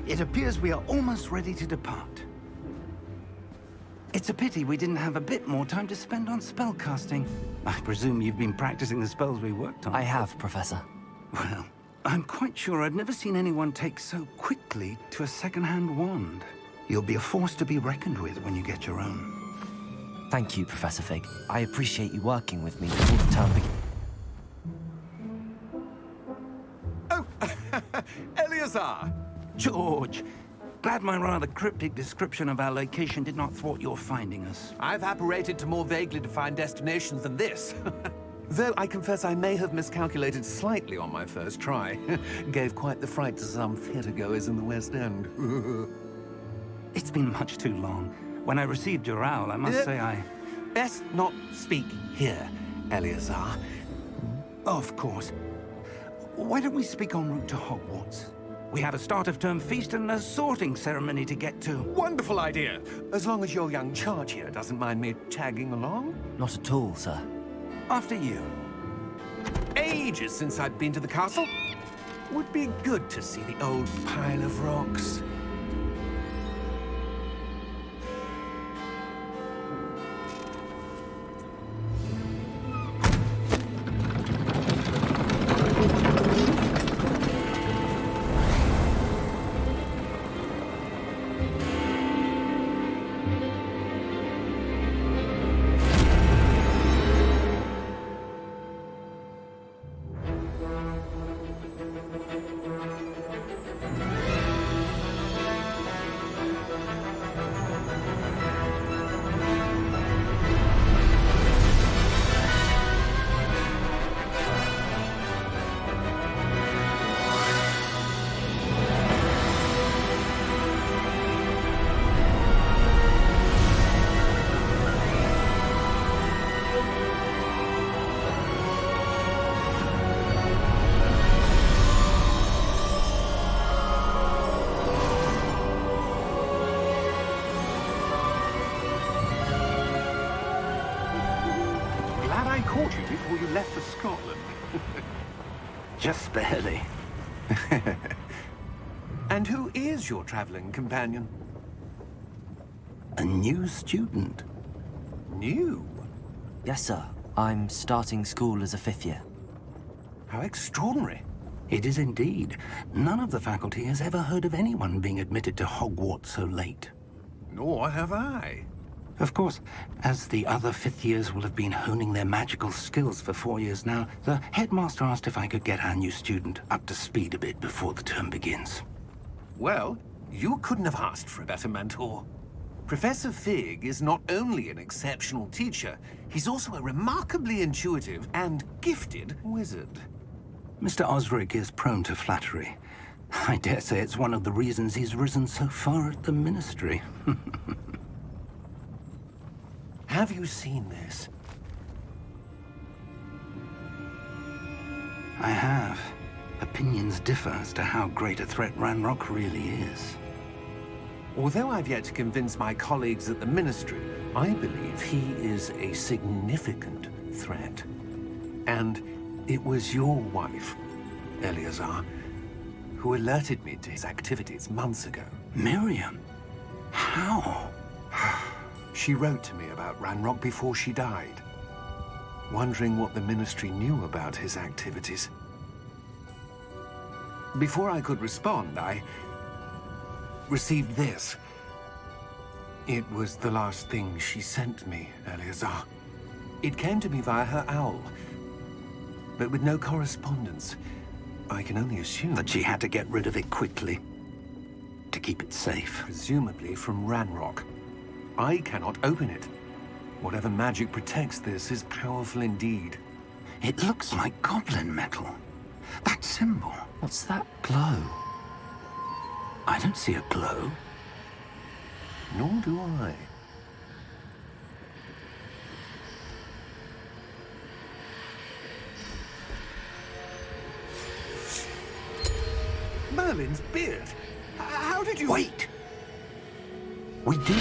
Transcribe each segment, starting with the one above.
It appears we are almost ready to depart. It's a pity we didn't have a bit more time to spend on spellcasting. I presume you've been practicing the spells we worked on. I have, Professor. Well, I'm quite sure I've never seen anyone take so quickly to a second-hand wand. You'll be a force to be reckoned with when you get your own. Thank you, Professor Fig. I appreciate you working with me before the term begins. Oh, Eleazar! George, glad my rather cryptic description of our location did not thwart your finding us. I've apparated to more vaguely defined destinations than this. Though I confess I may have miscalculated slightly on my first try. Gave quite the fright to some theatre-goers in the West End. It's been much too long. When I received your owl, I must say I... Best not speak here, Eleazar. Of course. Why don't we speak en route to Hogwarts? We have a start-of-term feast and a sorting ceremony to get to. Wonderful idea! As long as your young charge here doesn't mind me tagging along. Not at all, sir. After you. Ages since I'd been to the castle. Would be good to see the old pile of rocks. Caught you before you left for Scotland. Just barely. And who is your traveling companion? A new student. New? Yes, sir. I'm starting school as a 5th year. How extraordinary. It is indeed. None of the faculty has ever heard of anyone being admitted to Hogwarts so late. Nor have I. Of course, as the other 5th years will have been honing their magical skills for 4 years now, the headmaster asked if I could get our new student up to speed a bit before the term begins. Well, you couldn't have asked for a better mentor. Professor Fig is not only an exceptional teacher, he's also a remarkably intuitive and gifted wizard. Mr. Osric is prone to flattery. I dare say it's one of the reasons he's risen so far at the Ministry. Have you seen this? I have. Opinions differ as to how great a threat Ranrock really is. Although I've yet to convince my colleagues at the Ministry, I believe he is a significant threat. And it was your wife, Eleazar, who alerted me to his activities months ago. Miriam? How? She wrote to me about Ranrock before she died, wondering what the Ministry knew about his activities. Before I could respond, I received this. It was the last thing she sent me, Eleazar. It came to me via her owl, but with no correspondence. I can only assume That she had to get rid of it quickly, to keep it safe. presumably from Ranrock. I cannot open it. Whatever magic protects this is powerful indeed. It looks like goblin metal. That symbol. What's that glow? I don't see a glow. Nor do I. Merlin's beard. How did you... Wait! We do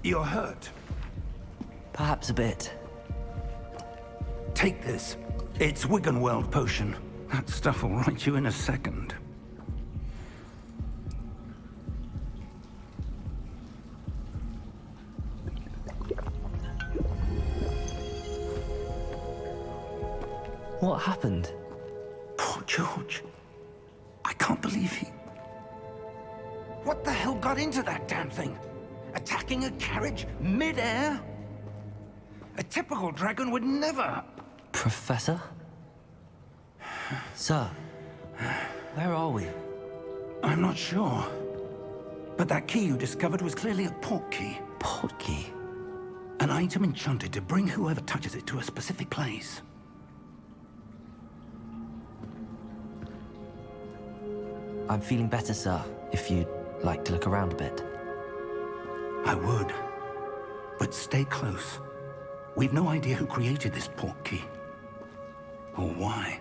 You're hurt. Perhaps a bit. Take this. It's Wiggenweld potion. That stuff will right you in a second. What happened? Poor George. I can't believe he... What the hell got into that damn thing? Attacking a carriage mid-air? A typical dragon would never... Professor? Sir, where are we? I'm not sure. But that key you discovered was clearly a port key. Port key? An item enchanted to bring whoever touches it to a specific place. I'm feeling better, sir, if you'd like to look around a bit. I would. But stay close. We've no idea who created this port key. Or why.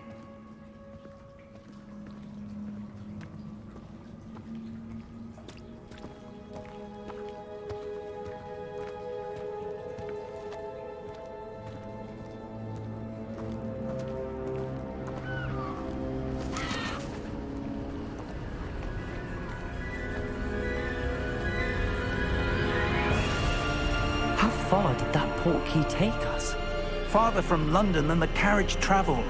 How far did that port key take us? Farther from London than the carriage traveled.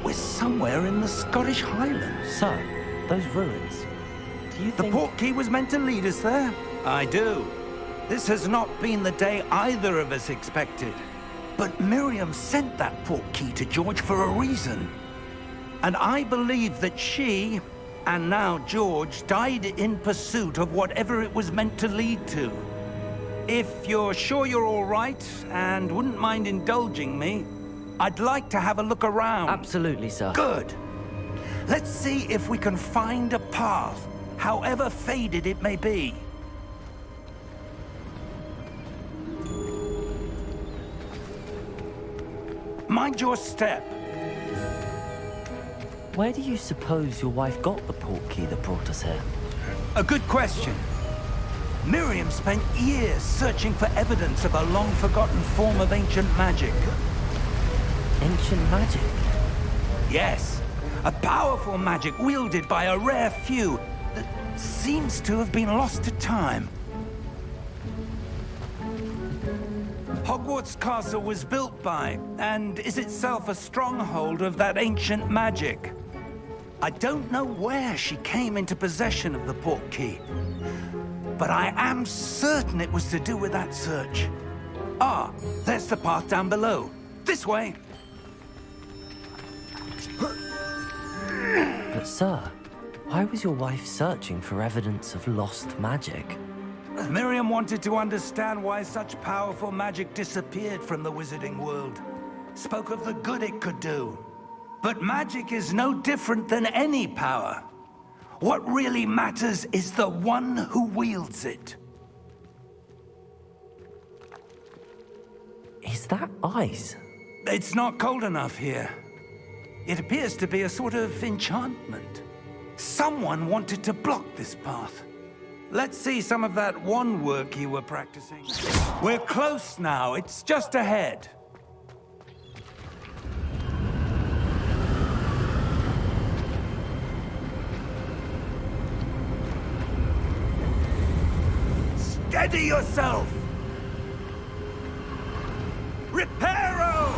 We're somewhere in the Scottish Highlands. Sir, those ruins. Do you The think... port key was meant to lead us there? I do. This has not been the day either of us expected. But Miriam sent that port key to George for a reason. And I believe that she, and now George, died in pursuit of whatever it was meant to lead to. If you're sure you're all right, and wouldn't mind indulging me, I'd like to have a look around. Absolutely, sir. Good. Let's see if we can find a path, however faded it may be. Mind your step. Where do you suppose your wife got the port key that brought us here? A good question. Miriam spent years searching for evidence of a long-forgotten form of ancient magic. Ancient magic? Yes, a powerful magic wielded by a rare few that seems to have been lost to time. Hogwarts Castle was built by, and is itself a stronghold of that ancient magic. I don't know where she came into possession of the port key, but I am certain it was to do with that search. Ah, there's the path down below. This way. But sir, why was your wife searching for evidence of lost magic? Miriam wanted to understand why such powerful magic disappeared from the wizarding world. Spoke of the good it could do. But magic is no different than any power. What really matters is the one who wields it. Is that ice? It's not cold enough here. It appears to be a sort of enchantment. Someone wanted to block this path. Let's see some of that wand work you were practicing. We're close now. It's just ahead. Steady yourself! Reparo!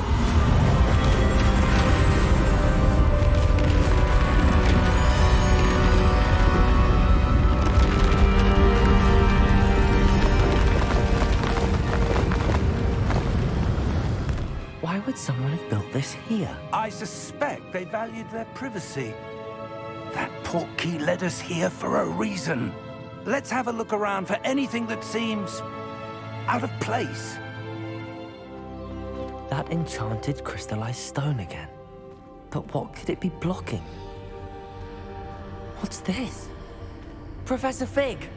Why would someone have built this here? I suspect they valued their privacy. That port key led us here for a reason. Let's have a look around for anything that seems out of place. That enchanted crystallized stone again. But what could it be blocking? What's this? Professor Fig!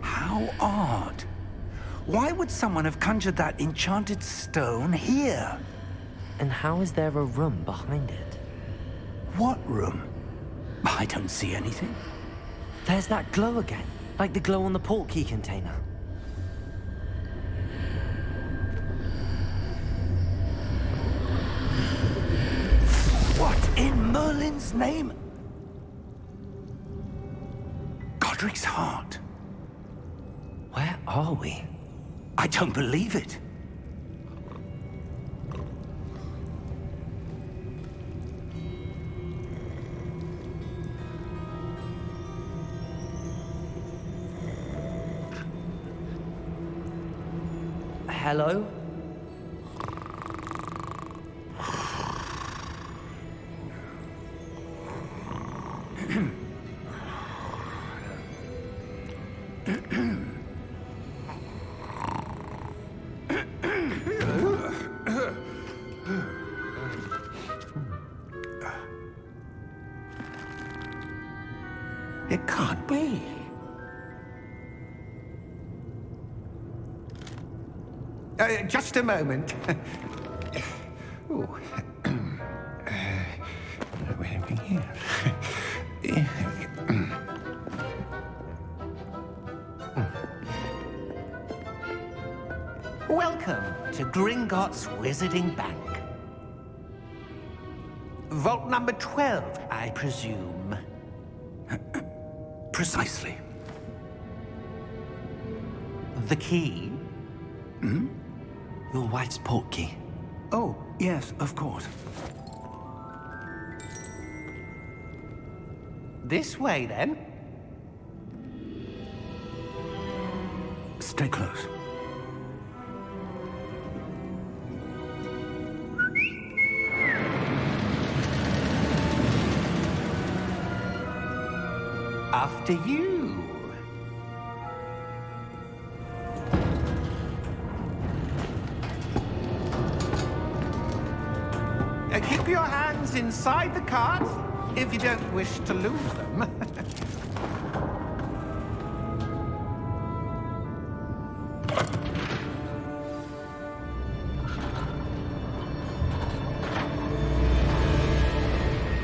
How odd. Why would someone have conjured that enchanted stone here? And how is there a room behind it? What room? I don't see anything. There's that glow again, like the glow on the portkey container. What in Merlin's name? Godric's heart. Where are we? I don't believe it. Hello? It can't be. Just a moment. Ooh. Where are we here? Welcome to Gringotts Wizarding Bank. Vault number 12, I presume. Precisely. The key? Your wife's portkey. Oh, yes, of course. This way, then. Stay close. After you. Keep your hands inside the cart if you don't wish to lose them.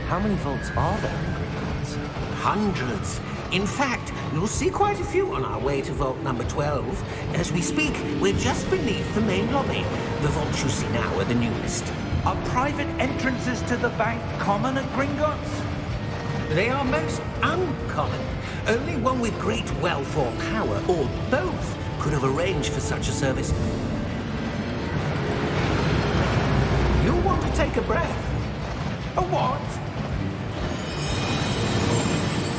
How many vaults are there in Gringotts? Hundreds. In fact, you'll see quite a few on our way to vault number 12. As we speak, we're just beneath the main lobby. The vaults you see now are the newest. Are private entrances to the bank common at Gringotts? They are most uncommon. Only one with great wealth or power, or both, could have arranged for such a service. You'll want to take a breath. A what?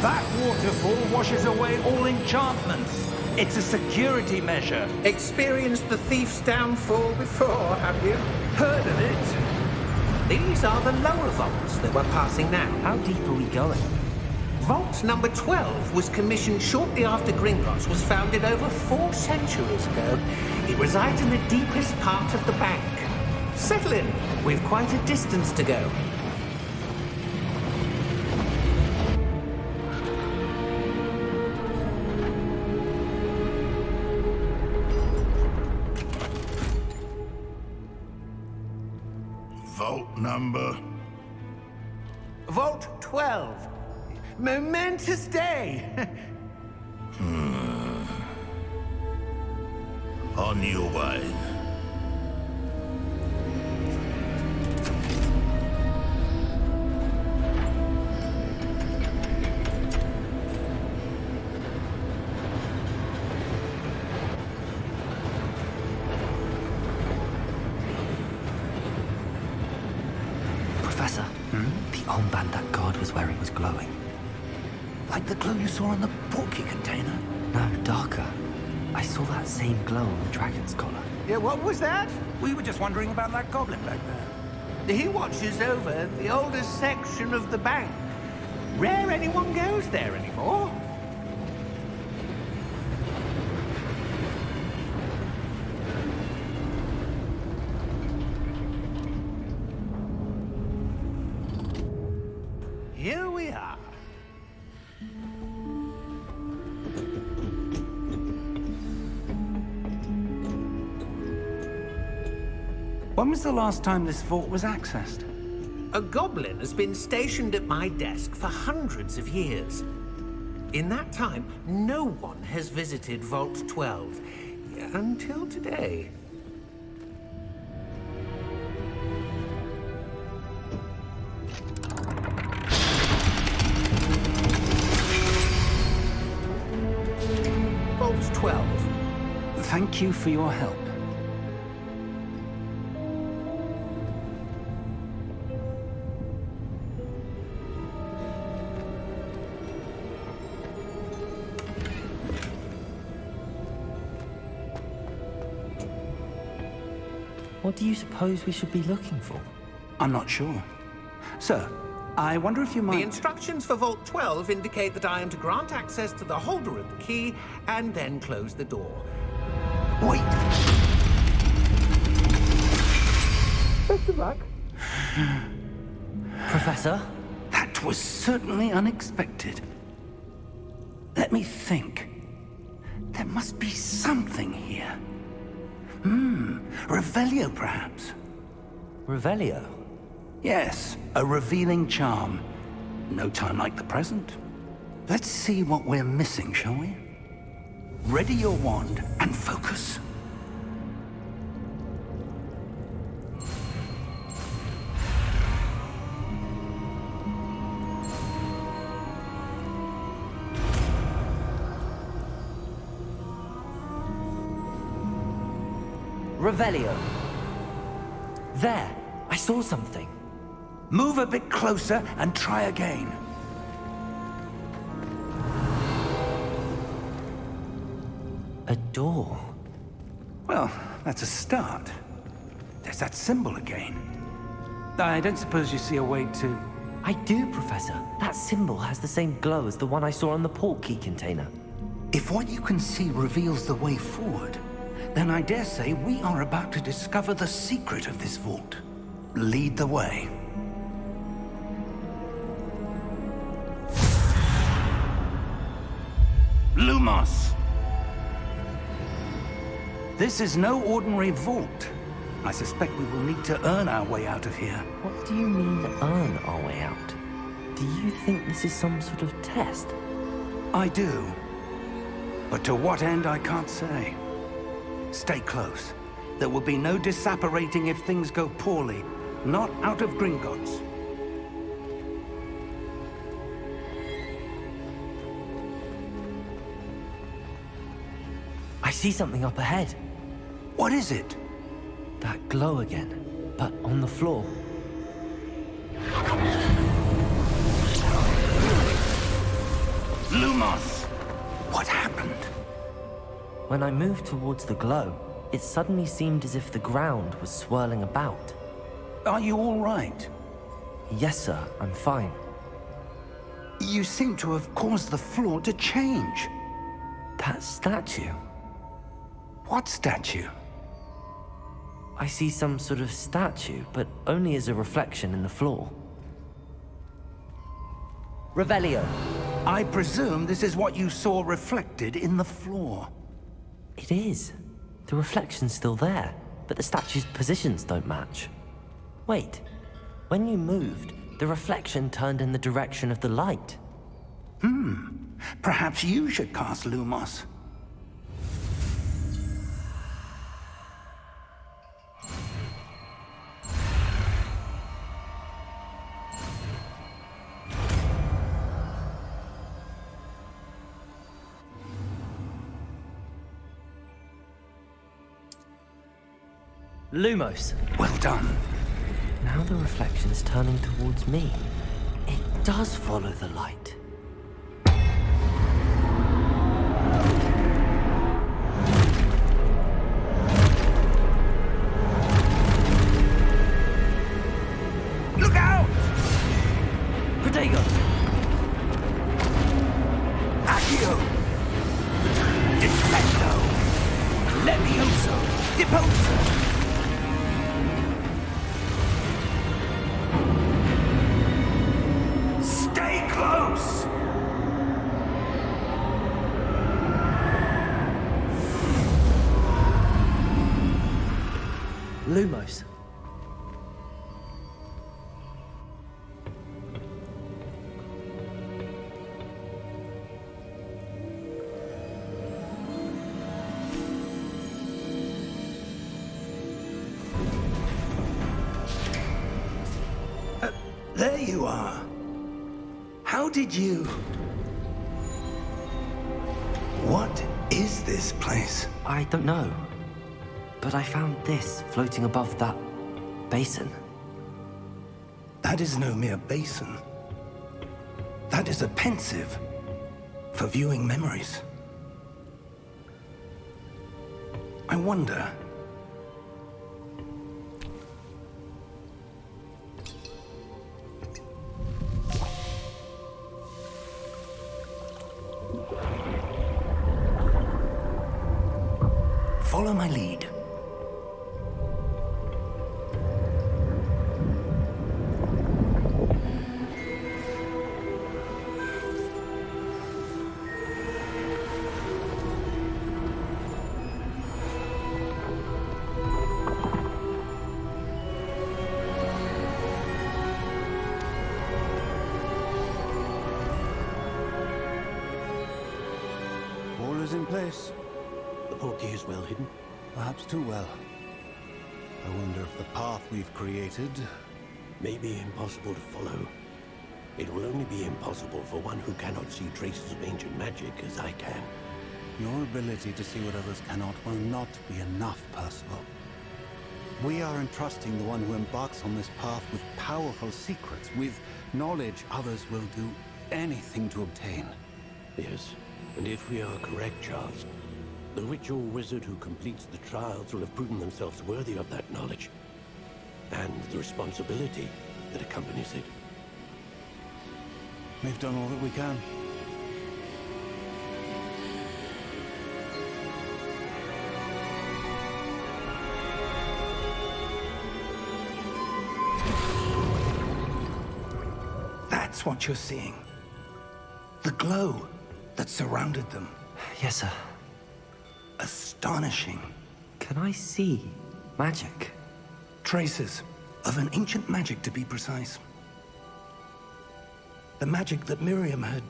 That waterfall washes away all enchantments. It's a security measure. Experienced the thief's downfall before, have you? Heard of it? These are the lower vaults that we're passing now. How deep are we going? Vault number 12 was commissioned shortly after Gringotts was founded over 4 centuries ago. It resides in the deepest part of the bank. Settle in. We've quite a distance to go. Vault number? Vault 12. Momentous day. On your way. Professor, the armband that guard was wearing was glowing. Like the glow you saw on the portkey container? No, darker. I saw that same glow on the dragon's collar. Yeah, what was that? We were just wondering about that goblin back there. He watches over the oldest section of the bank. Rare anyone goes there anymore. Here we are. When was the last time this vault was accessed? A goblin has been stationed at my desk for hundreds of years. In that time, no one has visited Vault 12. Until today. Vault 12. Thank you for your help. What do you suppose we should be looking for? I'm not sure. Sir, I wonder if you The might... instructions for Vault 12 indicate that I am to grant access to the holder of the key and then close the door. Wait! Best of luck. Professor? That was certainly unexpected. Let me think. There must be something here. Revelio, perhaps? Revelio? Yes, a revealing charm. No time like the present. Let's see what we're missing, shall we? Ready your wand and focus. Revelio. There! I saw something. Move a bit closer and try again. A door. Well, that's a start. There's that symbol again. I don't suppose you see a way to... I do, Professor. That symbol has the same glow as the one I saw on the port key container. If what you can see reveals the way forward, then I dare say we are about to discover the secret of this vault. Lead the way. Lumos! This is no ordinary vault. I suspect we will need to earn our way out of here. What do you mean, earn our way out? Do you think this is some sort of test? I do. But to what end, I can't say. Stay close. There will be no disapparating if things go poorly. Not out of Gringotts. I see something up ahead. What is it? That glow again, but on the floor. Lumos! What happened? When I moved towards the glow, it suddenly seemed as if the ground was swirling about. Are you all right? Yes, sir, I'm fine. You seem to have caused the floor to change. That statue. What statue? I see some sort of statue, but only as a reflection in the floor. Revelio. I presume this is what you saw reflected in the floor. It is. The reflection's still there, but the statue's positions don't match. Wait. When you moved, the reflection turned in the direction of the light. Perhaps you should cast Lumos. Lumos. Well done. Now the reflection is turning towards me. It does follow the light. Look out! Protego! Accio! Defendo! Levioso! Deposo! Stay close! Lumos, you are. How did you... What is this place? I don't know. But I found this floating above that basin. That is no mere basin. That is a pensive for viewing memories. I wonder... Follow my lead. All is in place. The portkey is well hidden. Perhaps too well. I wonder if the path we've created... May be impossible to follow. It will only be impossible for one who cannot see traces of ancient magic as I can. Your ability to see what others cannot will not be enough, Percival. We are entrusting the one who embarks on this path with powerful secrets, with knowledge others will do anything to obtain. Yes, and if we are correct, Charles, the ritual wizard who completes the trials will have proven themselves worthy of that knowledge, and the responsibility that accompanies it. We've done all that we can. That's what you're seeing. The glow that surrounded them. Yes, sir. Astonishing. Can I see magic? Traces of an ancient magic, to be precise. The magic that Miriam had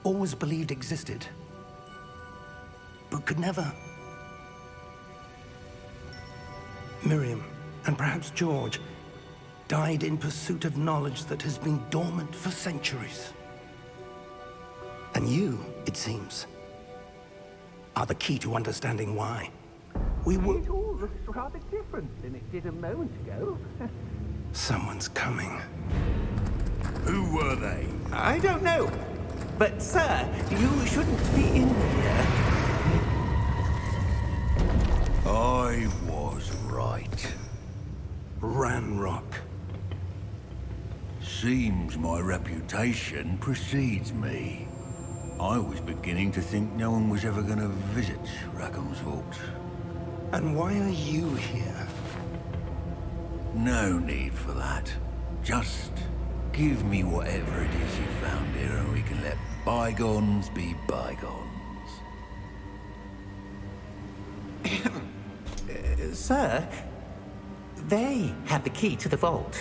always believed existed, but could never. Miriam, and perhaps George, died in pursuit of knowledge that has been dormant for centuries. And you, it seems, are the key to understanding why. We were... It all looks rather different than it did a moment ago. Someone's coming. Who were they? I don't know. But, sir, you shouldn't be in here. I was right. Ranrock. Seems my reputation precedes me. I was beginning to think no one was ever going to visit Rackham's vault. And why are you here? No need for that. Just give me whatever it is you found here and we can let bygones be bygones. Sir, they have the key to the vault.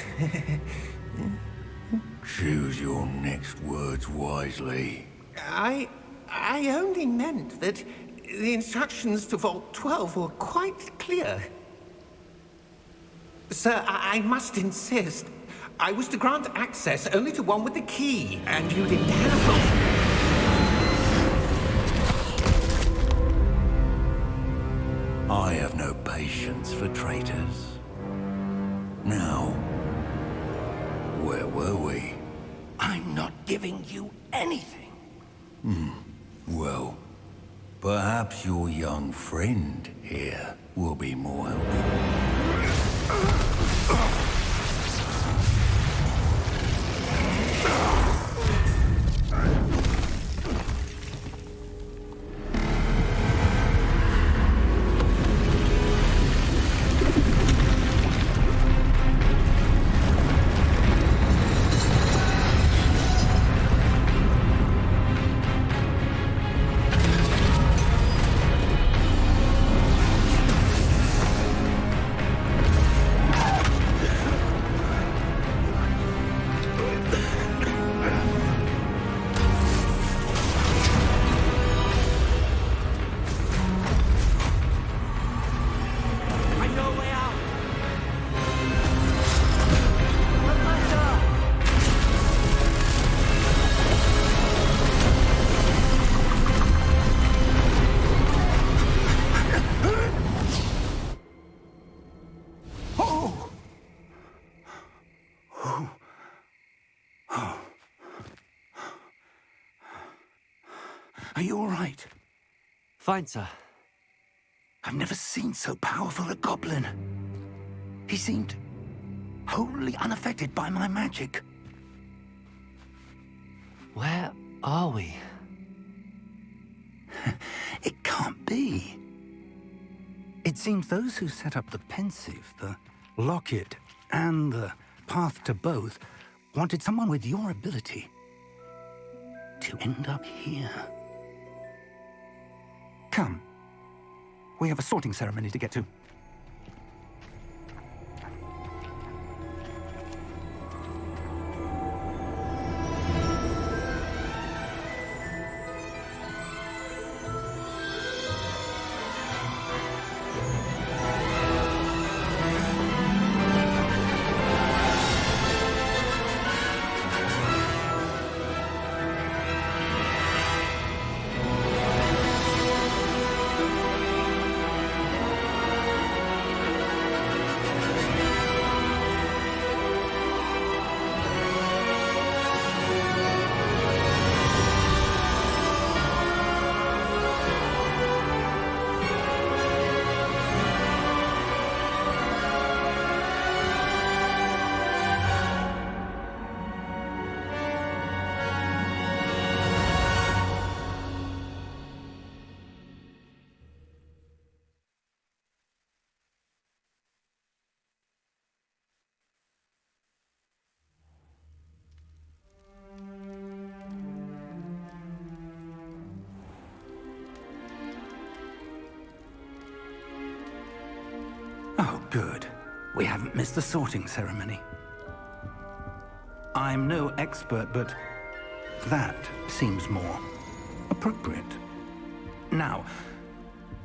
Choose your next words wisely. I only meant that the instructions to Vault 12 were quite clear. Sir, I must insist. I was to grant access only to one with the key, and you didn't have I have no patience for traitors. Now, where were we? I'm not giving you anything. Well, perhaps your young friend here will be more helpful. Are you all right? Fine, sir. I've never seen so powerful a goblin. He seemed wholly unaffected by my magic. Where are we? It can't be. It seems those who set up the pensive, the locket, and the path to both wanted someone with your ability to end up here. Come. We have a sorting ceremony to get to. Oh, good. We haven't missed the sorting ceremony. I'm no expert, but that seems more appropriate. Now,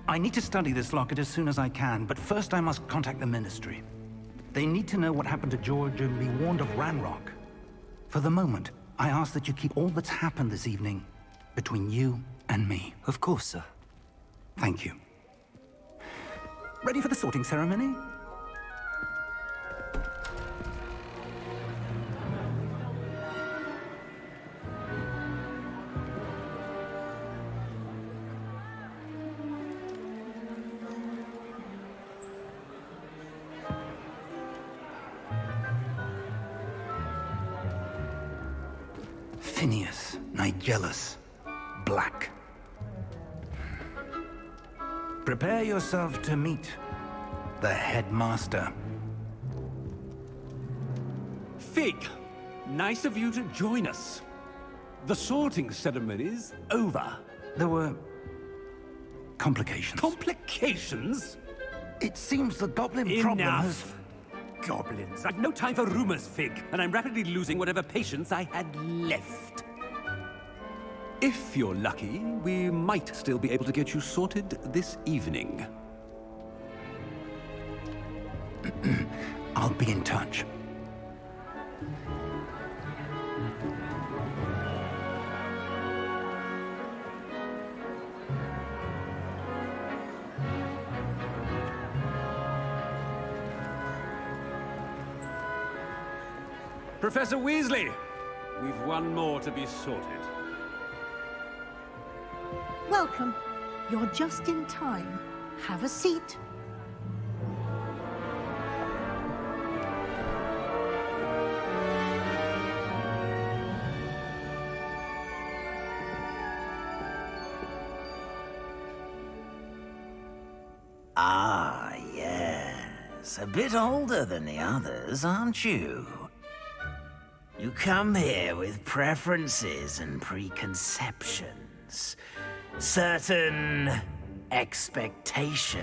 I need to study this locket as soon as I can, but first I must contact the Ministry. They need to know what happened to George and be warned of Ranrock. For the moment, I ask that you keep all that's happened this evening between you and me. Of course, sir. Thank you. Ready for the sorting ceremony? Phineas, Nigellus, Black. Prepare yourself to meet the headmaster. Fig, nice of you to join us. The sorting ceremony's over. There were complications. Complications? It seems the goblin problem has... Enough! Goblins. I've no time for rumors, Fig, and I'm rapidly losing whatever patience I had left. If you're lucky, we might still be able to get you sorted this evening. I'll be in touch. Professor Weasley, we've one more to be sorted. Welcome. You're just in time. Have a seat. Ah, yes. A bit older than the others, aren't you? You come here with preferences and preconceptions. Certain expectations.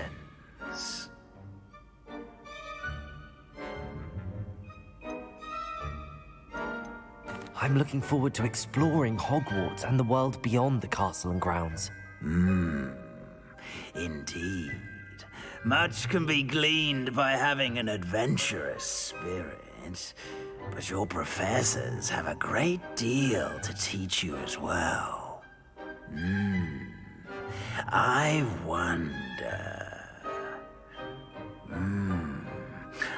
I'm looking forward to exploring Hogwarts and the world beyond the castle and grounds. Indeed. Much can be gleaned by having an adventurous spirit, but your professors have a great deal to teach you as well. I wonder...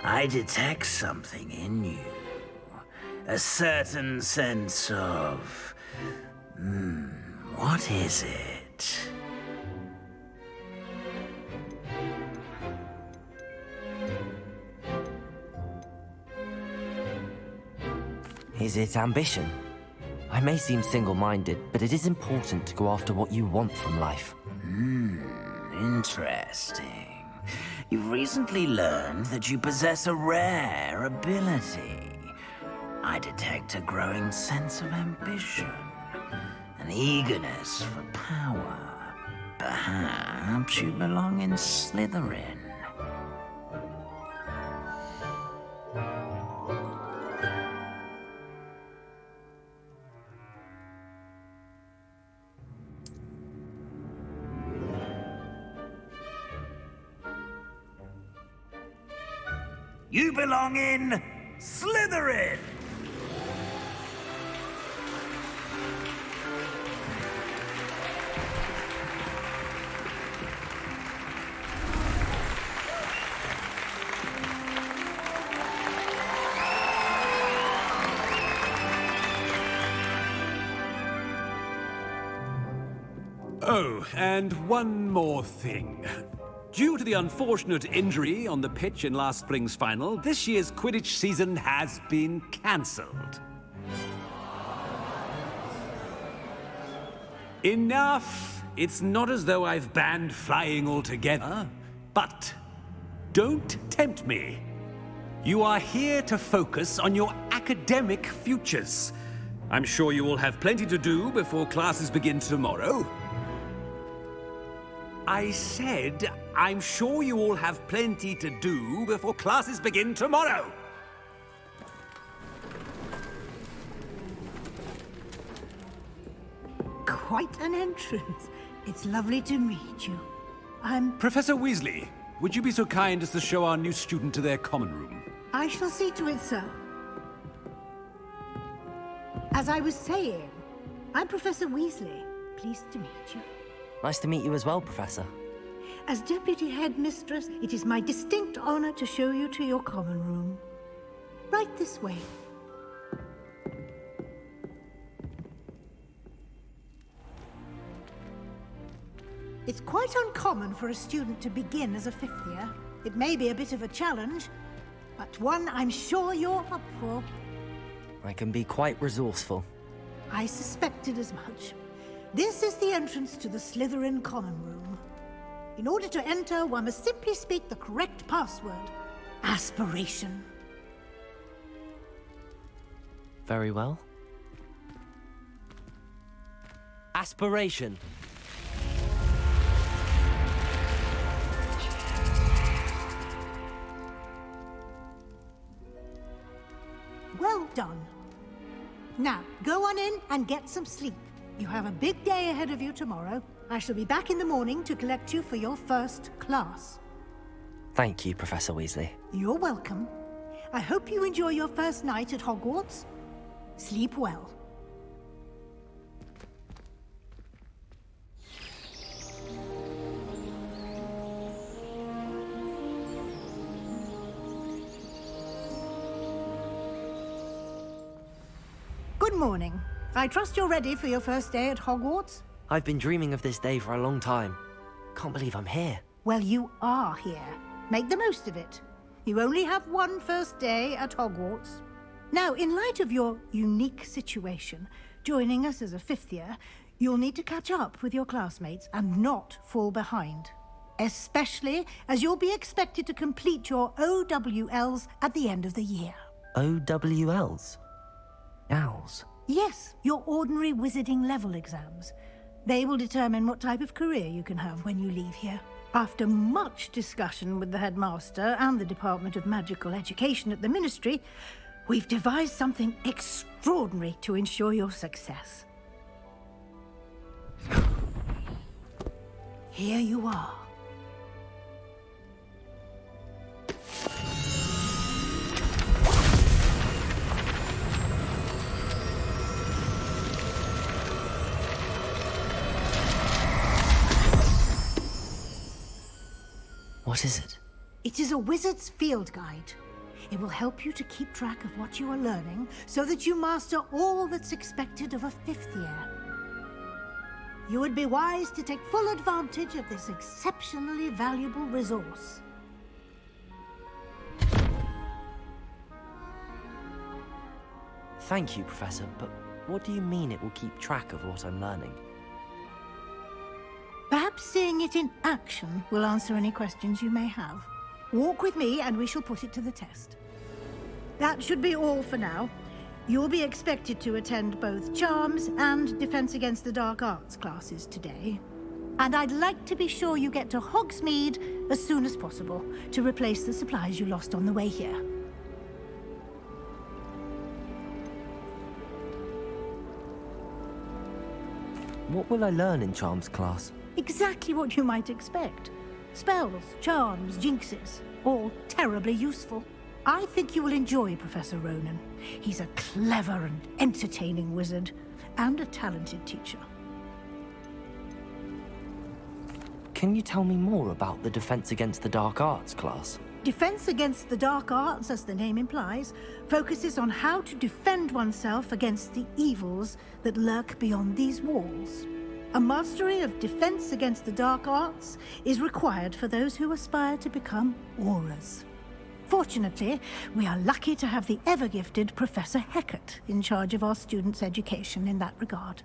I detect something in you. A certain sense of... What is it? Is it ambition? I may seem single-minded, but it is important to go after what you want from life. Interesting. You've recently learned that you possess a rare ability. I detect a growing sense of ambition, an eagerness for power. Perhaps you belong in Slytherin. You belong in Slytherin! Oh, and one more thing. Due to the unfortunate injury on the pitch in last spring's final, this year's Quidditch season has been cancelled. Enough! It's not as though I've banned flying altogether, but don't tempt me. You are here to focus on your academic futures. I'm sure you will have plenty to do before classes begin tomorrow. I said, I'm sure you all have plenty to do before classes begin tomorrow. Quite an entrance. It's lovely to meet you. Professor Weasley, would you be so kind as to show our new student to their common room? I shall see to it, sir. As I was saying, I'm Professor Weasley. Pleased to meet you. Nice to meet you as well, Professor. As Deputy Headmistress, it is my distinct honor to show you to your common room. Right this way. It's quite uncommon for a student to begin as a fifth year. It may be a bit of a challenge, but one I'm sure you're up for. I can be quite resourceful. I suspected as much. This is the entrance to the Slytherin common room. In order to enter, one must simply speak the correct password. Aspiration. Very well. Aspiration. Well done. Now, go on in and get some sleep. You have a big day ahead of you tomorrow. I shall be back in the morning to collect you for your first class. Thank you, Professor Weasley. You're welcome. I hope you enjoy your first night at Hogwarts. Sleep well. Good morning. I trust you're ready for your first day at Hogwarts? I've been dreaming of this day for a long time. Can't believe I'm here. Well, you are here. Make the most of it. You only have one first day at Hogwarts. Now, in light of your unique situation, joining us as a fifth year, you'll need to catch up with your classmates and not fall behind. Especially as you'll be expected to complete your OWLs at the end of the year. OWLs? Owls? Yes, your ordinary wizarding level exams. They will determine what type of career you can have when you leave here. After much discussion with the headmaster and the Department of Magical Education at the Ministry, we've devised something extraordinary to ensure your success. Here you are. What is it? It is a wizard's field guide. It will help you to keep track of what you are learning so that you master all that's expected of a fifth year. You would be wise to take full advantage of this exceptionally valuable resource. Thank you, Professor, but what do you mean it will keep track of what I'm learning? Perhaps seeing it in action will answer any questions you may have. Walk with me and we shall put it to the test. That should be all for now. You'll be expected to attend both Charms and Defense Against the Dark Arts classes today. And I'd like to be sure you get to Hogsmeade as soon as possible to replace the supplies you lost on the way here. What will I learn in Charms class? Exactly what you might expect. Spells, charms, jinxes, all terribly useful. I think you will enjoy Professor Ronan. He's a clever and entertaining wizard, and a talented teacher. Can you tell me more about the Defense Against the Dark Arts class? Defense Against the Dark Arts, as the name implies, focuses on how to defend oneself against the evils that lurk beyond these walls. A mastery of Defense Against the Dark Arts is required for those who aspire to become Aurors. Fortunately, we are lucky to have the ever-gifted Professor Hecat in charge of our students' education in that regard.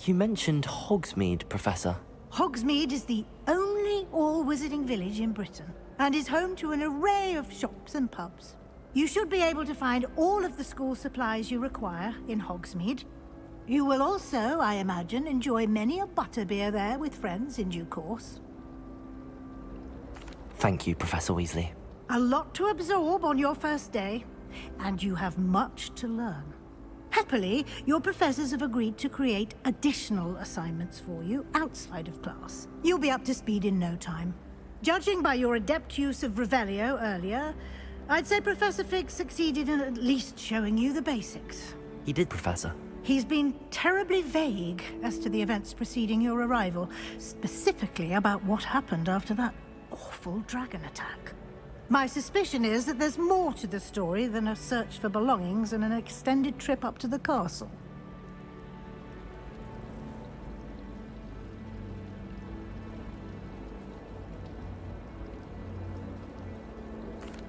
You mentioned Hogsmeade, Professor. Hogsmeade is the only all-wizarding village in Britain, and is home to an array of shops and pubs. You should be able to find all of the school supplies you require in Hogsmeade. You will also, I imagine, enjoy many a butterbeer there with friends in due course. Thank you, Professor Weasley. A lot to absorb on your first day, and you have much to learn. Happily, your professors have agreed to create additional assignments for you outside of class. You'll be up to speed in no time. Judging by your adept use of Revelio earlier, I'd say Professor Fig succeeded in at least showing you the basics. He did, Professor. He's been terribly vague as to the events preceding your arrival, specifically about what happened after that awful dragon attack. My suspicion is that there's more to the story than a search for belongings and an extended trip up to the castle.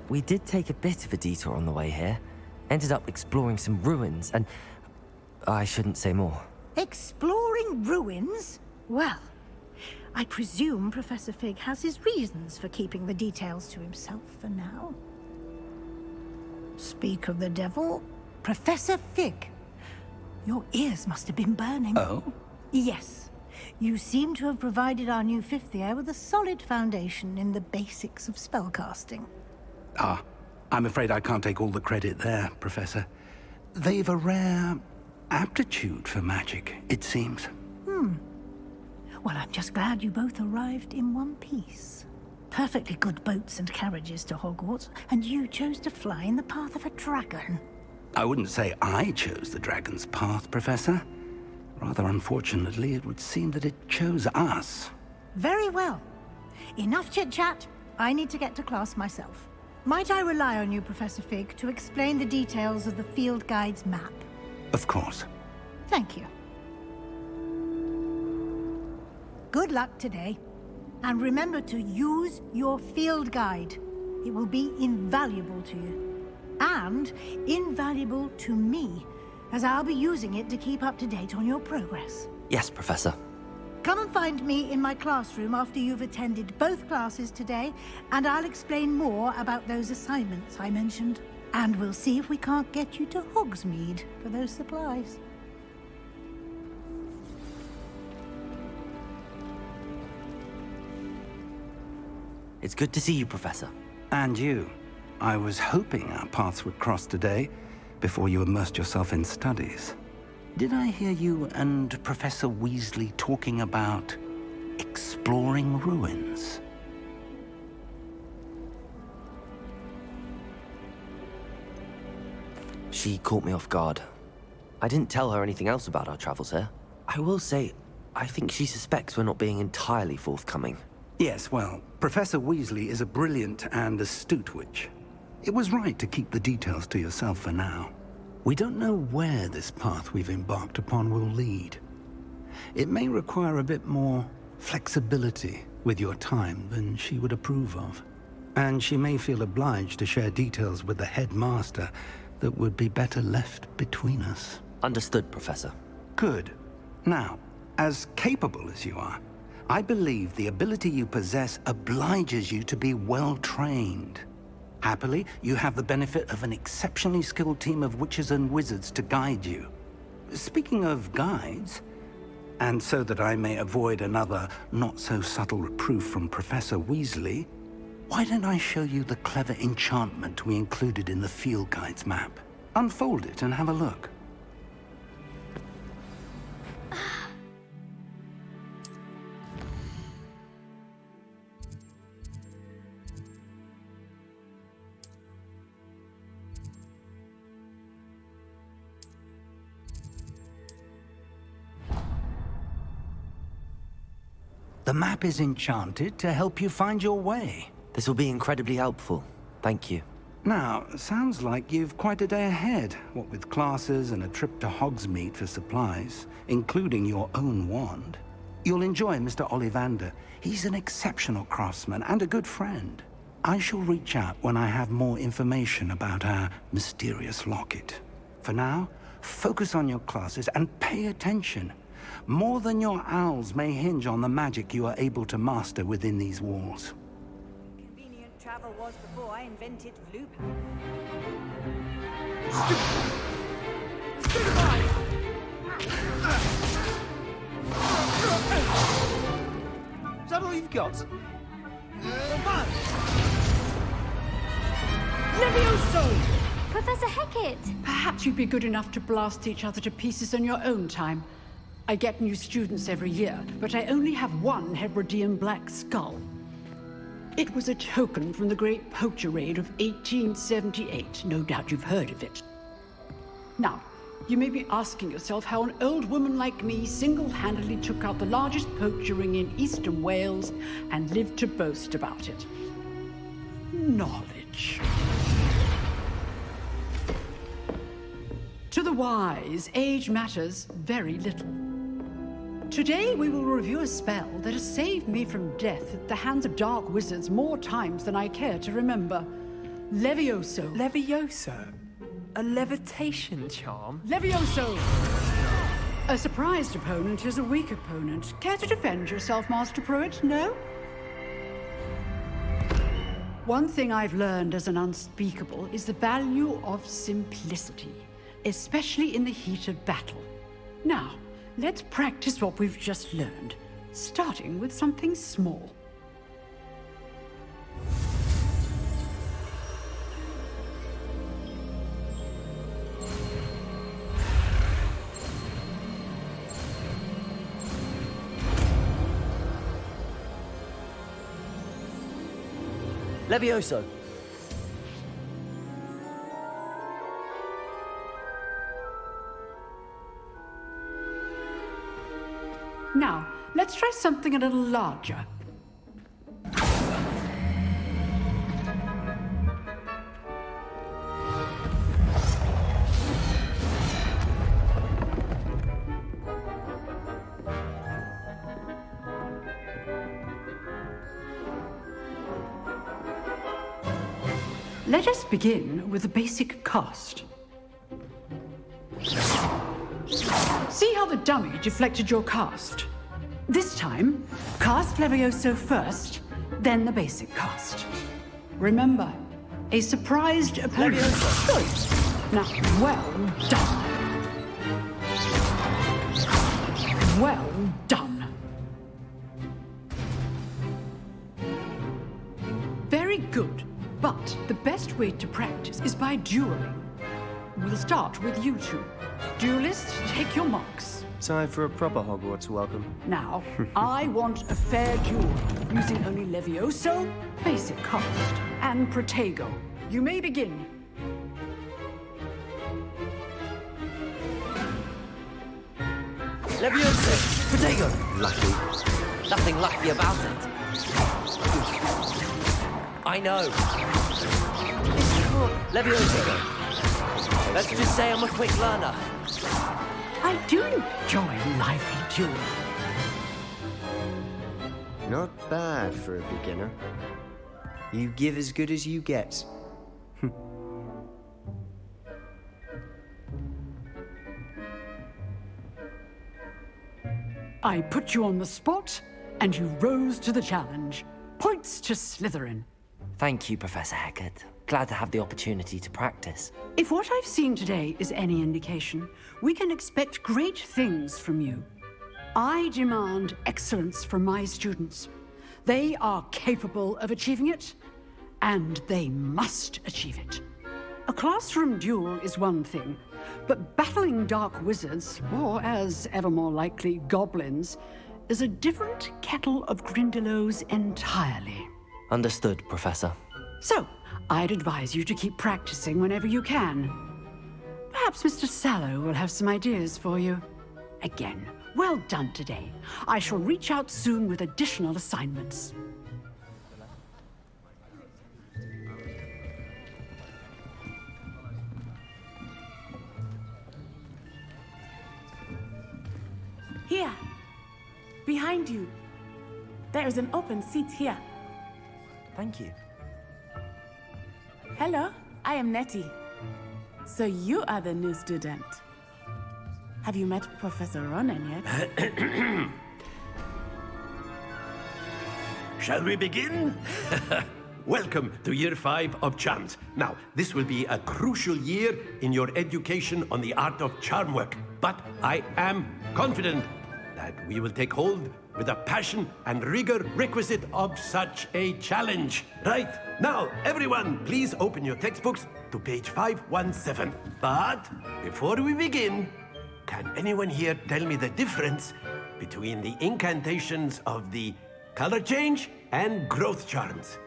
We did take a bit of a detour on the way here. Ended up exploring some ruins and... I shouldn't say more. Exploring ruins? Well, I presume Professor Fig has his reasons for keeping the details to himself for now. Speak of the devil, Professor Fig. Your ears must have been burning. Oh? Yes. You seem to have provided our new fifth year with a solid foundation in the basics of spellcasting. Ah, I'm afraid I can't take all the credit there, Professor. They've a rare aptitude for magic, it seems. Well, I'm just glad you both arrived in one piece. Perfectly good boats and carriages to Hogwarts, and you chose to fly in the path of a dragon. I wouldn't say I chose the dragon's path, Professor. Rather unfortunately, it would seem that it chose us. Very well. Enough chit-chat. I need to get to class myself. Might I rely on you, Professor Fig, to explain the details of the field guide's map? Of course. Thank you. Good luck today. And remember to use your field guide. It will be invaluable to you. And invaluable to me, as I'll be using it to keep up to date on your progress. Yes, Professor. Come and find me in my classroom after you've attended both classes today, and I'll explain more about those assignments I mentioned. And we'll see if we can't get you to Hogsmeade for those supplies. It's good to see you, Professor. And you. I was hoping our paths would cross today, before you immersed yourself in studies. Did I hear you and Professor Weasley talking about exploring ruins? She caught me off guard. I didn't tell her anything else about our travels here. I will say, I think she suspects we're not being entirely forthcoming. Yes, well, Professor Weasley is a brilliant and astute witch. It was right to keep the details to yourself for now. We don't know where this path we've embarked upon will lead, it may require a bit more flexibility with your time than she would approve of. And she may feel obliged to share details with the headmaster that would be better left between us. Understood, Professor. Good. Now, as capable as you are, I believe the ability you possess obliges you to be well-trained. Happily, you have the benefit of an exceptionally skilled team of witches and wizards to guide you. Speaking of guides, and so that I may avoid another not-so-subtle reproof from Professor Weasley, why don't I show you the clever enchantment we included in the field guide's map? Unfold it and have a look. The map is enchanted to help you find your way. This will be incredibly helpful. Thank you. Now, sounds like you've quite a day ahead, what with classes and a trip to Hogsmeade for supplies, including your own wand. You'll enjoy Mr. Ollivander. He's an exceptional craftsman and a good friend. I shall reach out when I have more information about our mysterious locket. For now, focus on your classes and pay attention. More than your owls may hinge on the magic you are able to master within these walls. Convenient travel was before I invented Vloop. Is that all you've got? Levioso! Professor Hecat! Perhaps you'd be good enough to blast each other to pieces in your own time. I get new students every year, but I only have one Hebridean black skull. It was a token from the Great Poacher Raid of 1878. No doubt you've heard of it. Now, you may be asking yourself how an old woman like me single-handedly took out the largest poacher ring in eastern Wales and lived to boast about it. Knowledge. To the wise, age matters very little. Today we will review a spell that has saved me from death at the hands of dark wizards more times than I care to remember. Levioso. Levioso? A levitation charm? Levioso! A surprised opponent is a weak opponent. Care to defend yourself, Master Pruitt? No? One thing I've learned as an unspeakable is the value of simplicity, especially in the heat of battle. Now, let's practice what we've just learned, starting with something small. Levioso! Now, let's try something a little larger. Let us begin with a basic cast. See how the dummy deflected your cast? This time, cast Levioso first, then the basic cast. Remember, a surprised opponent. Good. Now, well done. Well done. Very good. But the best way to practice is by dueling. We'll start with you two. Duelists, take your marks. Time for a proper Hogwarts welcome. Now, I want a fair duel, using only Levioso, basic cast, and Protego. You may begin. Levioso! Protego! Lucky. Nothing lucky about it. I know. Levioso. Let's just say I'm a quick learner. I do enjoy lively duel. Not bad for a beginner. You give as good as you get. I put you on the spot, and you rose to the challenge. Points to Slytherin. Thank you, Professor Hecat. Glad to have the opportunity to practice. If what I've seen today is any indication, we can expect great things from you. I demand excellence from my students. They are capable of achieving it, and they must achieve it. A classroom duel is one thing, but battling dark wizards, or as ever more likely, goblins, is a different kettle of Grindylows entirely. Understood, Professor. So, I'd advise you to keep practicing whenever you can. Perhaps Mr. Sallow will have some ideas for you. Again, well done today. I shall reach out soon with additional assignments. Here. Behind you. There is an open seat here. Thank you. Hello, I am Nettie. So you are the new student. Have you met Professor Ronan yet? Shall we begin? Welcome to Year 5 of Charms. Now, this will be a crucial year in your education on the art of charm work. But I am confident that we will take hold with the passion and rigor requisite of such a challenge. Right, now, everyone, please open your textbooks to page 517. But before we begin, can anyone here tell me the difference between the incantations of the color change and growth charms?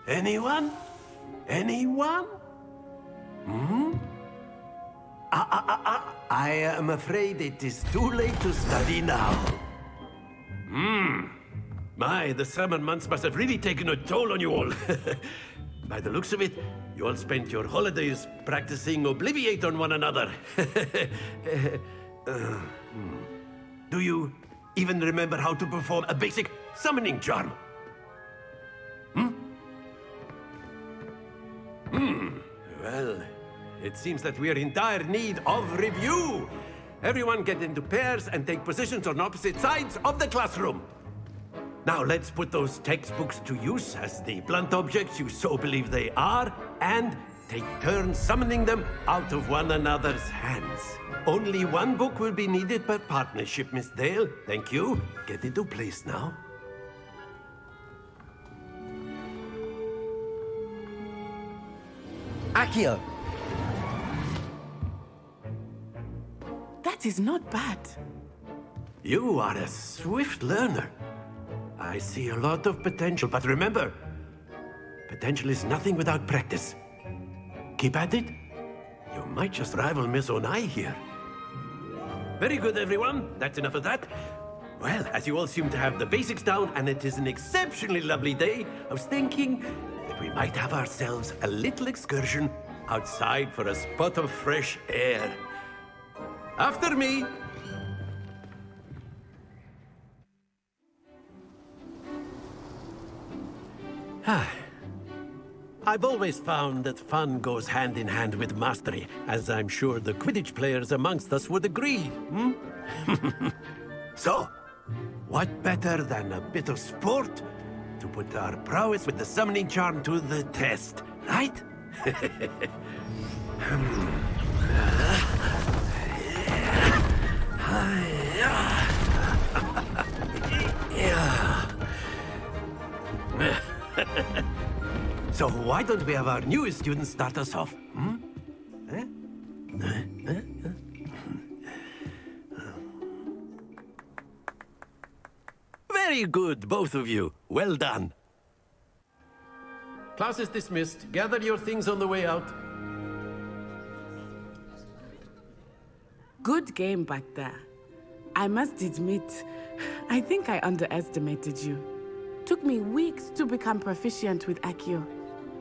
Anyone? Anyone? I am afraid it is too late to study now. My, the summer months must have really taken a toll on you all. By the looks of it, you all spent your holidays practicing Obliviate on one another. Do you even remember how to perform a basic summoning charm? Well, it seems that we are in dire need of review. Everyone get into pairs and take positions on opposite sides of the classroom. Now let's put those textbooks to use as the blunt objects you so believe they are, and take turns summoning them out of one another's hands. Only one book will be needed per partnership, Miss Dale. Thank you. Get into place now. Accio! That is not bad. You are a swift learner. I see a lot of potential, but remember, potential is nothing without practice. Keep at it. You might just rival Miss Onai here. Very good, everyone. That's enough of that. Well, as you all seem to have the basics down, and it is an exceptionally lovely day, I was thinking that we might have ourselves a little excursion outside for a spot of fresh air. After me. I've always found that fun goes hand in hand with mastery, as I'm sure the Quidditch players amongst us would agree. So, what better than a bit of sport to put our prowess with the summoning charm to the test, right? So why don't we have our newest student start us off? Very good, both of you. Well done. Class is dismissed. Gather your things on the way out. Good game back there. I must admit, I think I underestimated you. Took me weeks to become proficient with Accio.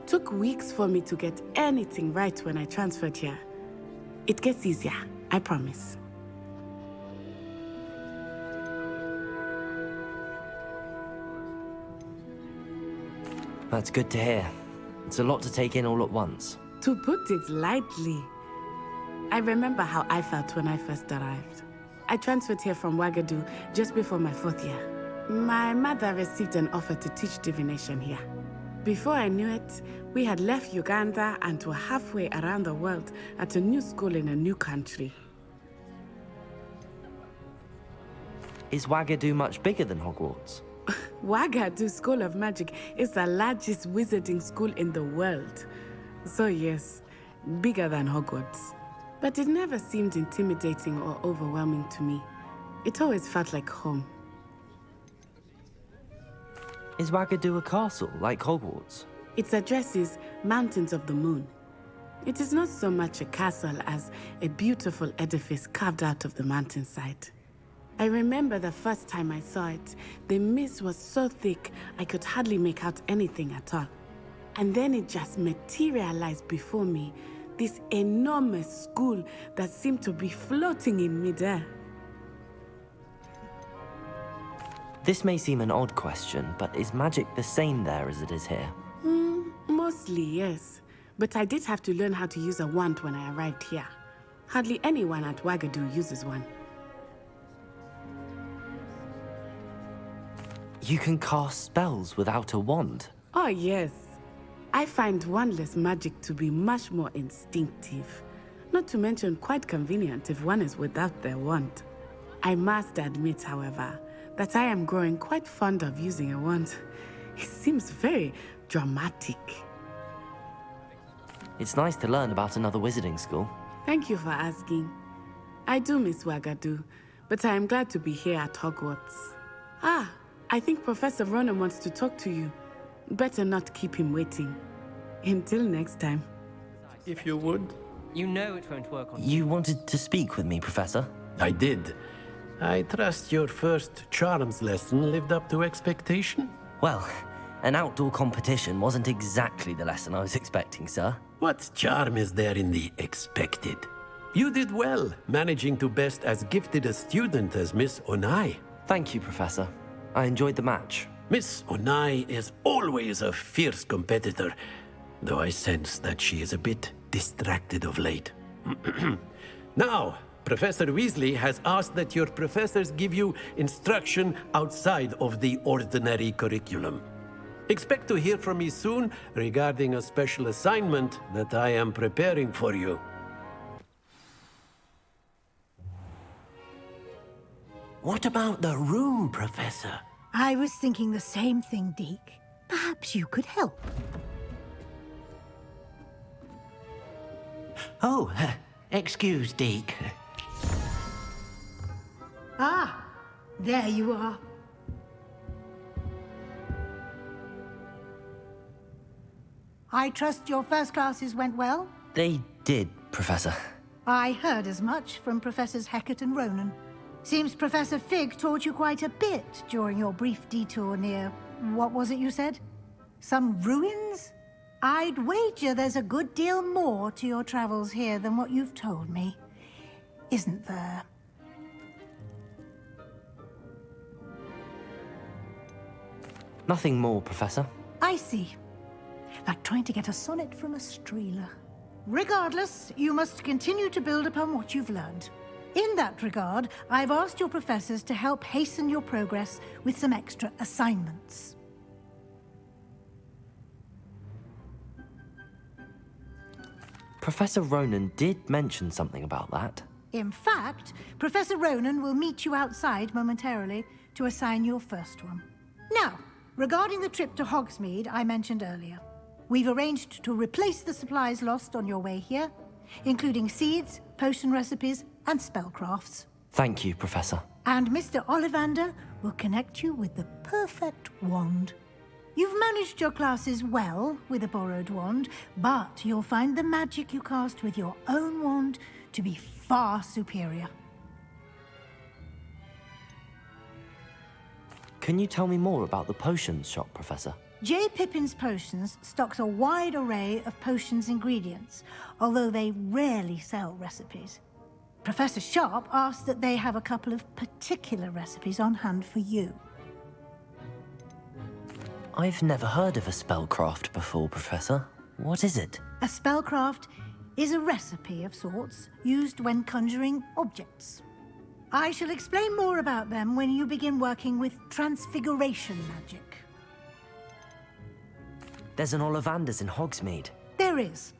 Took weeks for me to get anything right when I transferred here. It gets easier, I promise. That's good to hear. It's a lot to take in all at once. To put it lightly, I remember how I felt when I first arrived. I transferred here from Wagadu just before my 4th year. My mother received an offer to teach divination here. Before I knew it, we had left Uganda and were halfway around the world at a new school in a new country. Is Wagadu much bigger than Hogwarts? Wagadu School of Magic is the largest wizarding school in the world. So yes, bigger than Hogwarts. But it never seemed intimidating or overwhelming to me. It always felt like home. Is Wagadu a castle, like Hogwarts? Its address is Mountains of the Moon. It is not so much a castle as a beautiful edifice carved out of the mountainside. I remember the first time I saw it, the mist was so thick I could hardly make out anything at all. And then it just materialized before me, this enormous school that seemed to be floating in midair. This may seem an odd question, but is magic the same there as it is here? Mostly, yes. But I did have to learn how to use a wand when I arrived here. Hardly anyone at Wagadu uses one. You can cast spells without a wand? Oh, yes. I find wandless magic to be much more instinctive. Not to mention quite convenient if one is without their wand. I must admit, however, that I am growing quite fond of using a wand. It seems very dramatic. It's nice to learn about another wizarding school. Thank you for asking. I do miss Wagadu, but I am glad to be here at Hogwarts. I think Professor Ronan wants to talk to you. Better not keep him waiting. Until next time. If you would. You know it won't work on You wanted to speak with me, Professor? I did. I trust your first charms lesson lived up to expectation? Well, an outdoor competition wasn't exactly the lesson I was expecting, sir. What charm is there in the expected? You did well, managing to best as gifted a student as Miss Onai. Thank you, Professor. I enjoyed the match. Miss Onai is always a fierce competitor, though I sense that she is a bit distracted of late. Now, Professor Weasley has asked that your professors give you instruction outside of the ordinary curriculum. Expect to hear from me soon regarding a special assignment that I am preparing for you. What about the room, Professor? I was thinking the same thing, Deke. Perhaps you could help. Oh, excuse, Deke. Ah, there you are. I trust your first classes went well? They did, Professor. I heard as much from Professors Hecat and Ronan. Seems Professor Fig taught you quite a bit during your brief detour near... what was it you said? Some ruins? I'd wager there's a good deal more to your travels here than what you've told me. Isn't there? Nothing more, Professor. I see. Like trying to get a sonnet from a streeler. Regardless, you must continue to build upon what you've learned. In that regard, I've asked your professors to help hasten your progress with some extra assignments. Professor Ronan did mention something about that. In fact, Professor Ronan will meet you outside momentarily to assign your first one. Now, regarding the trip to Hogsmeade I mentioned earlier, we've arranged to replace the supplies lost on your way here, including seeds, potion recipes, and spellcrafts. Thank you, Professor. And Mr. Ollivander will connect you with the perfect wand. You've managed your classes well with a borrowed wand, but you'll find the magic you cast with your own wand to be far superior. Can you tell me more about the potions shop, Professor? J. Pippin's Potions stocks a wide array of potions ingredients, although they rarely sell recipes. Professor Sharp asked that they have a couple of particular recipes on hand for you. I've never heard of a spellcraft before, Professor. What is it? A spellcraft is a recipe of sorts used when conjuring objects. I shall explain more about them when you begin working with transfiguration magic. There's an Ollivander's in Hogsmeade. There is.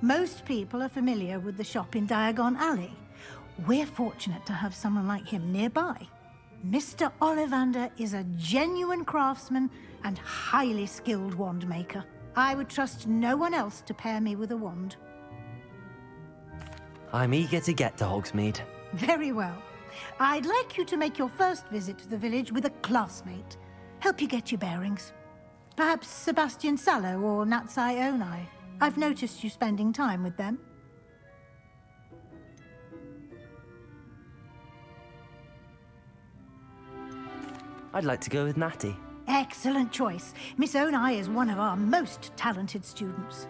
Most people are familiar with the shop in Diagon Alley. We're fortunate to have someone like him nearby. Mr. Ollivander is a genuine craftsman and highly skilled wand maker. I would trust no one else to pair me with a wand. I'm eager to get to Hogsmeade. Very well. I'd like you to make your first visit to the village with a classmate. Help you get your bearings. Perhaps Sebastian Sallow or Natsai Onai. I've noticed you spending time with them. I'd like to go with Natty. Excellent choice. Miss Onai is one of our most talented students.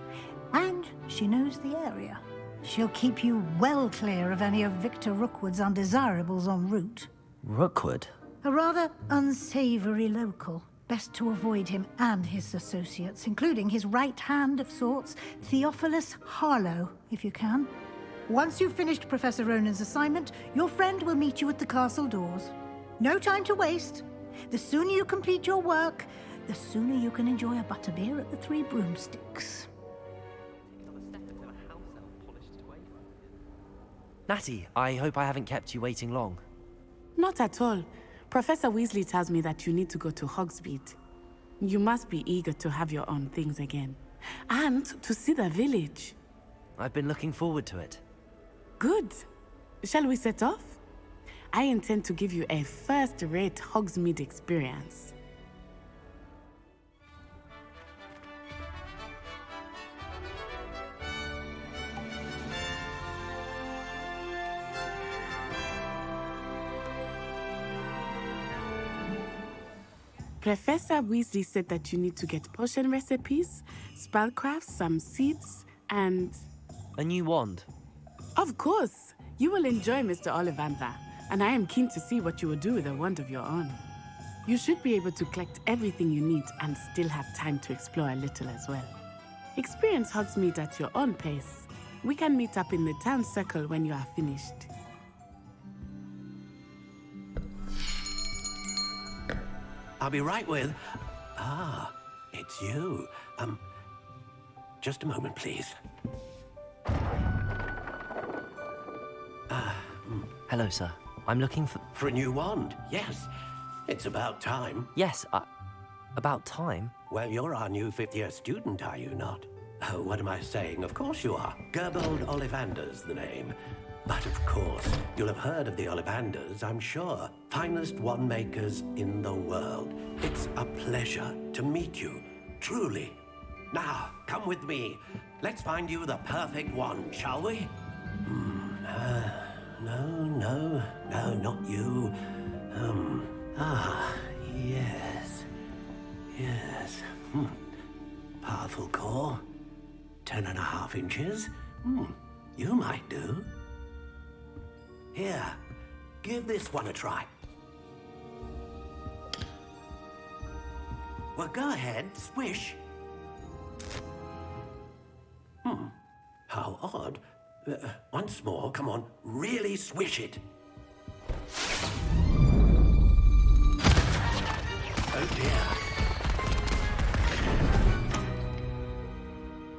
And she knows the area. She'll keep you well clear of any of Victor Rookwood's undesirables en route. Rookwood? A rather unsavory local. Best to avoid him and his associates, including his right hand of sorts, Theophilus Harlow, if you can. Once you've finished Professor Ronan's assignment, your friend will meet you at the castle doors. No time to waste. The sooner you complete your work, the sooner you can enjoy a butterbeer at the Three Broomsticks. Natty, I hope I haven't kept you waiting long. Not at all. Professor Weasley tells me that you need to go to Hogsmeade. You must be eager to have your own things again. And to see the village. I've been looking forward to it. Good. Shall we set off? I intend to give you a first-rate Hogsmeade experience. Professor Weasley said that you need to get potion recipes, spellcrafts, some seeds, and... a new wand. Of course! You will enjoy Mr. Ollivander, and I am keen to see what you will do with a wand of your own. You should be able to collect everything you need and still have time to explore a little as well. Experience Hogsmeade at your own pace. We can meet up in the town circle when you are finished. I'll be right with... Ah, it's you. Just a moment, please. Hello, sir. I'm looking for... For a new wand, yes. It's about time. Yes, about time? Well, you're our new fifth-year student, are you not? Oh, what am I saying? Of course you are. Gerbold Ollivander's the name. But of course, you'll have heard of the Ollivanders, I'm sure. Finest wand makers in the world. It's a pleasure to meet you, truly. Now, come with me. Let's find you the perfect wand, shall we? No, not you. Yes. Powerful core. 10.5 inches. You might do. Here, give this one a try. Well, go ahead, swish. How odd. Once more, come on, really swish it. Oh dear.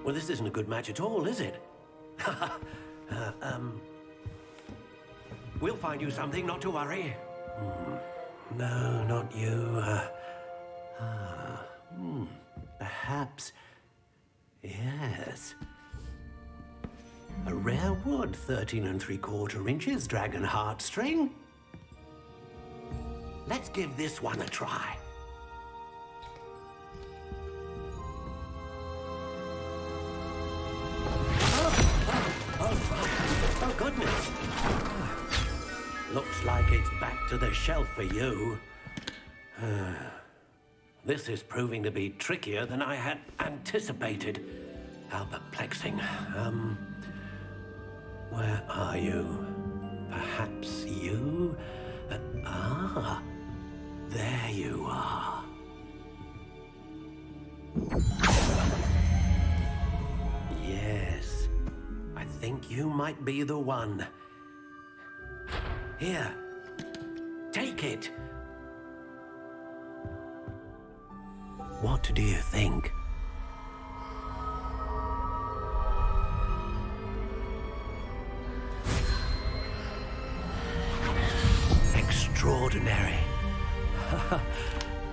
Well, this isn't a good match at all, is it? We'll find you something, not to worry. No, not you. Perhaps... Yes. A rare wood, 13 3/4 inches, dragon heartstring. Let's give this one a try. Oh, goodness. Looks like it's back to the shelf for you. This is proving to be trickier than I had anticipated. How perplexing. Where are you? Perhaps you? There you are. Yes. I think you might be the one. Here. Take it. What do you think? Extraordinary.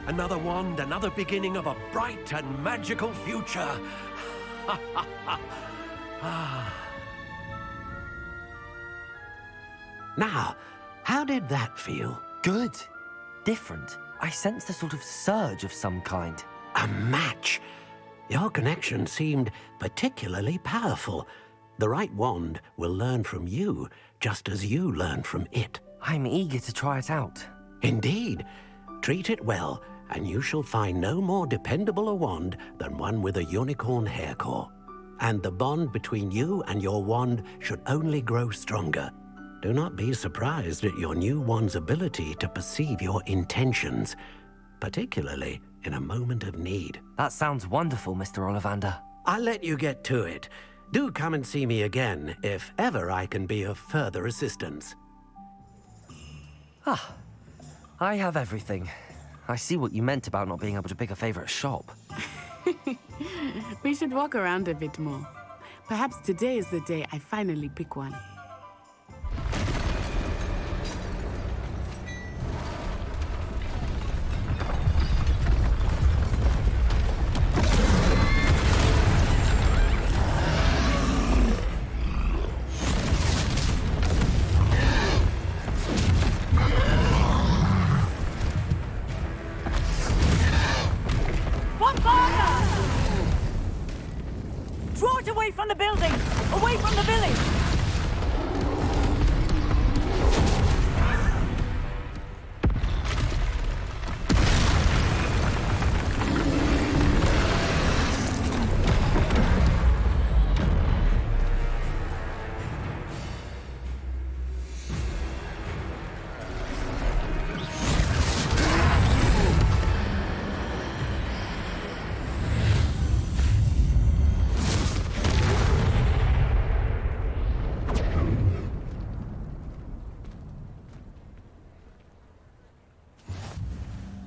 Another wand, another beginning of a bright and magical future. Now, how did that feel? Good. Different. I sensed a sort of surge of some kind. A match. Your connection seemed particularly powerful. The right wand will learn from you, just as you learn from it. I'm eager to try it out. Indeed. Treat it well, and you shall find no more dependable a wand than one with a unicorn hair core. And the bond between you and your wand should only grow stronger. Do not be surprised at your new wand's ability to perceive your intentions, particularly in a moment of need. That sounds wonderful, Mr. Ollivander. I'll let you get to it. Do come and see me again if ever I can be of further assistance. Ah, I have everything. I see what you meant about not being able to pick a favorite shop. We should walk around a bit more. Perhaps today is the day I finally pick one. Draw it away from the building! Away from the village!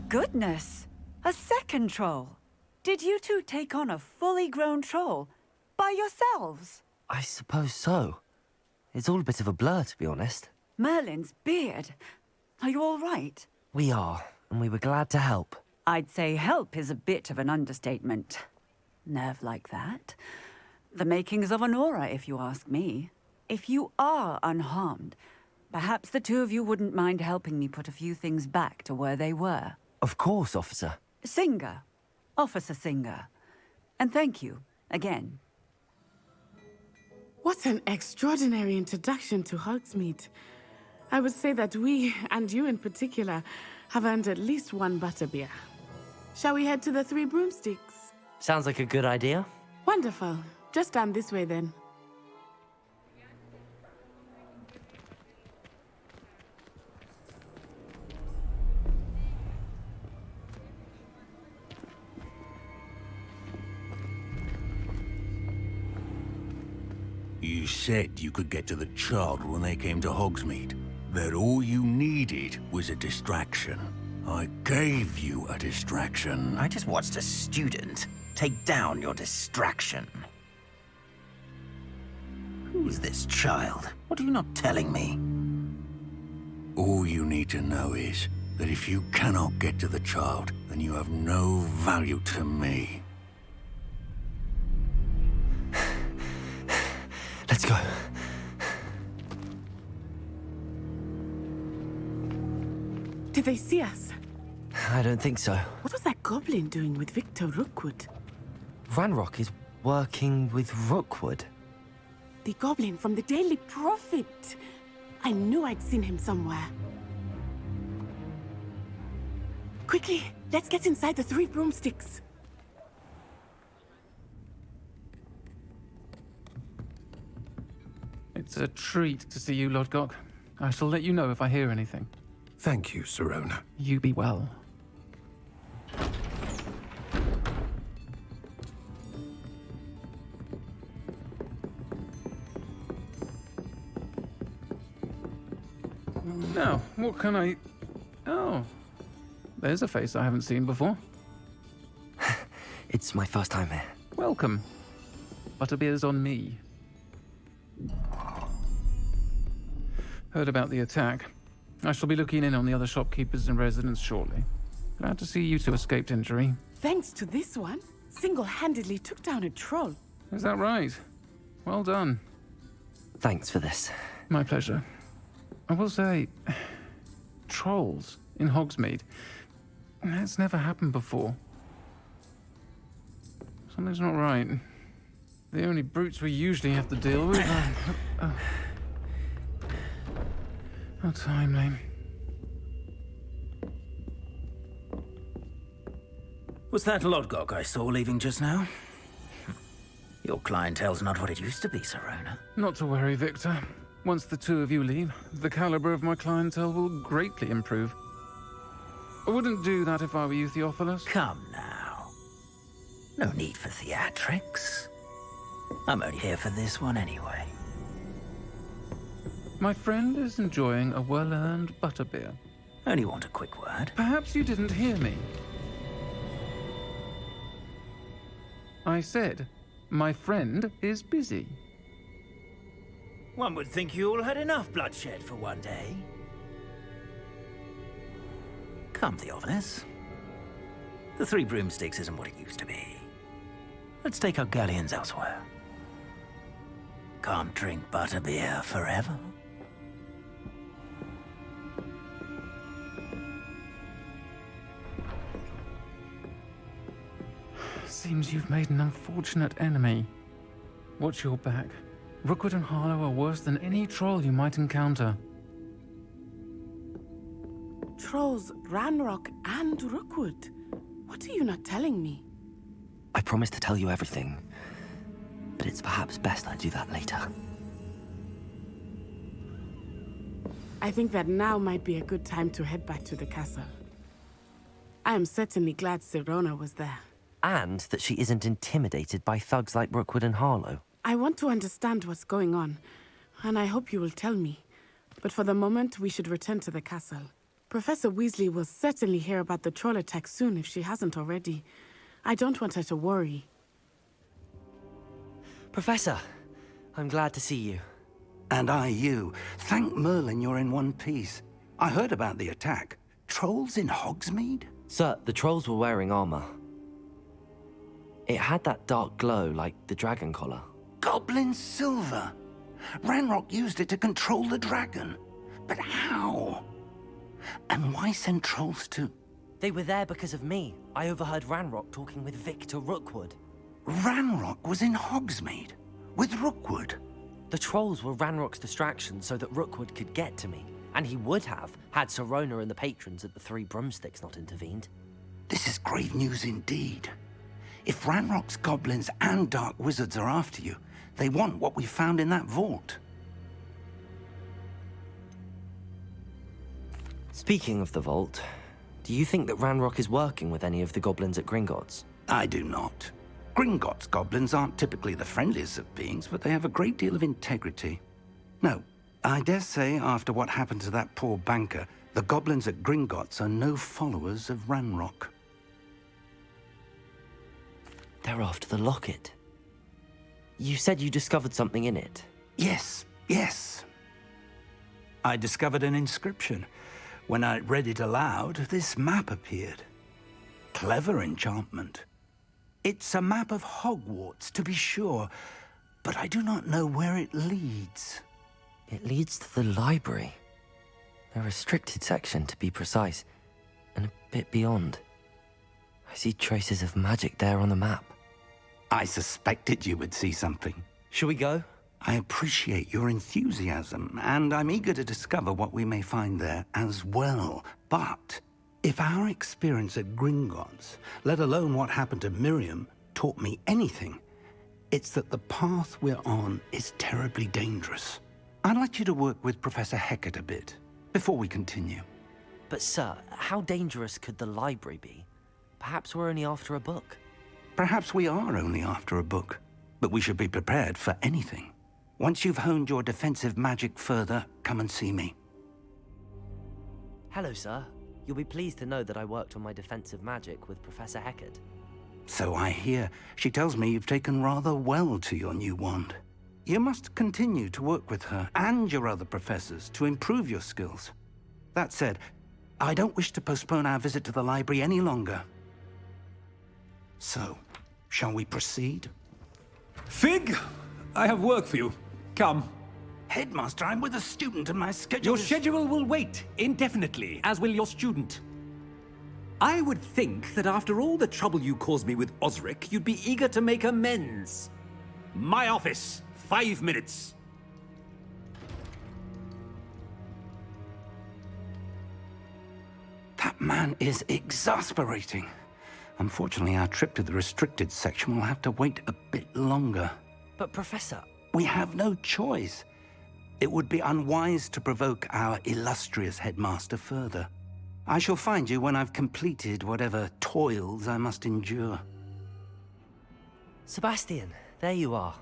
Goodness! A second troll! Did you two take on a fully grown troll? By yourselves? I suppose so. It's all a bit of a blur, to be honest. Merlin's beard. Are you all right? We are, and we were glad to help. I'd say help is a bit of an understatement. Nerve like that. The makings of an aura, if you ask me. If you are unharmed, perhaps the two of you wouldn't mind helping me put a few things back to where they were. Of course, officer. Singer. Officer Singer. And thank you, again. What an extraordinary introduction to Hogsmeade. I would say that we, and you in particular, have earned at least one butterbeer. Shall we head to the Three Broomsticks? Sounds like a good idea. Wonderful. Just down this way then. You said you could get to the child when they came to Hogsmeade. That all you needed was a distraction. I gave you a distraction. I just watched a student take down your distraction. Who's this child? What are you not telling me? All you need to know is that if you cannot get to the child, then you have no value to me. Let's go. Did they see us? I don't think so. What was that goblin doing with Victor Rookwood? Ranrock is working with Rookwood. The goblin from the Daily Prophet. I knew I'd seen him somewhere. Quickly, let's get inside the Three Broomsticks. It's a treat to see you, Lodgok. I shall let you know if I hear anything. Thank you, Sirona. You be well. Now, what can I... Oh, there's a face I haven't seen before. It's my first time here. Welcome. Butterbeer's on me. Heard about the attack. I shall be looking in on the other shopkeepers and residents shortly. Glad to see you two escaped injury. Thanks to this one, single-handedly took down a troll. Is that right? Well done. Thanks for this. My pleasure. I will say, trolls in Hogsmeade. That's never happened before. Something's not right. The only brutes we usually have to deal with are... How timely. Was that Lodgok I saw leaving just now? Your clientele's not what it used to be, Serona. Not to worry, Victor. Once the two of you leave, the caliber of my clientele will greatly improve. I wouldn't do that if I were you, Theophilus. Come now. No need for theatrics. I'm only here for this one anyway. My friend is enjoying a well-earned butterbeer. Only want a quick word. Perhaps you didn't hear me. I said, my friend is busy. One would think you all had enough bloodshed for one day. Come, Theophilus. The Three Broomsticks isn't what it used to be. Let's take our galleons elsewhere. Can't drink butterbeer forever. Seems you've made an unfortunate enemy. Watch your back. Rookwood and Harlow are worse than any troll you might encounter. Trolls, Ranrock, and Rookwood. What are you not telling me? I promised to tell you everything, but it's perhaps best I do that later. I think that now might be a good time to head back to the castle. I am certainly glad Serona was there. And that she isn't intimidated by thugs like Rookwood and Harlow. I want to understand what's going on, and I hope you will tell me. But for the moment, we should return to the castle. Professor Weasley will certainly hear about the troll attack soon if she hasn't already. I don't want her to worry. Professor, I'm glad to see you. And I you. Thank Merlin you're in one piece. I heard about the attack. Trolls in Hogsmeade? Sir, the trolls were wearing armor. It had that dark glow like the dragon collar. Goblin silver! Ranrock used it to control the dragon. But how? And why send trolls to... They were there because of me. I overheard Ranrock talking with Victor Rookwood. Ranrock was in Hogsmeade? With Rookwood? The trolls were Ranrock's distraction so that Rookwood could get to me. And he would have, had Serona and the patrons at the Three Broomsticks not intervened. This is grave news indeed. If Ranrock's goblins and dark wizards are after you, they want what we found in that vault. Speaking of the vault, do you think that Ranrock is working with any of the goblins at Gringotts? I do not. Gringotts goblins aren't typically the friendliest of beings, but they have a great deal of integrity. No, I dare say after what happened to that poor banker, the goblins at Gringotts are no followers of Ranrock. They're after the locket. You said you discovered something in it. Yes. I discovered an inscription. When I read it aloud, this map appeared. Clever enchantment. It's a map of Hogwarts, to be sure, but I do not know where it leads. It leads to the library. A restricted section, to be precise, and a bit beyond. I see traces of magic there on the map. I suspected you would see something. Shall we go? I appreciate your enthusiasm, and I'm eager to discover what we may find there as well. But if our experience at Gringotts, let alone what happened to Miriam, taught me anything, it's that the path we're on is terribly dangerous. I'd like you to work with Professor Hecat a bit, before we continue. But sir, how dangerous could the library be? Perhaps we're only after a book. Perhaps we are only after a book, but we should be prepared for anything. Once you've honed your defensive magic further, come and see me. Hello, sir. You'll be pleased to know that I worked on my defensive magic with Professor Heckert. So I hear. She tells me you've taken rather well to your new wand. You must continue to work with her and your other professors to improve your skills. That said, I don't wish to postpone our visit to the library any longer. So, shall we proceed? Fig, I have work for you. Come. Headmaster, I'm with a student and my schedule Your schedule will wait indefinitely, as will your student. I would think that after all the trouble you caused me with Osric, you'd be eager to make amends. My office, 5 minutes. That man is exasperating. Unfortunately, our trip to the restricted section will have to wait a bit longer. But Professor... We have no choice. It would be unwise to provoke our illustrious headmaster further. I shall find you when I've completed whatever toils I must endure. Sebastian, there you are.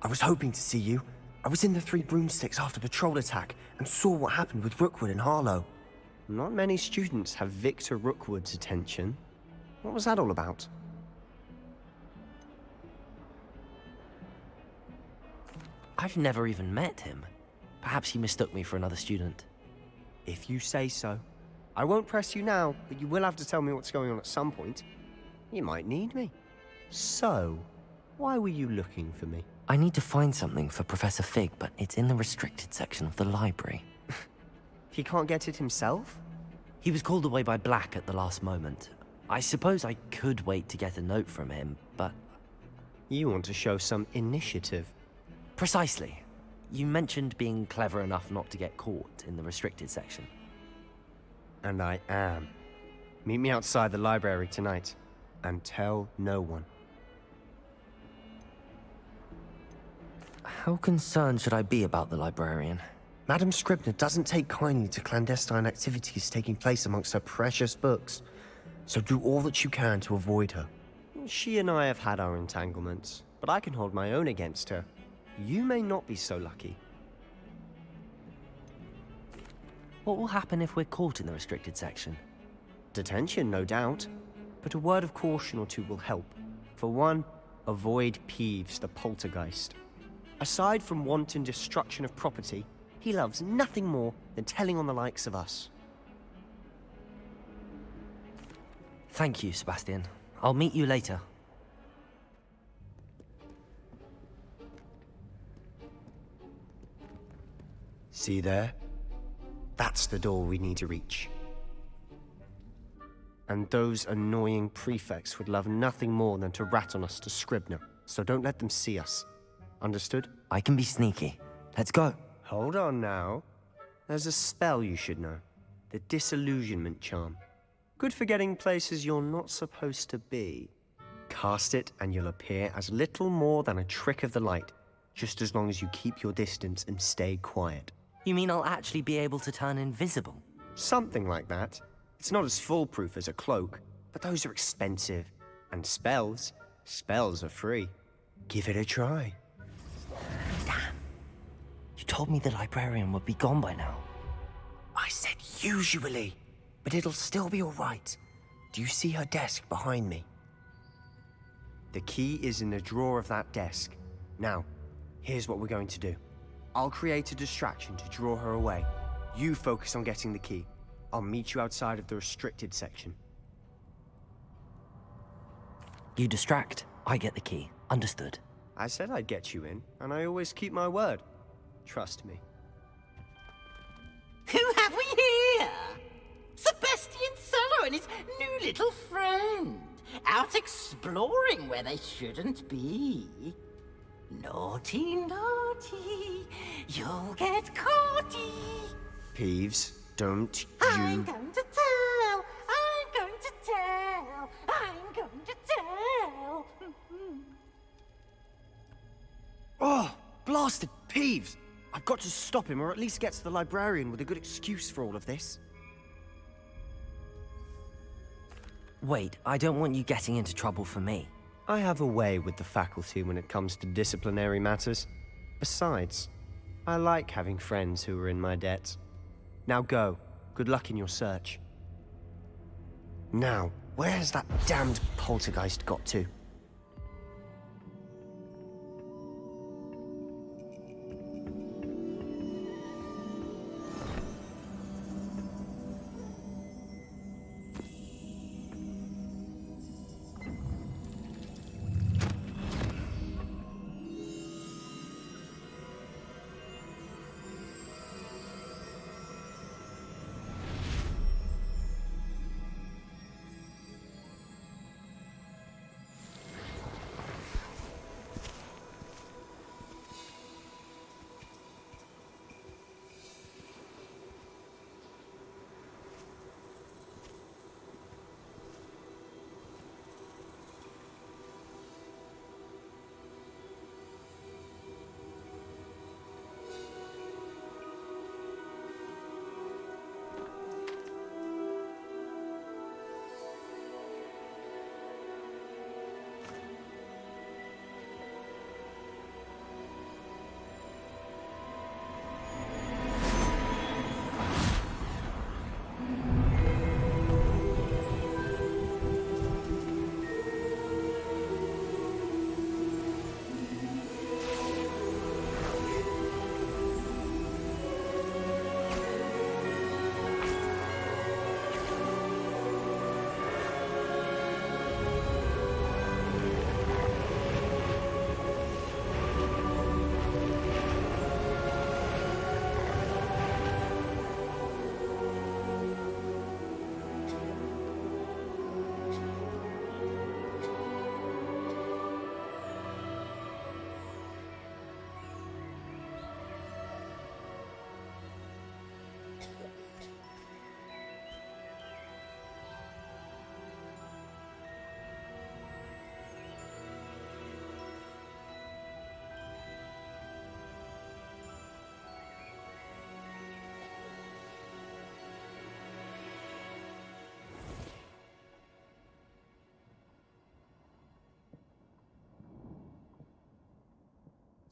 I was hoping to see you. I was in the Three Broomsticks after the troll attack and saw what happened with Rookwood and Harlow. Not many students have Victor Rookwood's attention. What was that all about? I've never even met him. Perhaps he mistook me for another student. If you say so. I won't press you now, but you will have to tell me what's going on at some point. You might need me. So, why were you looking for me? I need to find something for Professor Fig, but it's in the restricted section of the library. He can't get it himself? He was called away by Black at the last moment. I suppose I could wait to get a note from him, but... You want to show some initiative. Precisely. You mentioned being clever enough not to get caught in the restricted section. And I am. Meet me outside the library tonight, and tell no one. How concerned should I be about the librarian? Madame Scribner doesn't take kindly to clandestine activities taking place amongst her precious books, so do all that you can to avoid her. She and I have had our entanglements, but I can hold my own against her. You may not be so lucky. What will happen if we're caught in the restricted section? Detention, no doubt. But a word of caution or two will help. For one, avoid Peeves, the poltergeist. Aside from wanton destruction of property, he loves nothing more than telling on the likes of us. Thank you, Sebastian. I'll meet you later. See there? That's the door we need to reach. And those annoying prefects would love nothing more than to rat on us to Scribner, so don't let them see us. Understood? I can be sneaky. Let's go. Hold on now. There's a spell you should know. The Disillusionment Charm. Good for getting places you're not supposed to be. Cast it and you'll appear as little more than a trick of the light, just as long as you keep your distance and stay quiet. You mean I'll actually be able to turn invisible? Something like that. It's not as foolproof as a cloak, but those are expensive. And spells are free. Give it a try. Damn. You told me the librarian would be gone by now. I said usually, but it'll still be all right. Do you see her desk behind me? The key is in the drawer of that desk. Now, here's what we're going to do. I'll create a distraction to draw her away. You focus on getting the key. I'll meet you outside of the restricted section. You distract, I get the key. Understood. I said I'd get you in, and I always keep my word. Trust me. Who have we here? Sebastian Cello and his new little friend. Out exploring where they shouldn't be. Naughty, naughty, you'll get caughty. Peeves, don't you... I'm going to tell, I'm going to tell, I'm going to tell. Oh, blasted Peeves! I've got to stop him, or at least get to the librarian with a good excuse for all of this. Wait, I don't want you getting into trouble for me. I have a way with the faculty when it comes to disciplinary matters. Besides, I like having friends who are in my debt. Now go. Good luck in your search. Now, where has that damned poltergeist got to?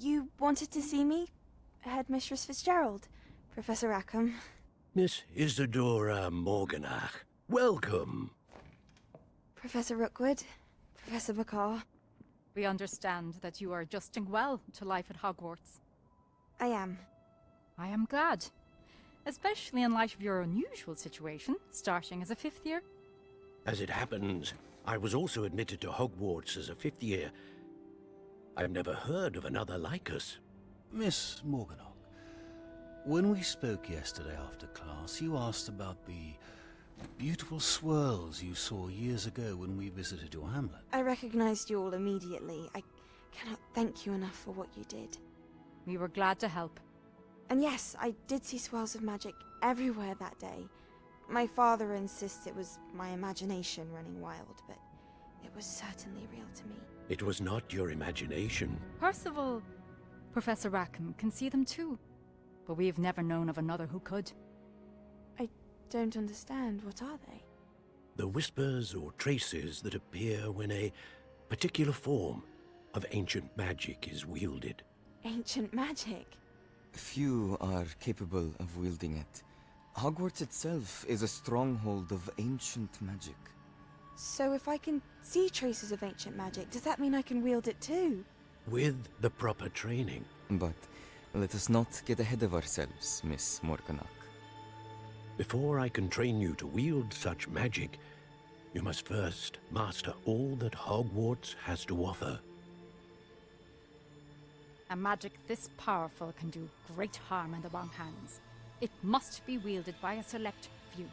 You wanted to see me? Headmistress Fitzgerald, Professor Rackham. Miss Isadora Morganach, welcome. Professor Rookwood, Professor McCaw. We understand that you are adjusting well to life at Hogwarts. I am. I am glad. Especially in light of your unusual situation, starting as a 5th year. As it happens, I was also admitted to Hogwarts as a 5th year. I've never heard of another like us. Miss Morganach, when we spoke yesterday after class, you asked about the beautiful swirls you saw years ago when we visited your hamlet. I recognized you all immediately. I cannot thank you enough for what you did. We were glad to help. And yes, I did see swirls of magic everywhere that day. My father insists it was my imagination running wild, but it was certainly real to me. It was not your imagination. Percival, Professor Rackham can see them too. But we have never known of another who could. I don't understand. What are they? The whispers or traces that appear when a particular form of ancient magic is wielded. Ancient magic? Few are capable of wielding it. Hogwarts itself is a stronghold of ancient magic. So if I can see traces of ancient magic, does that mean I can wield it too? With the proper training. But let us not get ahead of ourselves, Miss Morganach. Before I can train you to wield such magic, you must first master all that Hogwarts has to offer. A magic this powerful can do great harm in the wrong hands. It must be wielded by a select few.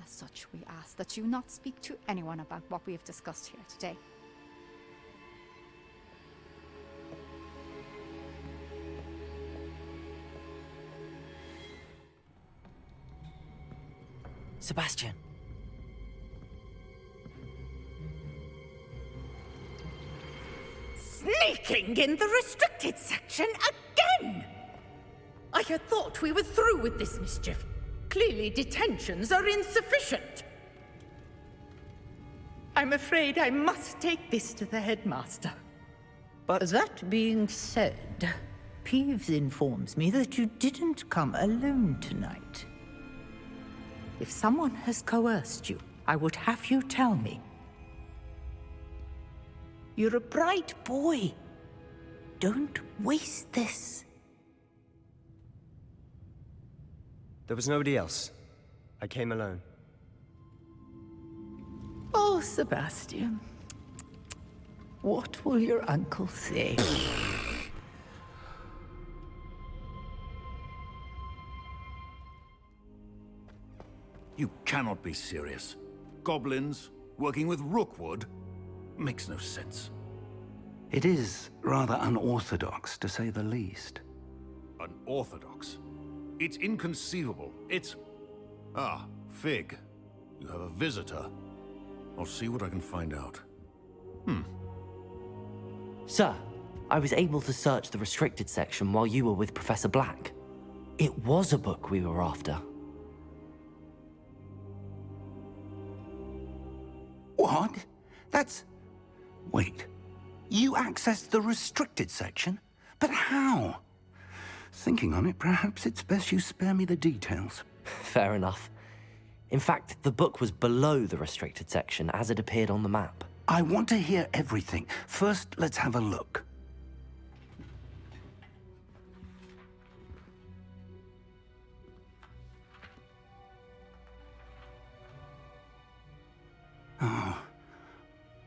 As such, we ask that you not speak to anyone about what we have discussed here today. Sebastian. Sneaking in the restricted section again! I had thought we were through with this mischief. Clearly detentions are insufficient. I'm afraid I must take this to the headmaster. But that being said, Peeves informs me that you didn't come alone tonight. If someone has coerced you, I would have you tell me. You're a bright boy. Don't waste this. There was nobody else. I came alone. Oh, Sebastian. What will your uncle say? You cannot be serious. Goblins working with Rookwood? Makes no sense. It is rather unorthodox, to say the least. Unorthodox? It's inconceivable. It's... Ah, Fig. You have a visitor. I'll see what I can find out. Sir, I was able to search the restricted section while you were with Professor Black. It was a book we were after. What? That's... Wait. You accessed the restricted section? But how? Thinking on it, perhaps it's best you spare me the details. Fair enough. In fact, the book was below the restricted section as it appeared on the map. I want to hear everything. First, let's have a look.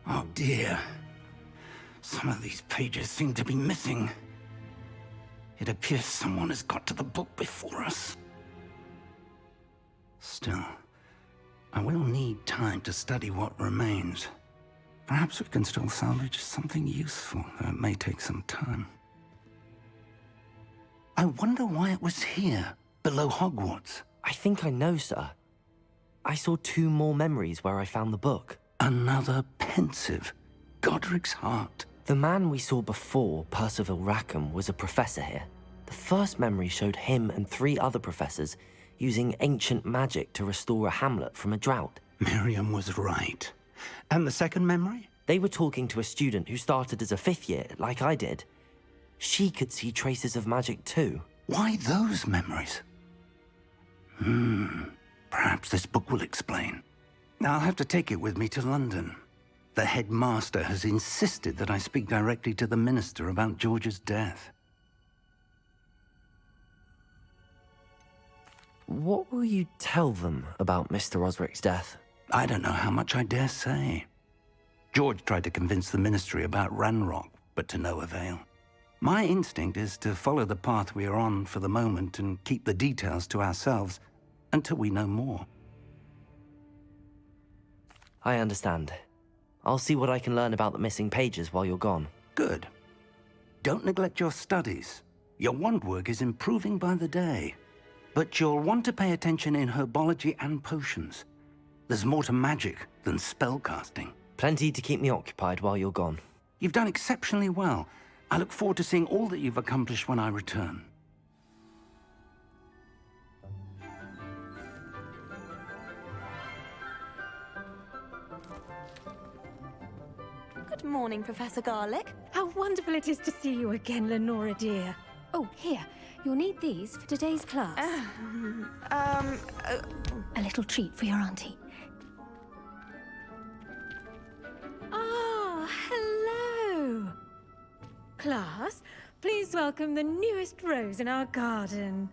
Oh dear. Some of these pages seem to be missing. It appears someone has got to the book before us. Still, I will need time to study what remains. Perhaps we can still salvage something useful, though it may take some time. I wonder why it was here, below Hogwarts. I think I know, sir. I saw 2 more memories where I found the book. Another pensive. Godric's heart. The man we saw before, Percival Rackham, was a professor here. The first memory showed him and 3 other professors using ancient magic to restore a hamlet from a drought. Miriam was right. And the second memory? They were talking to a student who started as a 5th year, like I did. She could see traces of magic too. Why those memories? Perhaps this book will explain. I'll have to take it with me to London. The headmaster has insisted that I speak directly to the minister about George's death. What will you tell them about Mr. Osric's death? I don't know how much I dare say. George tried to convince the ministry about Ranrock, but to no avail. My instinct is to follow the path we are on for the moment and keep the details to ourselves until we know more. I understand. I'll see what I can learn about the missing pages while you're gone. Good. Don't neglect your studies. Your wand work is improving by the day. But you'll want to pay attention in herbology and potions. There's more to magic than spellcasting. Plenty to keep me occupied while you're gone. You've done exceptionally well. I look forward to seeing all that you've accomplished when I return. Good morning, Professor Garlick. How wonderful it is to see you again, Lenora dear. Oh, here. You'll need these for today's class. A little treat for your auntie. Ah, hello. Class, please welcome the newest rose in our garden.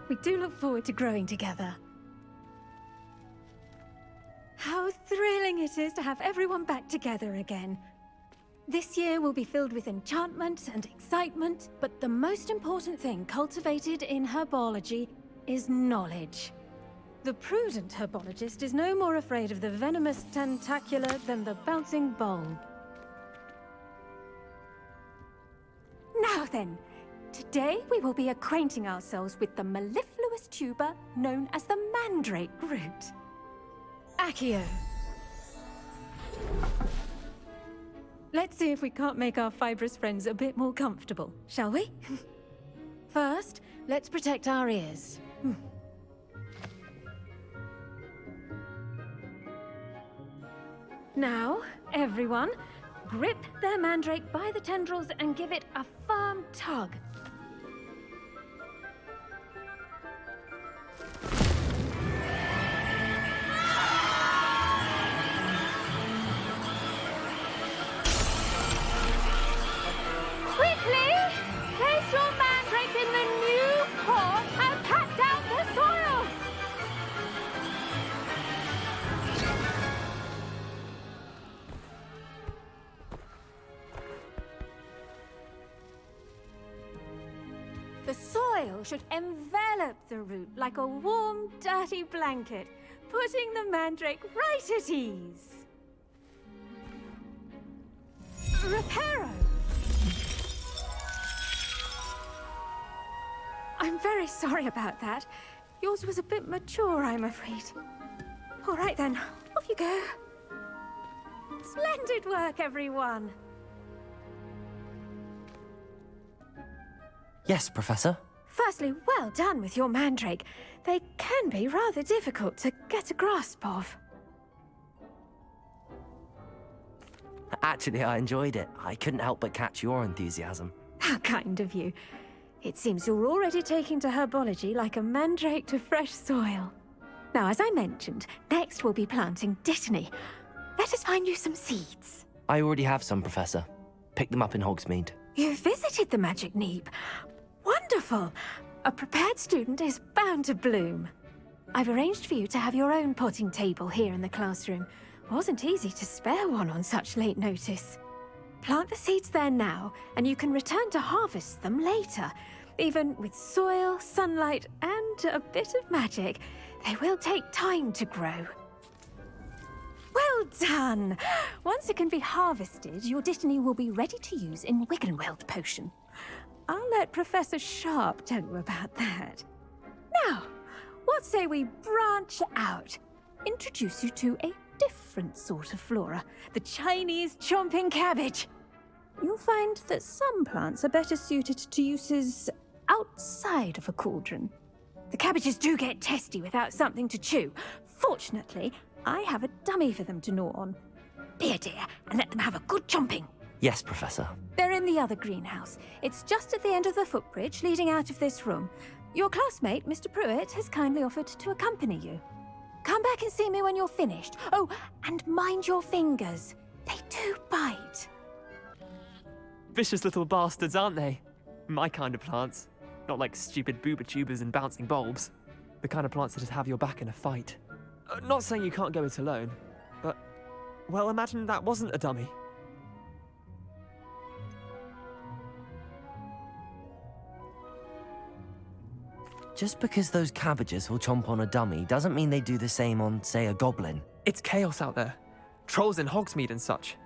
We do look forward to growing together. How thrilling it is to have everyone back together again. This year will be filled with enchantment and excitement, but the most important thing cultivated in herbology is knowledge. The prudent herbologist is no more afraid of the venomous tentacula than the bouncing bulb. Now then, today we will be acquainting ourselves with the mellifluous tuber known as the mandrake root. Accio. Let's see if we can't make our fibrous friends a bit more comfortable, shall we? First, let's protect our ears. Now, everyone, grip their mandrake by the tendrils and give it a firm tug. Quickly! Place your mandrake in the new pot and pat down the soil! The soil should envelop the root like a warm, dirty blanket, putting the mandrake right at ease. Reparo! I'm very sorry about that. Yours was a bit mature, I'm afraid. All right then, off you go. Splendid work, everyone. Yes, Professor? Firstly, well done with your mandrake. They can be rather difficult to get a grasp of. Actually, I enjoyed it. I couldn't help but catch your enthusiasm. How kind of you. It seems you're already taking to herbology like a mandrake to fresh soil. Now, as I mentioned, next we'll be planting dittany. Let us find you some seeds. I already have some, Professor. Picked them up in Hogsmeade. You visited the Magic Neep. Wonderful! A prepared student is bound to bloom. I've arranged for you to have your own potting table here in the classroom. Wasn't easy to spare one on such late notice. Plant the seeds there now, and you can return to harvest them later. Even with soil, sunlight, and a bit of magic, they will take time to grow. Well done! Once it can be harvested, your dittany will be ready to use in Wiggenweld potion. I'll let Professor Sharp tell you about that. Now, what say we branch out? Introduce you to a different sort of flora, the Chinese chomping cabbage. You'll find that some plants are better suited to uses outside of a cauldron. The cabbages do get testy without something to chew. Fortunately, I have a dummy for them to gnaw on. Be a dear and let them have a good chomping. Yes, Professor. They're in the other greenhouse. It's just at the end of the footbridge leading out of this room. Your classmate, Mr. Pruitt, has kindly offered to accompany you. Come back and see me when you're finished. Oh, and mind your fingers. They do bite. Vicious little bastards, aren't they? My kind of plants. Not like stupid booba tubers and bouncing bulbs. The kind of plants that just have your back in a fight. Not saying you can't go it alone, but, well, imagine that wasn't a dummy. Just because those cabbages will chomp on a dummy doesn't mean they do the same on, say, a goblin. It's chaos out there. Trolls in Hogsmeade and such.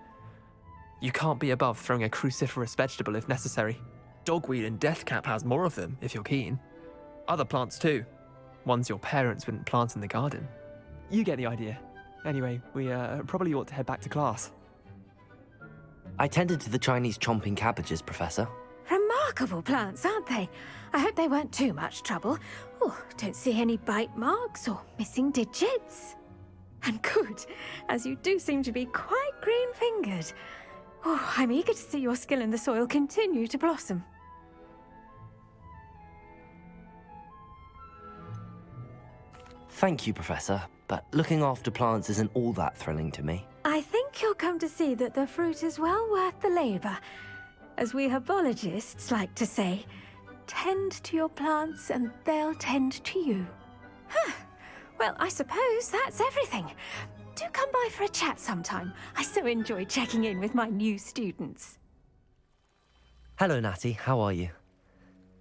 You can't be above throwing a cruciferous vegetable if necessary. Dogweed and deathcap has more of them, if you're keen. Other plants too. Ones your parents wouldn't plant in the garden. You get the idea. Anyway, we probably ought to head back to class. I tended to the Chinese chomping cabbages, Professor. Remarkable plants, aren't they? I hope they weren't too much trouble. Oh, don't see any bite marks or missing digits. And good, as you do seem to be quite green-fingered. Oh, I'm eager to see your skill in the soil continue to blossom. Thank you, Professor, but looking after plants isn't all that thrilling to me. I think you'll come to see that the fruit is well worth the labour. As we herbologists like to say, tend to your plants and they'll tend to you. Huh. Well, I suppose that's everything. Do come by for a chat sometime. I so enjoy checking in with my new students. Hello, Natty. How are you?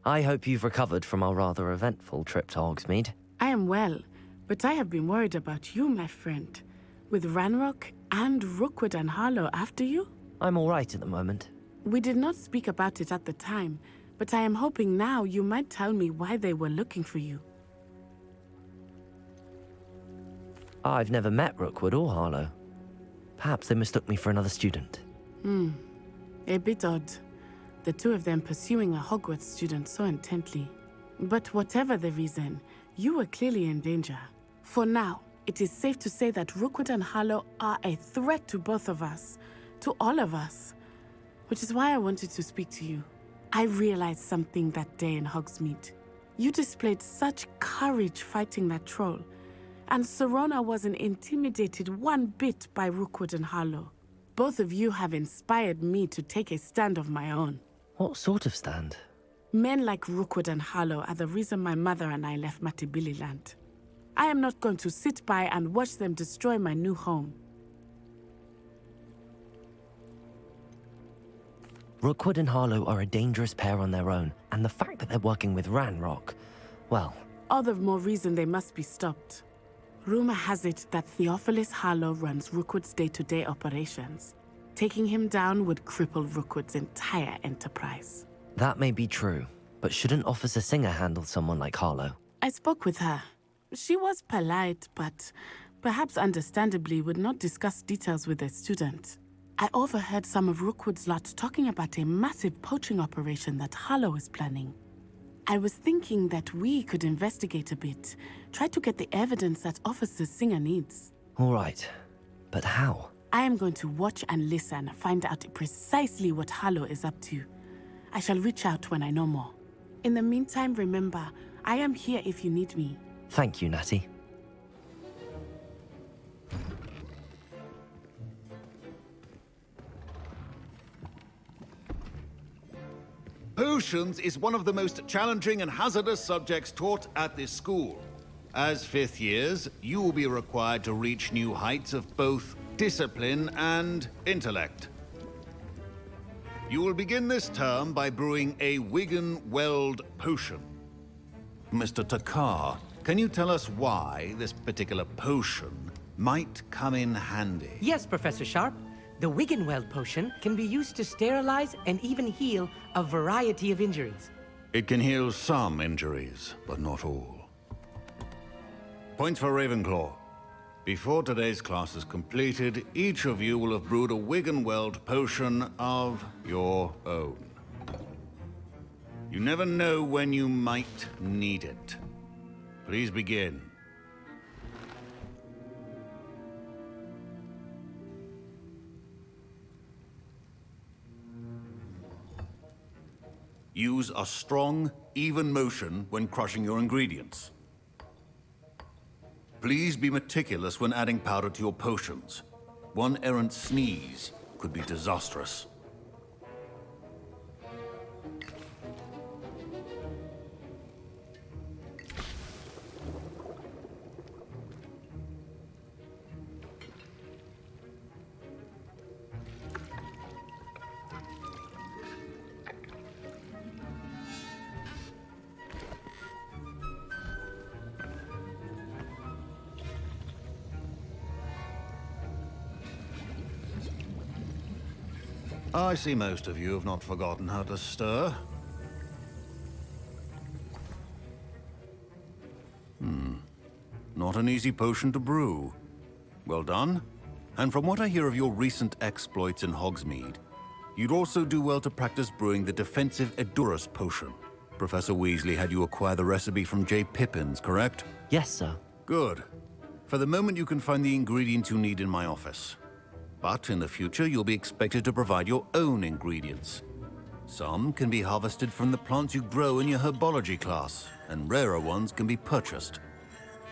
I hope you've recovered from our rather eventful trip to Hogsmeade. I am well, but I have been worried about you, my friend. With Ranrock and Rookwood and Harlow after you? I'm all right at the moment. We did not speak about it at the time, but I am hoping now you might tell me why they were looking for you. I've never met Rookwood or Harlow. Perhaps they mistook me for another student. A bit odd. The two of them pursuing a Hogwarts student so intently. But whatever the reason, you were clearly in danger. For now, it is safe to say that Rookwood and Harlow are a threat to both of us. to all of us. Which is why I wanted to speak to you. I realized something that day in Hogsmeade. You displayed such courage fighting that troll, and Serona wasn't intimidated one bit by Rookwood and Harlow. Both of you have inspired me to take a stand of my own. What sort of stand? Men like Rookwood and Harlow are the reason my mother and I left Matibili land. I am not going to sit by and watch them destroy my new home. Rookwood and Harlow are a dangerous pair on their own, and the fact that they're working with Ranrock, well... All the more reason they must be stopped. Rumor has it that Theophilus Harlow runs Rookwood's day-to-day operations. Taking him down would cripple Rookwood's entire enterprise. That may be true, but shouldn't Officer Singer handle someone like Harlow? I spoke with her. She was polite, but perhaps understandably would not discuss details with a student. I overheard some of Rookwood's lot talking about a massive poaching operation that Harlow is planning. I was thinking that we could investigate a bit, try to get the evidence that Officer Singer needs. All right, but how? I am going to watch and listen, find out precisely what Harlow is up to. I shall reach out when I know more. In the meantime, remember, I am here if you need me. Thank you, Natty. Potions is one of the most challenging and hazardous subjects taught at this school. As fifth years, you will be required to reach new heights of both discipline and intellect. You will begin this term by brewing a Wigan-Weld potion. Mr. Takar, can you tell us why this particular potion might come in handy? Yes, Professor Sharp. The Wigan-Weld potion can be used to sterilize and even heal a variety of injuries. It can heal some injuries, but not all. Points for Ravenclaw. Before today's class is completed, each of you will have brewed a Wigan-Weld potion of your own. You never know when you might need it. Please begin. Use a strong, even motion when crushing your ingredients. Please be meticulous when adding powder to your potions. One errant sneeze could be disastrous. I see most of you have not forgotten how to stir. Not an easy potion to brew. Well done. And from what I hear of your recent exploits in Hogsmeade, you'd also do well to practice brewing the defensive Edurus potion. Professor Weasley had you acquire the recipe from J. Pippins, correct? Yes, sir. Good. For the moment, you can find the ingredients you need in my office. But in the future, you'll be expected to provide your own ingredients. Some can be harvested from the plants you grow in your herbology class, and rarer ones can be purchased.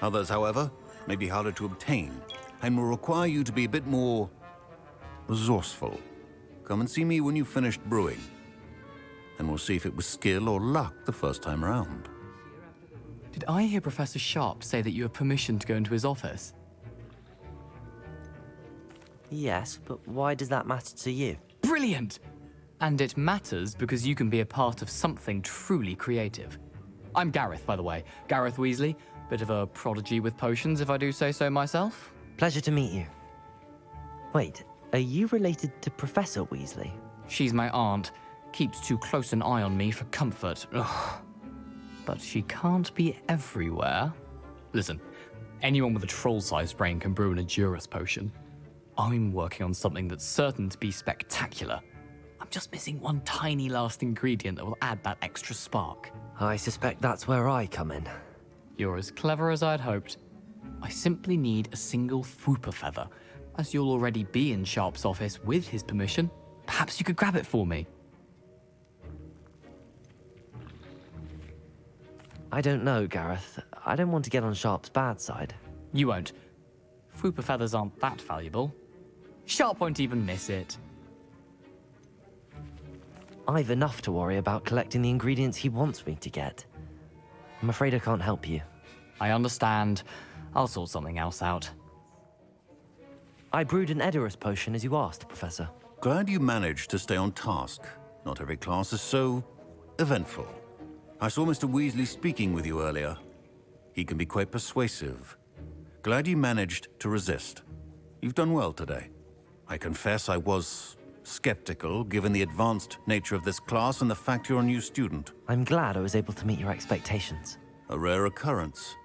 Others, however, may be harder to obtain, and will require you to be a bit more resourceful. Come and see me when you've finished brewing, and we'll see if it was skill or luck the first time around. Did I hear Professor Sharp say that you have permission to go into his office? Yes, but why does that matter to you? Brilliant! And it matters because you can be a part of something truly creative. I'm Gareth, by the way. Gareth Weasley. Bit of a prodigy with potions, if I do say so myself. Pleasure to meet you. Wait, are you related to Professor Weasley? She's my aunt. Keeps too close an eye on me for comfort. Ugh. But she can't be everywhere. Listen, anyone with a troll-sized brain can brew an Edurus potion. I'm working on something that's certain to be spectacular. I'm just missing one tiny last ingredient that will add that extra spark. I suspect that's where I come in. You're as clever as I'd hoped. I simply need a single Fwooper feather, As you'll already be in Sharp's office with his permission, perhaps you could grab it for me. I don't know, Gareth. I don't want to get on Sharp's bad side. You won't. Fwooper feathers aren't that valuable. Sharp won't even miss it. I've enough to worry about collecting the ingredients he wants me to get. I'm afraid I can't help you. I understand. I'll sort something else out. I brewed an Edorus potion as you asked, Professor. Glad you managed to stay on task. Not every class is so eventful. I saw Mr. Weasley speaking with you earlier. He can be quite persuasive. Glad you managed to resist. You've done well today. I confess I was skeptical, given the advanced nature of this class and the fact you're a new student. I'm glad I was able to meet your expectations. A rare occurrence.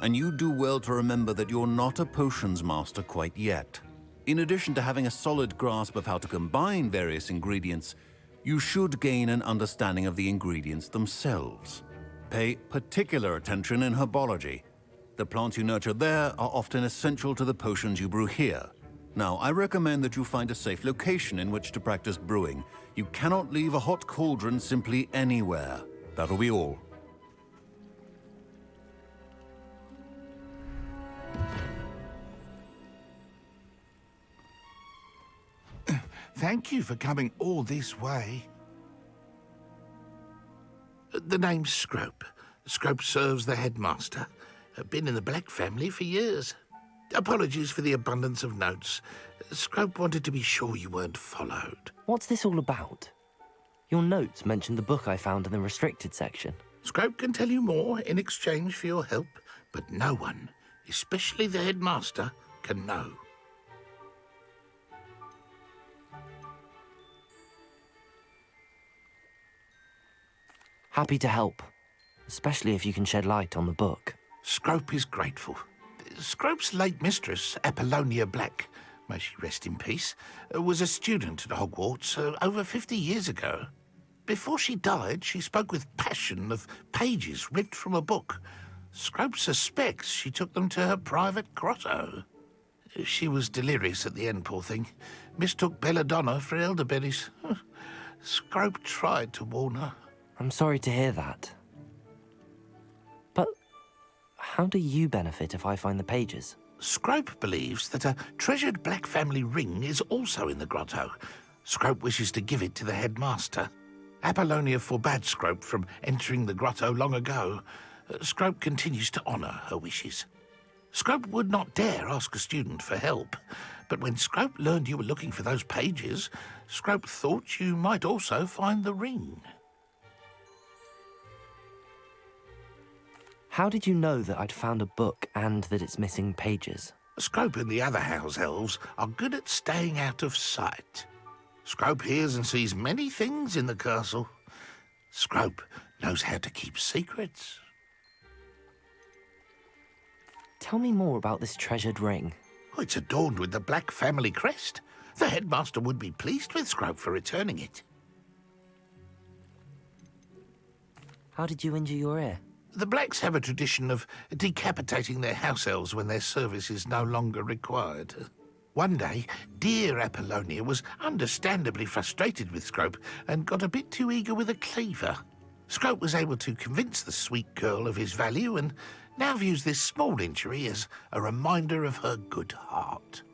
And you do well to remember that you're not a potions master quite yet. In addition to having a solid grasp of how to combine various ingredients, you should gain an understanding of the ingredients themselves. Pay particular attention in herbology. The plants you nurture there are often essential to the potions you brew here. Now, I recommend that you find a safe location in which to practice brewing. You cannot leave a hot cauldron simply anywhere. That'll be all. Thank you for coming all this way. The name's Scrope. Scrope serves the headmaster. Been in the Black family for years. Apologies for the abundance of notes. Scrope wanted to be sure you weren't followed. What's this all about? Your notes mentioned the book I found in the restricted section. Scrope can tell you more in exchange for your help, but no one, especially the headmaster, can know. Happy to help, especially if you can shed light on the book. Scrope is grateful. Scrope's late mistress, Apollonia Black, may she rest in peace, was a student at Hogwarts over 50 years ago. Before she died, she spoke with passion of pages ripped from a book. Scrope suspects she took them to her private grotto. She was delirious at the end, poor thing. Mistook belladonna for elderberries. Scrope tried to warn her. I'm sorry to hear that. But how do you benefit if I find the pages? Scrope believes that a treasured Black family ring is also in the grotto. Scrope wishes to give it to the headmaster. Apollonia forbade Scrope from entering the grotto long ago. Scrope continues to honour her wishes. Scrope would not dare ask a student for help, but when Scrope learned you were looking for those pages, Scrope thought you might also find the ring. How did you know that I'd found a book and that it's missing pages? Scrope and the other house elves are good at staying out of sight. Scrope hears and sees many things in the castle. Scrope knows how to keep secrets. Tell me more about this treasured ring. Oh, it's adorned with the Black family crest. The headmaster would be pleased with Scrope for returning it. How did you injure your ear? The Blacks have a tradition of decapitating their house elves when their service is no longer required. One day, dear Apollonia was understandably frustrated with Scrope and got a bit too eager with a cleaver. Scrope was able to convince the sweet girl of his value and now views this small injury as a reminder of her good heart.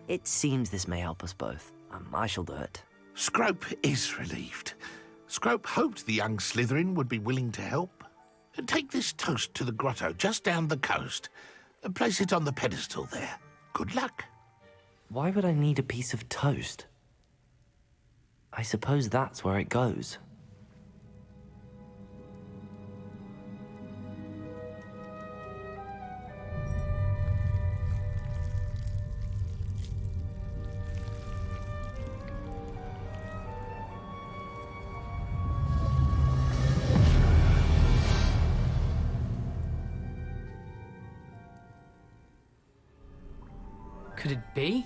It seems this may help us both. I shall do it. Scrope is relieved. Scrope hoped the young Slytherin would be willing to help. Take this toast to the grotto just down the coast and place it on the pedestal there. Good luck. Why would I need a piece of toast? I suppose that's where it goes. Could it be?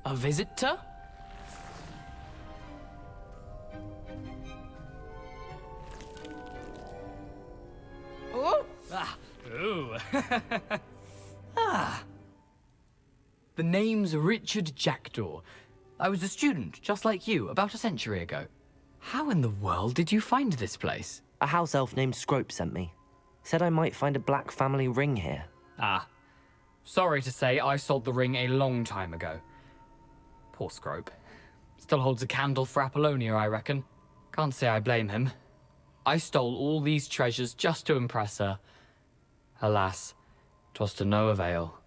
A visitor? Oh! Ah, ooh. Ah! The name's Richard Jackdaw. I was a student, just like you, about a century ago. How in the world did you find this place? A house elf named Scrope sent me. Said I might find a black family ring here. Ah. Sorry to say, I sold the ring a long time ago. Poor Scrope. Still holds a candle for Apollonia, I reckon. Can't say I blame him. I stole all these treasures just to impress her. Alas, 'twas to no avail.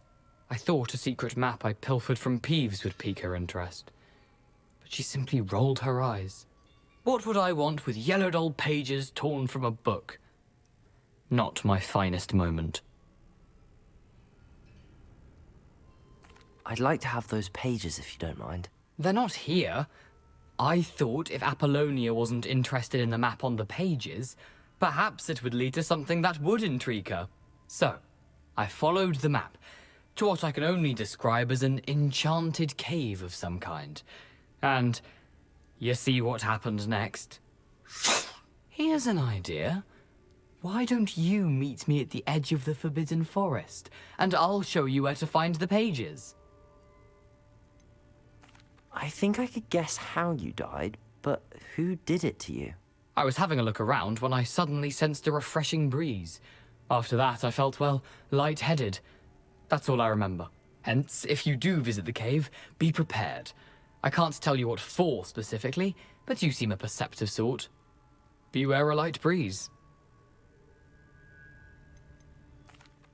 I thought a secret map I pilfered from Peeves would pique her interest. But she simply rolled her eyes. What would I want with yellowed old pages torn from a book? Not my finest moment. I'd like to have those pages if you don't mind. They're not here. I thought if Apollonia wasn't interested in the map on the pages, perhaps it would lead to something that would intrigue her. So, I followed the map to what I can only describe as an enchanted cave of some kind. And you see what happened next? Here's an idea. Why don't you meet me at the edge of the Forbidden Forest, and I'll show you where to find the pages? I think I could guess how you died, but who did it to you? I was having a look around when I suddenly sensed a refreshing breeze. After that, I felt, well, lightheaded. That's all I remember. Hence, if you do visit the cave, be prepared. I can't tell you what for specifically, but you seem a perceptive sort. Beware a light breeze.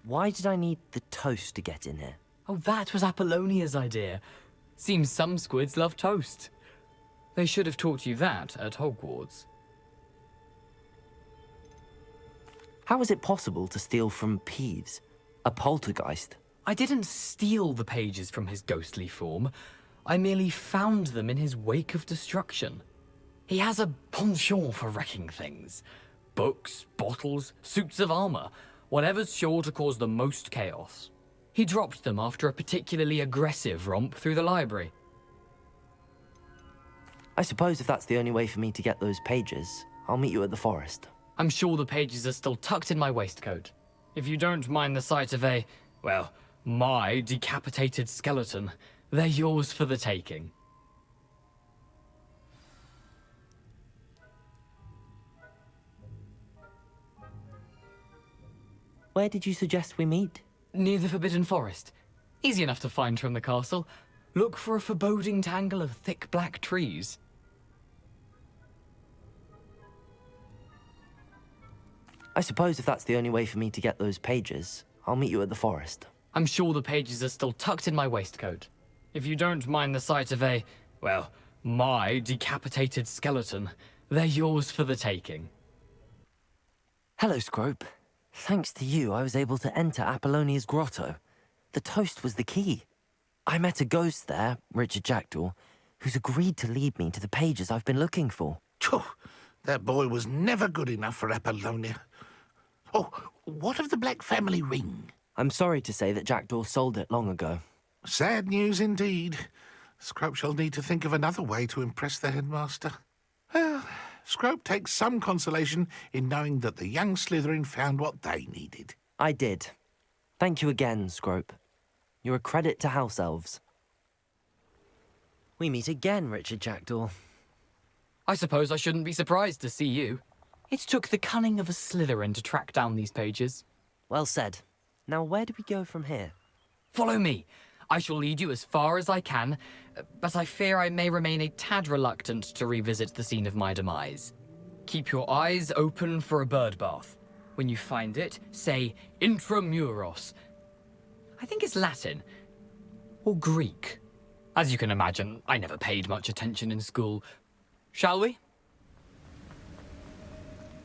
Why did I need the toast to get in here? Oh, that was Apollonia's idea. Seems some squids love toast. They should have taught you that at Hogwarts. How is it possible to steal from Peeves, a poltergeist? I didn't steal the pages from his ghostly form. I merely found them in his wake of destruction. He has a penchant for wrecking things. Books, bottles, suits of armor, whatever's sure to cause the most chaos. He dropped them after a particularly aggressive romp through the library. I suppose if that's the only way for me to get those pages, I'll meet you at the forest. I'm sure the pages are still tucked in my waistcoat. If you don't mind the sight of a, well, my decapitated skeleton, they're yours for the taking. Where did you suggest we meet? Near the Forbidden Forest. Easy enough to find from the castle. Look for a foreboding tangle of thick black trees. I suppose if that's the only way for me to get those pages, I'll meet you at the forest. I'm sure the pages are still tucked in my waistcoat. If you don't mind the sight of a, well, my decapitated skeleton, they're yours for the taking. Hello, Scrope. Thanks to you, I was able to enter Apollonia's grotto. The toast was the key. I met a ghost there, Richard Jackdaw, who's agreed to lead me to the pages I've been looking for. That boy was never good enough for Apollonia. Oh, what of the Black family ring? I'm sorry to say that Jackdaw sold it long ago. Sad news indeed. Scrope shall need to think of another way to impress the headmaster. Well, Scrope takes some consolation in knowing that the young Slytherin found what they needed. I did. Thank you again, Scrope. You're a credit to house elves. We meet again, Richard Jackdaw. I suppose I shouldn't be surprised to see you. It took the cunning of a Slytherin to track down these pages. Well said. Now where do we go from here? Follow me. I shall lead you as far as I can, but I fear I may remain a tad reluctant to revisit the scene of my demise. Keep your eyes open for a bird bath. When you find it, say intramuros. I think it's Latin. Or Greek. As you can imagine, I never paid much attention in school. Shall we?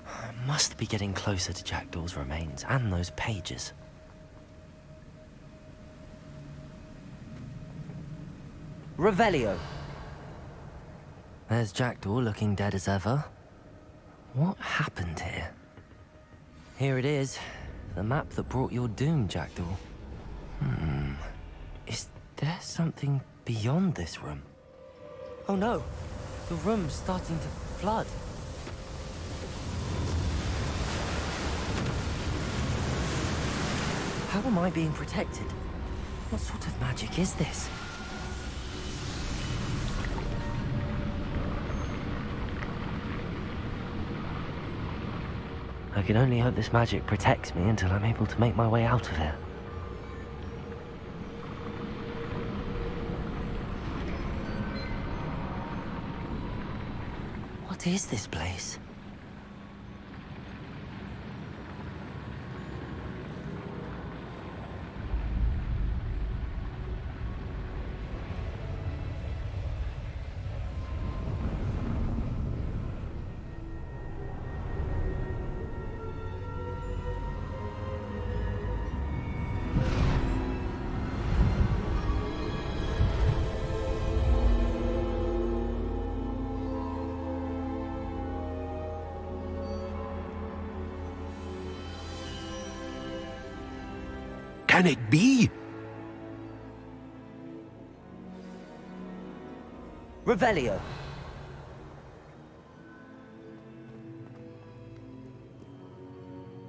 I must be getting closer to Jackdaw's remains and those pages. Revelio. There's Jackdaw looking dead as ever. What happened here? Here it is. The map that brought your doom, Jackdaw. Is there something beyond this room? Oh no! The room's starting to flood. How am I being protected? What sort of magic is this? I can only hope this magic protects me until I'm able to make my way out of here. What is this place? Can it be? Revelio.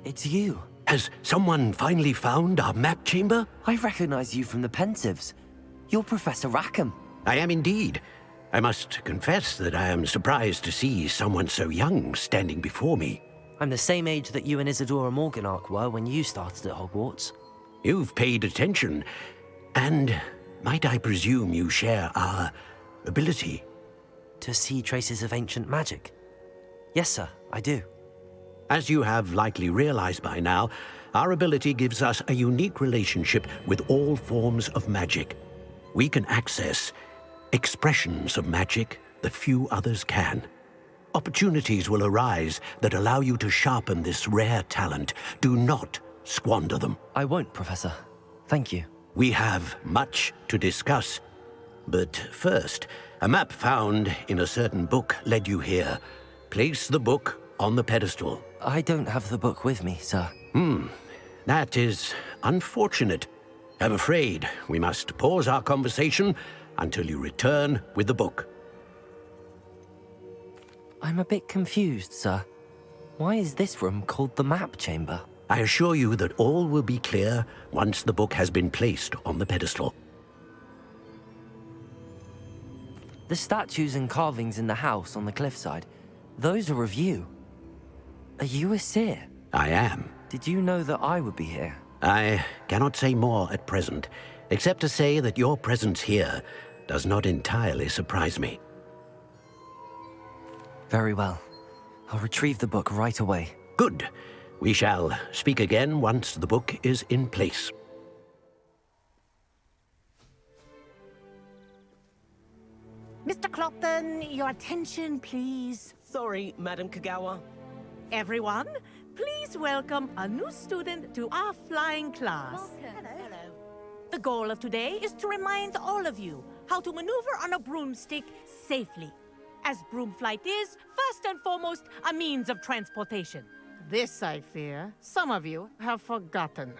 It's you. Has someone finally found our map chamber? I recognize you from the Pensives. You're Professor Rackham. I am indeed. I must confess that I am surprised to see someone so young standing before me. I'm the same age that you and Isadora Morganach were when you started at Hogwarts. You've paid attention, and might I presume you share our ability? To see traces of ancient magic? Yes, sir, I do. As you have likely realized by now, our ability gives us a unique relationship with all forms of magic. We can access expressions of magic that few others can. Opportunities will arise that allow you to sharpen this rare talent. Do not squander them. I won't, Professor. Thank you. We have much to discuss. But first, a map found in a certain book led you here. Place the book on the pedestal. I don't have the book with me, sir. That is unfortunate. I'm afraid we must pause our conversation until you return with the book. I'm a bit confused, sir. Why is this room called the map chamber? I assure you that all will be clear once the book has been placed on the pedestal. The statues and carvings in the house on the cliffside, those are of you. Are you a seer? I am. Did you know that I would be here? I cannot say more at present, except to say that your presence here does not entirely surprise me. Very well. I'll retrieve the book right away. Good. We shall speak again once the book is in place. Mr. Clopton, your attention, please. Sorry, Madam Kagawa. Everyone, please welcome a new student to our flying class. Hello. The goal of today is to remind all of you how to maneuver on a broomstick safely, as broom flight is, first and foremost, a means of transportation. This, I fear, some of you have forgotten.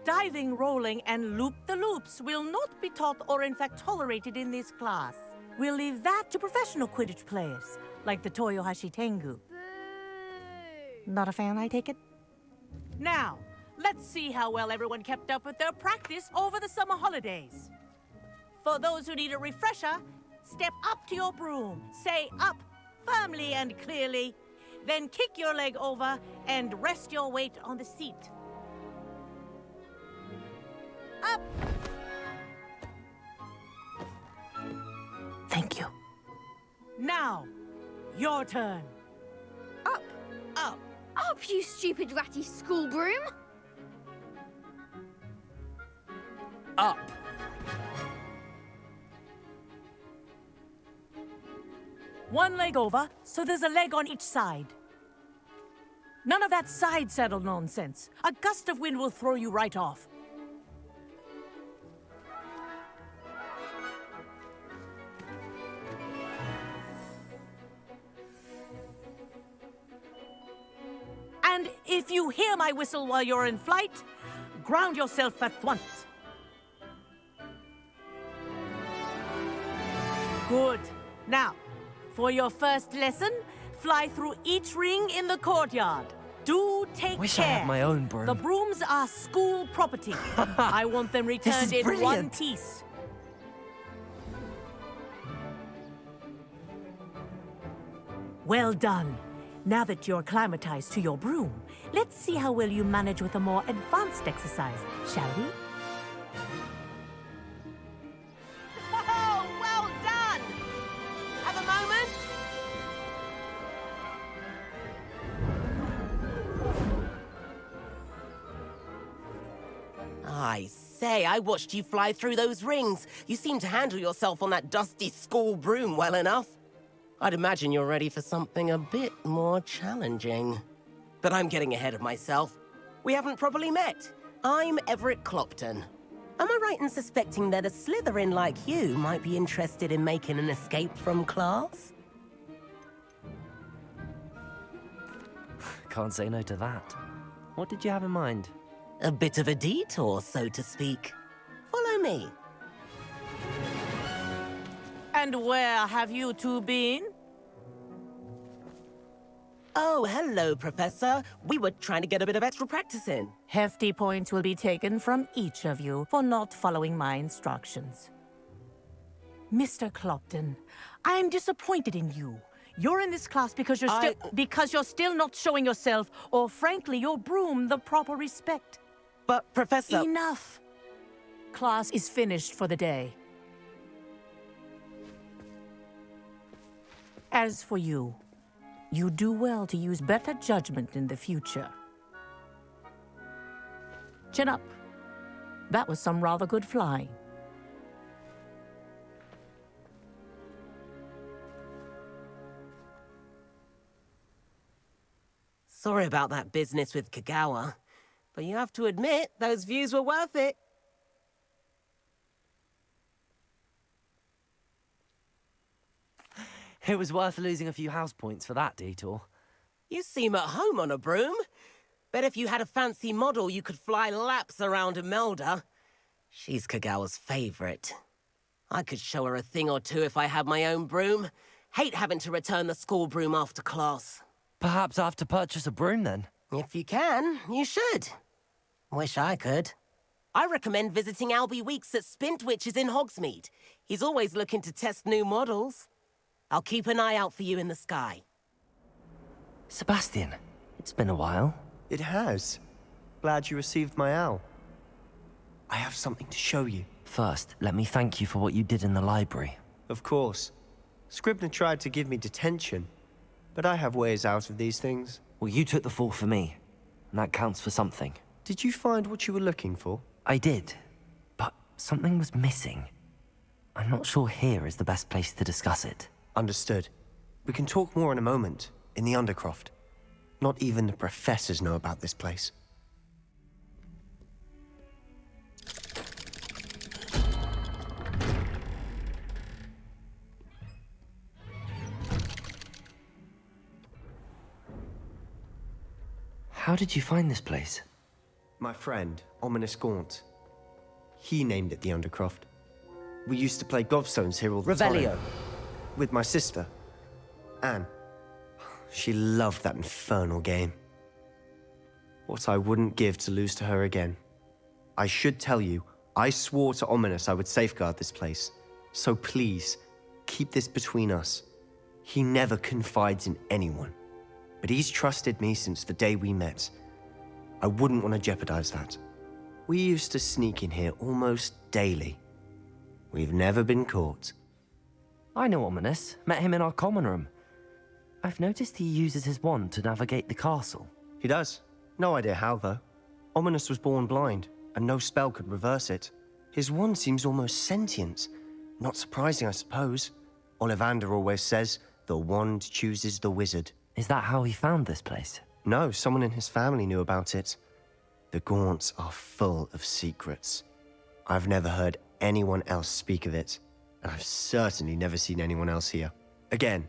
Diving, rolling, and loop-the-loops will not be taught or in fact tolerated in this class. We'll leave that to professional Quidditch players, like the Toyohashi Tengu. Not a fan, I take it? Now, let's see how well everyone kept up with their practice over the summer holidays. For those who need a refresher, step up to your broom, say up firmly and clearly, then kick your leg over and rest your weight on the seat. Up! Thank you. Now, your turn. Up. Up. Up, you stupid ratty school broom. Up. One leg over, so there's a leg on each side. None of that side saddle nonsense. A gust of wind will throw you right off. And if you hear my whistle while you're in flight, ground yourself at once. Good. Now, for your first lesson, fly through each ring in the courtyard. Do take Wish care. I had my own broom. The brooms are school property. I want them returned in one brilliant. piece. Well done. Now that you're acclimatized to your broom, let's see how well you manage with a more advanced exercise, shall we? Oh, well done! Have a moment? I say, I watched you fly through those rings. You seem to handle yourself on that dusty school broom well enough. I'd imagine you're ready for something a bit more challenging. But I'm getting ahead of myself. We haven't properly met. I'm Everett Clopton. Am I right in suspecting that a Slytherin like you might be interested in making an escape from class? Can't say no to that. What did you have in mind? A bit of a detour, so to speak. Follow me. And where have you two been? Oh, hello, Professor. We were trying to get a bit of extra practice in. Hefty points will be taken from each of you for not following my instructions. Mr. Clopton, I'm disappointed in you. You're in this class because you're still not showing yourself, or frankly, your broom the proper respect. But, Professor... Enough! Class is finished for the day. As for you, you do well to use better judgment in the future. Chin up. That was some rather good flying. Sorry about that business with Kagawa, but you have to admit, those views were worth it. It was worth losing a few house points for that detour. You seem at home on a broom. Bet if you had a fancy model, you could fly laps around Imelda. She's Kagawa's favorite. I could show her a thing or two if I had my own broom. Hate having to return the school broom after class. Perhaps I have to purchase a broom then? If you can, you should. Wish I could. I recommend visiting Albie Weeks at Spint Witches in Hogsmeade. He's always looking to test new models. I'll keep an eye out for you in the sky. Sebastian, it's been a while. It has. Glad you received my owl. I have something to show you. First, let me thank you for what you did in the library. Of course. Scribner tried to give me detention, but I have ways out of these things. Well, you took the fall for me, and that counts for something. Did you find what you were looking for? I did, but something was missing. I'm not sure here is the best place to discuss it. Understood. We can talk more in a moment, in the Undercroft. Not even the professors know about this place. How did you find this place? My friend, Ominous Gaunt. He named it the Undercroft. We used to play gobstones here all the time. Revelio. With my sister, Anne. She loved that infernal game. What I wouldn't give to lose to her again. I should tell you, I swore to Ominous I would safeguard this place. So please, keep this between us. He never confides in anyone. But he's trusted me since the day we met. I wouldn't want to jeopardize that. We used to sneak in here almost daily. We've never been caught. I know Ominous. Met him in our common room. I've noticed he uses his wand to navigate the castle. He does. No idea how, though. Ominous was born blind, and no spell could reverse it. His wand seems almost sentient. Not surprising, I suppose. Ollivander always says, the wand chooses the wizard. Is that how he found this place? No, someone in his family knew about it. The Gaunts are full of secrets. I've never heard anyone else speak of it, and I've certainly never seen anyone else here. Again,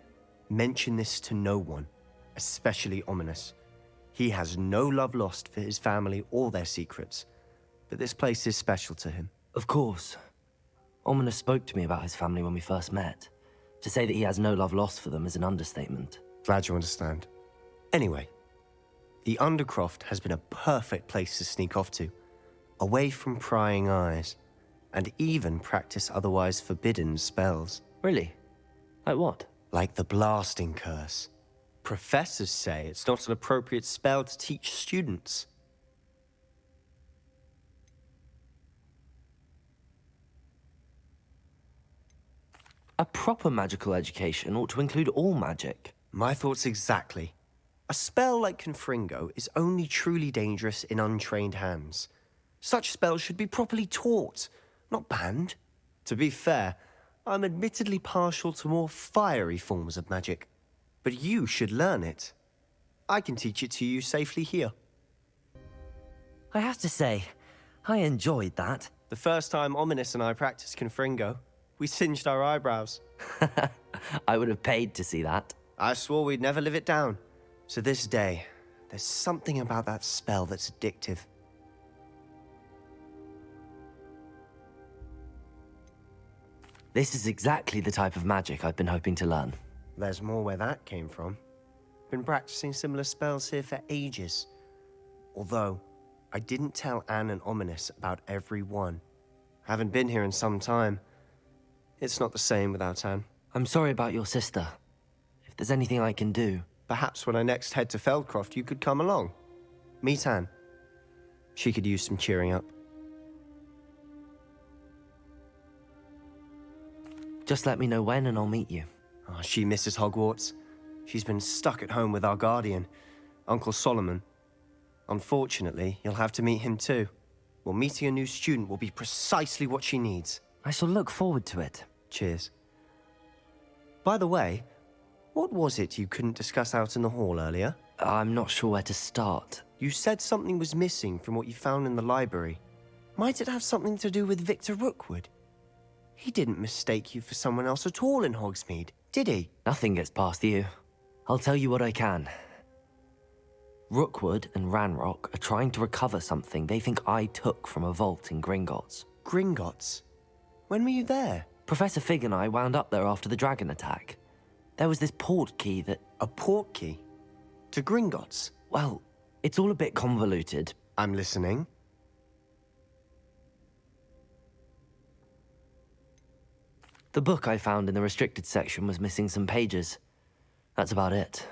mention this to no one, especially Ominous. He has no love lost for his family or their secrets, but this place is special to him. Of course. Ominous spoke to me about his family when we first met. To say that he has no love lost for them is an understatement. Glad you understand. Anyway, The Undercroft has been a perfect place to sneak off to, away from prying eyes, and even practice otherwise forbidden spells. Really? Like what? Like the blasting curse. Professors say it's not an appropriate spell to teach students. A proper magical education ought to include all magic. My thoughts exactly. A spell like Confringo is only truly dangerous in untrained hands. Such spells should be properly taught, not banned. To be fair, I'm admittedly partial to more fiery forms of magic. But you should learn it. I can teach it to you safely here. I have to say, I enjoyed that. The first time Ominous and I practiced Confringo, we singed our eyebrows. I would have paid to see that. I swore we'd never live it down. To this day, there's something about that spell that's addictive. This is exactly the type of magic I've been hoping to learn. There's more where that came from. Been practicing similar spells here for ages. Although, I didn't tell Anne and Ominous about every one. Haven't been here in some time. It's not the same without Anne. I'm sorry about your sister. If there's anything I can do... Perhaps when I next head to Feldcroft, you could come along. Meet Anne. She could use some cheering up. Just let me know when and I'll meet you. Oh, she misses Hogwarts. She's been stuck at home with our guardian, Uncle Solomon. Unfortunately, you'll have to meet him too. Well, meeting a new student will be precisely what she needs. I shall look forward to it. Cheers. By the way, what was it you couldn't discuss out in the hall earlier? I'm not sure where to start. You said something was missing from what you found in the library. Might it have something to do with Victor Rookwood? He didn't mistake you for someone else at all in Hogsmeade, did he? Nothing gets past you. I'll tell you what I can. Rookwood and Ranrock are trying to recover something they think I took from a vault in Gringotts. Gringotts? When were you there? Professor Fig and I wound up there after the dragon attack. There was this port key that... A port key? To Gringotts? Well, it's all a bit convoluted. I'm listening. The book I found in the restricted section was missing some pages. That's about it.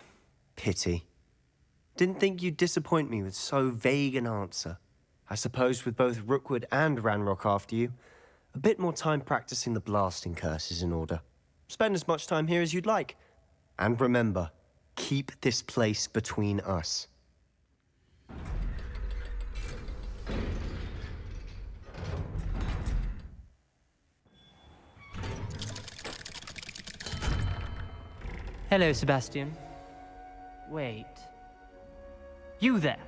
Pity. Didn't think you'd disappoint me with so vague an answer. I suppose with both Rookwood and Ranrock after you, a bit more time practicing the blasting curse is in order. Spend as much time here as you'd like. And remember, keep this place between us. Hello, Sebastian. Wait. You there?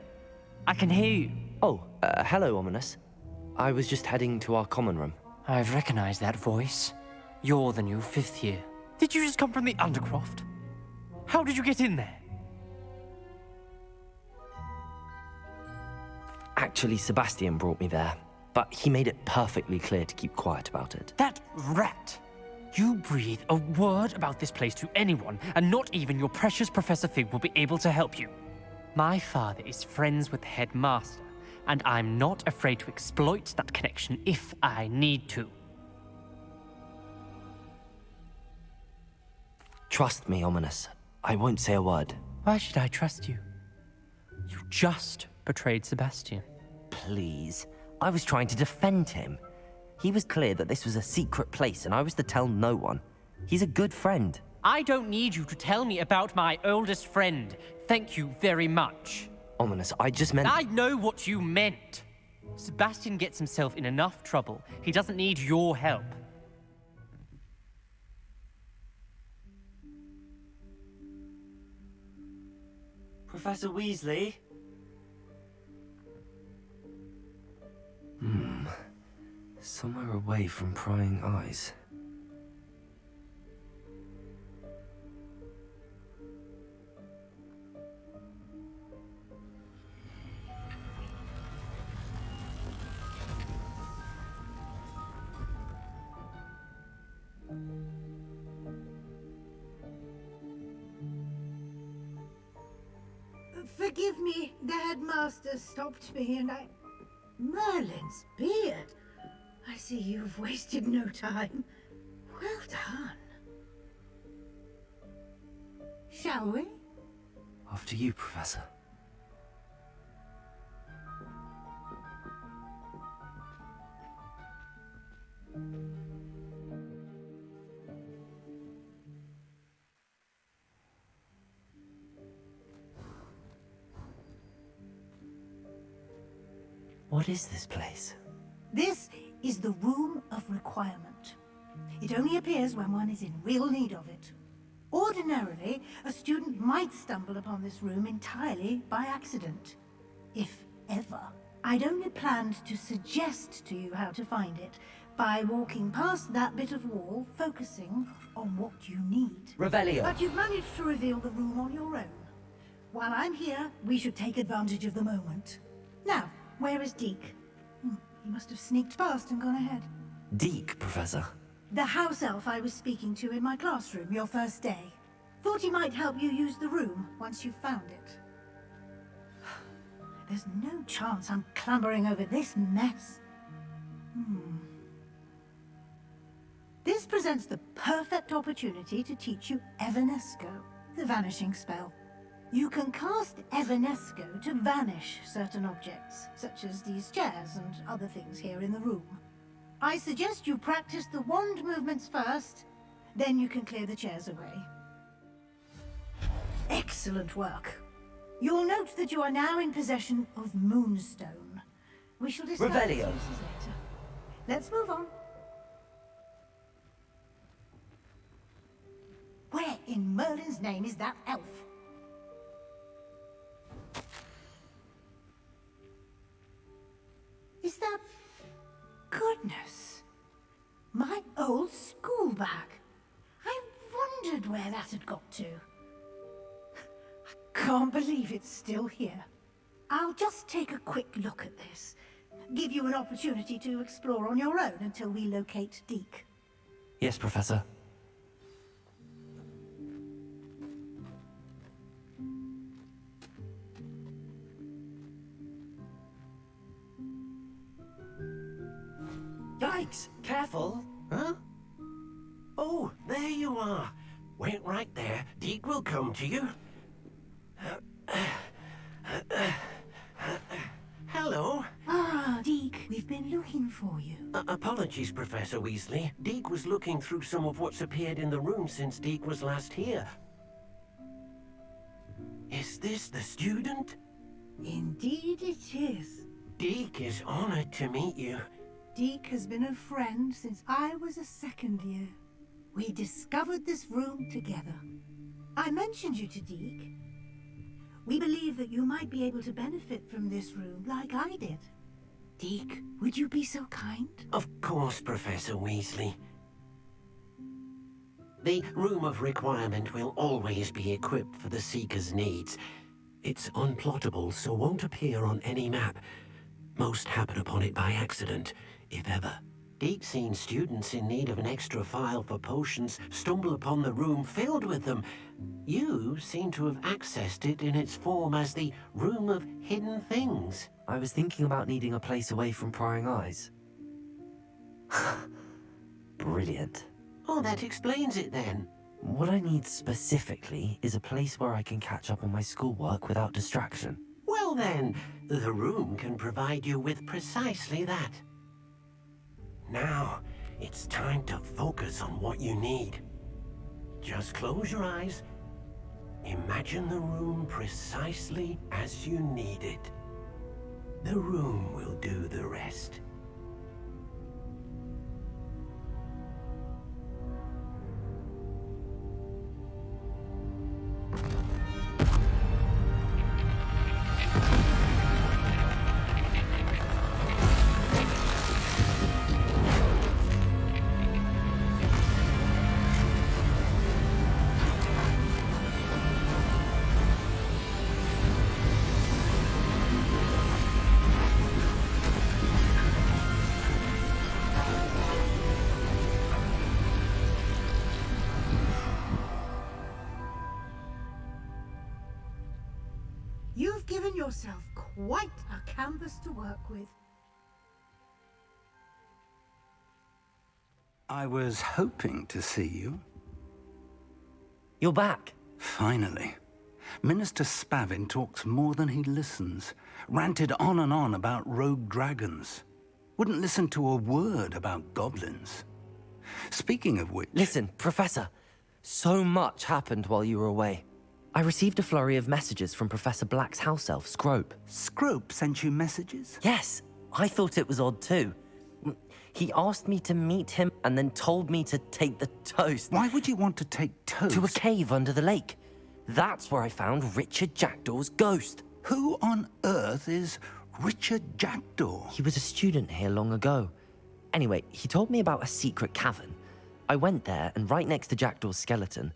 I can hear you. Oh, hello, Ominous. I was just heading to our common room. I've recognized that voice. You're the new 5th year. Did you just come from the Undercroft? How did you get in there? Actually, Sebastian brought me there, but he made it perfectly clear to keep quiet about it. That rat! You breathe a word about this place to anyone, and not even your precious Professor Fig will be able to help you. My father is friends with the headmaster, and I'm not afraid to exploit that connection if I need to. Trust me, Ominous. I won't say a word. Why should I trust you? You just betrayed Sebastian. Please. I was trying to defend him. He was clear that this was a secret place and I was to tell no one. He's a good friend. I don't need you to tell me about my oldest friend. Thank you very much. Ominous, I just meant... I know what you meant. Sebastian gets himself in enough trouble. He doesn't need your help. Professor Weasley? Somewhere away from prying eyes. Forgive me, the headmaster stopped me and I... Merlin's beard. I see you've wasted no time. Well done. Shall we? After you, Professor. What is this place? This is the Room of Requirement. It only appears when one is in real need of it. Ordinarily, a student might stumble upon this room entirely by accident. If ever. I'd only planned to suggest to you how to find it by walking past that bit of wall, focusing on what you need. Revelio. But you've managed to reveal the room on your own. While I'm here, we should take advantage of the moment. Now, where is Deke? He must have sneaked past and gone ahead. Deke, Professor. The house elf I was speaking to in my classroom your first day. Thought he might help you use the room once you've found it. There's no chance I'm clambering over this mess. This presents the perfect opportunity to teach you Evanesco, the vanishing spell. You can cast Evanesco to vanish certain objects, such as these chairs and other things here in the room. I suggest you practice the wand movements first, then you can clear the chairs away. Excellent work. You'll note that you are now in possession of Moonstone. We shall discuss its Revelio. uses later. Let's move on. Where in Merlin's name is that elf? Is that... Goodness. My old school bag. I wondered where that had got to. I can't believe it's still here. I'll just take a quick look at this. Give you an opportunity to explore on your own until we locate Deke. Yes, Professor. Yikes! Careful! Huh? Oh, there you are. Wait right there. Deke will come to you. Hello. Ah, Deke, we've been looking for you. Apologies, Professor Weasley. Deke was looking through some of what's appeared in the room since Deke was last here. Is this the student? Indeed it is. Deke is honored to meet you. Deke has been a friend since I was a second year. We discovered this room together. I mentioned you to Deke. We believe that you might be able to benefit from this room like I did. Deke, would you be so kind? Of course, Professor Weasley. The Room of Requirement will always be equipped for the Seeker's needs. It's unplottable, so won't appear on any map. Most happen upon it by accident, if ever. Deke's seen students in need of an extra file for potions stumble upon the room filled with them. You seem to have accessed it in its form as the Room of Hidden Things. I was thinking about needing a place away from prying eyes. Brilliant. Oh, that explains it then. What I need specifically is a place where I can catch up on my schoolwork without distraction. Well then, the room can provide you with precisely that. Now, it's time to focus on what you need. Just close your eyes. Imagine the room precisely as you need it. The room will do the rest. given yourself quite a canvas to work with. I was hoping to see you. You're back. Finally. Minister Spavin talks more than he listens. Ranted on and on about rogue dragons. Wouldn't listen to a word about goblins. Speaking of which... Listen, Professor. So much happened while you were away. I received a flurry of messages from Professor Black's house elf, Scrope. Scrope sent you messages? Yes. I thought it was odd too. He asked me to meet him and then told me to take the toast. Why would you want to take toast? To a cave under the lake. That's where I found Richard Jackdaw's ghost. Who on earth is Richard Jackdaw? He was a student here long ago. Anyway, he told me about a secret cavern. I went there, and right next to Jackdaw's skeleton,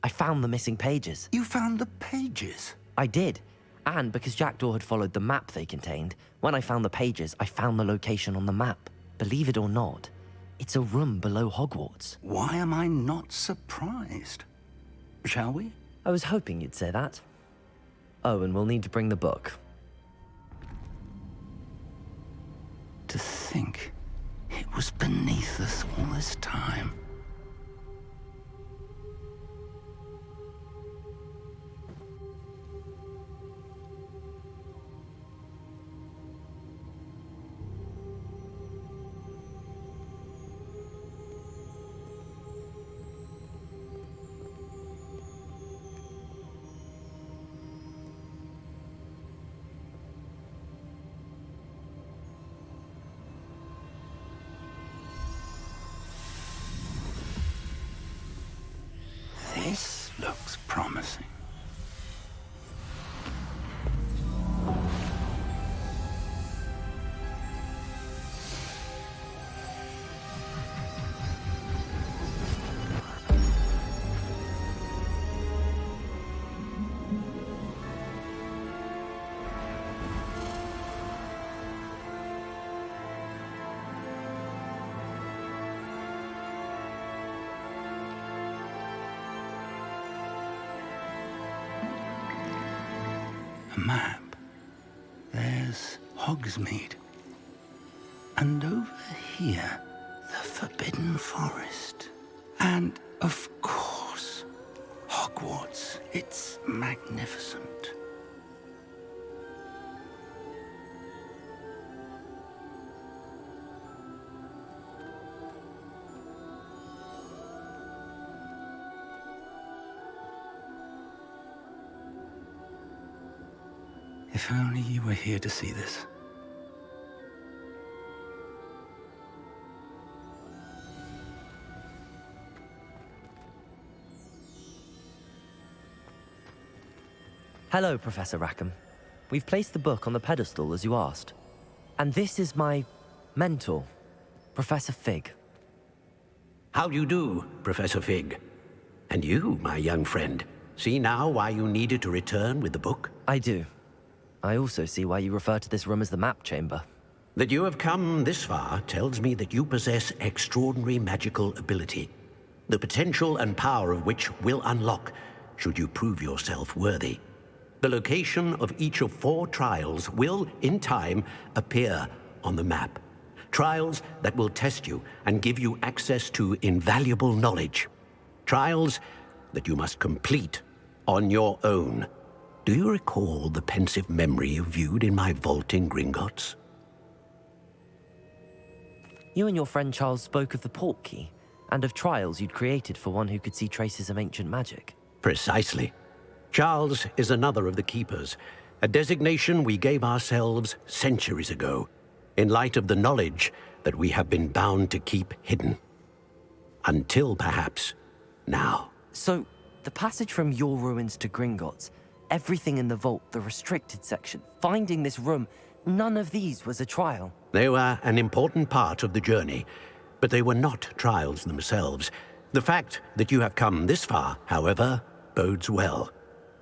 I found the missing pages. You found the pages? I did. And because Jackdaw had followed the map they contained, when I found the pages, I found the location on the map. Believe it or not, it's a room below Hogwarts. Why am I not surprised? Shall we? I was hoping you'd say that. Oh, and we'll need to bring the book. To think it was beneath us all this time. This looks promising. A map. There's Hogsmeade. And over here, the Forbidden Forest. And, of course, Hogwarts. It's magnificent. If only you were here to see this. Hello, Professor Rackham. We've placed the book on the pedestal as you asked. And this is my mentor, Professor Fig. How do you do, Professor Fig? And you, my young friend, see now why you needed to return with the book? I do. I also see why you refer to this room as the map chamber. That you have come this far tells me that you possess extraordinary magical ability, the potential and power of which will unlock should you prove yourself worthy. The location of each of 4 trials will, in time, appear on the map. Trials that will test you and give you access to invaluable knowledge. Trials that you must complete on your own. Do you recall the pensive memory you viewed in my vault in Gringotts? You and your friend Charles spoke of the portkey, and of trials you'd created for one who could see traces of ancient magic. Precisely. Charles is another of the Keepers, a designation we gave ourselves centuries ago, in light of the knowledge that we have been bound to keep hidden. Until, perhaps, now. So, the passage from your ruins to Gringotts, everything in the vault, the restricted section, finding this room, none of these was a trial. They were an important part of the journey, but they were not trials themselves. The fact that you have come this far, however, bodes well.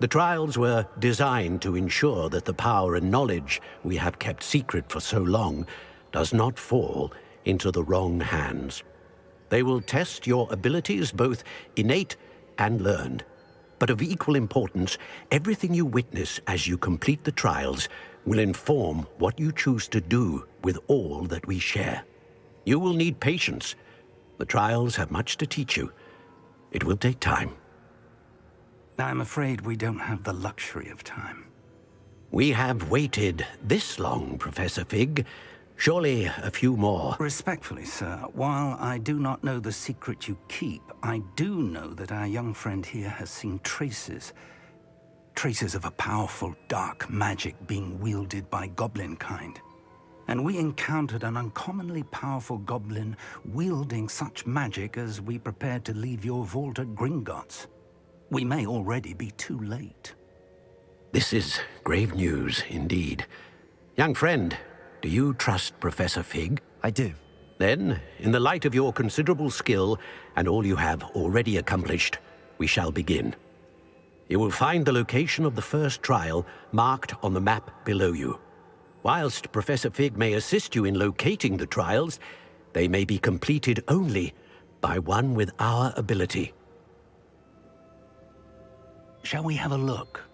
The trials were designed to ensure that the power and knowledge we have kept secret for so long does not fall into the wrong hands. They will test your abilities, both innate and learned. But of equal importance, everything you witness as you complete the trials will inform what you choose to do with all that we share. You will need patience. The trials have much to teach you. It will take time. I'm afraid we don't have the luxury of time. We have waited this long, Professor Fig. Surely a few more. Respectfully, sir, while I do not know the secret you keep, I do know that our young friend here has seen traces of a powerful dark magic being wielded by goblin kind. And we encountered an uncommonly powerful goblin wielding such magic as we prepared to leave your vault at Gringotts. We may already be too late. This is grave news indeed. Young friend, do you trust Professor Fig? I do. Then, in the light of your considerable skill and all you have already accomplished, we shall begin. You will find the location of the first trial marked on the map below you. Whilst Professor Fig may assist you in locating the trials, they may be completed only by one with our ability. Shall we have a look?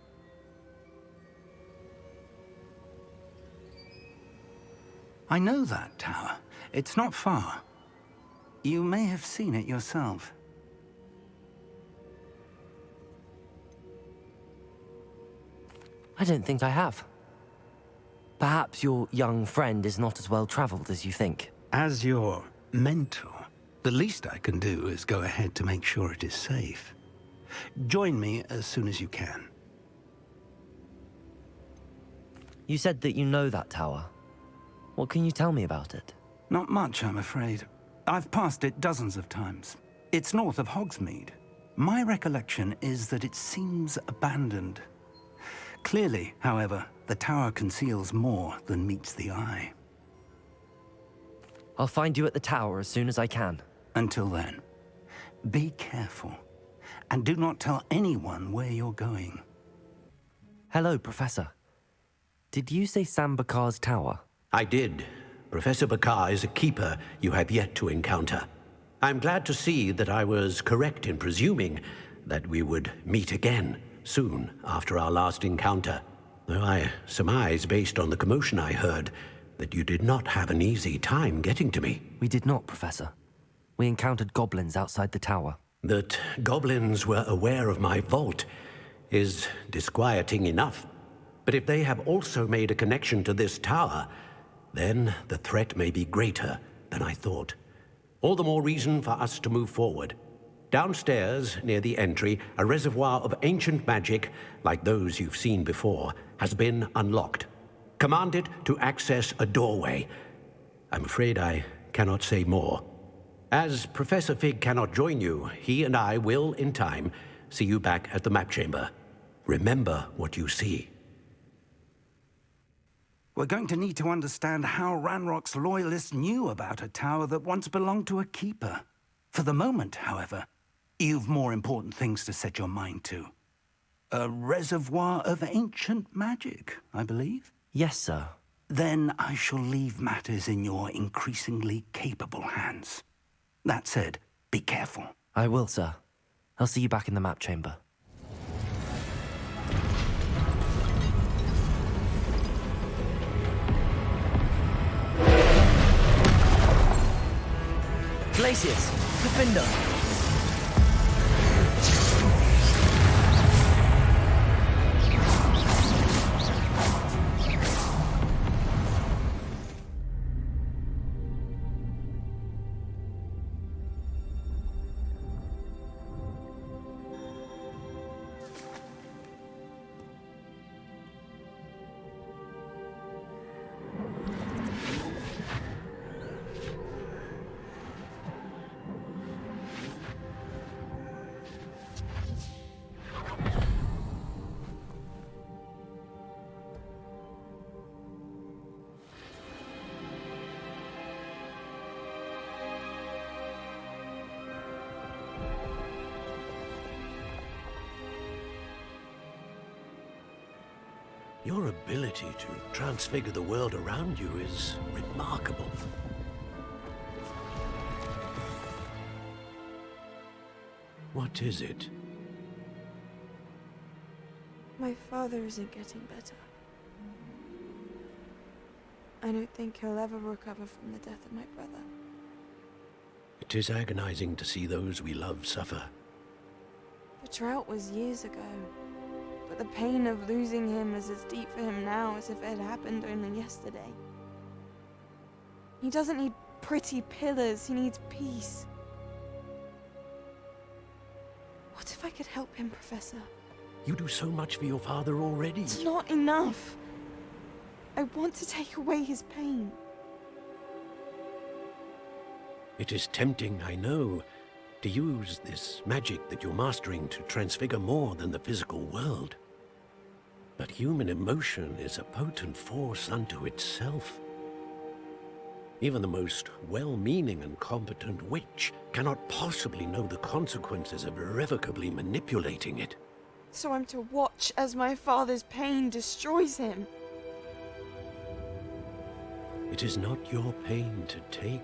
I know that tower. It's not far. You may have seen it yourself. I don't think I have. Perhaps your young friend is not as well traveled as you think. As your mentor, the least I can do is go ahead to make sure it is safe. Join me as soon as you can. You said that you know that tower. What can you tell me about it? Not much, I'm afraid. I've passed it dozens of times. It's north of Hogsmeade. My recollection is that it seems abandoned. Clearly, however, the tower conceals more than meets the eye. I'll find you at the tower as soon as I can. Until then, be careful. And do not tell anyone where you're going. Hello, Professor. Did you say Sam Bakar's tower? I did. Professor Bakar is a keeper you have yet to encounter. I'm glad to see that I was correct in presuming that we would meet again soon after our last encounter. Though I surmise, based on the commotion I heard, that you did not have an easy time getting to me. We did not, Professor. We encountered goblins outside the tower. That goblins were aware of my vault is disquieting enough. But if they have also made a connection to this tower, then the threat may be greater than I thought. All the more reason for us to move forward. Downstairs, near the entry, a reservoir of ancient magic, like those you've seen before, has been unlocked. Command it to access a doorway. I'm afraid I cannot say more. As Professor Fig cannot join you, he and I will, in time, see you back at the map chamber. Remember what you see. We're going to need to understand how Ranrock's loyalists knew about a tower that once belonged to a keeper. For the moment, however, you've more important things to set your mind to. A reservoir of ancient magic, I believe? Yes, sir. Then I shall leave matters in your increasingly capable hands. That said, be careful. I will, sir. I'll see you back in the map chamber. Glacius, Defender! Your ability to transfigure the world around you is remarkable. What is it? My father isn't getting better. I don't think he'll ever recover from the death of my brother. It is agonizing to see those we love suffer. The drought was years ago, but the pain of losing him is as deep for him now as if it had happened only yesterday. He doesn't need pretty pillars, he needs peace. What if I could help him, Professor? You do so much for your father already. It's not enough. I want to take away his pain. It is tempting, I know, to use this magic that you're mastering to transfigure more than the physical world. But human emotion is a potent force unto itself. Even the most well-meaning and competent witch cannot possibly know the consequences of irrevocably manipulating it. So I'm to watch as my father's pain destroys him. It is not your pain to take.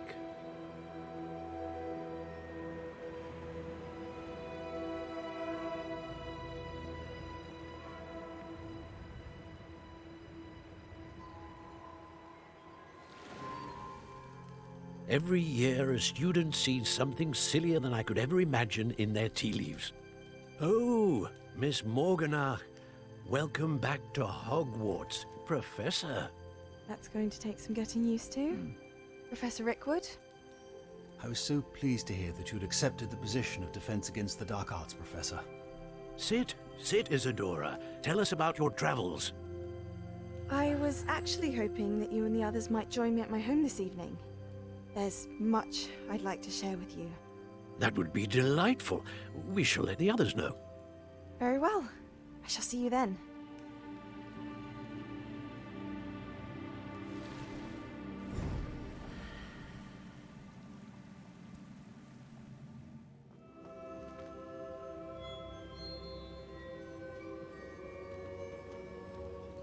Every year, a student sees something sillier than I could ever imagine in their tea leaves. Oh, Miss Morganach, welcome back to Hogwarts, Professor. That's going to take some getting used to. Professor Rickwood? I was so pleased to hear that you'd accepted the position of Defense Against the Dark Arts, Professor. Sit, Isadora. Tell us about your travels. I was actually hoping that you and the others might join me at my home this evening. There's much I'd like to share with you. That would be delightful. We shall let the others know. Very well. I shall see you then.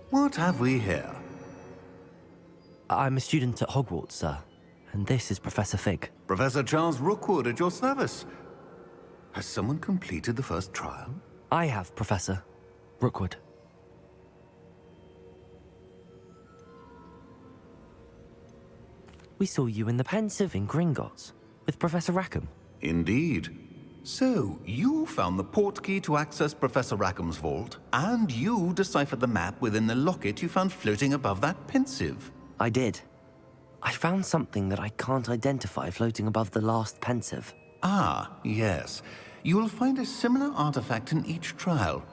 What have we here? I'm a student at Hogwarts, sir. And this is Professor Fig. Professor Charles Rookwood at your service. Has someone completed the first trial? I have, Professor Rookwood. We saw you in the Pensive in Gringotts with Professor Rackham. Indeed. So, you found the portkey to access Professor Rackham's vault, and you deciphered the map within the locket you found floating above that Pensive. I did. I found something that I can't identify floating above the last Pensive. Ah, yes. You will find a similar artifact in each trial.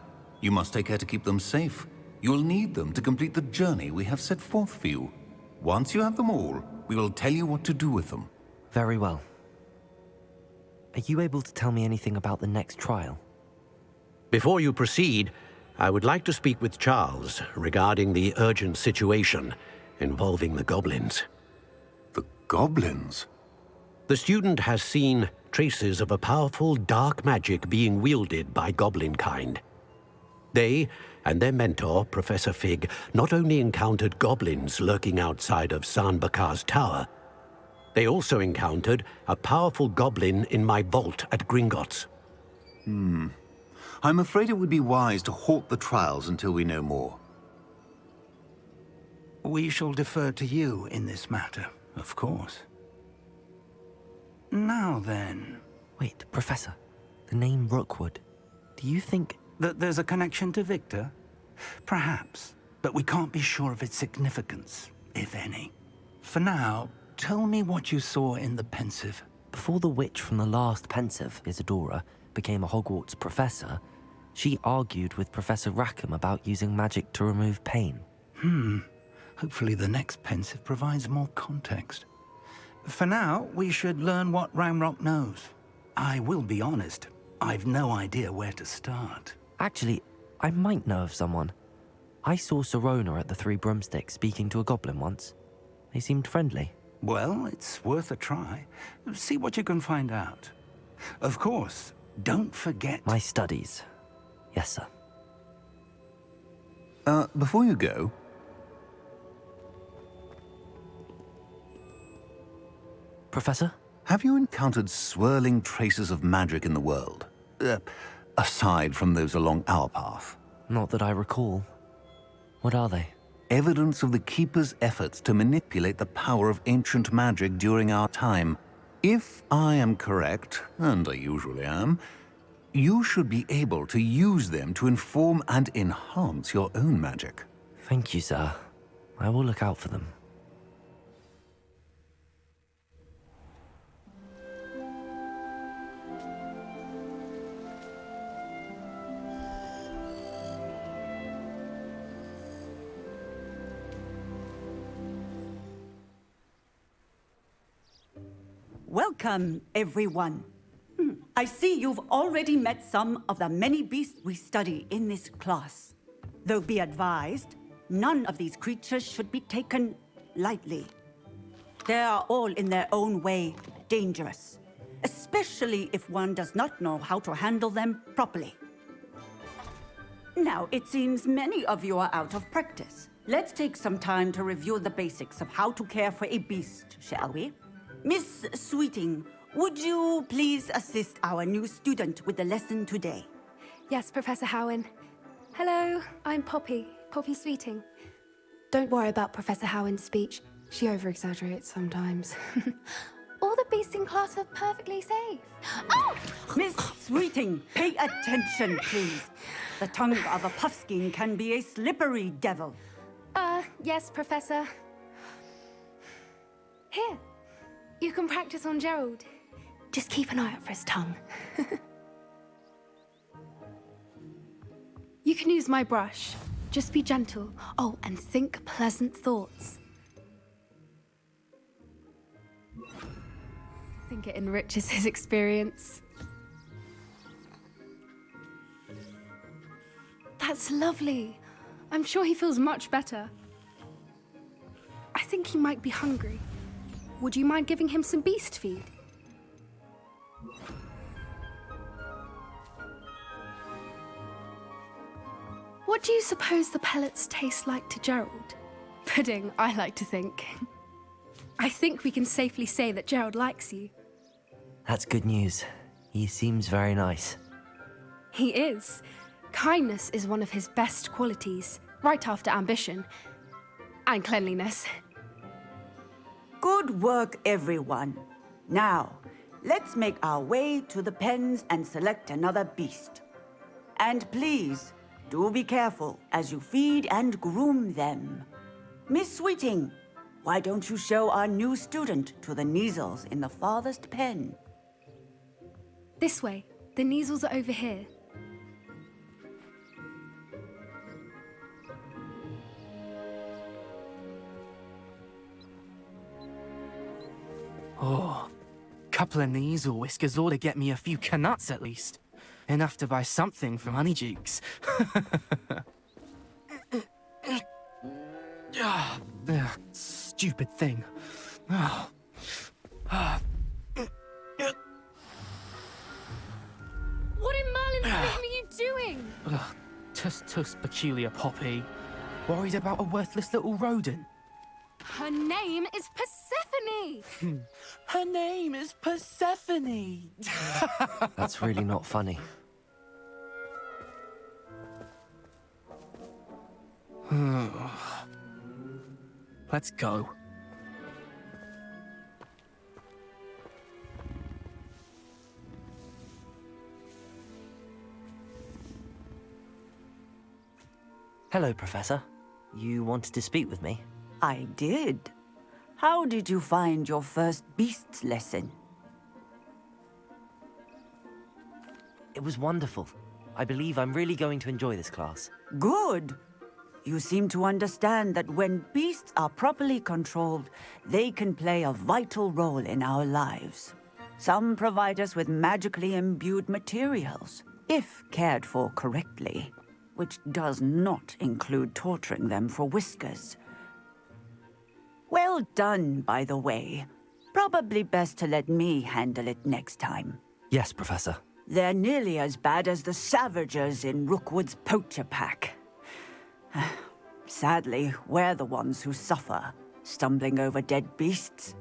You must take care to keep them safe. You'll need them to complete the journey we have set forth for you. Once you have them all, we will tell you what to do with them. Very well. Are you able to tell me anything about the next trial? Before you proceed, I would like to speak with Charles regarding the urgent situation involving the goblins. The goblins? The student has seen traces of a powerful dark magic being wielded by goblin kind. They and their mentor, Professor Fig, not only encountered goblins lurking outside of Sanbakar's tower, they also encountered a powerful goblin in my vault at Gringotts. I'm afraid it would be wise to halt the trials until we know more. We shall defer to you in this matter, of course. Now then... Wait, Professor. The name Rookwood. Do you think... that there's a connection to Victor? Perhaps, but we can't be sure of its significance, if any. For now, tell me what you saw in the Pensive. Before the witch from the last Pensive, Isadora, became a Hogwarts professor, she argued with Professor Rackham about using magic to remove pain. Hopefully the next Pensive provides more context. For now, we should learn what Ramrock knows. I will be honest, I've no idea where to start. Actually, I might know of someone. I saw Sirona at the Three Broomsticks speaking to a goblin once. They seemed friendly. Well, it's worth a try. See what you can find out. Of course, don't forget... My studies. Yes, sir. Before you go... Professor? Have you encountered swirling traces of magic in the world? Aside from those along our path? Not that I recall. What are they? Evidence of the Keeper's efforts to manipulate the power of ancient magic during our time. If I am correct, and I usually am, you should be able to use them to inform and enhance your own magic. Thank you, sir. I will look out for them. Welcome, everyone. I see you've already met some of the many beasts we study in this class. Though be advised, none of these creatures should be taken lightly. They are all in their own way dangerous, especially if one does not know how to handle them properly. Now, it seems many of you are out of practice. Let's take some time to review the basics of how to care for a beast, shall we? Miss Sweeting, would you please assist our new student with the lesson today? Yes, Professor Howen. Hello, I'm Poppy Sweeting. Don't worry about Professor Howen's speech. She over-exaggerates sometimes. All the beasts in class are perfectly safe. Oh! Miss Sweeting, pay attention, please. The tongue of a puffskein can be a slippery devil. Yes, Professor. Here, you can practice on Gerald. Just keep an eye out for his tongue. You can use my brush. Just be gentle. Oh, and think pleasant thoughts. I think it enriches his experience. That's lovely. I'm sure he feels much better. I think he might be hungry. Would you mind giving him some beast feed? What do you suppose the pellets taste like to Gerald? Pudding, I like to think. I think we can safely say that Gerald likes you. That's good news. He seems very nice. He is. Kindness is one of his best qualities, right after ambition. And cleanliness. Good work, everyone. Now, let's make our way to the pens and select another beast. And please, do be careful as you feed and groom them. Miss Sweeting, why don't you show our new student to the Kneazles in the farthest pen? This way. The Kneazles are over here. Oh, couple of Kneazle whiskers ought to get me a few canuts at least. Enough to buy something from Honeydukes. Stupid thing. Oh. What in Merlin's name are you doing? Tus peculiar Poppy. Worried about a worthless little rodent. Her name is Persephone! Her name is Persephone! That's really not funny. Let's go. Hello, Professor. You wanted to speak with me? I did. How did you find your first beasts lesson? It was wonderful. I believe I'm really going to enjoy this class. Good. You seem to understand that when beasts are properly controlled, they can play a vital role in our lives. Some provide us with magically imbued materials, if cared for correctly, which does not include torturing them for whiskers. Well done, by the way. Probably best to let me handle it next time. Yes, Professor. They're nearly as bad as the Savagers in Rookwood's poacher pack. Sadly, we're the ones who suffer, stumbling over dead beasts.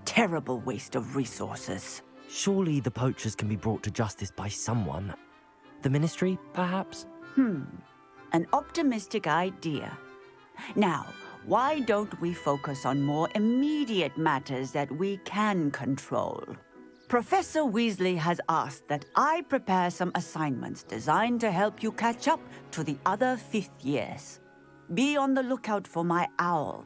Terrible waste of resources. Surely the poachers can be brought to justice by someone. The Ministry, perhaps? An optimistic idea. Now, why don't we focus on more immediate matters that we can control? Professor Weasley has asked that I prepare some assignments designed to help you catch up to the other fifth years. Be on the lookout for my owl.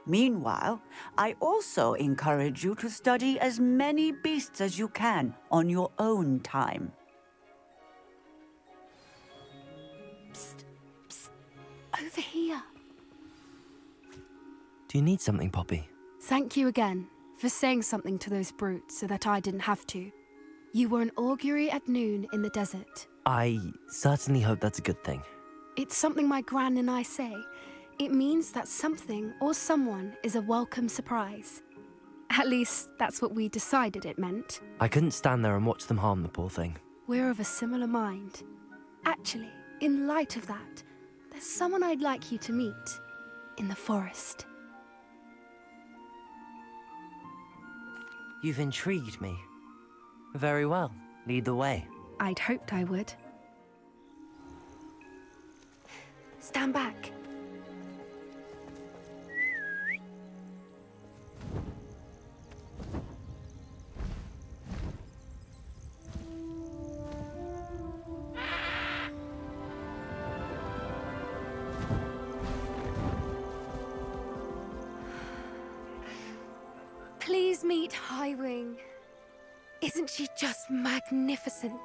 Meanwhile, I also encourage you to study as many beasts as you can on your own time. Psst, psst, over here. Do you need something, Poppy? Thank you again for saying something to those brutes so that I didn't have to. You were an augury at noon in the desert. I certainly hope that's a good thing. It's something my gran and I say. It means that something or someone is a welcome surprise. At least, that's what we decided it meant. I couldn't stand there and watch them harm the poor thing. We're of a similar mind. Actually, in light of that, there's someone I'd like you to meet in the forest. You've intrigued me. Very well. Lead the way. I'd hoped I would. Stand back. Please meet Highwing. Isn't she just magnificent?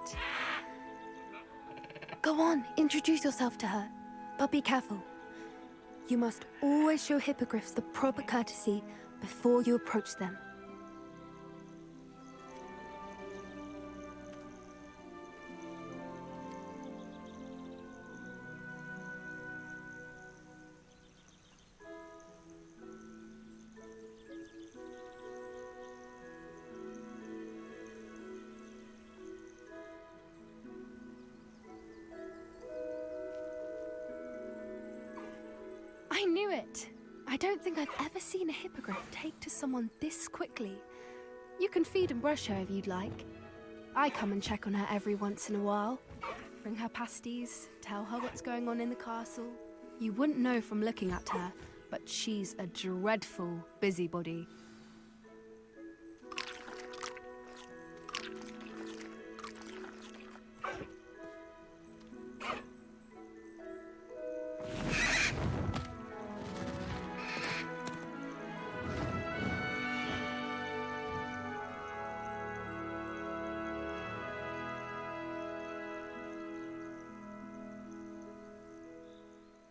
Go on, introduce yourself to her. But be careful. You must always show hippogriffs the proper courtesy before you approach them. I knew it! I don't think I've ever seen a hippogriff take to someone this quickly. You can feed and brush her if you'd like. I come and check on her every once in a while. Bring her pasties, tell her what's going on in the castle. You wouldn't know from looking at her, but she's a dreadful busybody.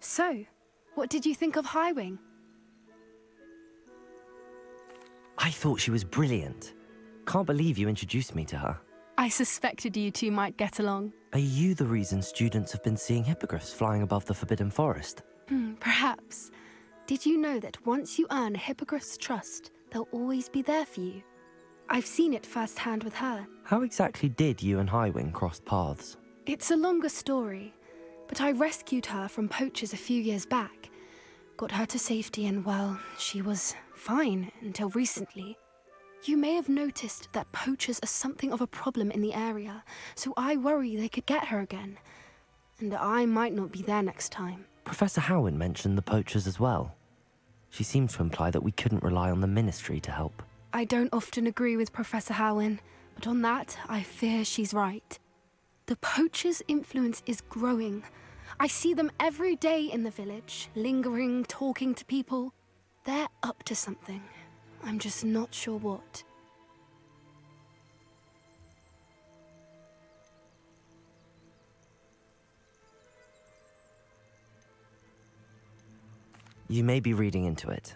So, what did you think of Highwing? I thought she was brilliant. Can't believe you introduced me to her. I suspected you two might get along. Are you the reason students have been seeing hippogriffs flying above the Forbidden Forest? Perhaps. Did you know that once you earn a hippogriff's trust, they'll always be there for you? I've seen it firsthand with her. How exactly did you and Highwing cross paths? It's a longer story, but I rescued her from poachers a few years back. Got her to safety and, well, she was fine until recently. You may have noticed that poachers are something of a problem in the area, so I worry they could get her again. And I might not be there next time. Professor Howin mentioned the poachers as well. She seemed to imply that we couldn't rely on the Ministry to help. I don't often agree with Professor Howin, but on that, I fear she's right. The poachers' influence is growing. I see them every day in the village, lingering, talking to people. They're up to something. I'm just not sure what. You may be reading into it.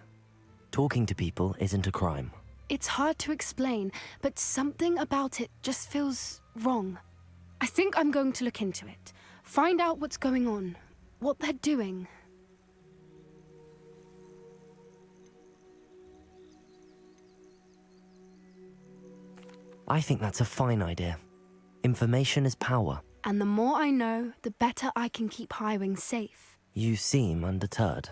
Talking to people isn't a crime. It's hard to explain, but something about it just feels wrong. I think I'm going to look into it. Find out what's going on, what they're doing. I think that's a fine idea. Information is power. And the more I know, the better I can keep Highwing safe. You seem undeterred.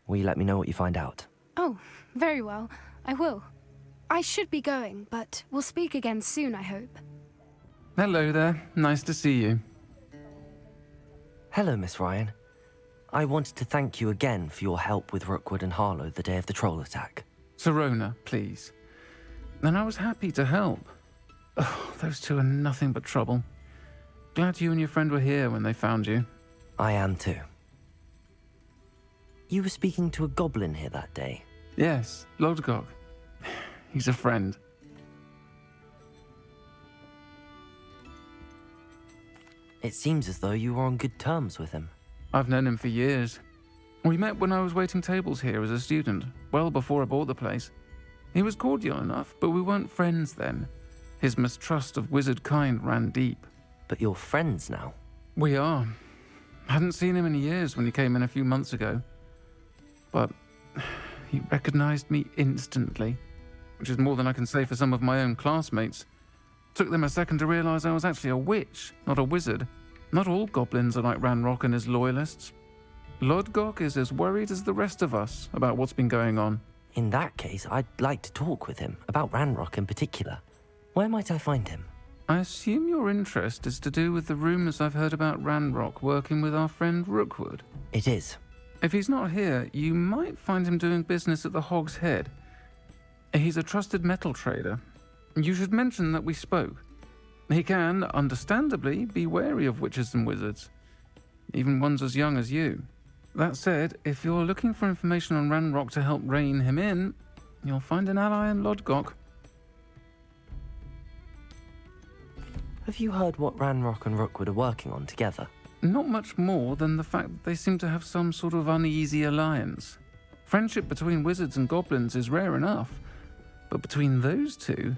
Will you let me know what you find out? Oh, very well. I will. I should be going, but we'll speak again soon, I hope. Hello there. Nice to see you. Hello, Miss Ryan. I wanted to thank you again for your help with Rookwood and Harlow the day of the troll attack. Sirona, please. And I was happy to help. Oh, those two are nothing but trouble. Glad you and your friend were here when they found you. I am too. You were speaking to a goblin here that day? Yes, Lodgok. He's a friend. It seems as though you were on good terms with him. I've known him for years. We met when I was waiting tables here as a student, well before I bought the place. He was cordial enough, but we weren't friends then. His mistrust of wizard kind ran deep. But you're friends now? We are. Hadn't seen him in years when he came in a few months ago. But he recognized me instantly, which is more than I can say for some of my own classmates. Took them a second to realize I was actually a witch, not a wizard. Not all goblins are like Ranrock and his loyalists. Lodgok is as worried as the rest of us about what's been going on. In that case, I'd like to talk with him, about Ranrock in particular. Where might I find him? I assume your interest is to do with the rumors I've heard about Ranrock working with our friend Rookwood. It is. If he's not here, you might find him doing business at the Hog's Head. He's a trusted metal trader. You should mention that we spoke. He can, understandably, be wary of witches and wizards, even ones as young as you. That said, if you're looking for information on Ranrock to help rein him in, you'll find an ally in Lodgok. Have you heard what Ranrock and Rookwood are working on together? Not much more than the fact that they seem to have some sort of uneasy alliance. Friendship between wizards and goblins is rare enough, but between those two,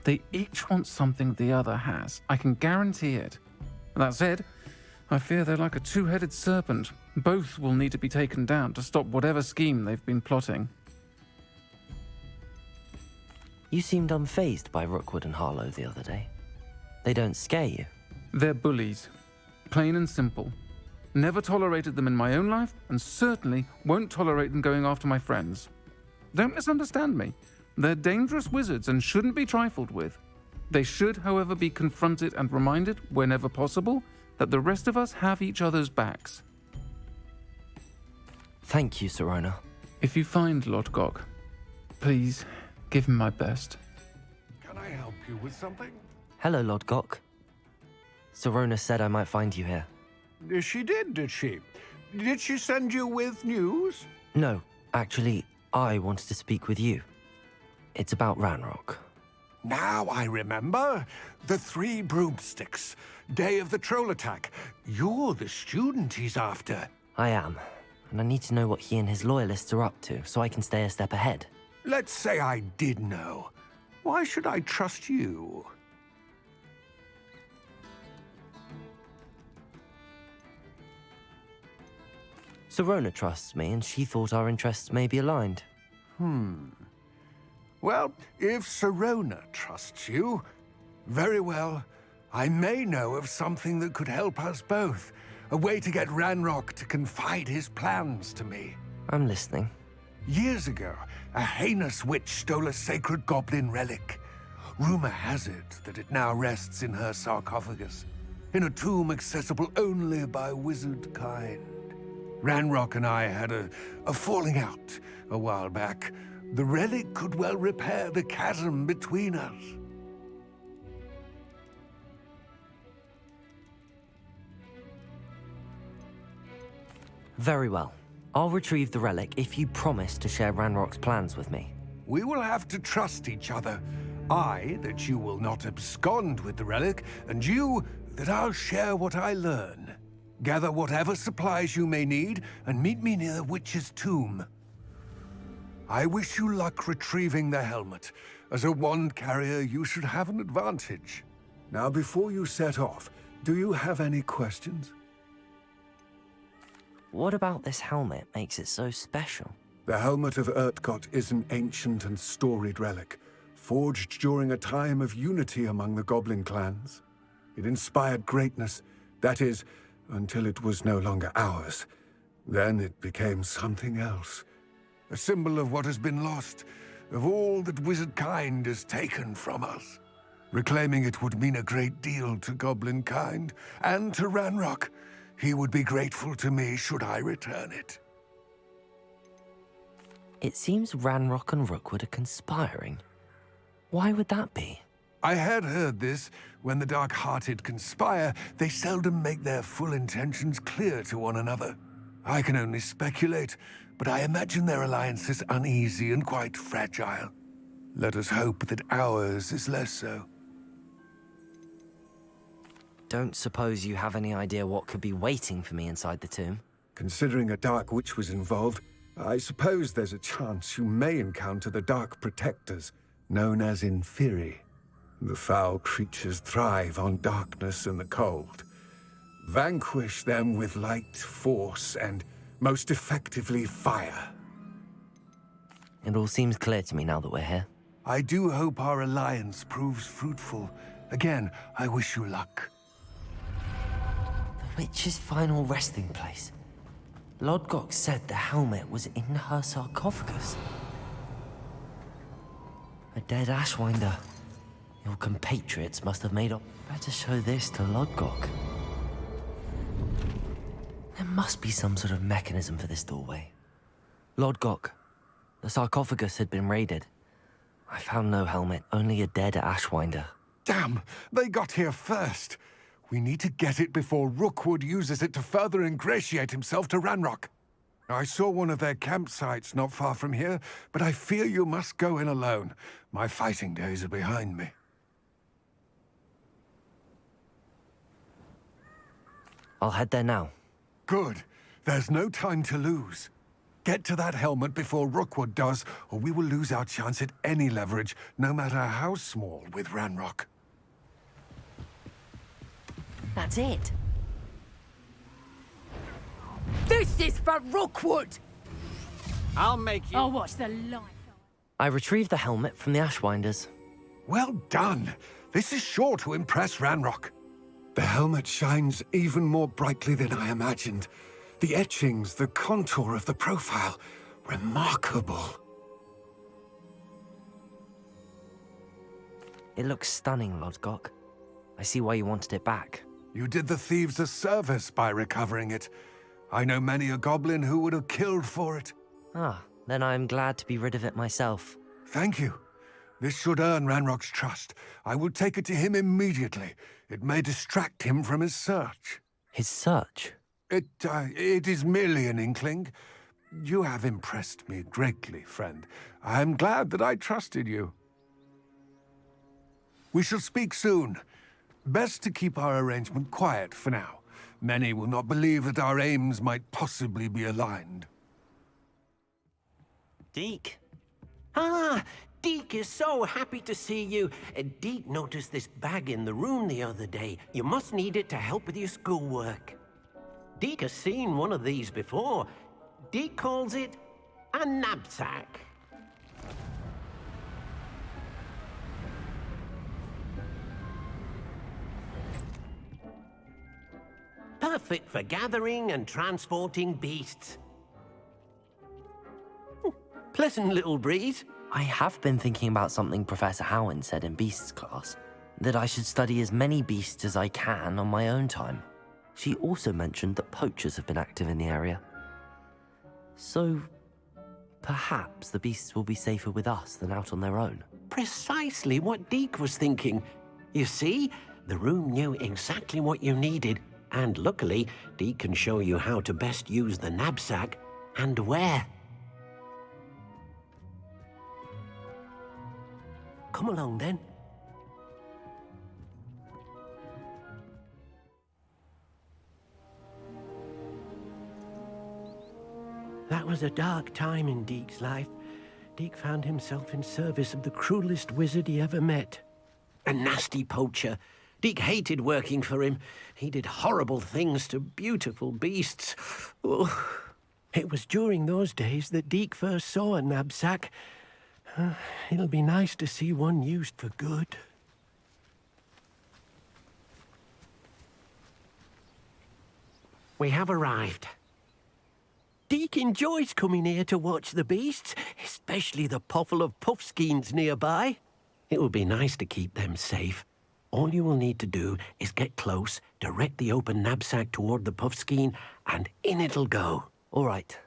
they each want something the other has. I can guarantee it. That said, I fear they're like a two-headed serpent. Both will need to be taken down to stop whatever scheme they've been plotting. You seemed unfazed by Rookwood and Harlow the other day. They don't scare you? They're bullies. Plain and simple. Never tolerated them in my own life, and certainly won't tolerate them going after my friends. Don't misunderstand me. They're dangerous wizards and shouldn't be trifled with. They should, however, be confronted and reminded, whenever possible, that the rest of us have each other's backs. Thank you, Sirona. If you find Lodgok, please give him my best. Can I help you with something? Hello, Lodgok. Sirona said I might find you here. She did she? Did she send you with news? No, actually, I wanted to speak with you. It's about Ranrock. Now I remember. The 3 broomsticks. Day of the troll attack. You're the student he's after. I am, and I need to know what he and his loyalists are up to so I can stay a step ahead. Let's say I did know. Why should I trust you? Sirona trusts me, and she thought our interests may be aligned. Well, if Sirona trusts you, very well. I may know of something that could help us both. A way to get Ranrock to confide his plans to me. I'm listening. Years ago, a heinous witch stole a sacred goblin relic. Rumor has it that it now rests in her sarcophagus, in a tomb accessible only by wizard kind. Ranrock and I had a falling out a while back. The relic could well repair the chasm between us. Very well. I'll retrieve the relic if you promise to share Ranrock's plans with me. We will have to trust each other. I, that you will not abscond with the relic, and you, that I'll share what I learn. Gather whatever supplies you may need, and meet me near the witch's tomb. I wish you luck retrieving the helmet. As a wand carrier, you should have an advantage. Now, before you set off, do you have any questions? What about this helmet makes it so special? The helmet of Urtkot is an ancient and storied relic, forged during a time of unity among the goblin clans. It inspired greatness, that is, until it was no longer ours. Then it became something else. A symbol of what has been lost, of all that wizard kind has taken from us. Reclaiming it would mean a great deal to goblin kind, and to Ranrock. He would be grateful to me should I return it. It seems Ranrock and Rookwood are conspiring. Why would that be? I had heard this. When the dark-hearted conspire, they seldom make their full intentions clear to one another. I can only speculate, but I imagine their alliance is uneasy and quite fragile. Let us hope that ours is less so. Don't suppose you have any idea what could be waiting for me inside the tomb? Considering a Dark Witch was involved, I suppose there's a chance you may encounter the Dark Protectors, known as Inferi. The foul creatures thrive on darkness and the cold. Vanquish them with light, force, and most effectively fire. It all seems clear to me now that we're here. I do hope our alliance proves fruitful. Again, I wish you luck. The witch's final resting place. Lodgok said the helmet was in her sarcophagus. A dead Ashwinder. Your compatriots must have made up. Better show this to Lodgok. There must be some sort of mechanism for this doorway. Lodgok, the sarcophagus had been raided. I found no helmet, only a dead Ashwinder. Damn! They got here first! We need to get it before Rookwood uses it to further ingratiate himself to Ranrock. I saw one of their campsites not far from here, but I fear you must go in alone. My fighting days are behind me. I'll head there now. Good. There's no time to lose. Get to that helmet before Rookwood does, or we will lose our chance at any leverage, no matter how small, with Ranrock. That's it. This is for Rookwood! I'll make you... I'll watch the light. I retrieved the helmet from the Ashwinders. Well done! This is sure to impress Ranrock. The helmet shines even more brightly than I imagined. The etchings, the contour of the profile, remarkable. It looks stunning, Lodgok. I see why you wanted it back. You did the thieves a service by recovering it. I know many a goblin who would have killed for it. Ah, then I'm glad to be rid of it myself. Thank you. This should earn Ranrock's trust. I will take it to him immediately. It may distract him from his search. His search? It is merely an inkling. You have impressed me greatly, friend. I am glad that I trusted you. We shall speak soon. Best to keep our arrangement quiet for now. Many will not believe that our aims might possibly be aligned. Deke. Ah, Deke is so happy to see you. Deke noticed this bag in the room the other day. You must need it to help with your schoolwork. Deke has seen one of these before. Deke calls it a knapsack. Perfect for gathering and transporting beasts. Pleasant little breeze. I have been thinking about something Professor Howin said in Beasts class, that I should study as many beasts as I can on my own time. She also mentioned that poachers have been active in the area. So, perhaps the beasts will be safer with us than out on their own. Precisely what Deke was thinking. You see, the room knew exactly what you needed, and luckily, Deke can show you how to best use the knapsack and where. Come along, then. That was a dark time in Deke's life. Deke found himself in service of the cruelest wizard he ever met. A nasty poacher. Deke hated working for him. He did horrible things to beautiful beasts. Oh. It was during those days that Deke first saw a knapsack. It'll be nice to see one used for good. We have arrived. Deke enjoys coming here to watch the beasts, especially the potful of puffskeins nearby. It will be nice to keep them safe. All you will need to do is get close, direct the open knapsack toward the puffskein, and in it'll go. All right.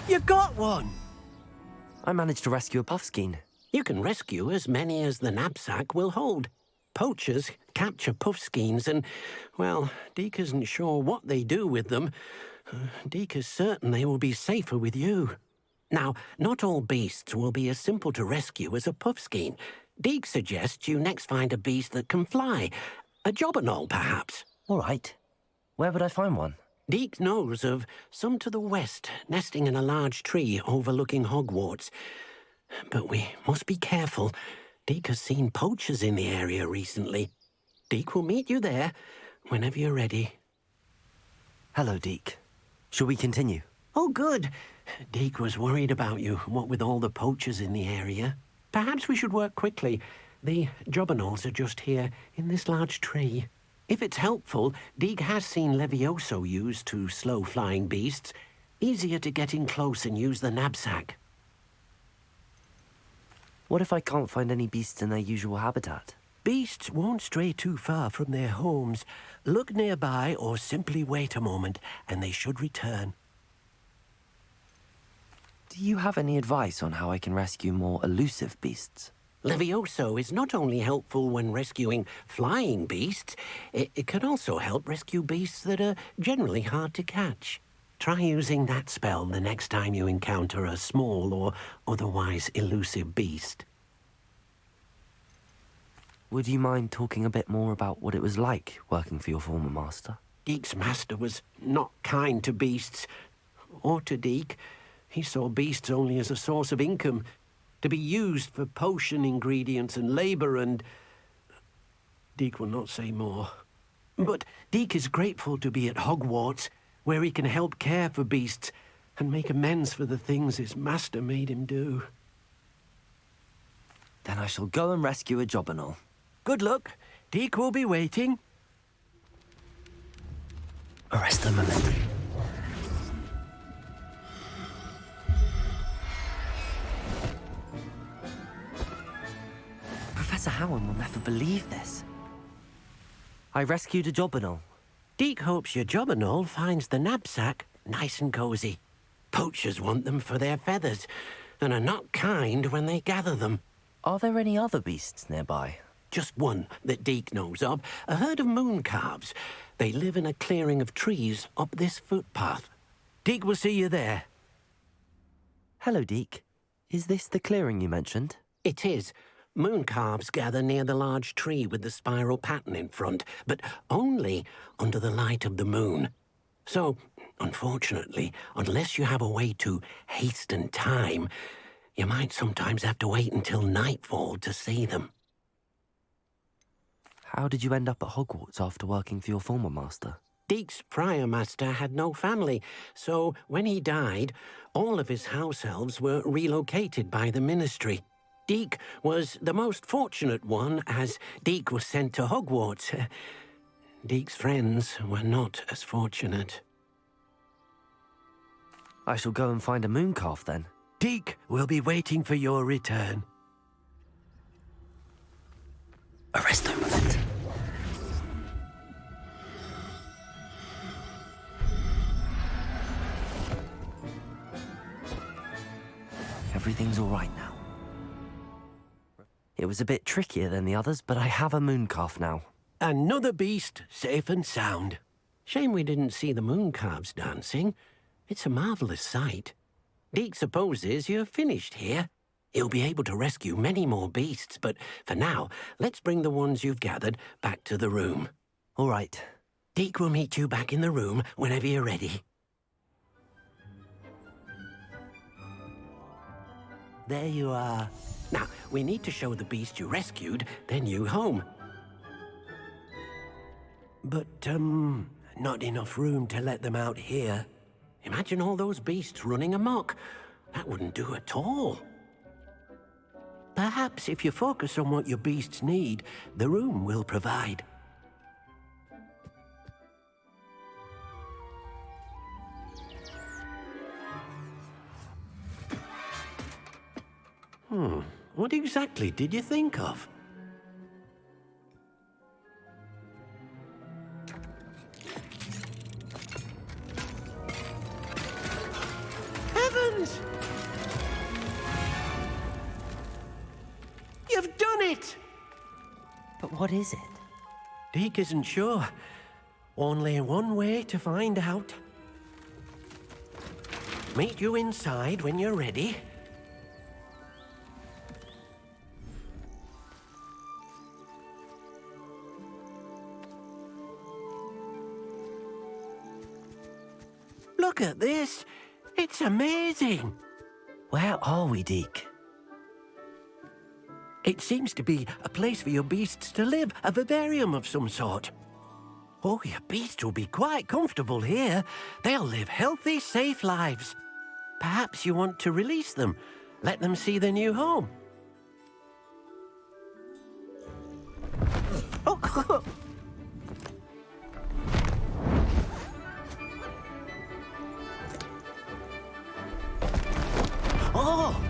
You got one! I managed to rescue a puffskein. You can rescue as many as the knapsack will hold. Poachers capture puffskeins and, well, Deke isn't sure what they do with them. Deke is certain they will be safer with you. Now, not all beasts will be as simple to rescue as a puffskein. Deke suggests you next find a beast that can fly. A jobberknoll, perhaps. All right. Where would I find one? Deke knows of some to the west, nesting in a large tree overlooking Hogwarts. But we must be careful. Deke has seen poachers in the area recently. Deke will meet you there whenever you're ready. Hello, Deke. Shall we continue? Oh, good. Deke was worried about you, what with all the poachers in the area. Perhaps we should work quickly. The jobberknolls are just here, in this large tree. If it's helpful, Deke has seen Levioso used to slow flying beasts. Easier to get in close and use the knapsack. What if I can't find any beasts in their usual habitat? Beasts won't stray too far from their homes. Look nearby or simply wait a moment, and they should return. Do you have any advice on how I can rescue more elusive beasts? Levioso is not only helpful when rescuing flying beasts, it can also help rescue beasts that are generally hard to catch. Try using that spell the next time you encounter a small or otherwise elusive beast. Would you mind talking a bit more about what it was like working for your former master? Deke's master was not kind to beasts, or to Deke. He saw beasts only as a source of income, to be used for potion ingredients and labor, and Deke will not say more. But Deke is grateful to be at Hogwarts, where he can help care for beasts and make amends for the things his master made him do. Then I shall go and rescue a jobberknoll. Good luck. Deke will be waiting. Arrest them a minute. Professor Howard will never believe this. I rescued a jobberknoll. Deke hopes your jobberknoll finds the knapsack nice and cozy. Poachers want them for their feathers, and are not kind when they gather them. Are there any other beasts nearby? Just one that Deke knows of, a herd of mooncalves. They live in a clearing of trees up this footpath. Deke will see you there. Hello, Deke. Is this the clearing you mentioned? It is. Mooncalves gather near the large tree with the spiral pattern in front, but only under the light of the moon. So, unfortunately, unless you have a way to hasten time, you might sometimes have to wait until nightfall to see them. How did you end up at Hogwarts after working for your former master? Deke's prior master had no family, so when he died, all of his house elves were relocated by the ministry. Deke was the most fortunate one, as Deke was sent to Hogwarts. Deke's friends were not as fortunate. I shall go and find a mooncalf then. Deke will be waiting for your return. Arrest them with it. Everything's all right now. It was a bit trickier than the others, but I have a mooncalf now. Another beast, safe and sound. Shame we didn't see the mooncalves dancing. It's a marvelous sight. Deke supposes you're finished here. He'll be able to rescue many more beasts, but for now, let's bring the ones you've gathered back to the room. All right. Deke will meet you back in the room whenever you're ready. There you are. Now, we need to show the beast you rescued their new home. But, not enough room to let them out here. Imagine all those beasts running amok. That wouldn't do at all. Perhaps if you focus on what your beasts need, the room will provide. What exactly did you think of? Heavens! You've done it! But what is it? Deke isn't sure. Only one way to find out. Meet you inside when you're ready. Look at this. It's amazing. Where are we, Deke? It seems to be a place for your beasts to live, a vivarium of some sort. Oh, your beasts will be quite comfortable here. They'll live healthy, safe lives. Perhaps you want to release them, let them see their new home. Oh. Oh!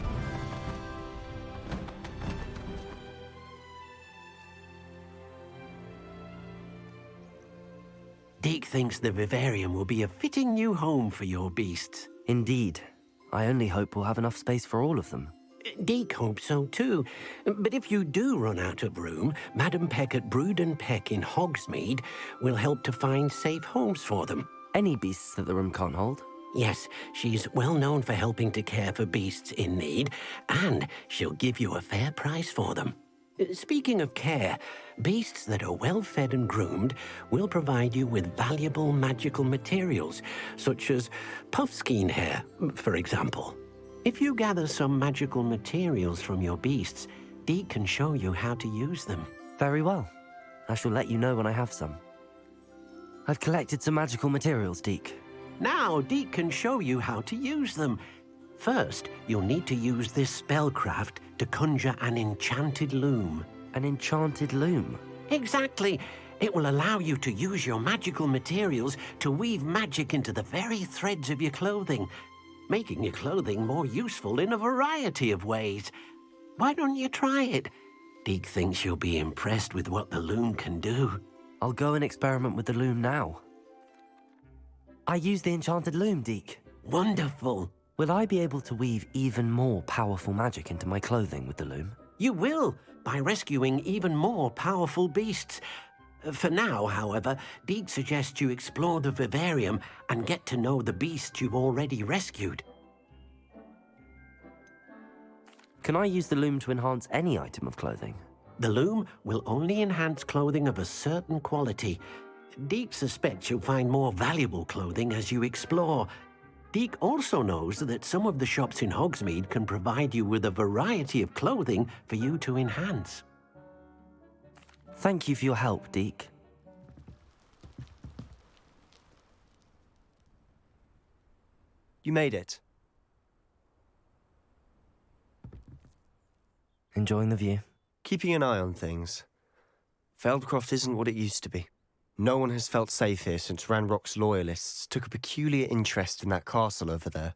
Deke thinks the vivarium will be a fitting new home for your beasts. Indeed. I only hope we'll have enough space for all of them. Deke hopes so too. But if you do run out of room, Madam Peck at Brood and Peck in Hogsmeade will help to find safe homes for them. Any beasts that the room can't hold? Yes, she's well known for helping to care for beasts in need, and she'll give you a fair price for them. Speaking of care, beasts that are well fed and groomed will provide you with valuable magical materials, such as puffskein hair, for example. If you gather some magical materials from your beasts, Deke can show you how to use them. Very well. I shall let you know when I have some. I've collected some magical materials, Deke. Now Deke can show you how to use them. First, you'll need to use this spellcraft to conjure an enchanted loom. An enchanted loom? Exactly. It will allow you to use your magical materials to weave magic into the very threads of your clothing, making your clothing more useful in a variety of ways. Why don't you try it? Deke thinks you'll be impressed with what the loom can do. I'll go and experiment with the loom now. I use the enchanted loom, Deke. Wonderful. Will I be able to weave even more powerful magic into my clothing with the loom? You will, by rescuing even more powerful beasts. For now, however, Deke suggests you explore the vivarium and get to know the beasts you've already rescued. Can I use the loom to enhance any item of clothing? The loom will only enhance clothing of a certain quality. Deke suspects you'll find more valuable clothing as you explore. Deke also knows that some of the shops in Hogsmeade can provide you with a variety of clothing for you to enhance. Thank you for your help, Deke. You made it. Enjoying the view? Keeping an eye on things. Feldcroft isn't what it used to be. No one has felt safe here since Ranrock's loyalists took a peculiar interest in that castle over there.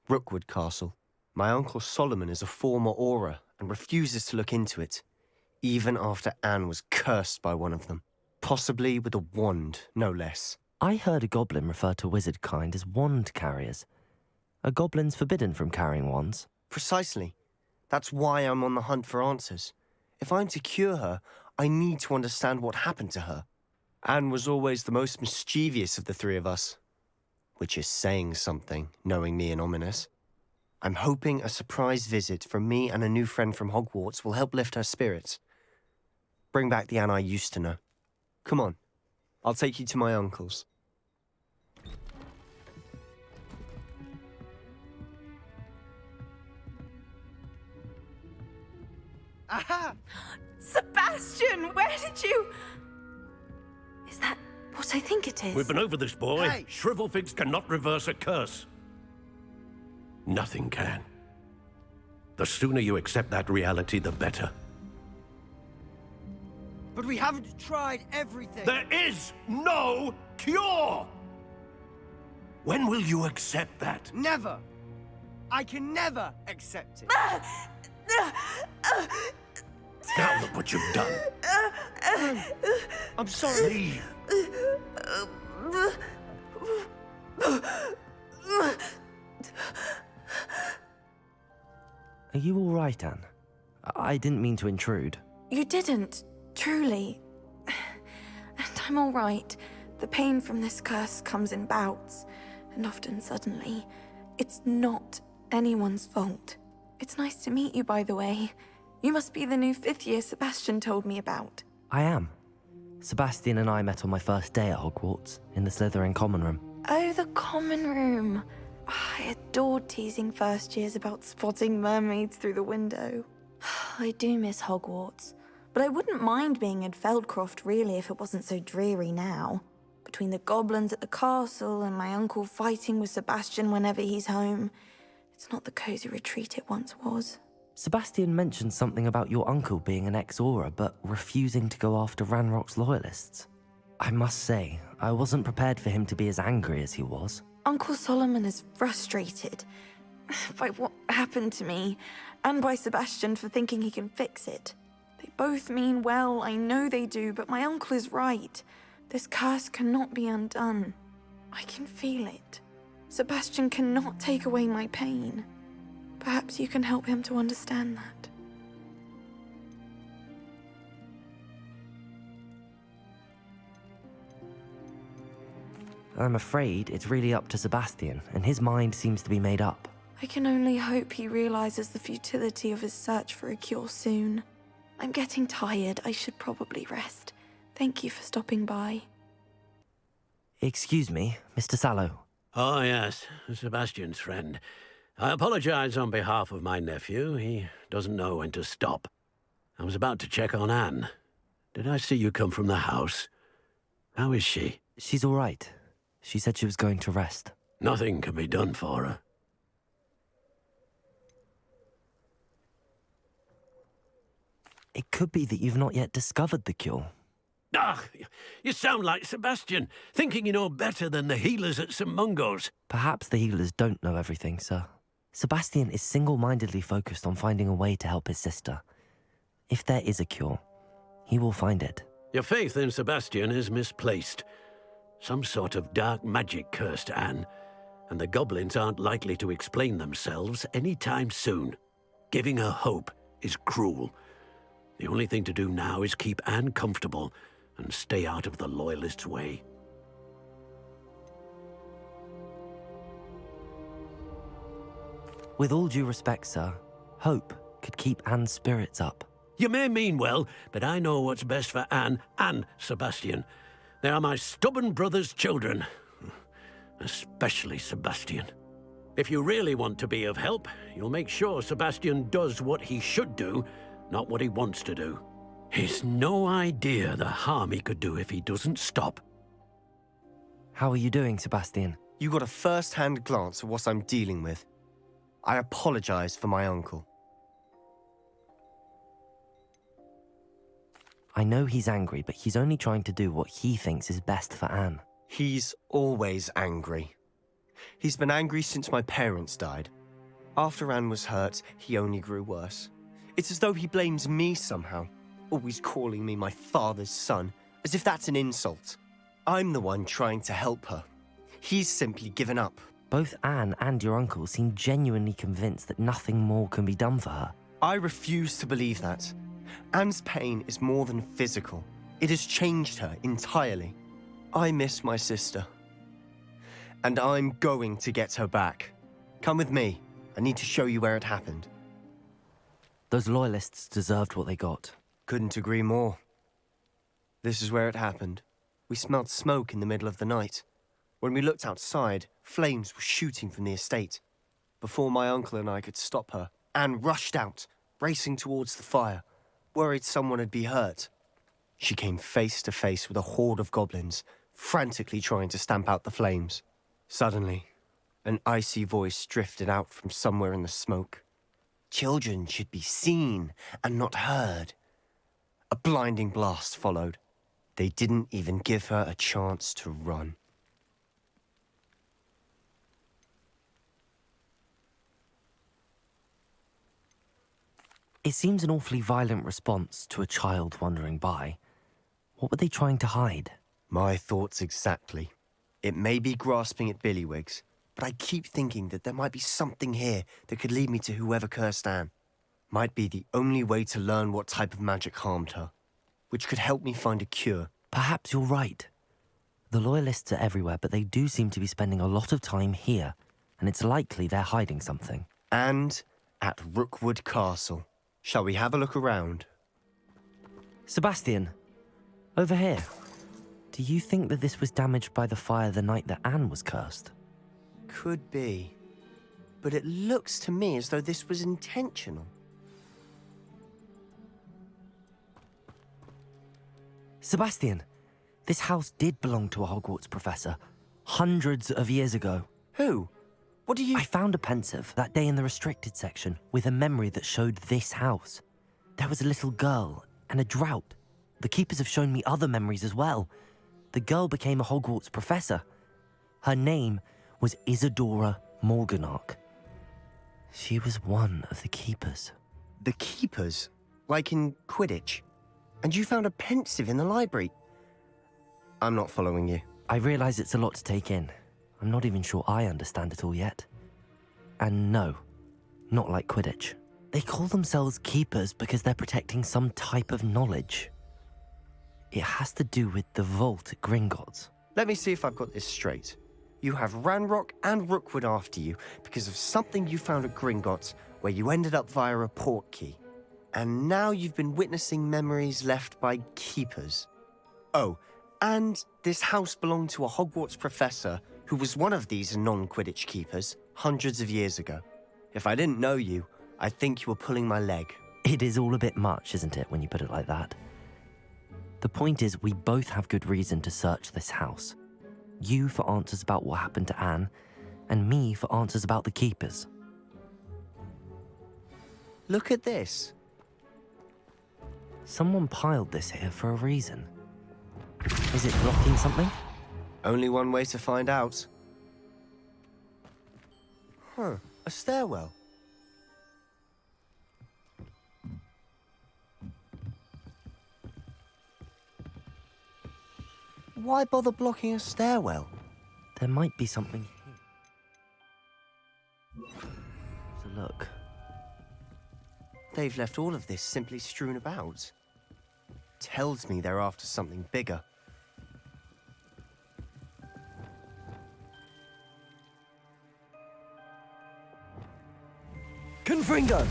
Rookwood Castle. My uncle Solomon is a former Auror and refuses to look into it, even after Anne was cursed by one of them. Possibly with a wand, no less. I heard a goblin refer to wizard kind as wand carriers. Are goblins forbidden from carrying wands? Precisely. That's why I'm on the hunt for answers. If I'm to cure her, I need to understand what happened to her. Anne was always the most mischievous of the three of us. Which is saying something, knowing me and Ominous. I'm hoping a surprise visit from me and a new friend from Hogwarts will help lift her spirits. Bring back the Anne I used to know. Come on, I'll take you to my uncle's. Aha! Sebastian, where did you... Is that what I think it is? We've been over this, boy. Hey! Shrivelfigs cannot reverse a curse. Nothing can. The sooner you accept that reality, the better. But we haven't tried everything. There is no cure! When will you accept that? Never. I can never accept it. Now look what you've done. I'm sorry. Leave. Are you all right, Anne? I didn't mean to intrude. You didn't, truly. And I'm all right. The pain from this curse comes in bouts, and often suddenly. It's not anyone's fault. It's nice to meet you, by the way. You must be the new 5th year Sebastian told me about. I am. Sebastian and I met on my first day at Hogwarts, in the Slytherin common room. Oh, the common room. I adored teasing first years about spotting mermaids through the window. I do miss Hogwarts, but I wouldn't mind being in Feldcroft really if it wasn't so dreary now. Between the goblins at the castle and my uncle fighting with Sebastian whenever he's home, it's not the cozy retreat it once was. Sebastian mentioned something about your uncle being an ex-Auror, but refusing to go after Ranrock's loyalists. I must say, I wasn't prepared for him to be as angry as he was. Uncle Solomon is frustrated by what happened to me, and by Sebastian for thinking he can fix it. They both mean well, I know they do, but my uncle is right. This curse cannot be undone. I can feel it. Sebastian cannot take away my pain. Perhaps you can help him to understand that. I'm afraid it's really up to Sebastian, and his mind seems to be made up. I can only hope he realizes the futility of his search for a cure soon. I'm getting tired. I should probably rest. Thank you for stopping by. Excuse me, Mr. Sallow. Oh, yes, Sebastian's friend. I apologize on behalf of my nephew. He doesn't know when to stop. I was about to check on Anne. Did I see you come from the house? How is she? She's all right. She said she was going to rest. Nothing can be done for her. It could be that you've not yet discovered the cure. Ah, you sound like Sebastian, thinking you know better than the healers at St. Mungo's. Perhaps the healers don't know everything, sir. Sebastian is single-mindedly focused on finding a way to help his sister. If there is a cure, he will find it. Your faith in Sebastian is misplaced. Some sort of dark magic cursed Anne, and the goblins aren't likely to explain themselves anytime soon. Giving her hope is cruel. The only thing to do now is keep Anne comfortable and stay out of the Loyalists' way. With all due respect, sir, hope could keep Anne's spirits up. You may mean well, but I know what's best for Anne and Sebastian. They are my stubborn brother's children. Especially Sebastian. If you really want to be of help, you'll make sure Sebastian does what he should do, not what he wants to do. He's no idea the harm he could do if he doesn't stop. How are you doing, Sebastian? You got a first-hand glance at what I'm dealing with. I apologize for my uncle. I know he's angry, but he's only trying to do what he thinks is best for Anne. He's always angry. He's been angry since my parents died. After Anne was hurt, he only grew worse. It's as though he blames me somehow, always calling me my father's son, as if that's an insult. I'm the one trying to help her. He's simply given up. Both Anne and your uncle seem genuinely convinced that nothing more can be done for her. I refuse to believe that. Anne's pain is more than physical. It has changed her entirely. I miss my sister. And I'm going to get her back. Come with me. I need to show you where it happened. Those loyalists deserved what they got. Couldn't agree more. This is where it happened. We smelled smoke in the middle of the night. When we looked outside, flames were shooting from the estate. Before my uncle and I could stop her, Anne rushed out, racing towards the fire, worried someone had been hurt. She came face to face with a horde of goblins, frantically trying to stamp out the flames. Suddenly, an icy voice drifted out from somewhere in the smoke. Children should be seen and not heard. A blinding blast followed. They didn't even give her a chance to run. It seems an awfully violent response to a child wandering by. What were they trying to hide? My thoughts exactly. It may be grasping at Billywigs, but I keep thinking that there might be something here that could lead me to whoever cursed Anne. Might be the only way to learn what type of magic harmed her, which could help me find a cure. Perhaps you're right. The Loyalists are everywhere, but they do seem to be spending a lot of time here, and it's likely they're hiding something. And at Rookwood Castle. Shall we have a look around? Sebastian, over here. Do you think that this was damaged by the fire the night that Anne was cursed? Could be. But it looks to me as though this was intentional. Sebastian, this house did belong to a Hogwarts professor, hundreds of years ago. Who? What do you... I found a pensive that day in the restricted section with a memory that showed this house. There was a little girl and a drought. The keepers have shown me other memories as well. The girl became a Hogwarts professor. Her name was Isadora Morganach. She was one of the keepers. The keepers? Like in Quidditch? And you found a pensive in the library? I'm not following you. I realize it's a lot to take in. I'm not even sure I understand it all yet. And no, not like Quidditch. They call themselves keepers because they're protecting some type of knowledge. It has to do with the vault at Gringotts. Let me see if I've got this straight. You have Ranrock and Rookwood after you because of something you found at Gringotts where you ended up via a portkey. And now you've been witnessing memories left by keepers. Oh, and this house belonged to a Hogwarts professor who was one of these non-Quidditch keepers hundreds of years ago. If I didn't know you, I'd think you were pulling my leg. It is all a bit much, isn't it, when you put it like that? The point is, we both have good reason to search this house. You for answers about what happened to Anne, and me for answers about the keepers. Look at this. Someone piled this here for a reason. Is it blocking something? Only one way to find out. A stairwell. Why bother blocking a stairwell? There might be something here. So look. They've left all of this simply strewn about. Tells me they're after something bigger. Confringo!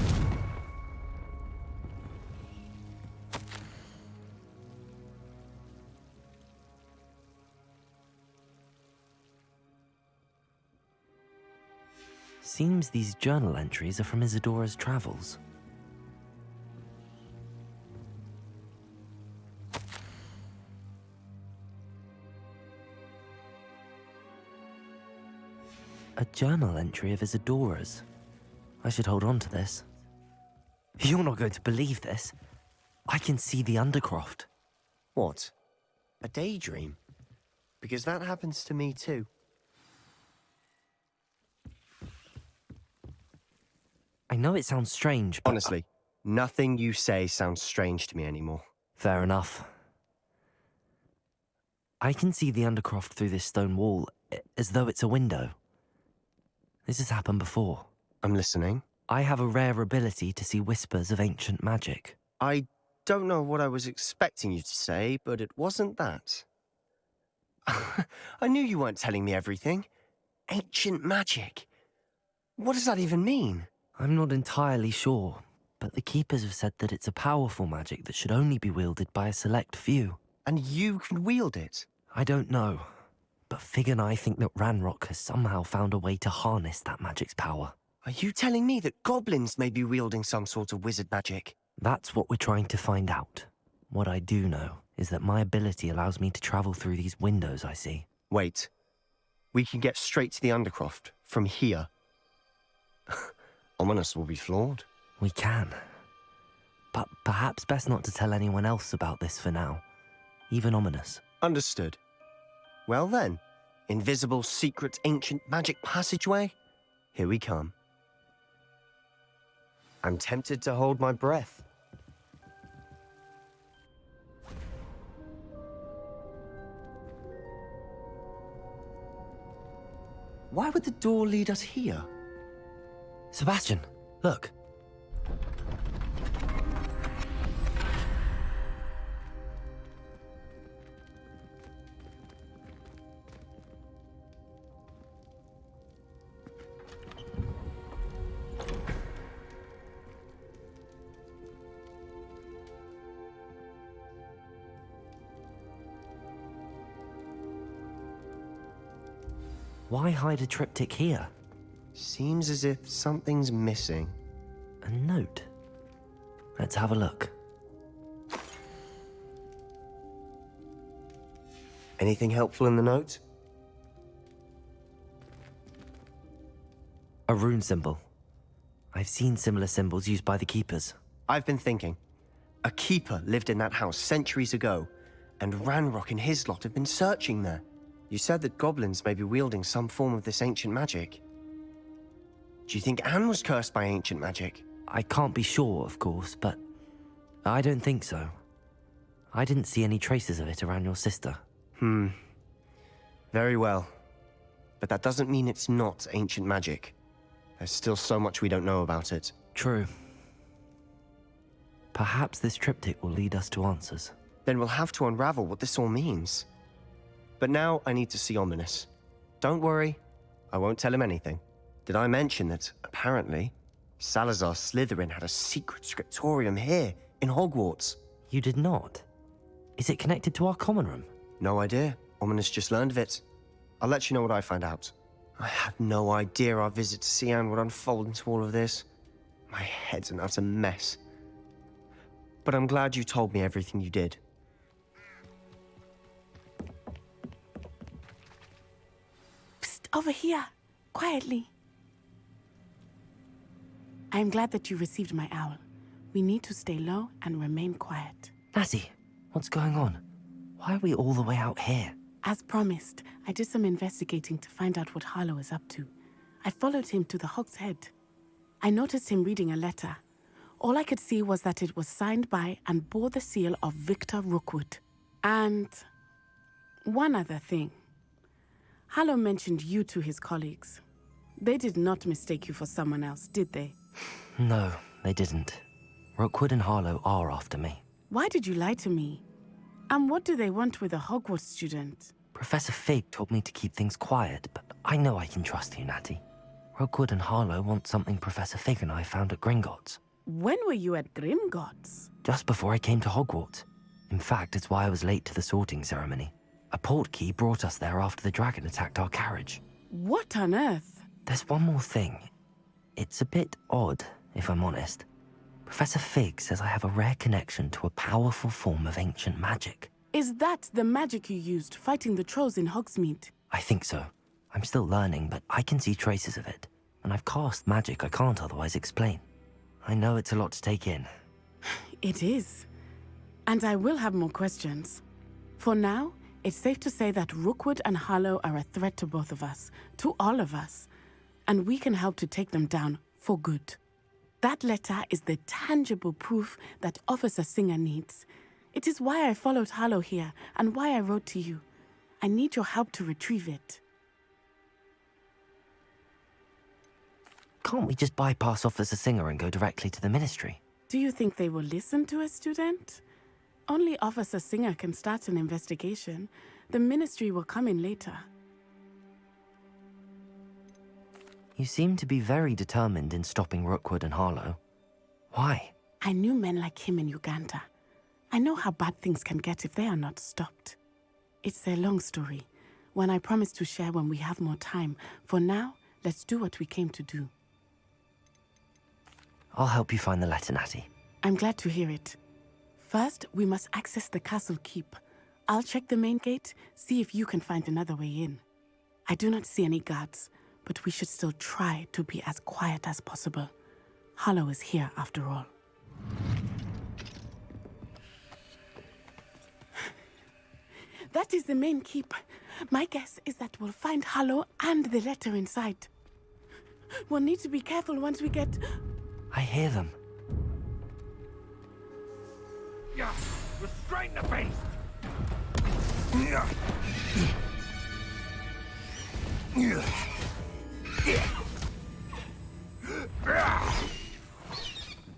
Seems these journal entries are from Isadora's travels. A journal entry of Isadora's. I should hold on to this. You're not going to believe this. I can see the Undercroft. What? A daydream? Because that happens to me too. I know it sounds strange, but... Honestly, nothing you say sounds strange to me anymore. Fair enough. I can see the Undercroft through this stone wall, as though it's a window. This has happened before. I'm listening. I have a rare ability to see whispers of ancient magic. I don't know what I was expecting you to say, but it wasn't that. I knew you weren't telling me everything. Ancient magic. What does that even mean? I'm not entirely sure, but the Keepers have said that it's a powerful magic that should only be wielded by a select few. And you can wield it? I don't know, but Fig and I think that Ranrock has somehow found a way to harness that magic's power. Are you telling me that goblins may be wielding some sort of wizard magic? That's what we're trying to find out. What I do know is that my ability allows me to travel through these windows I see. Wait. We can get straight to the Undercroft from here. Ominous will be flawed. We can. But perhaps best not to tell anyone else about this for now. Even Ominous. Understood. Well then, invisible, secret, ancient magic passageway? Here we come. I'm tempted to hold my breath. Why would the door lead us here? Sebastian, look. Why hide a triptych here? Seems as if something's missing. A note. Let's have a look. Anything helpful in the note? A rune symbol. I've seen similar symbols used by the keepers. I've been thinking. A keeper lived in that house centuries ago, and Ranrock and his lot have been searching there. You said that goblins may be wielding some form of this ancient magic. Do you think Anne was cursed by ancient magic? I can't be sure, of course, but I don't think so. I didn't see any traces of it around your sister. Very well. But that doesn't mean it's not ancient magic. There's still so much we don't know about it. True. Perhaps this triptych will lead us to answers. Then we'll have to unravel what this all means. But now I need to see Ominous. Don't worry, I won't tell him anything. Did I mention that, apparently, Salazar Slytherin had a secret scriptorium here, in Hogwarts? You did not? Is it connected to our common room? No idea. Ominous just learned of it. I'll let you know what I find out. I had no idea our visit to see Anne would unfold into all of this. My head's an utter mess. But I'm glad you told me everything you did. Over here, quietly. I am glad that you received my owl. We need to stay low and remain quiet. Natty, what's going on? Why are we all the way out here? As promised, I did some investigating to find out what Harlow is up to. I followed him to the Hog's Head. I noticed him reading a letter. All I could see was that it was signed by and bore the seal of Victor Rookwood. And one other thing. Harlow mentioned you to his colleagues. They did not mistake you for someone else, did they? No, they didn't. Rookwood and Harlow are after me. Why did you lie to me? And what do they want with a Hogwarts student? Professor Fig told me to keep things quiet, but I know I can trust you, Natty. Rookwood and Harlow want something Professor Fig and I found at Gringotts. When were you at Gringotts? Just before I came to Hogwarts. In fact, it's why I was late to the sorting ceremony. A portkey brought us there after the dragon attacked our carriage. What on earth? There's one more thing. It's a bit odd, if I'm honest. Professor Fig says I have a rare connection to a powerful form of ancient magic. Is that the magic you used fighting the trolls in Hogsmeade? I think so. I'm still learning, but I can see traces of it. And I've cast magic I can't otherwise explain. I know it's a lot to take in. It is. And I will have more questions. For now, it's safe to say that Rookwood and Harlow are a threat to both of us, to all of us. And we can help to take them down for good. That letter is the tangible proof that Officer Singer needs. It is why I followed Harlow here and why I wrote to you. I need your help to retrieve it. Can't we just bypass Officer Singer and go directly to the Ministry? Do you think they will listen to a student? Only Officer Singer can start an investigation. The Ministry will come in later. You seem to be very determined in stopping Rookwood and Harlow. Why? I knew men like him in Uganda. I know how bad things can get if they are not stopped. It's a long story, one I promise to share when we have more time. For now, let's do what we came to do. I'll help you find the letter, Natty. I'm glad to hear it. First, we must access the castle keep. I'll check the main gate, see if you can find another way in. I do not see any guards, but we should still try to be as quiet as possible. Harlow is here, after all. That is the main keep. My guess is that we'll find Harlow and the letter inside. We'll need to be careful once we get... I hear them. Restrain the beast!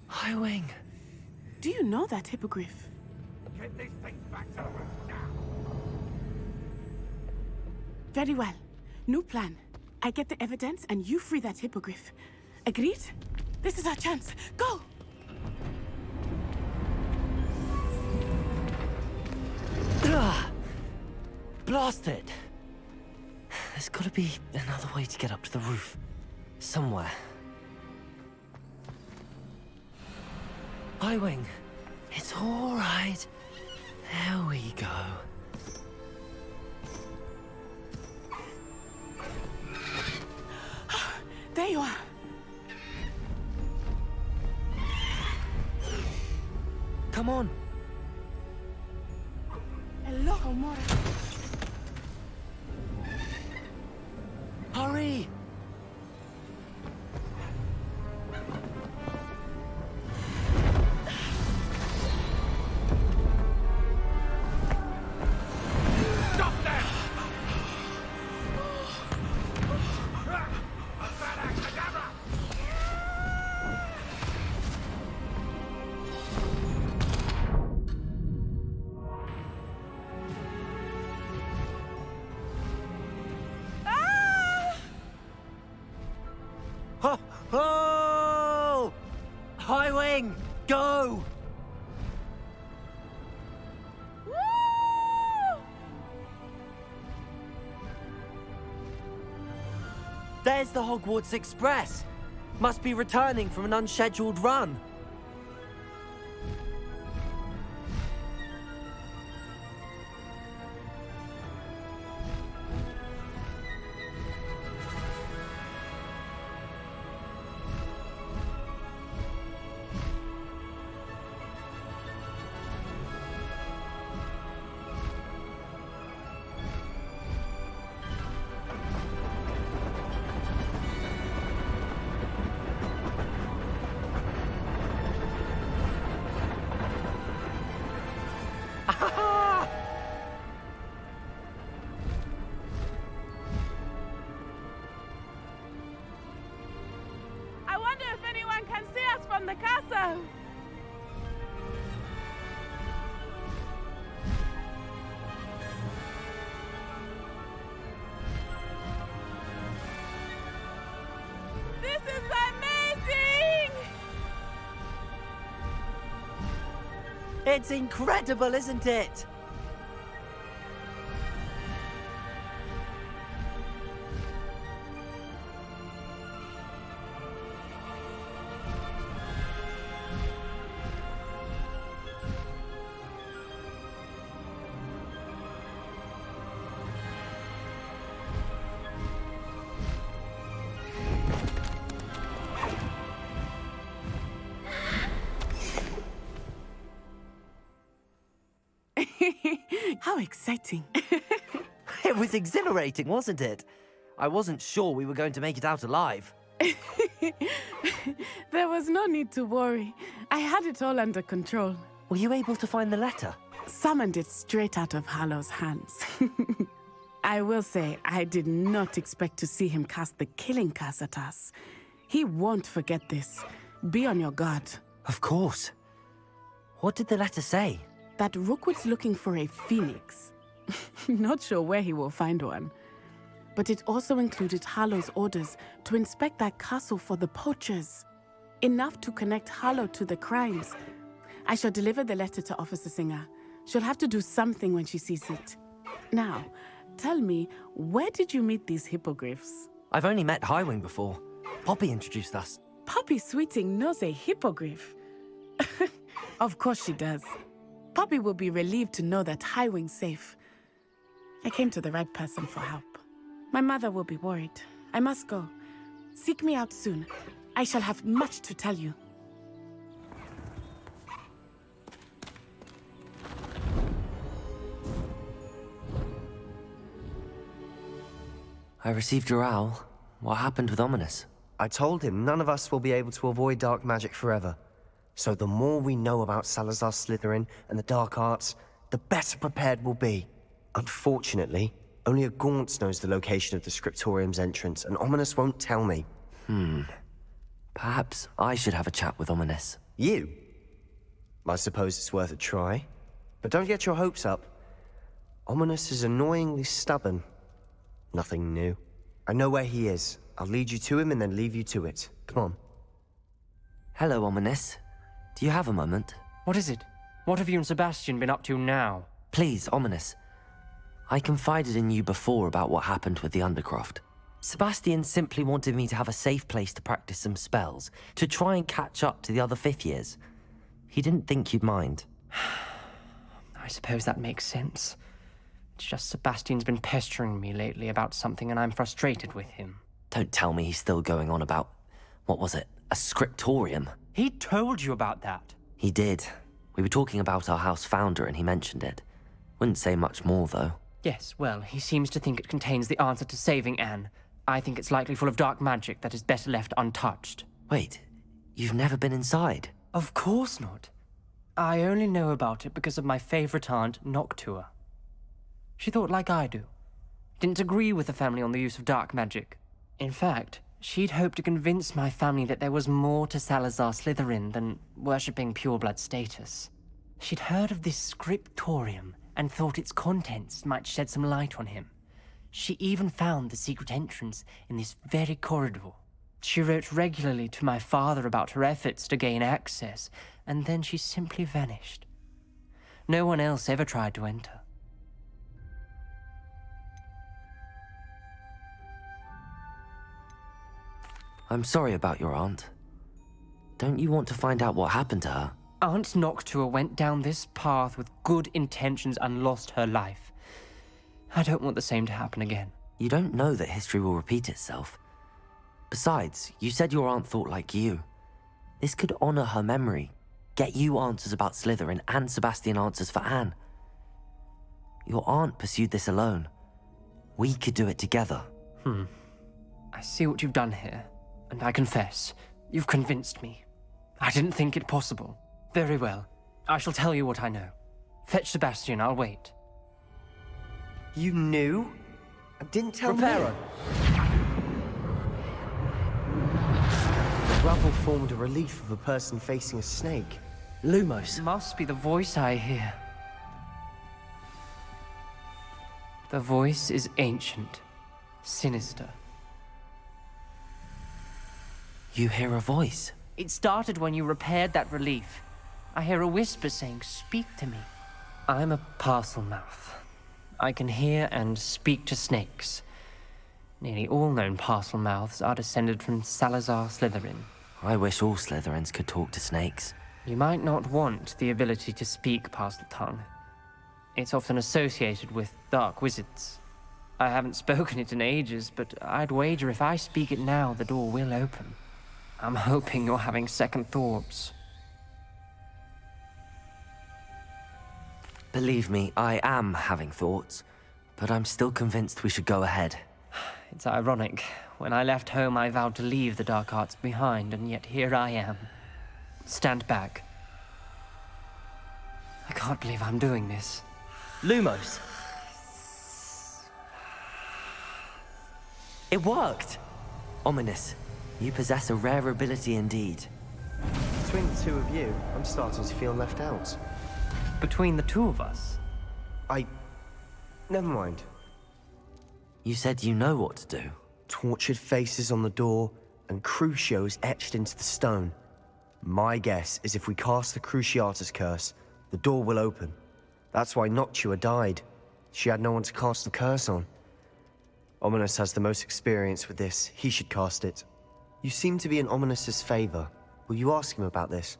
Highwing! Do you know that hippogriff? Get these things back to the room now! Very well. New plan. I get the evidence and you free that hippogriff. Agreed? This is our chance. Go! Blast it! There's gotta be another way to get up to the roof. Somewhere. Highwing, it's all right. There we go. There you are. Come on. Hello, Mora. Hurry! Oh! Highwing, go! There's the Hogwarts Express. Must be returning from an unscheduled run. I wonder if anyone can see us from the castle. This is amazing! It's incredible, isn't it? How exciting. It was exhilarating, wasn't it? I wasn't sure we were going to make it out alive. There was no need to worry. I had it all under control. Were you able to find the letter? Summoned it straight out of Hallow's hands. I will say, I did not expect to see him cast the killing curse at us. He won't forget this. Be on your guard. Of course. What did the letter say? That Rookwood's looking for a phoenix. Not sure where he will find one. But it also included Hallow's orders to inspect that castle for the poachers. Enough to connect Hallow to the crimes. I shall deliver the letter to Officer Singer. She'll have to do something when she sees it. Now, tell me, where did you meet these hippogriffs? I've only met Highwing before. Poppy introduced us. Poppy Sweeting knows a hippogriff. Of course she does. Poppy will be relieved to know that Highwing's safe. I came to the right person for help. My mother will be worried. I must go. Seek me out soon. I shall have much to tell you. I received your owl. What happened with Ominous? I told him none of us will be able to avoid dark magic forever. So the more we know about Salazar Slytherin and the dark arts, the better prepared we'll be. Unfortunately, only a Gaunt knows the location of the Scriptorium's entrance, and Ominous won't tell me. Perhaps I should have a chat with Ominous. You? I suppose it's worth a try. But don't get your hopes up. Ominous is annoyingly stubborn. Nothing new. I know where he is. I'll lead you to him and then leave you to it. Come on. Hello, Ominous. Do you have a moment? What is it? What have you and Sebastian been up to now? Please, Ominous. I confided in you before about what happened with the Undercroft. Sebastian simply wanted me to have a safe place to practice some spells, to try and catch up to the other fifth years. He didn't think you'd mind. I suppose that makes sense. It's just Sebastian's been pestering me lately about something and I'm frustrated with him. Don't tell me he's still going on about, what was it, a scriptorium? He told you about that. He did. We were talking about our house founder and he mentioned it. Wouldn't say much more, though. Yes, well, he seems to think it contains the answer to saving Anne. I think it's likely full of dark magic that is better left untouched. Wait, you've never been inside? Of course not. I only know about it because of my favorite aunt, Noctua. She thought like I do. Didn't agree with the family on the use of dark magic. In fact, she'd hoped to convince my family that there was more to Salazar Slytherin than worshipping pureblood status. She'd heard of this scriptorium and thought its contents might shed some light on him. She even found the secret entrance in this very corridor. She wrote regularly to my father about her efforts to gain access, and then she simply vanished. No one else ever tried to enter. I'm sorry about your aunt. Don't you want to find out what happened to her? Aunt Noctua went down this path with good intentions and lost her life. I don't want the same to happen again. You don't know that history will repeat itself. Besides, you said your aunt thought like you. This could honor her memory, get you answers about Slytherin and Sebastian answers for Anne. Your aunt pursued this alone. We could do it together. I see what you've done here, and I confess, you've convinced me. I didn't think it possible. Very well. I shall tell you what I know. Fetch Sebastian, I'll wait. You knew? And didn't tell me? Reparo. The rubble formed a relief of a person facing a snake. Lumos. Must be the voice I hear. The voice is ancient, sinister. You hear a voice? It started when you repaired that relief. I hear a whisper saying, "Speak to me." I'm a parcel mouth. I can hear and speak to snakes. Nearly all known parcel mouths are descended from Salazar Slytherin. I wish all Slytherins could talk to snakes. You might not want the ability to speak parcel tongue. It's often associated with dark wizards. I haven't spoken it in ages, but I'd wager if I speak it now, the door will open. I'm hoping you're having second thoughts. Believe me, I am having thoughts, but I'm still convinced we should go ahead. It's ironic. When I left home, I vowed to leave the dark arts behind, and yet here I am. Stand back. I can't believe I'm doing this. Lumos! It worked! Ominous, you possess a rare ability indeed. Between the two of you, I'm starting to feel left out. Between the two of us? Never mind. You said you know what to do. Tortured faces on the door, and Crucios etched into the stone. My guess is if we cast the Cruciatus curse, the door will open. That's why Noctua died. She had no one to cast the curse on. Ominous has the most experience with this. He should cast it. You seem to be in Ominous's favor. Will you ask him about this?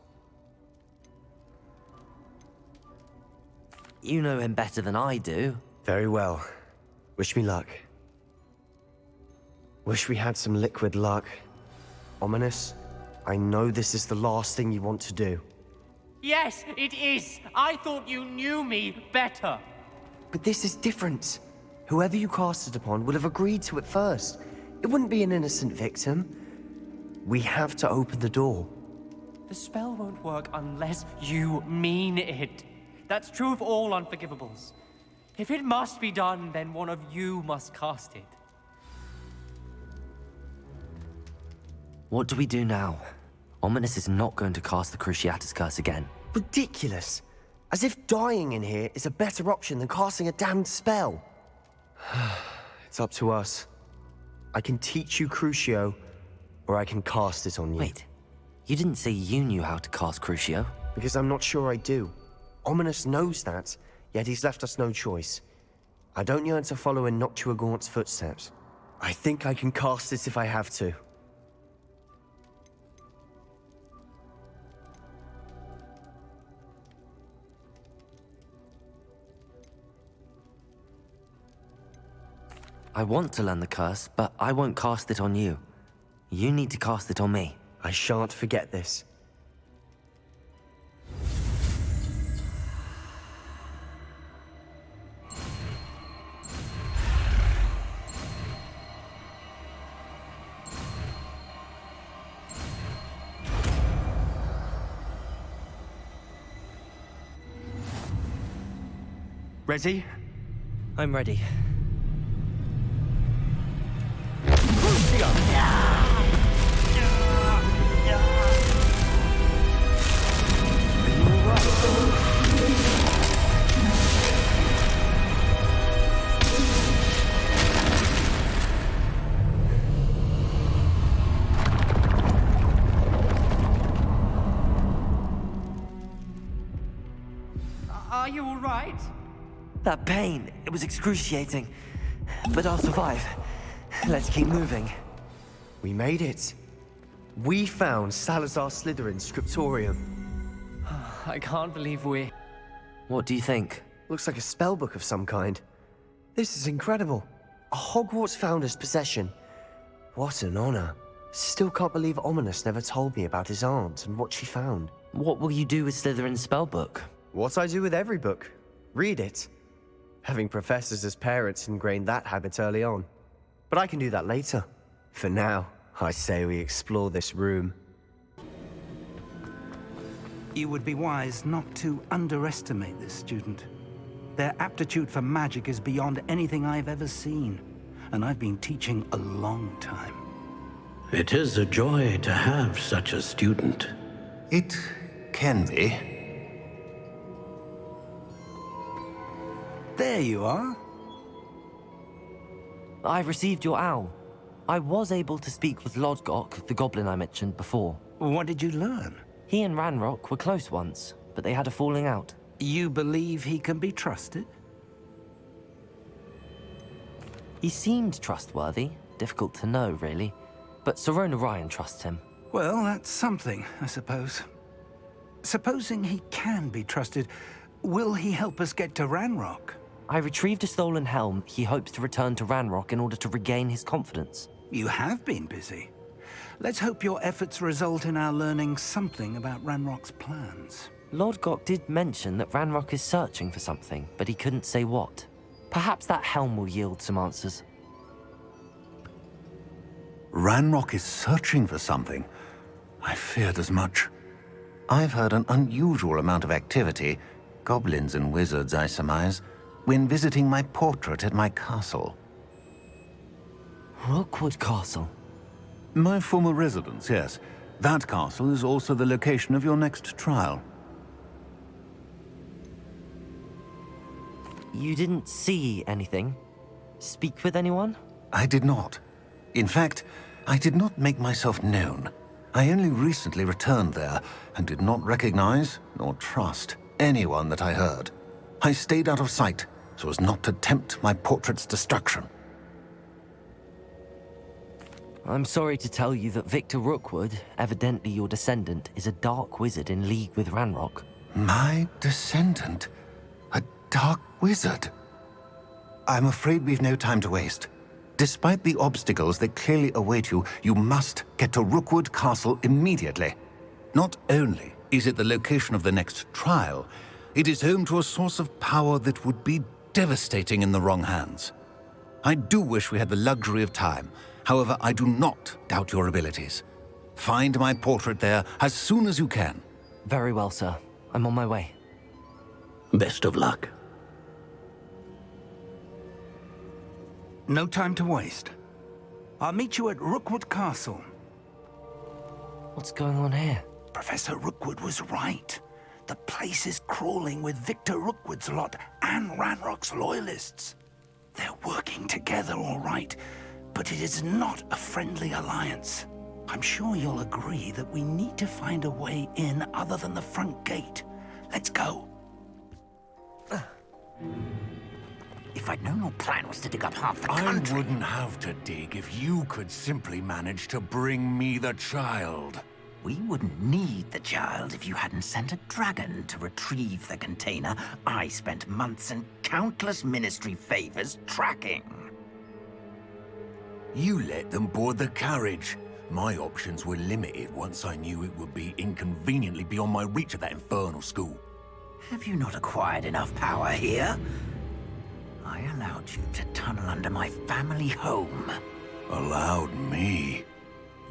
You know him better than I do. Very well. Wish me luck. Wish we had some liquid luck. Ominous, I know this is the last thing you want to do. Yes, it is! I thought you knew me better! But this is different. Whoever you cast it upon would have agreed to it first. It wouldn't be an innocent victim. We have to open the door. The spell won't work unless you mean it. That's true of all unforgivables. If it must be done, then one of you must cast it. What do we do now? Ominous is not going to cast the Cruciatus Curse again. Ridiculous. As if dying in here is a better option than casting a damned spell. It's up to us. I can teach you Crucio, or I can cast it on you. Wait, you didn't say you knew how to cast Crucio? Because I'm not sure I do. Ominous knows that, yet he's left us no choice. I don't yearn to follow in Noctua Gaunt's footsteps. I think I can cast it if I have to. I want to learn the curse, but I won't cast it on you. You need to cast it on me. I shan't forget this. Ready? I'm ready. Are you all right? That pain, it was excruciating. But I'll survive. Let's keep moving. We made it. We found Salazar Slytherin's scriptorium. I can't believe we... What do you think? Looks like a spellbook of some kind. This is incredible. A Hogwarts founder's possession. What an honor. Still can't believe Ominous never told me about his aunt and what she found. What will you do with Slytherin's spellbook? What I do with every book. Read it. Having professors as parents ingrained that habit early on. But I can do that later. For now, I say we explore this room. You would be wise not to underestimate this student. Their aptitude for magic is beyond anything I've ever seen, and I've been teaching a long time. It is a joy to have such a student. It can be. There you are. I received your owl. I was able to speak with Lodgok, the goblin I mentioned before. What did you learn? He and Ranrock were close once, but they had a falling out. You believe he can be trusted? He seemed trustworthy. Difficult to know, really. But Sirona Ryan trusts him. Well, that's something, I suppose. Supposing he can be trusted, will he help us get to Ranrock? I retrieved a stolen helm. He hopes to return to Ranrock in order to regain his confidence. You have been busy. Let's hope your efforts result in our learning something about Ranrock's plans. Lodgok did mention that Ranrock is searching for something, but he couldn't say what. Perhaps that helm will yield some answers. Ranrock is searching for something. I feared as much. I've heard an unusual amount of activity, goblins and wizards, I surmise, when visiting my portrait at my castle. Rookwood Castle? My former residence, yes. That castle is also the location of your next trial. You didn't see anything? Speak with anyone? I did not. In fact, I did not make myself known. I only recently returned there and did not recognize nor trust anyone that I heard. I stayed out of sight so as not to tempt my portrait's destruction. I'm sorry to tell you that Victor Rookwood, evidently your descendant, is a dark wizard in league with Ranrock. My descendant? A dark wizard? I'm afraid we've no time to waste. Despite the obstacles that clearly await you, you must get to Rookwood Castle immediately. Not only is it the location of the next trial, it is home to a source of power that would be devastating in the wrong hands. I do wish we had the luxury of time. However, I do not doubt your abilities. Find my portrait there as soon as you can. Very well, sir. I'm on my way. Best of luck. No time to waste. I'll meet you at Rookwood Castle. What's going on here? Professor Rookwood was right. The place is crawling with Victor Rookwood's lot and Ranrock's loyalists. They're working together, all right, but it is not a friendly alliance. I'm sure you'll agree that we need to find a way in other than the front gate. Let's go. If I'd known your plan was to dig up half the country... I wouldn't have to dig if you could simply manage to bring me the child. We wouldn't need the child if you hadn't sent a dragon to retrieve the container I spent months and countless ministry favors tracking. You let them board the carriage. My options were limited once I knew it would be inconveniently beyond my reach at that infernal school. Have you not acquired enough power here? I allowed you to tunnel under my family home. Allowed me?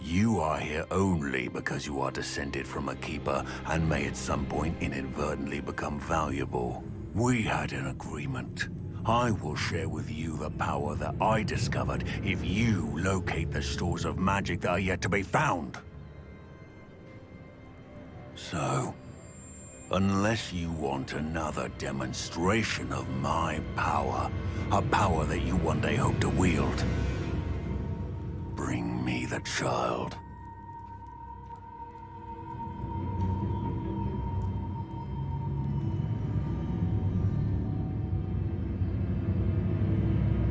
You are here only because you are descended from a keeper and may at some point inadvertently become valuable. We had an agreement. I will share with you the power that I discovered if you locate the stores of magic that are yet to be found. So, unless you want another demonstration of my power, a power that you one day hope to wield, bring me the child.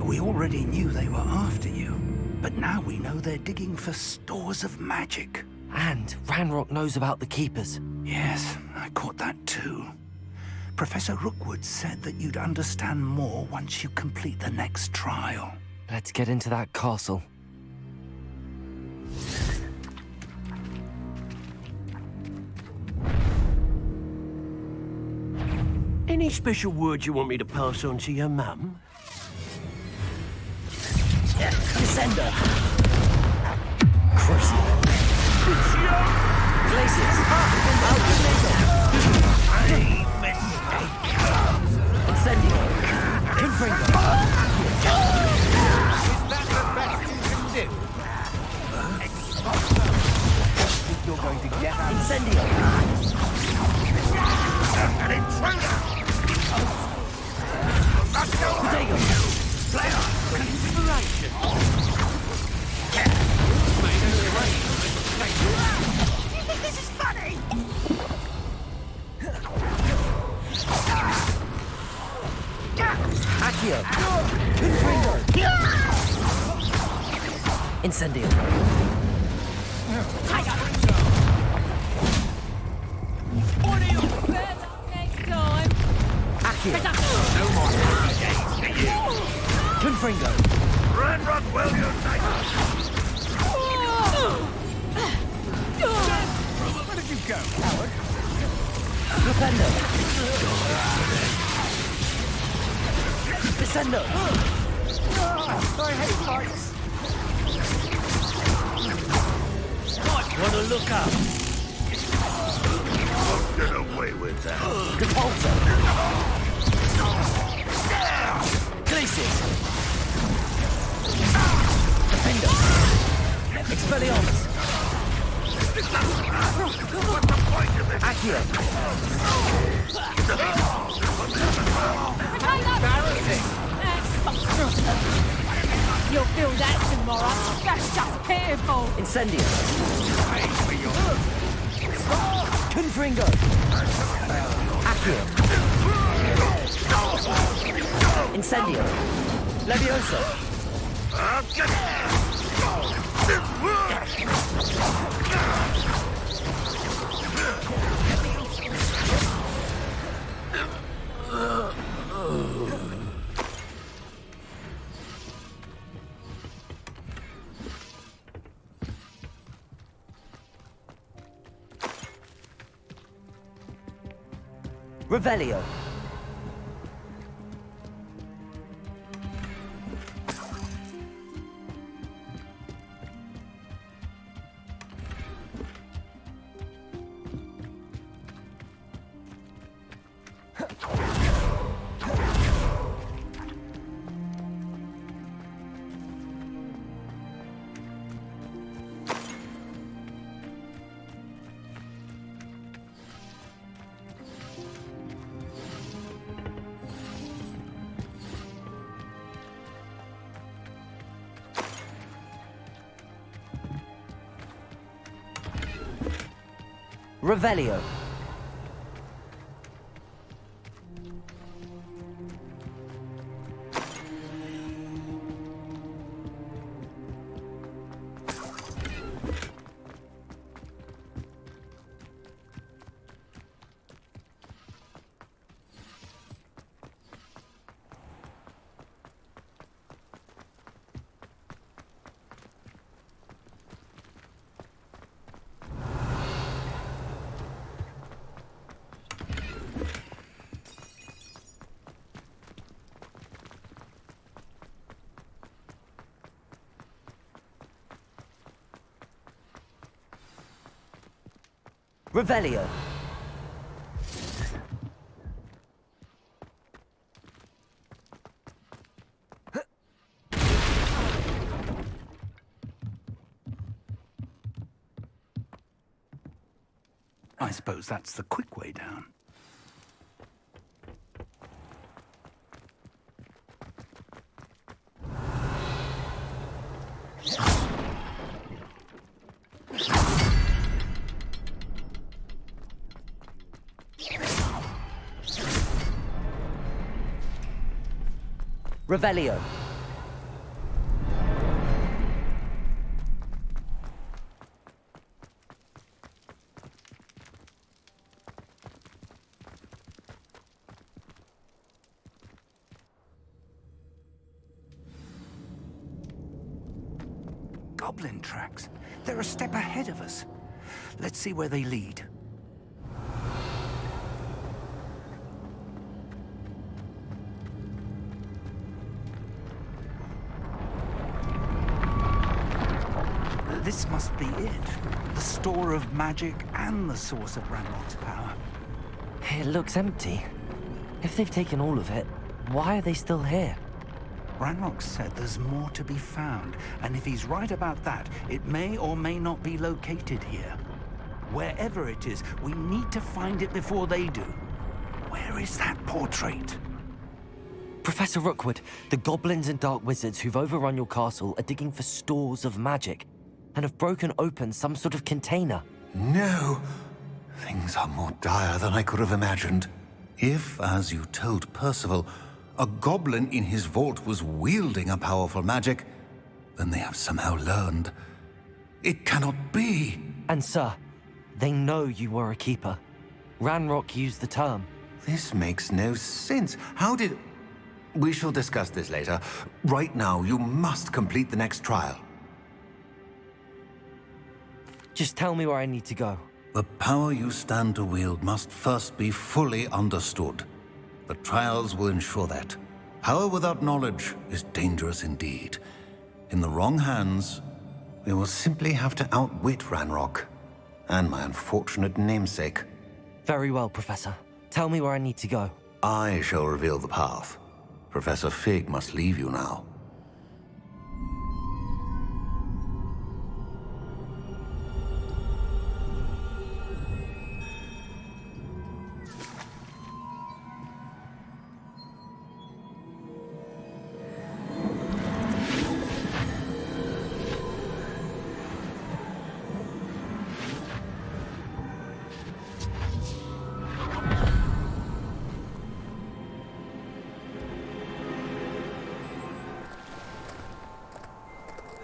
We already knew they were after you, but now we know they're digging for stores of magic. And Ranrock knows about the Keepers. Yes, I caught that too. Professor Rookwood said that you'd understand more once you complete the next trial. Let's get into that castle. Any special words you want me to pass on to your mum? Descender! Crucio! Glaciers! Incendio! Confringo! Is that the best you can do? Think you're going to get out? Incendio! An intruder! Potato! Player! Inspiration! This is funny! Accio! Confringo! Incendio! Accio! No more happy days for you! Confringo! Ranrock will unite! Where did you go, coward? Defendo! Descendo! I hate fights! Might want to look up! Won't get away with that! Repulsor! Glaciers! Defender! Expelliarmus! What's the point of this? Accio! You'll feel that tomorrow. That's just pitiful. Incendio! Confringo! Accio! Incendio! Levioso! Revelio. Revelio. Revelio. I suppose that's the quick way down. Revelio. Goblin tracks. They're a step ahead of us. Let's see where they lead. This must be it. The store of magic and the source of Ranrock's power. It looks empty. If they've taken all of it, why are they still here? Ranrock said there's more to be found, and if he's right about that, it may or may not be located here. Wherever it is, we need to find it before they do. Where is that portrait? Professor Rookwood, the goblins and dark wizards who've overrun your castle are digging for stores of magic and have broken open some sort of container. No! Things are more dire than I could have imagined. If, as you told Percival, a goblin in his vault was wielding a powerful magic, then they have somehow learned. It cannot be! And sir, they know you were a keeper. Ranrock used the term. This makes no sense. How did... We shall discuss this later. Right now, you must complete the next trial. Just tell me where I need to go. The power you stand to wield must first be fully understood. The trials will ensure that. Power without knowledge is dangerous indeed. In the wrong hands, we will simply have to outwit Ranrock and my unfortunate namesake. Very well, Professor. Tell me where I need to go. I shall reveal the path. Professor Fig must leave you now.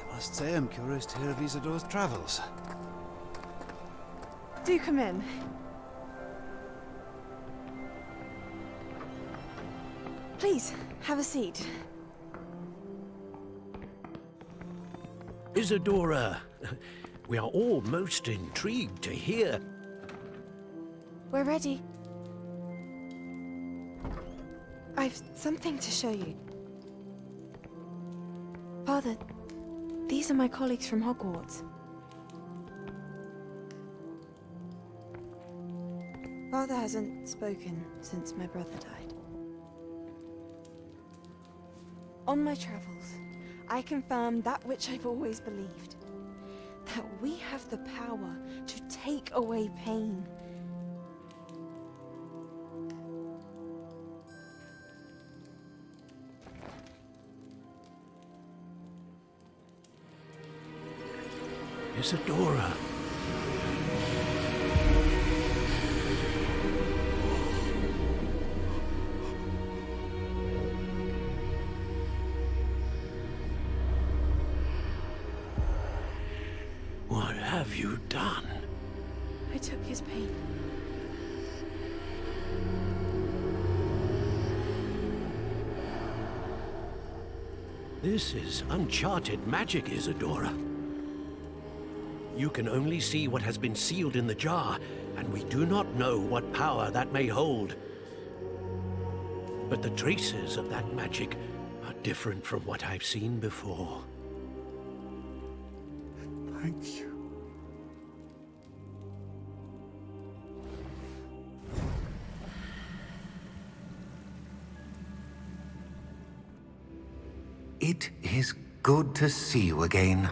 I must say I'm curious to hear of Isidore's travels. Do come in. Please, have a seat. Isadora, we are all most intrigued to hear. We're ready. I've something to show you. Father, these are my colleagues from Hogwarts. Father hasn't spoken since my brother died. On my travels, I confirmed that which I've always believed. That we have the power to take away pain. Isadora. have you done? I took his pain. This is uncharted magic, Isadora. You can only see what has been sealed in the jar, and we do not know what power that may hold. But the traces of that magic are different from what I've seen before. Thank you. It is good to see you again.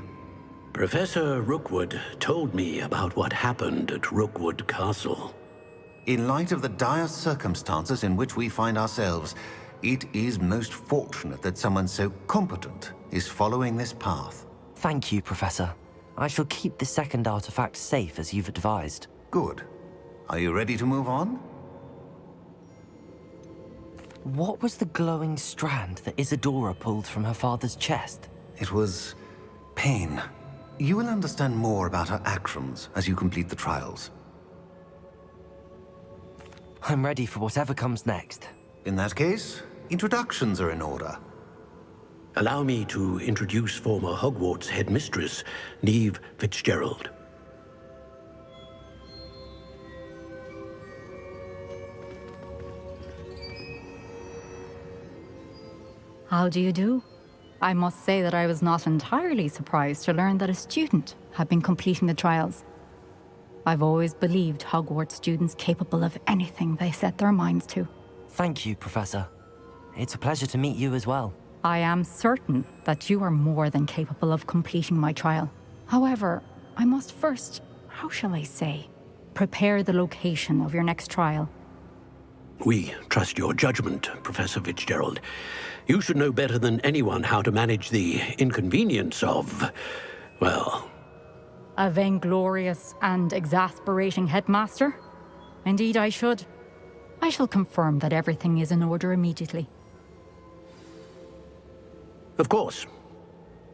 Professor Rookwood told me about what happened at Rookwood Castle. In light of the dire circumstances in which we find ourselves, it is most fortunate that someone so competent is following this path. Thank you, Professor. I shall keep the second artifact safe as you've advised. Good. Are you ready to move on? What was the glowing strand that Isadora pulled from her father's chest? It was pain. You will understand more about her actions as you complete the trials. I'm ready for whatever comes next. In that case, introductions are in order. Allow me to introduce former Hogwarts headmistress, Neve Fitzgerald. How do you do? I must say that I was not entirely surprised to learn that a student had been completing the trials. I've always believed Hogwarts students capable of anything they set their minds to. Thank you, Professor. It's a pleasure to meet you as well. I am certain that you are more than capable of completing my trial. However, I must first, how shall I say, prepare the location of your next trial. We trust your judgment, Professor Fitzgerald. You should know better than anyone how to manage the inconvenience of, well... A vainglorious and exasperating headmaster? Indeed I should. I shall confirm that everything is in order immediately. Of course.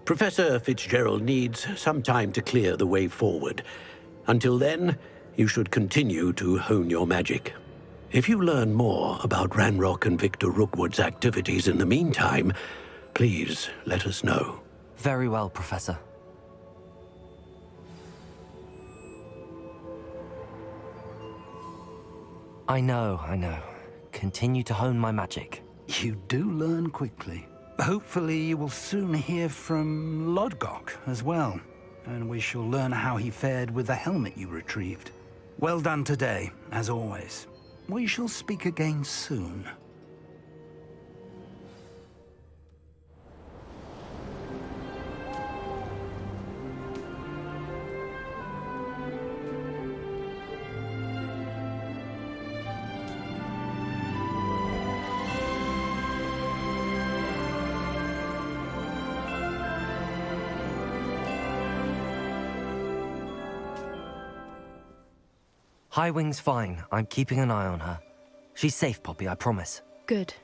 Professor Fitzgerald needs some time to clear the way forward. Until then, you should continue to hone your magic. If you learn more about Ranrock and Victor Rookwood's activities in the meantime, please let us know. Very well, Professor. I know. Continue to hone my magic. You do learn quickly. Hopefully you will soon hear from Lodgok as well, and we shall learn how he fared with the helmet you retrieved. Well done today, as always. We shall speak again soon. Highwing's fine. I'm keeping an eye on her. She's safe, Poppy, I promise. Good.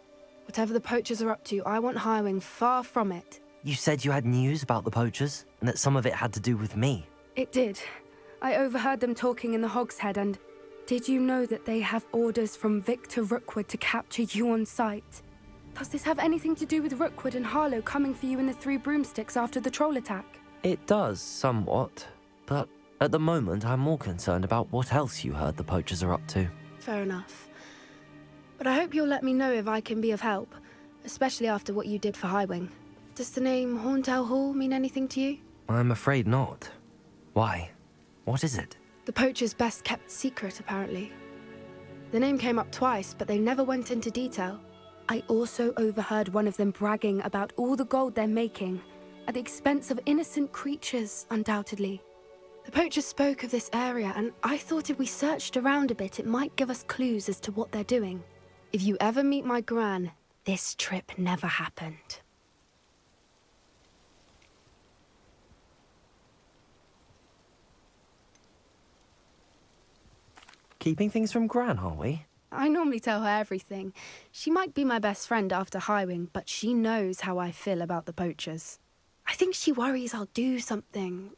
Whatever the poachers are up to, I want Highwing far from it. You said you had news about the poachers, and that some of it had to do with me. It did. I overheard them talking in the Hogshead, and did you know that they have orders from Victor Rookwood to capture you on sight? Does this have anything to do with Rookwood and Harlow coming for you in the Three Broomsticks after the troll attack? It does, somewhat. But at the moment, I'm more concerned about what else you heard the poachers are up to. Fair enough. But I hope you'll let me know if I can be of help, especially after what you did for Highwing. Does the name Horntail Hall mean anything to you? I'm afraid not. Why? What is it? The poacher's best kept secret, apparently. The name came up twice, but they never went into detail. I also overheard one of them bragging about all the gold they're making, at the expense of innocent creatures, undoubtedly. The poacher spoke of this area, and I thought if we searched around a bit, it might give us clues as to what they're doing. If you ever meet my gran, this trip never happened. Keeping things from Gran, are we? I normally tell her everything. She might be my best friend after Highwing, but she knows how I feel about the poachers. I think she worries I'll do something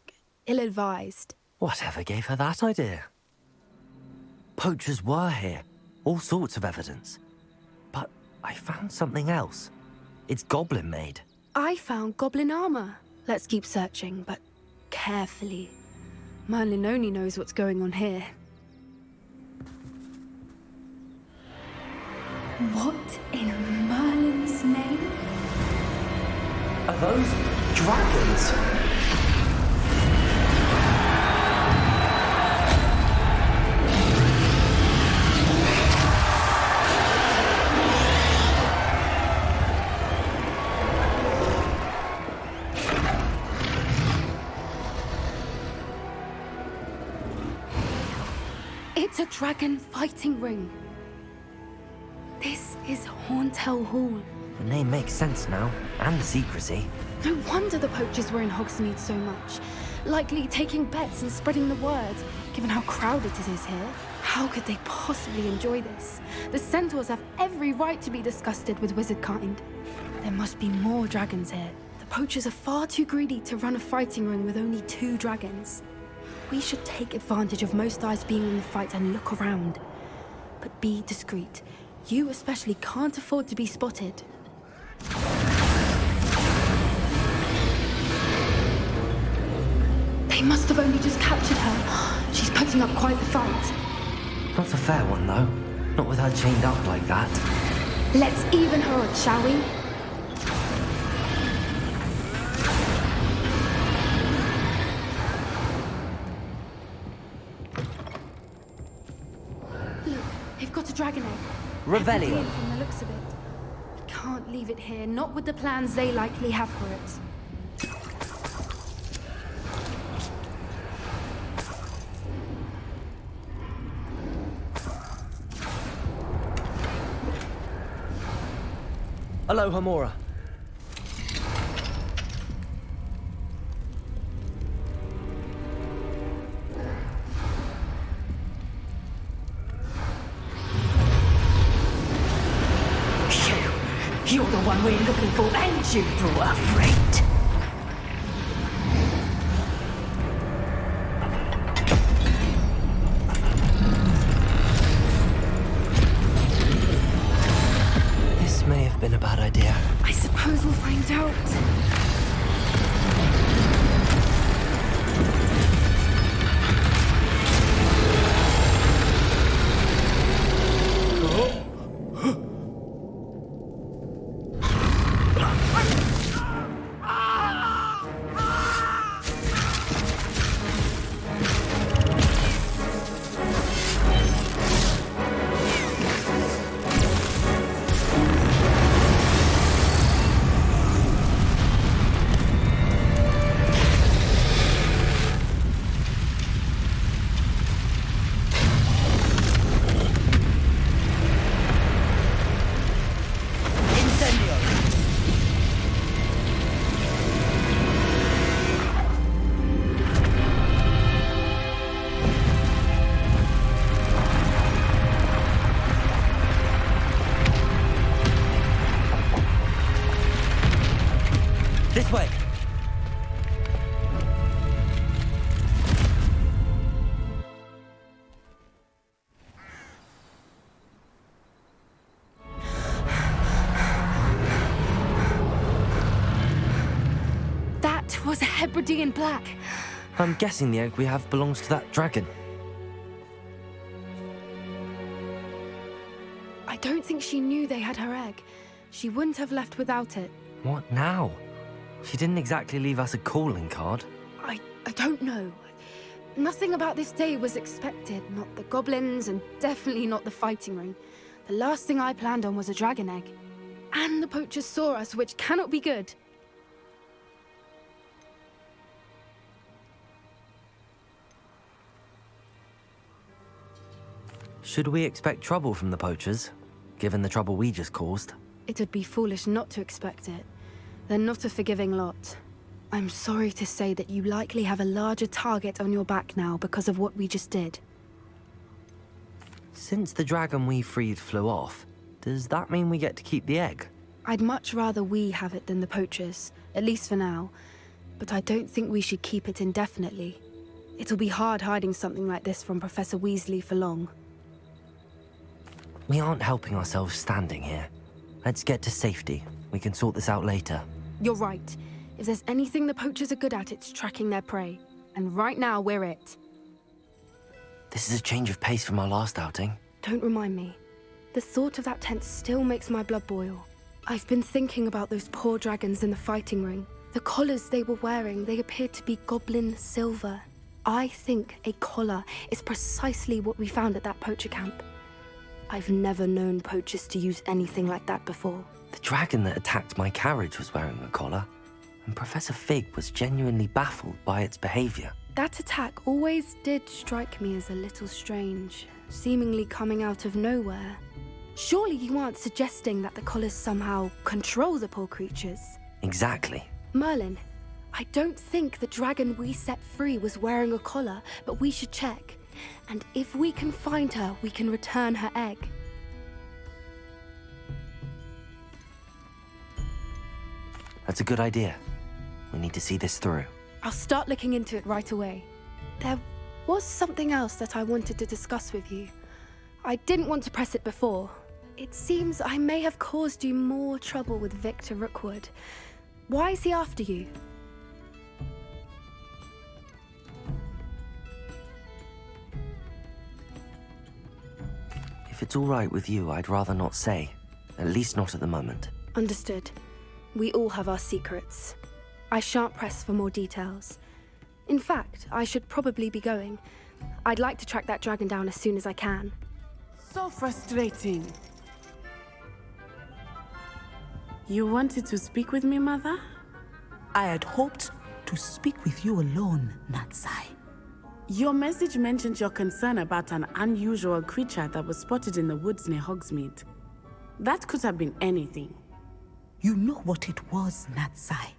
ill-advised. Whatever gave her that idea? Poachers were here. All sorts of evidence. But I found something else. It's goblin-made. I found goblin armor. Let's keep searching, but carefully. Merlin only knows what's going on here. What in Merlin's name? Are those dragons? It's a dragon fighting ring. This is Horntail Hall. The name makes sense now, and the secrecy. No wonder the poachers were in Hogsmeade so much. Likely taking bets and spreading the word, given how crowded it is here. How could they possibly enjoy this? The centaurs have every right to be disgusted with wizard kind. There must be more dragons here. The poachers are far too greedy to run a fighting ring with only 2 dragons. We should take advantage of most eyes being in the fight and look around. But be discreet. You especially can't afford to be spotted. They must have only just captured her. She's putting up quite the fight. Not a fair one, though. Not with her chained up like that. Let's even her odds, shall we? Look, they've got a dragon egg. Revelio. From the looks of it. We can't leave it here, not with the plans they likely have for it. Aloha, Mora. You're the one we're looking for, and you brought a freight. This may have been a bad idea. I suppose we'll find out. This way. That was a Hebridean black. I'm guessing the egg we have belongs to that dragon. I don't think she knew they had her egg. She wouldn't have left without it. What now? She didn't exactly leave us a calling card. I don't know. Nothing about this day was expected. Not the goblins, and definitely not the fighting ring. The last thing I planned on was a dragon egg. And the poachers saw us, which cannot be good. Should we expect trouble from the poachers, given the trouble we just caused? It would be foolish not to expect it. They're not a forgiving lot. I'm sorry to say that you likely have a larger target on your back now because of what we just did. Since the dragon we freed flew off, does that mean we get to keep the egg? I'd much rather we have it than the poachers, at least for now. But I don't think we should keep it indefinitely. It'll be hard hiding something like this from Professor Weasley for long. We aren't helping ourselves standing here. Let's get to safety. We can sort this out later. You're right. If there's anything the poachers are good at, it's tracking their prey. And right now, we're it. This is a change of pace from our last outing. Don't remind me. The thought of that tent still makes my blood boil. I've been thinking about those poor dragons in the fighting ring. The collars they were wearing, they appeared to be goblin silver. I think a collar is precisely what we found at that poacher camp. I've never known poachers to use anything like that before. The dragon that attacked my carriage was wearing a collar, and Professor Fig was genuinely baffled by its behavior. That attack always did strike me as a little strange, seemingly coming out of nowhere. Surely you aren't suggesting that the collars somehow control the poor creatures? Exactly. Merlin, I don't think the dragon we set free was wearing a collar, but we should check. And if we can find her, we can return her egg. That's a good idea. We need to see this through. I'll start looking into it right away. There was something else that I wanted to discuss with you. I didn't want to press it before. It seems I may have caused you more trouble with Victor Rookwood. Why is he after you? If it's all right with you, I'd rather not say. At least not at the moment. Understood. We all have our secrets. I shan't press for more details. In fact, I should probably be going. I'd like to track that dragon down as soon as I can. So frustrating. You wanted to speak with me, Mother? I had hoped to speak with you alone, Natsai. Your message mentioned your concern about an unusual creature that was spotted in the woods near Hogsmeade. That could have been anything. You know what it was, Natsai.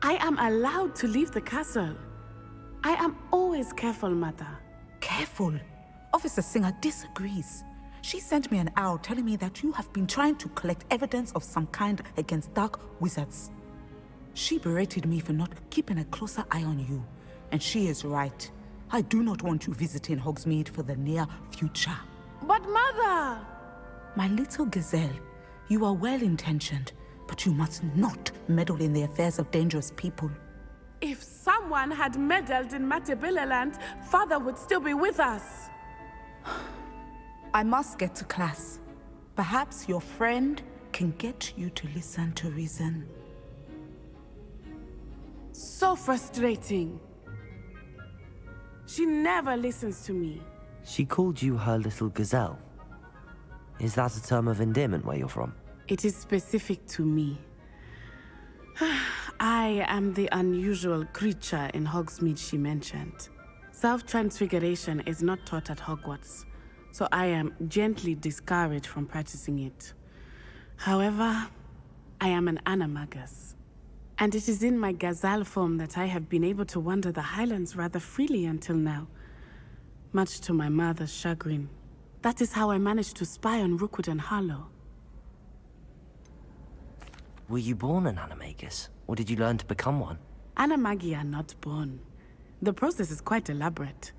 I am allowed to leave the castle. I am always careful, Mother. Careful? Officer Singer disagrees. She sent me an owl telling me that you have been trying to collect evidence of some kind against dark wizards. She berated me for not keeping a closer eye on you. And she is right. I do not want you visiting Hogsmeade for the near future. But Mother! My little gazelle, you are well-intentioned, but you must not meddle in the affairs of dangerous people. If someone had meddled in Matabeleland, Father would still be with us. I must get to class. Perhaps your friend can get you to listen to reason. So frustrating. She never listens to me. She called you her little gazelle. Is that a term of endearment where you're from? It is specific to me. I am the unusual creature in Hogsmeade she mentioned. Self-transfiguration is not taught at Hogwarts, so I am gently discouraged from practicing it. However, I am an animagus, and it is in my gazelle form that I have been able to wander the Highlands rather freely until now, much to my mother's chagrin. That is how I managed to spy on Rookwood and Harlow. Were you born an animagus, or did you learn to become one? Animagi are not born. The process is quite elaborate.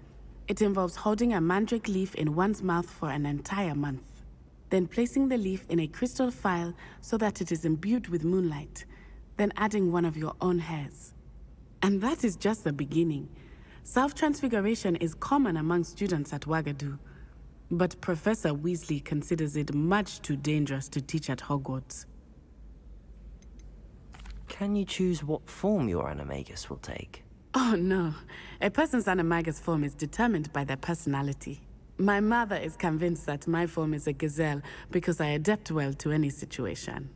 It involves holding a mandrake leaf in one's mouth for an entire month, then placing the leaf in a crystal phial so that it is imbued with moonlight, then adding one of your own hairs. And that is just the beginning. Self-transfiguration is common among students at Wagadu, but Professor Weasley considers it much too dangerous to teach at Hogwarts. Can you choose what form your animagus will take? Oh no, a person's animagus form is determined by their personality. My mother is convinced that my form is a gazelle because I adapt well to any situation.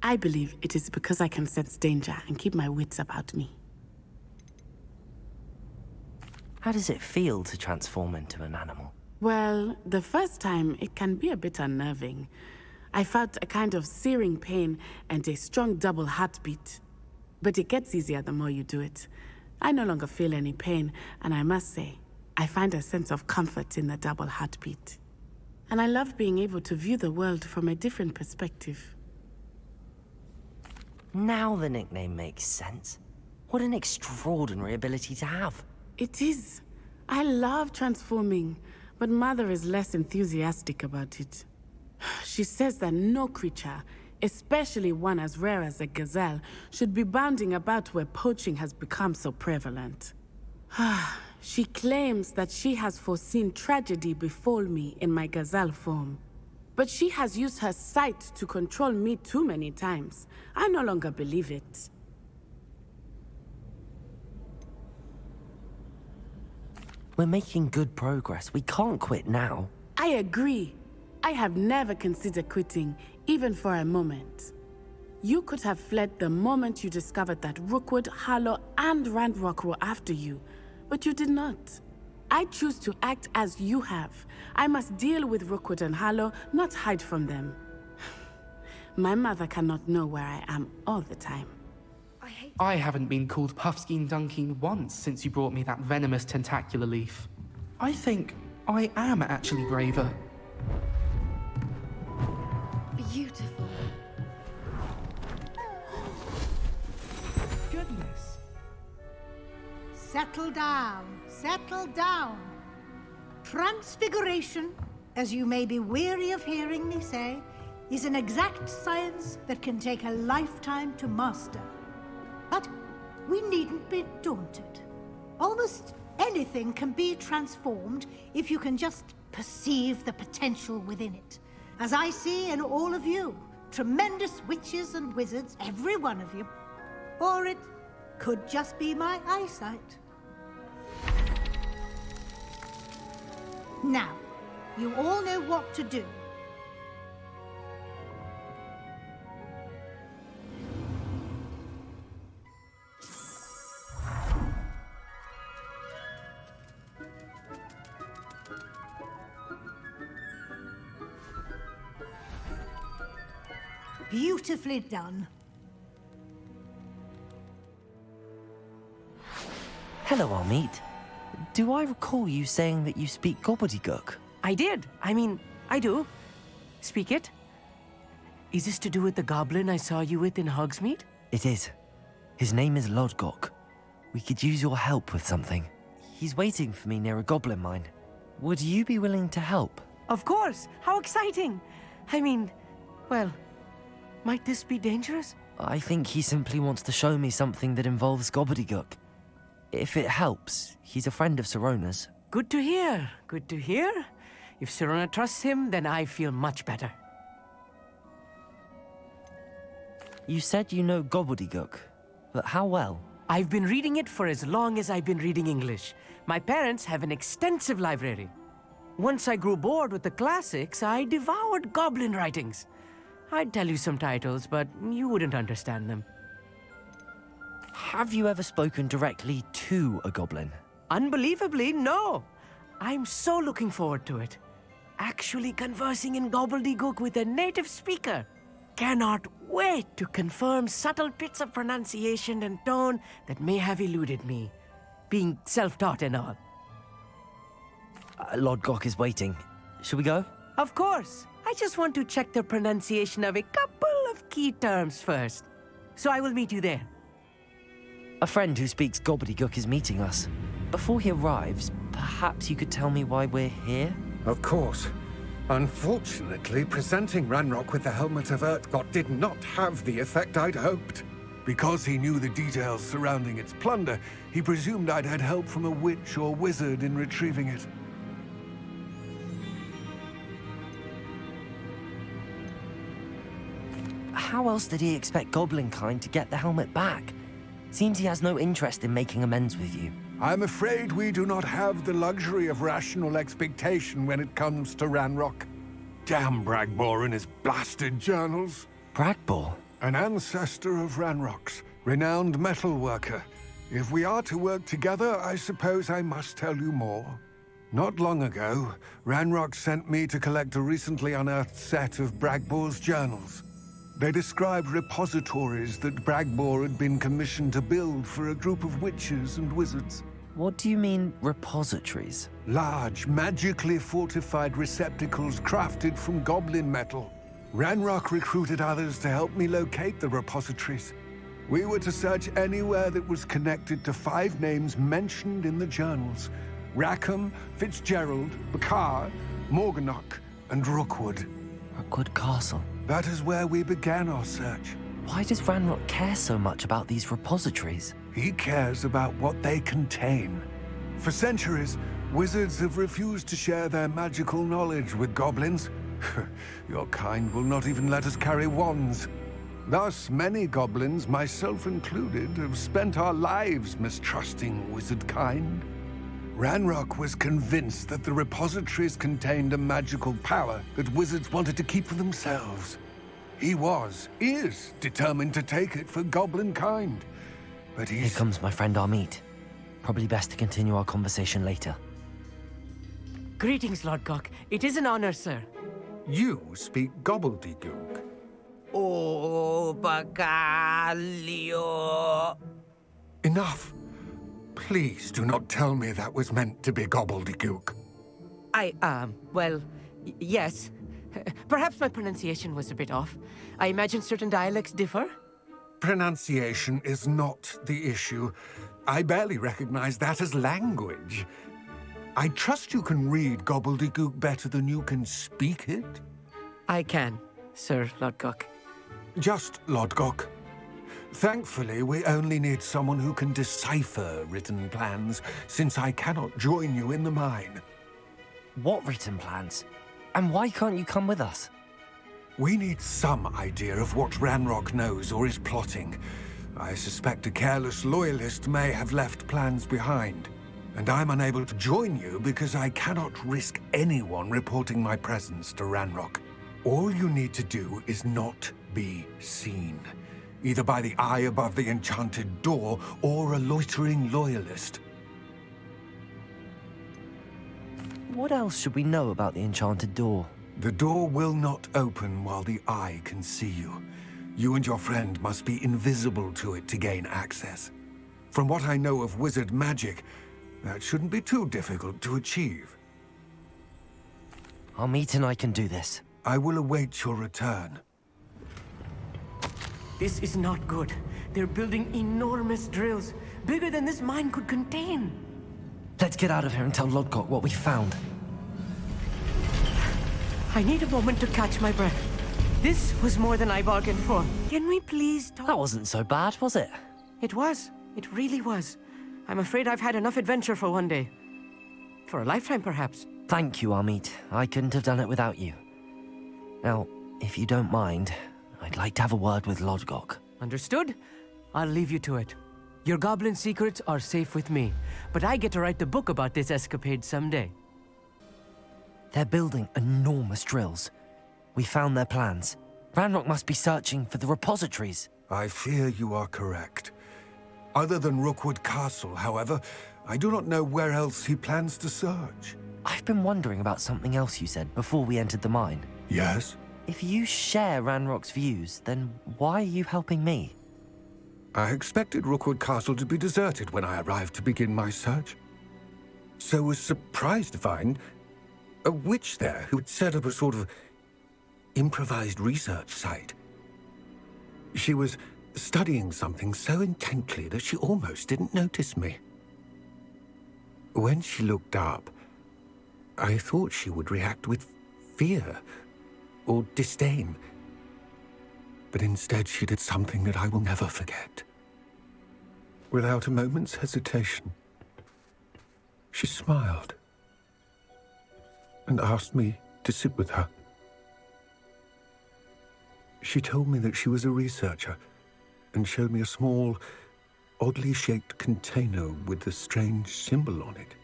I believe it is because I can sense danger and keep my wits about me. How does it feel to transform into an animal? Well, the first time it can be a bit unnerving. I felt a kind of searing pain and a strong double heartbeat. But it gets easier the more you do it. I no longer feel any pain, and I must say, I find a sense of comfort in the double heartbeat. And I love being able to view the world from a different perspective. Now the nickname makes sense. What an extraordinary ability to have. It is. I love transforming, but Mother is less enthusiastic about it. She says that no creature, especially one as rare as a gazelle, should be bounding about where poaching has become so prevalent. She claims that she has foreseen tragedy befall me in my gazelle form. But she has used her sight to control me too many times. I no longer believe it. We're making good progress. We can't quit now. I agree. I have never considered quitting, even for a moment. You could have fled the moment you discovered that Rookwood, Harlow, and Ranrock were after you, but you did not. I choose to act as you have. I must deal with Rookwood and Harlow, not hide from them. My mother cannot know where I am all the time. I haven't been called Puffskein Dunkeen once since you brought me that venomous tentacular leaf. I think I am actually braver. Beautiful. Goodness. Settle down. Settle down. Transfiguration, as you may be weary of hearing me say, is an exact science that can take a lifetime to master. But we needn't be daunted. Almost anything can be transformed if you can just perceive the potential within it. As I see in all of you, tremendous witches and wizards, every one of you. Or it could just be my eyesight. Now, you all know what to do. Beautifully done. Hello, Amit. Do I recall you saying that you speak gobbledygook? I did. I mean, I do. Speak it. Is this to do with the goblin I saw you with in Hogsmeade? It is. His name is Lodgok. We could use your help with something. He's waiting for me near a goblin mine. Would you be willing to help? Of course. How exciting. I mean, well, might this be dangerous? I think he simply wants to show me something that involves gobbledygook. If it helps, he's a friend of Sirona's. Good to hear. Good to hear. If Sirona trusts him, then I feel much better. You said you know gobbledygook, but how well? I've been reading it for as long as I've been reading English. My parents have an extensive library. Once I grew bored with the classics, I devoured goblin writings. I'd tell you some titles, but you wouldn't understand them. Have you ever spoken directly to a goblin? Unbelievably, no. I'm so looking forward to it. Actually conversing in gobbledygook with a native speaker. Cannot wait to confirm subtle bits of pronunciation and tone that may have eluded me, being self-taught and all. Lodgok is waiting. Should we go? Of course. I just want to check the pronunciation of a couple of key terms first. So I will meet you there. A friend who speaks gobbledygook is meeting us. Before he arrives, perhaps you could tell me why we're here? Of course. Unfortunately, presenting Ranrock with the Helmet of Urtkot did not have the effect I'd hoped. Because he knew the details surrounding its plunder, he presumed I'd had help from a witch or wizard in retrieving it. How else did he expect Goblinkind to get the helmet back? Seems he has no interest in making amends with you. I'm afraid we do not have the luxury of rational expectation when it comes to Ranrock. Damn Bragbor and his blasted journals. Bragbor? An ancestor of Ranrock's, renowned metal worker. If we are to work together, I suppose I must tell you more. Not long ago, Ranrock sent me to collect a recently unearthed set of Bragbor's journals. They described repositories that Bragbor had been commissioned to build for a group of witches and wizards. What do you mean, repositories? Large, magically fortified receptacles crafted from goblin metal. Ranrock recruited others to help me locate the repositories. We were to search anywhere that was connected to 5 names mentioned in the journals. Rackham, Fitzgerald, Bakar, Morganach, and Rookwood. Rookwood Castle. That is where we began our search. Why does Ranrock care so much about these repositories? He cares about what they contain. For centuries, wizards have refused to share their magical knowledge with goblins. Your kind will not even let us carry wands. Thus, many goblins, myself included, have spent our lives mistrusting wizard kind. Ranrock was convinced that the repositories contained a magical power that wizards wanted to keep for themselves. He is determined to take it for goblin kind. But Here comes my friend Amit. Probably best to continue our conversation later. Greetings, Lord Cock. It is an honor, sir. You speak gobbledygook. Oh, Bacalio. Enough. Please do not tell me that was meant to be gobbledygook. Yes. Perhaps my pronunciation was a bit off. I imagine certain dialects differ. Pronunciation is not the issue. I barely recognize that as language. I trust you can read gobbledygook better than you can speak it? I can, Sir Lodgok. Just Lodgok. Thankfully, we only need someone who can decipher written plans, since I cannot join you in the mine. What written plans? And why can't you come with us? We need some idea of what Ranrock knows or is plotting. I suspect a careless loyalist may have left plans behind. And I'm unable to join you because I cannot risk anyone reporting my presence to Ranrock. All you need to do is not be seen, either by the eye above the enchanted door or a loitering loyalist. What else should we know about the enchanted door? The door will not open while the eye can see you. You and your friend must be invisible to it to gain access. From what I know of wizard magic, that shouldn't be too difficult to achieve. Amit and I can do this. I will await your return. This is not good. They're building enormous drills, bigger than this mine could contain. Let's get out of here and tell Lodgok what we found. I need a moment to catch my breath. This was more than I bargained for. Can we please talk? That wasn't so bad, was it? It was. It really was. I'm afraid I've had enough adventure for one day. For a lifetime, perhaps. Thank you, Amit. I couldn't have done it without you. Now, if you don't mind, I'd like to have a word with Lodgok. Understood? I'll leave you to it. Your goblin secrets are safe with me, but I get to write the book about this escapade someday. They're building enormous drills. We found their plans. Ranrock must be searching for the repositories. I fear you are correct. Other than Rookwood Castle, however, I do not know where else he plans to search. I've been wondering about something else you said before we entered the mine. Yes? If you share Ranrock's views, then why are you helping me? I expected Rookwood Castle to be deserted when I arrived to begin my search. So was surprised to find a witch there who had set up a sort of improvised research site. She was studying something so intently that she almost didn't notice me. When she looked up, I thought she would react with fear or disdain. But instead she did something that I will never forget. Without a moment's hesitation, she smiled and asked me to sit with her. She told me that she was a researcher and showed me a small, oddly shaped container with a strange symbol on it.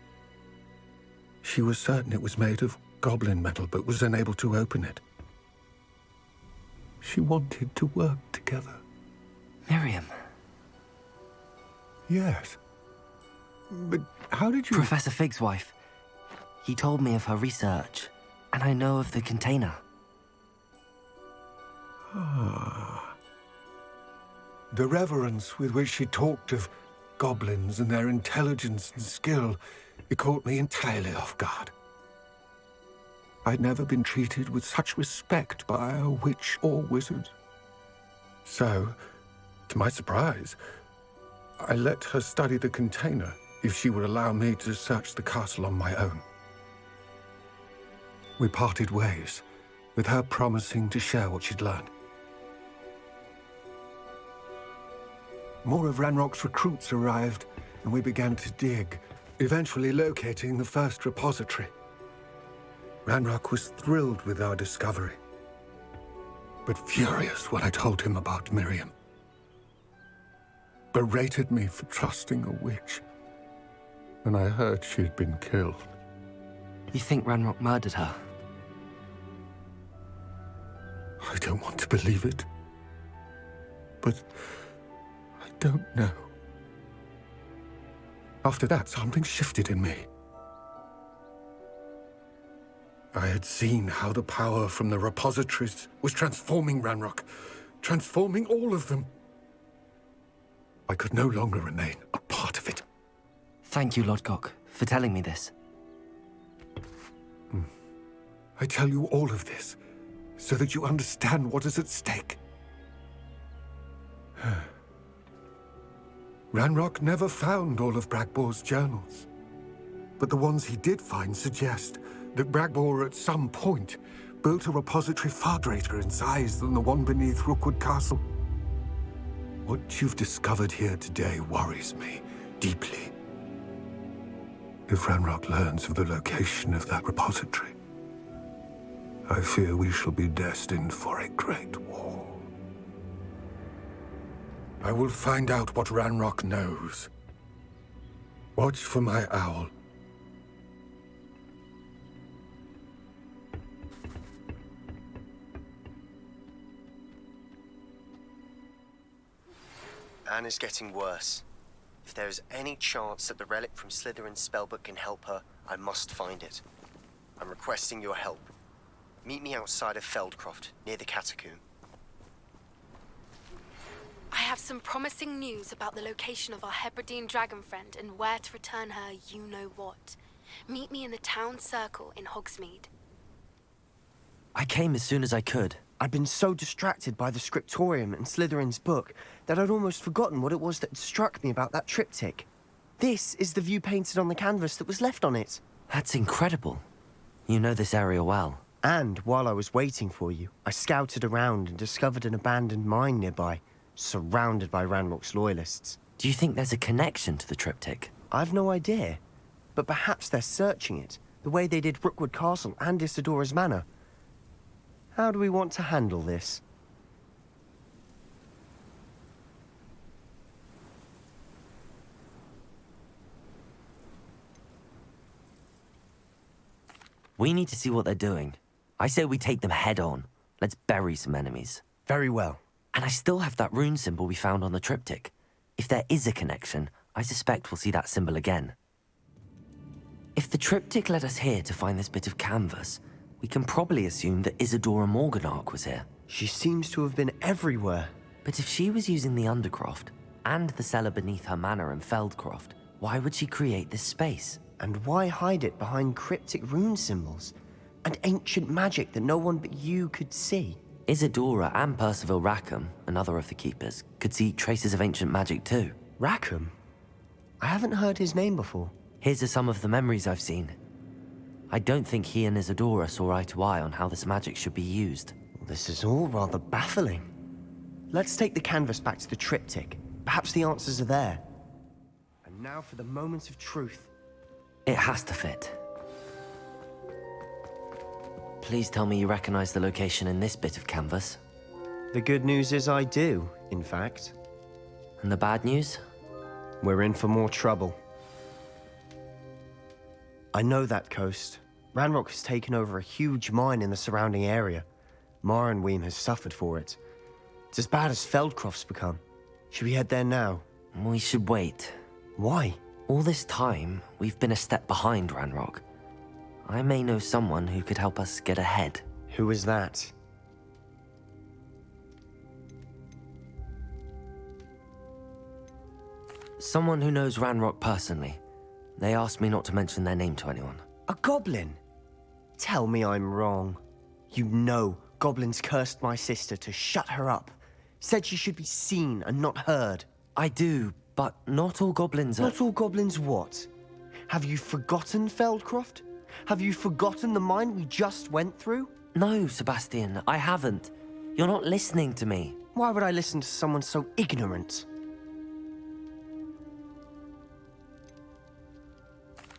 She was certain it was made of goblin metal, but was unable to open it. She wanted to work together. Miriam. Yes. But how did you... Professor Fig's wife. He told me of her research, and I know of the container. Ah. The reverence with which she talked of goblins and their intelligence and skill, it caught me entirely off guard. I'd never been treated with such respect by a witch or wizard. So, to my surprise, I let her study the container if she would allow me to search the castle on my own. We parted ways, with her promising to share what she'd learned. More of Ranrock's recruits arrived, and we began to dig, eventually locating the first repository. Ranrock was thrilled with our discovery, but furious when I told him about Miriam. Berated me for trusting a witch, and I heard she'd been killed. You think Ranrock murdered her? I don't want to believe it, but I don't know. After that, something shifted in me. I had seen how the power from the repositories was transforming Ranrock, transforming all of them. I could no longer remain a part of it. Thank you, Lodgok, for telling me this. I tell you all of this so that you understand what is at stake. Ranrock never found all of Bragbor's journals, but the ones he did find suggest that Bragbor at some point built a repository far greater in size than the one beneath Rookwood Castle. What you've discovered here today worries me deeply. If Ranrock learns of the location of that repository, I fear we shall be destined for a great war. I will find out what Ranrock knows. Watch for my owl. Anne is getting worse. If there is any chance that the relic from Slytherin's spellbook can help her, I must find it. I'm requesting your help. Meet me outside of Feldcroft, near the Catacomb. I have some promising news about the location of our Hebridean dragon friend and where to return her you-know-what. Meet me in the town circle in Hogsmeade. I came as soon as I could. I'd been so distracted by the scriptorium and Slytherin's book that I'd almost forgotten what it was that struck me about that triptych. This is the view painted on the canvas that was left on it. That's incredible. You know this area well. And while I was waiting for you, I scouted around and discovered an abandoned mine nearby, surrounded by Ranrock's loyalists. Do you think there's a connection to the triptych? I've no idea, but perhaps they're searching it, the way they did Rookwood Castle and Isidora's Manor. How do we want to handle this? We need to see what they're doing. I say we take them head on. Let's bury some enemies. Very well. And I still have that rune symbol we found on the triptych. If there is a connection, I suspect we'll see that symbol again. If the triptych led us here to find this bit of canvas, we can probably assume that Isadora Morganark was here. She seems to have been everywhere. But if she was using the Undercroft, and the cellar beneath her manor in Feldcroft, why would she create this space? And why hide it behind cryptic rune symbols? And ancient magic that no one but you could see? Isadora and Percival Rackham, another of the Keepers, could see traces of ancient magic too. Rackham? I haven't heard his name before. Here's are some of the memories I've seen. I don't think he and Isadora saw eye to eye on how this magic should be used. This is all rather baffling. Let's take the canvas back to the triptych. Perhaps the answers are there. And now for the moment of truth. It has to fit. Please tell me you recognize the location in this bit of canvas. The good news is I do, in fact. And the bad news? We're in for more trouble. I know that coast. Ranrock has taken over a huge mine in the surrounding area. Marrenweem has suffered for it. It's as bad as Feldcroft's become. Should we head there now? We should wait. Why? All this time, we've been a step behind Ranrock. I may know someone who could help us get ahead. Who is that? Someone who knows Ranrock personally. They asked me not to mention their name to anyone. A goblin? Tell me I'm wrong. You know goblins cursed my sister to shut her up. Said she should be seen and not heard. I do, but not all goblins are... Not all goblins what? Have you forgotten Feldcroft? Have you forgotten the mine we just went through? No, Sebastian, I haven't. You're not listening to me. Why would I listen to someone so ignorant?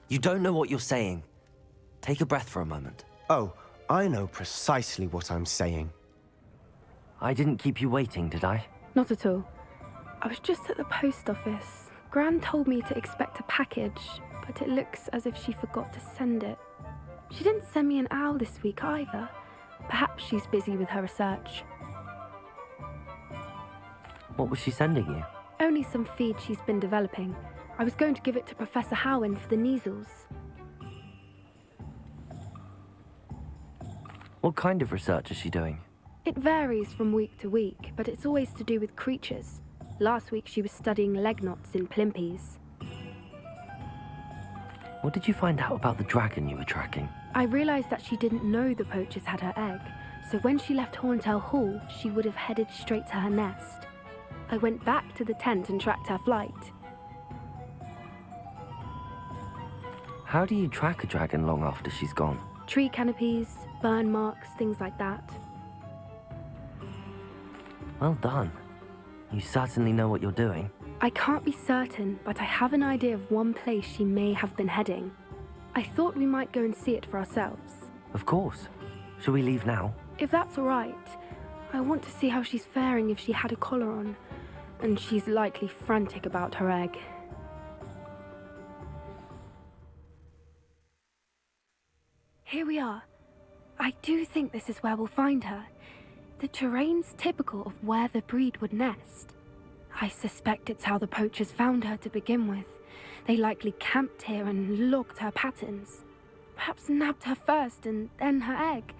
You don't know what you're saying. Take a breath for a moment. Oh, I know precisely what I'm saying. I didn't keep you waiting, did I? Not at all. I was just at the post office. Gran told me to expect a package, but it looks as if she forgot to send it. She didn't send me an owl this week either. Perhaps she's busy with her research. What was she sending you? Only some feed she's been developing. I was going to give it to Professor Howen for the measles. What kind of research is she doing? It varies from week to week, but it's always to do with creatures. Last week she was studying leg knots in plimpies. What did you find out about the dragon you were tracking? I realised that she didn't know the poachers had her egg, so when she left Horntail Hall, she would have headed straight to her nest. I went back to the tent and tracked her flight. How do you track a dragon long after she's gone? Tree canopies, burn marks, things like that. Well done. You certainly know what you're doing. I can't be certain, but I have an idea of one place she may have been heading. I thought we might go and see it for ourselves. Of course. Shall we leave now? If that's all right. I want to see how she's faring if she had a collar on. And she's likely frantic about her egg. Here we are. I do think this is where we'll find her. The terrain's typical of where the breed would nest. I suspect it's how the poachers found her to begin with. They likely camped here and logged her patterns. Perhaps nabbed her first and then her egg.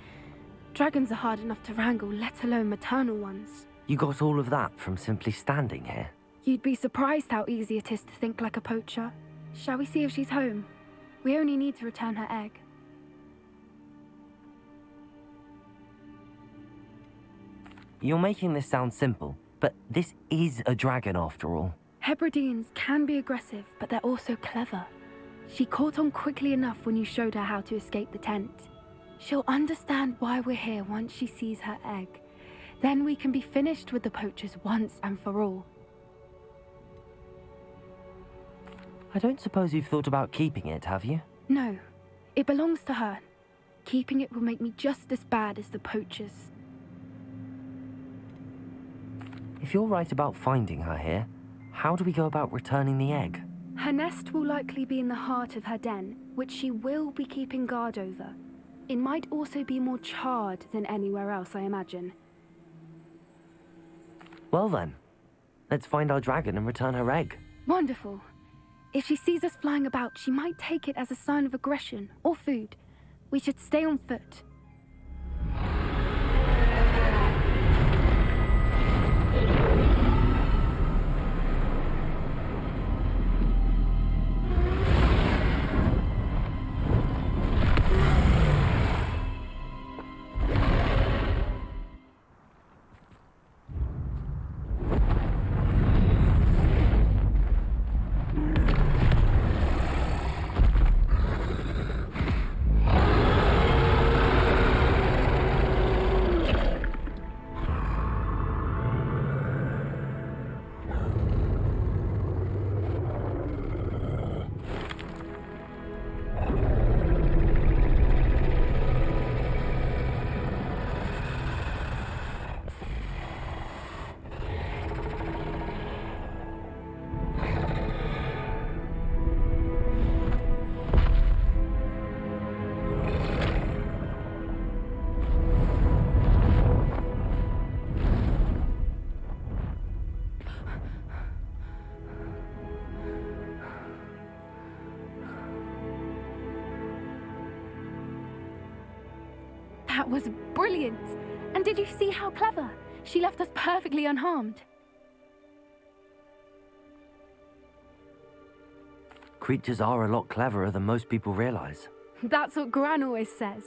Dragons are hard enough to wrangle, let alone maternal ones. You got all of that from simply standing here? You'd be surprised how easy it is to think like a poacher. Shall we see if she's home? We only need to return her egg. You're making this sound simple, but this is a dragon after all. Hebrideans can be aggressive, but they're also clever. She caught on quickly enough when you showed her how to escape the tent. She'll understand why we're here once she sees her egg. Then we can be finished with the poachers once and for all. I don't suppose you've thought about keeping it, have you? No, it belongs to her. Keeping it will make me just as bad as the poachers. If you're right about finding her here, how do we go about returning the egg? Her nest will likely be in the heart of her den, which she will be keeping guard over. It might also be more charred than anywhere else, I imagine. Well then, let's find our dragon and return her egg. Wonderful. If she sees us flying about, she might take it as a sign of aggression or food. We should stay on foot. That was brilliant! And did you see how clever? She left us perfectly unharmed. Creatures are a lot cleverer than most people realize. That's what Gran always says.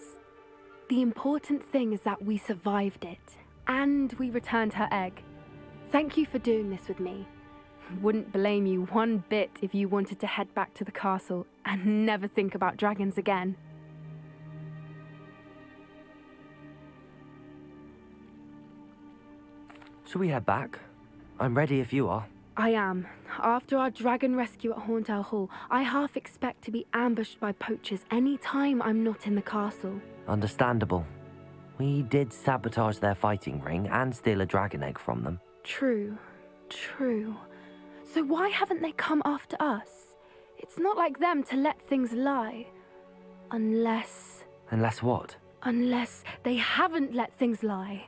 The important thing is that we survived it, and we returned her egg. Thank you for doing this with me. Wouldn't blame you one bit if you wanted to head back to the castle and never think about dragons again. Shall we head back? I'm ready if you are. I am. After our dragon rescue at Hauntow Hall, I half expect to be ambushed by poachers any time I'm not in the castle. Understandable. We did sabotage their fighting ring and steal a dragon egg from them. True. So why haven't they come after us? It's not like them to let things lie. Unless what? Unless they haven't let things lie.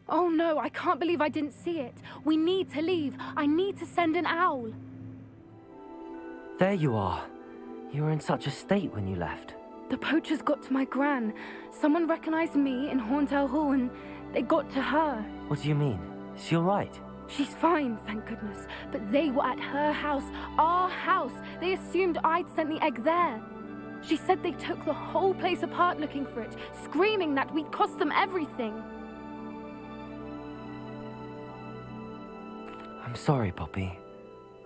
Oh no, I can't believe I didn't see it. We need to leave. I need to send an owl. There you are. You were in such a state when you left. The poachers got to my gran. Someone recognized me in Hauntow Hall and they got to her. What do you mean? Is she all right? She's fine, thank goodness. But they were at her house, our house. They assumed I'd sent the egg there. She said they took the whole place apart looking for it, screaming that we'd cost them everything. I'm sorry, Poppy.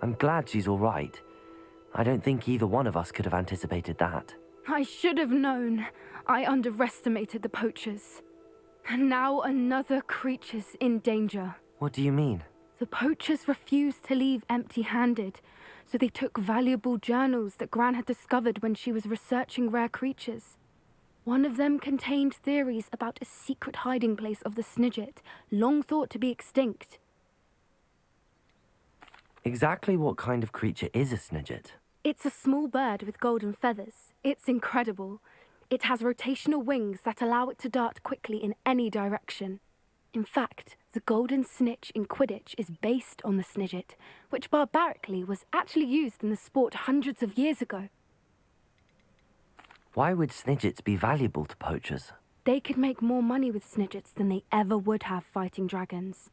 I'm glad she's all right. I don't think either one of us could have anticipated that. I should have known. I underestimated the poachers. And now another creature's in danger. What do you mean? The poachers refused to leave empty-handed, so they took valuable journals that Gran had discovered when she was researching rare creatures. One of them contained theories about a secret hiding place of the Snidget, long thought to be extinct. Exactly what kind of creature is a Snidget? It's a small bird with golden feathers. It's incredible. It has rotational wings that allow it to dart quickly in any direction. In fact, the golden snitch in Quidditch is based on the Snidget, which barbarically was actually used in the sport hundreds of years ago. Why would Snidgets be valuable to poachers? They could make more money with Snidgets than they ever would have fighting dragons.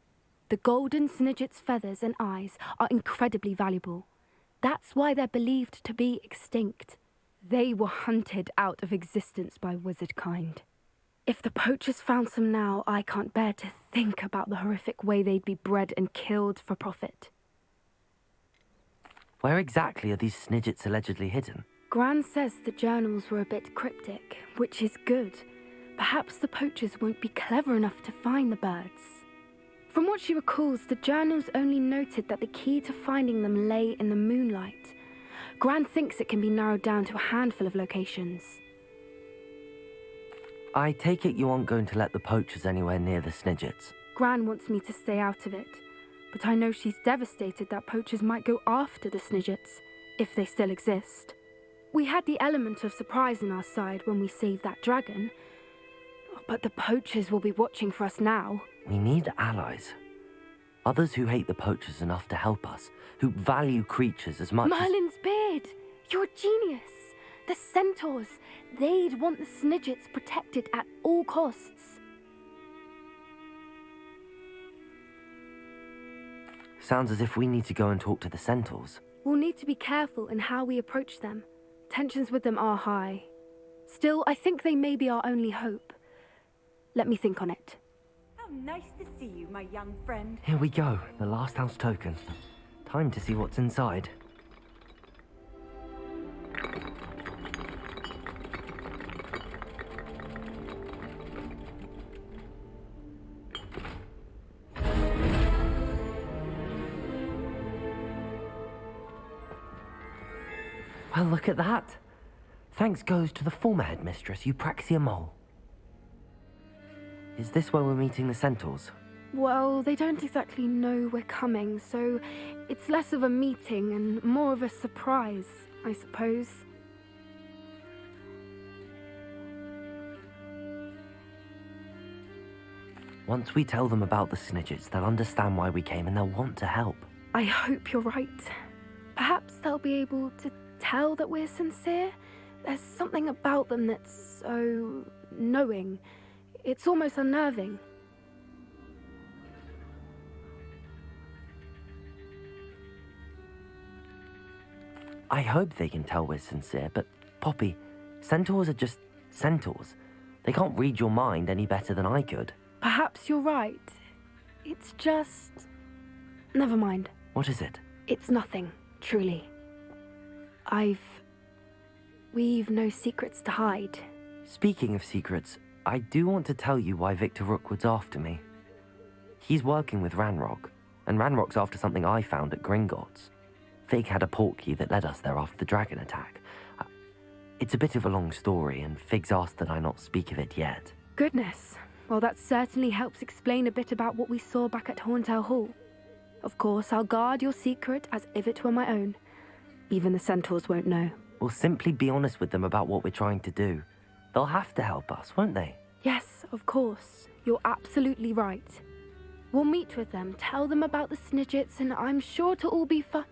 The golden Snidget's feathers and eyes are incredibly valuable. That's why they're believed to be extinct. They were hunted out of existence by wizard kind. If the poachers found some now, I can't bear to think about the horrific way they'd be bred and killed for profit. Where exactly are these Snidgets allegedly hidden? Gran says the journals were a bit cryptic, which is good. Perhaps the poachers won't be clever enough to find the birds. From what she recalls, the journals only noted that the key to finding them lay in the moonlight. Gran thinks it can be narrowed down to a handful of locations. I take it you aren't going to let the poachers anywhere near the Snidgets. Gran wants me to stay out of it, but I know she's devastated that poachers might go after the Snidgets, if they still exist. We had the element of surprise on our side when we saved that dragon, but the poachers will be watching for us now. We need allies. Others who hate the poachers enough to help us, who value creatures as much Merlin's beard! You're a genius! The centaurs! They'd want the Snidgets protected at all costs. Sounds as if we need to go and talk to the centaurs. We'll need to be careful in how we approach them. Tensions with them are high. Still, I think they may be our only hope. Let me think on it. How nice to see you, my young friend. Here we go, the last house token. Time to see what's inside. Well, look at that. Thanks goes to the former headmistress, Eupraxia Mole. Is this where we're meeting the centaurs? Well, they don't exactly know we're coming, so it's less of a meeting and more of a surprise, I suppose. Once we tell them about the Snidgets, they'll understand why we came and they'll want to help. I hope you're right. Perhaps they'll be able to tell that we're sincere. There's something about them that's so knowing. It's almost unnerving. I hope they can tell we're sincere, but Poppy, centaurs are just centaurs. They can't read your mind any better than I could. Perhaps you're right. It's just... Never mind. What is it? It's nothing, truly. We've no secrets to hide. Speaking of secrets, I do want to tell you why Victor Rookwood's after me. He's working with Ranrock, and Ranrock's after something I found at Gringotts. Fig had a portkey that led us there after the dragon attack. It's a bit of a long story, and Fig's asked that I not speak of it yet. Goodness. Well, that certainly helps explain a bit about what we saw back at Horntail Hall. Of course, I'll guard your secret as if it were my own. Even the centaurs won't know. We'll simply be honest with them about what we're trying to do. They'll have to help us, won't they? Yes, of course. You're absolutely right. We'll meet with them, tell them about the Snidgets, and I'm sure to all be fun.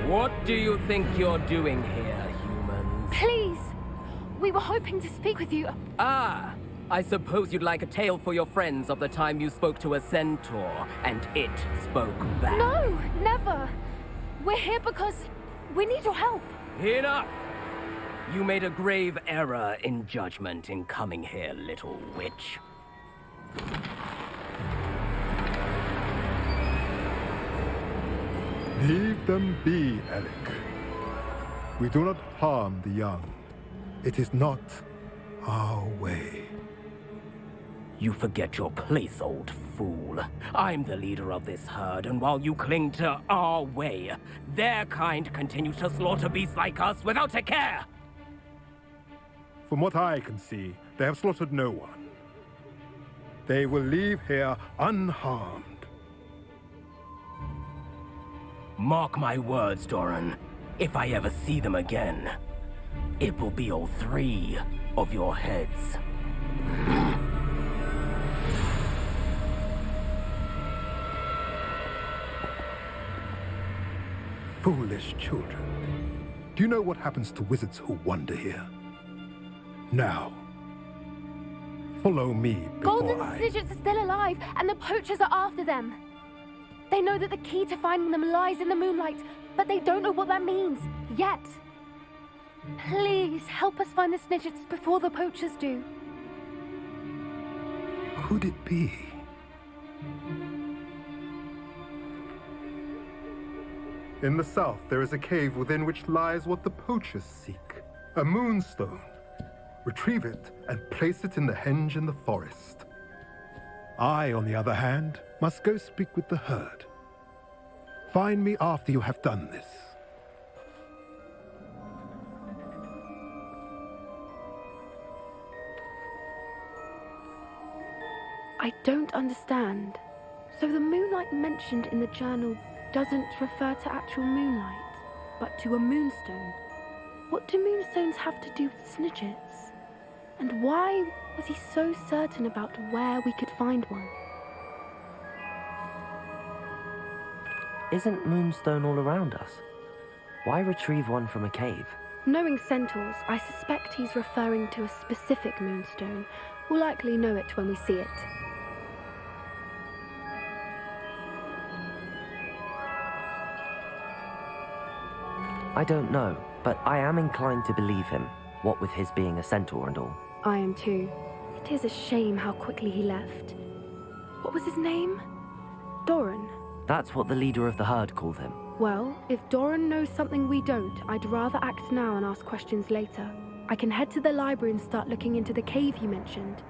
What do you think you're doing here, humans? Please! We were hoping to speak with you. Ah! I suppose you'd like a tale for your friends of the time you spoke to a centaur, and it spoke back. No, never! We're here because we need your help. Enough! You made a grave error in judgment in coming here, little witch. Leave them be, Alec. We do not harm the young. It is not our way. You forget your place, old fool. I'm the leader of this herd, and while you cling to our way, their kind continue to slaughter beasts like us without a care! From what I can see, they have slaughtered no one. They will leave here unharmed. Mark my words, Doran. If I ever see them again, it will be all 3 of your heads. Foolish children. Do you know what happens to wizards who wander here? Now, follow me before Golden Snidgets are still alive, and the poachers are after them. They know that the key to finding them lies in the moonlight, but they don't know what that means, yet. Please, help us find the Snidgets before the poachers do. Could it be? In the south, there is a cave within which lies what the poachers seek. A moonstone. Retrieve it and place it in the henge in the forest. I, on the other hand, must go speak with the herd. Find me after you have done this. I don't understand. So the moonlight mentioned in the journal doesn't refer to actual moonlight, but to a moonstone. What do moonstones have to do with Snidgets? And why was he so certain about where we could find one? Isn't Moonstone all around us? Why retrieve one from a cave? Knowing centaurs, I suspect he's referring to a specific moonstone. We'll likely know it when we see it. I don't know, but I am inclined to believe him, what with his being a centaur and all. I am too. It is a shame how quickly he left. What was his name? Doran. That's what the leader of the herd called him. Well, if Doran knows something we don't, I'd rather act now and ask questions later. I can head to the library and start looking into the cave you mentioned.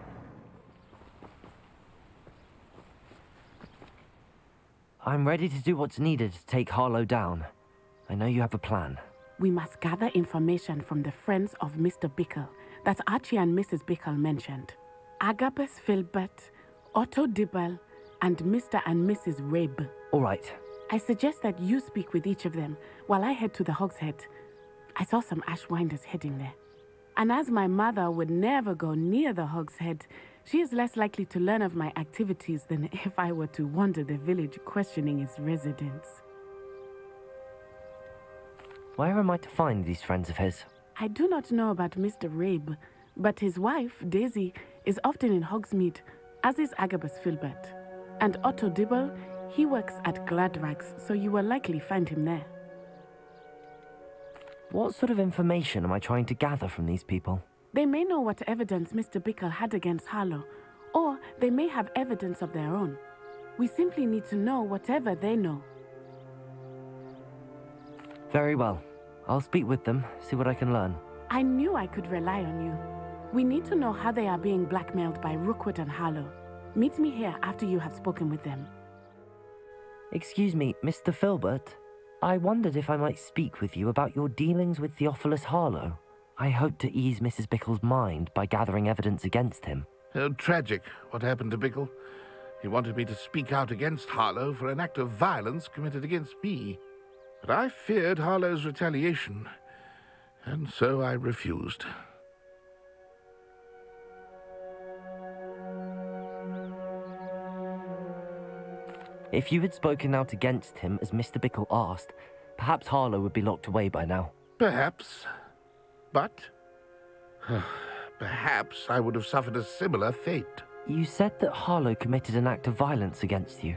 I'm ready to do what's needed to take Harlow down. I know you have a plan. We must gather information from the friends of Mr. Bickle that Archie and Mrs. Bickle mentioned. Agabus Filbert, Otto Dibble, and Mr. and Mrs. Rabe. All right. I suggest that you speak with each of them while I head to the Hogshead. I saw some Ashwinders heading there. And as my mother would never go near the Hogshead, she is less likely to learn of my activities than if I were to wander the village questioning its residents. Where am I to find these friends of his? I do not know about Mr. Rabe, but his wife, Daisy, is often in Hogsmeade, as is Agabus Filbert. And Otto Dibble, he works at Gladrags, so you will likely find him there. What sort of information am I trying to gather from these people? They may know what evidence Mr. Bickle had against Harlow, or they may have evidence of their own. We simply need to know whatever they know. Very well. I'll speak with them, see what I can learn. I knew I could rely on you. We need to know how they are being blackmailed by Rookwood and Harlow. Meet me here after you have spoken with them. Excuse me, Mr. Filbert. I wondered if I might speak with you about your dealings with Theophilus Harlow. I hope to ease Mrs. Bickle's mind by gathering evidence against him. Tragic, what happened to Bickle. He wanted me to speak out against Harlow for an act of violence committed against me. But I feared Harlow's retaliation, and so I refused. If you had spoken out against him as Mr. Bickle asked, perhaps Harlow would be locked away by now. Perhaps. But perhaps I would have suffered a similar fate. You said that Harlow committed an act of violence against you.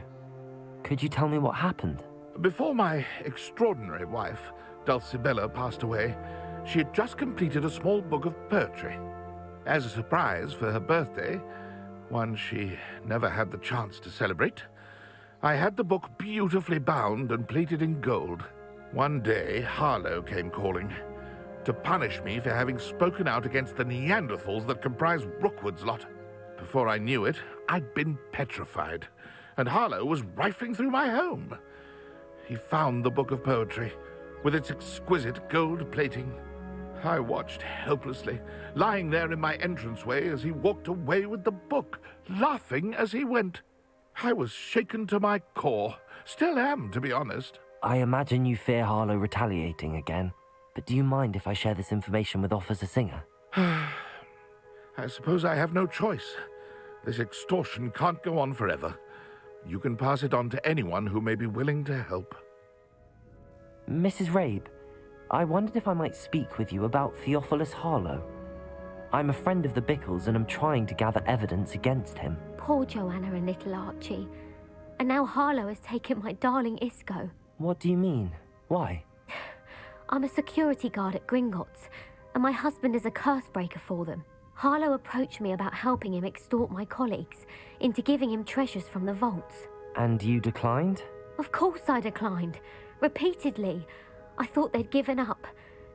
Could you tell me what happened? Before my extraordinary wife, Dulcibella, passed away, she had just completed a small book of poetry. As a surprise for her birthday, one she never had the chance to celebrate, I had the book beautifully bound and plated in gold. One day, Harlow came calling to punish me for having spoken out against the Neanderthals that comprise Rookwood's lot. Before I knew it, I'd been petrified, and Harlow was rifling through my home. He found the book of poetry, with its exquisite gold plating. I watched helplessly, lying there in my entranceway as he walked away with the book, laughing as he went. I was shaken to my core. Still am, to be honest. I imagine you fear Harlow retaliating again, but do you mind if I share this information with Officer Singer? I suppose I have no choice. This extortion can't go on forever. You can pass it on to anyone who may be willing to help. Mrs. Rabe, I wondered if I might speak with you about Theophilus Harlow. I'm a friend of the Bickles and am trying to gather evidence against him. Poor Joanna and little Archie. And now Harlow has taken my darling Isco. What do you mean? Why? I'm a security guard at Gringotts, and my husband is a curse breaker for them. Harlow approached me about helping him extort my colleagues into giving him treasures from the vaults. And you declined? Of course I declined. Repeatedly. I thought they'd given up,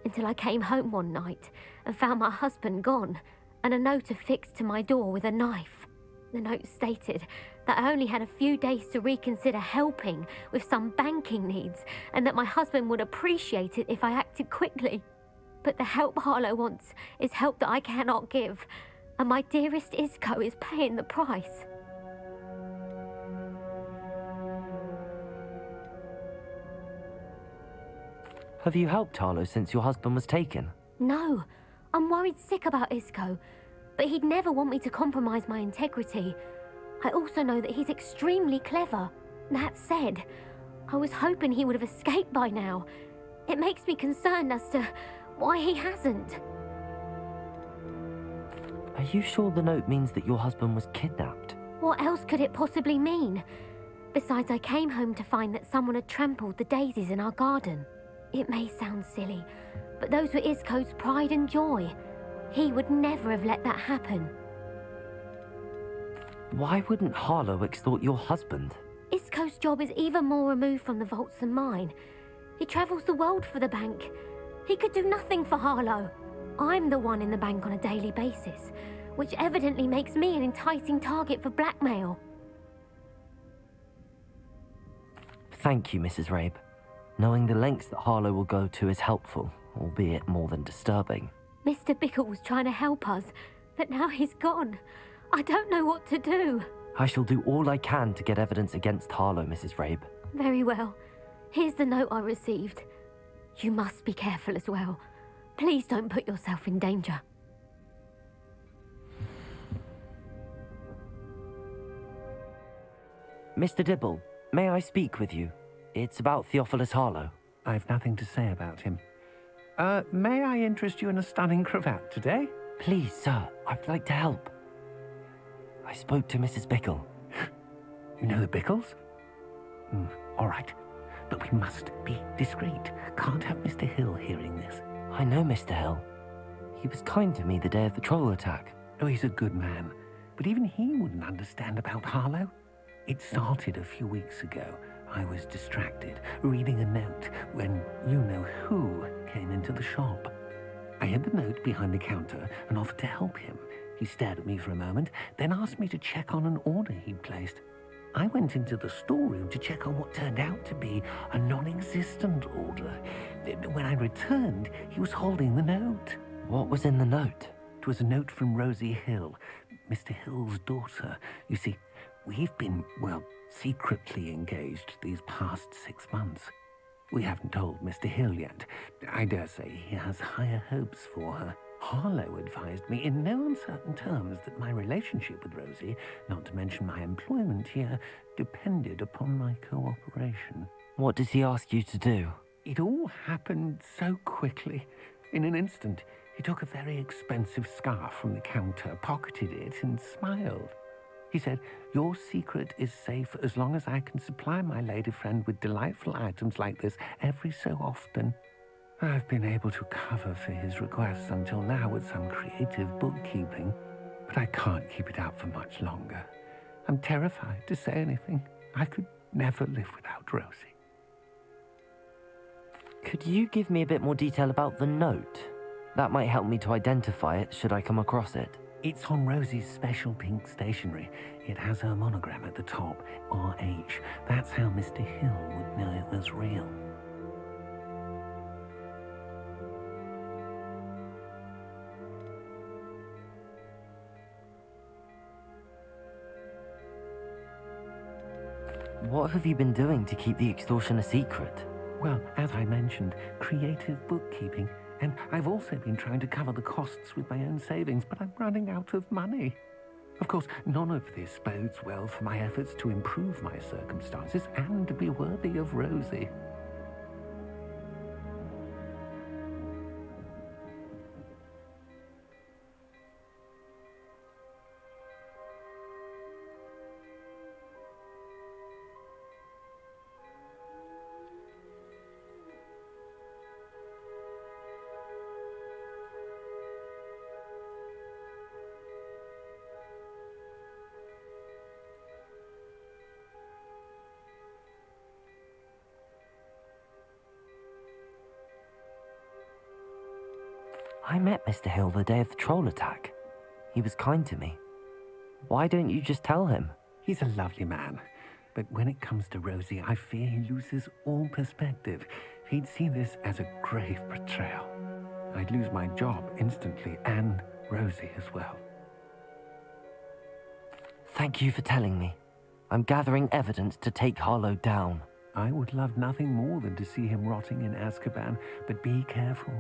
until I came home one night and found my husband gone, and a note affixed to my door with a knife. The note stated that I only had a few days to reconsider helping with some banking needs, and that my husband would appreciate it if I acted quickly. But the help Harlow wants is help that I cannot give, and my dearest Isco is paying the price. Have you helped Harlow since your husband was taken? No, I'm worried sick about Isco, but he'd never want me to compromise my integrity. I also know that he's extremely clever. That said, I was hoping he would have escaped by now. It makes me concerned as to why he hasn't. Are you sure the note means that your husband was kidnapped? What else could it possibly mean? Besides, I came home to find that someone had trampled the daisies in our garden. It may sound silly, but those were Isco's pride and joy. He would never have let that happen. Why wouldn't Harlow extort your husband? Isco's job is even more removed from the vaults than mine. He travels the world for the bank. He could do nothing for Harlow. I'm the one in the bank on a daily basis, which evidently makes me an enticing target for blackmail. Thank you, Mrs. Rabe. Knowing the lengths that Harlow will go to is helpful, albeit more than disturbing. Mr. Bickle was trying to help us, but now he's gone. I don't know what to do. I shall do all I can to get evidence against Harlow, Mrs. Rabe. Very well. Here's the note I received. You must be careful as well. Please don't put yourself in danger. Mr. Dibble, may I speak with you? It's about Theophilus Harlow. I've nothing to say about him. May I interest you in a stunning cravat today? Please, sir. I'd like to help. I spoke to Mrs. Bickle. You know the Bickles? All right. But we must be discreet. Can't have Mr. Hill hearing this. I know Mr. Hill. He was kind to me the day of the troll attack. Oh, he's a good man. But even he wouldn't understand about Harlow. It started a few weeks ago. I was distracted, reading a note, when you-know-who came into the shop. I hid the note behind the counter and offered to help him. He stared at me for a moment, then asked me to check on an order he'd placed. I went into the storeroom to check on what turned out to be a non-existent order. When I returned, he was holding the note. What was in the note? It was a note from Rosie Hill, Mr. Hill's daughter. You see, we've been, well, secretly engaged these past 6 months. We haven't told Mr. Hill yet. I dare say he has higher hopes for her. Harlow advised me in no uncertain terms that my relationship with Rosie, not to mention my employment here, depended upon my cooperation. What did he ask you to do? It all happened so quickly. In an instant, he took a very expensive scarf from the counter, pocketed it, and smiled. He said, "Your secret is safe as long as I can supply my lady friend with delightful items like this every so often." I've been able to cover for his requests until now with some creative bookkeeping, but I can't keep it up for much longer. I'm terrified to say anything. I could never live without Rosie. Could you give me a bit more detail about the note? That might help me to identify it should I come across it. It's on Rosie's special pink stationery. It has her monogram at the top, RH. That's how Mr. Hill would know it was real. What have you been doing to keep the extortion a secret? Well, as I mentioned, creative bookkeeping. And I've also been trying to cover the costs with my own savings, but I'm running out of money. Of course, none of this bodes well for my efforts to improve my circumstances and to be worthy of Rosie. I met Mr. Hill the day of the troll attack. He was kind to me. Why don't you just tell him? He's a lovely man, but when it comes to Rosie, I fear he loses all perspective. He'd see this as a grave betrayal. I'd lose my job instantly, and Rosie as well. Thank you for telling me. I'm gathering evidence to take Harlow down. I would love nothing more than to see him rotting in Azkaban, but be careful.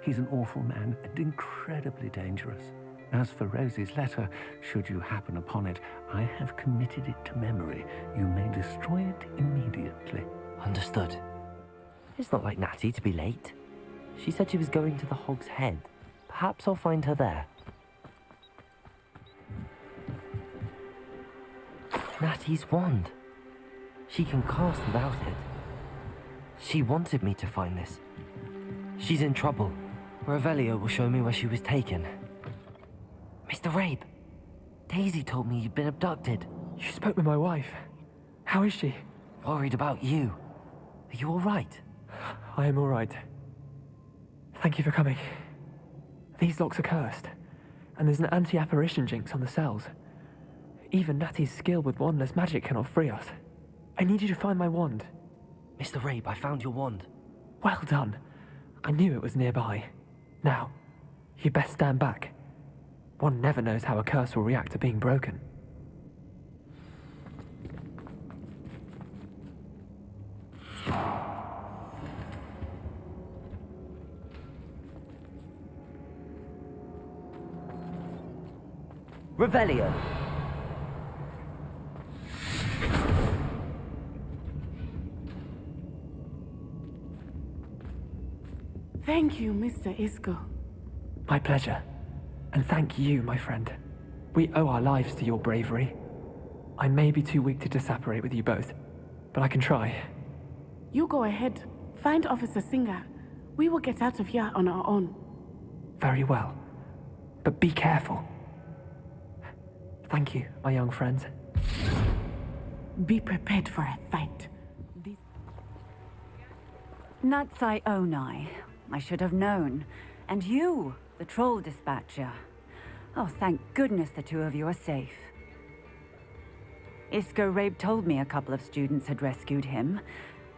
He's an awful man and incredibly dangerous. As for Rosie's letter, should you happen upon it, I have committed it to memory. You may destroy it immediately. Understood. It's not like Natty to be late. She said she was going to the Hog's Head. Perhaps I'll find her there. Natty's wand. She can cast without it. She wanted me to find this. She's in trouble. Revelio will show me where she was taken. Mr. Rabe, Daisy told me you'd been abducted. You spoke with my wife. How is she? Worried about you. Are you all right? I am all right. Thank you for coming. These locks are cursed, and there's an anti-apparition jinx on the cells. Even Natty's skill with wandless magic cannot free us. I need you to find my wand. Mr. Rabe, I found your wand. Well done. I knew it was nearby. Now, you best stand back. One never knows how a curse will react to being broken. Revelio. Thank you, Mr. Isco. My pleasure. And thank you, my friend. We owe our lives to your bravery. I may be too weak to disapparate with you both, but I can try. You go ahead. Find Officer Singer. We will get out of here on our own. Very well. But be careful. Thank you, my young friend. Be prepared for a fight. Natsai Onai. I should have known. And you, the troll dispatcher. Oh, thank goodness the two of you are safe. Isco Rabe told me a couple of students had rescued him.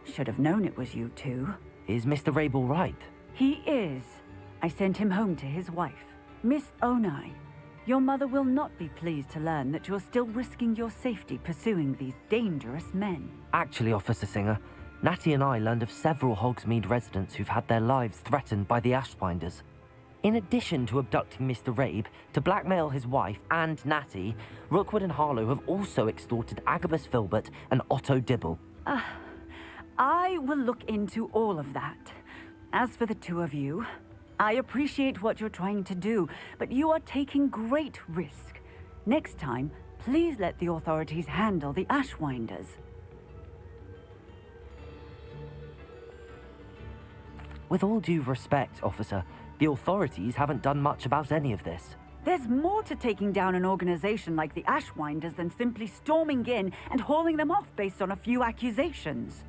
Should have known it was you two. Is Mr. Rabe all right? He is. I sent him home to his wife. Miss Onai, your mother will not be pleased to learn that you're still risking your safety pursuing these dangerous men. Actually, Officer Singer, Natty and I learned of several Hogsmeade residents who've had their lives threatened by the Ashwinders. In addition to abducting Mr. Rabe to blackmail his wife and Natty, Rookwood and Harlow have also extorted Agabus Filbert and Otto Dibble. I will look into all of that. As for the two of you, I appreciate what you're trying to do, but you are taking great risk. Next time, please let the authorities handle the Ashwinders. With all due respect, officer, the authorities haven't done much about any of this. There's more to taking down an organization like the Ashwinders than simply storming in and hauling them off based on a few accusations.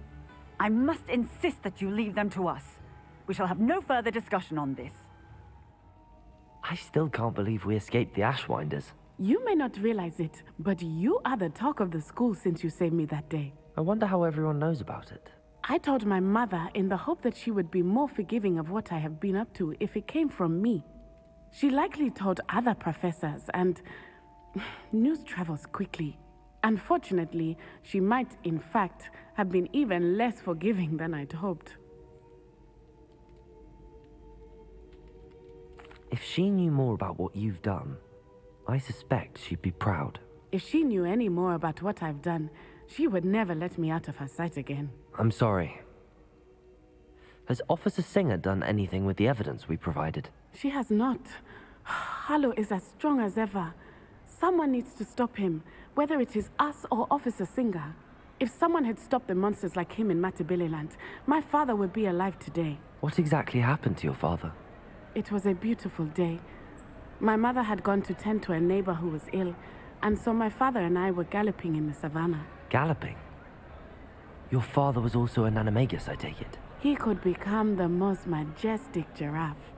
I must insist that you leave them to us. We shall have no further discussion on this. I still can't believe we escaped the Ashwinders. You may not realize it, but you are the talk of the school since you saved me that day. I wonder how everyone knows about it. I told my mother in the hope that she would be more forgiving of what I have been up to if it came from me. She likely told other professors, and news travels quickly. Unfortunately, she might, in fact, have been even less forgiving than I'd hoped. If she knew more about what you've done, I suspect she'd be proud. If she knew any more about what I've done, she would never let me out of her sight again. I'm sorry. Has Officer Singer done anything with the evidence we provided? She has not. Harlow is as strong as ever. Someone needs to stop him, whether it is us or Officer Singer. If someone had stopped the monsters like him in Matabeleland, my father would be alive today. What exactly happened to your father? It was a beautiful day. My mother had gone to tend to a neighbor who was ill, and so my father and I were galloping in the savannah. Galloping? Your father was also an animagus, I take it? He could become the most majestic giraffe,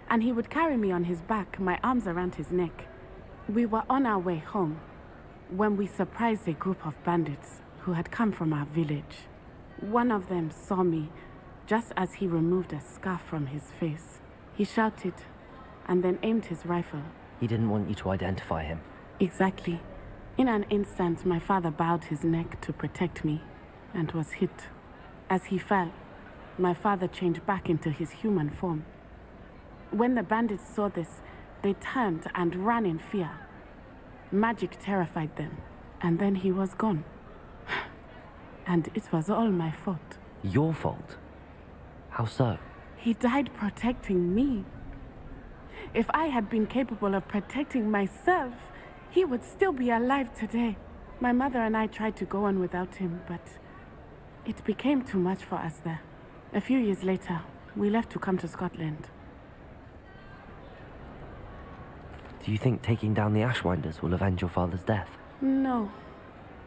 and he would carry me on his back, my arms around his neck. We were on our way home when we surprised a group of bandits who had come from our village. One of them saw me just as he removed a scarf from his face. He shouted and then aimed his rifle. He didn't want you to identify him. Exactly. In an instant, my father bowed his neck to protect me and was hit. As he fell, my father changed back into his human form. When the bandits saw this, they turned and ran in fear. Magic terrified them, and then he was gone. And it was all my fault. Your fault? How so? He died protecting me. If I had been capable of protecting myself, he would still be alive today. My mother and I tried to go on without him, but it became too much for us there. A few years later, we left to come to Scotland. Do you think taking down the Ashwinders will avenge your father's death? No.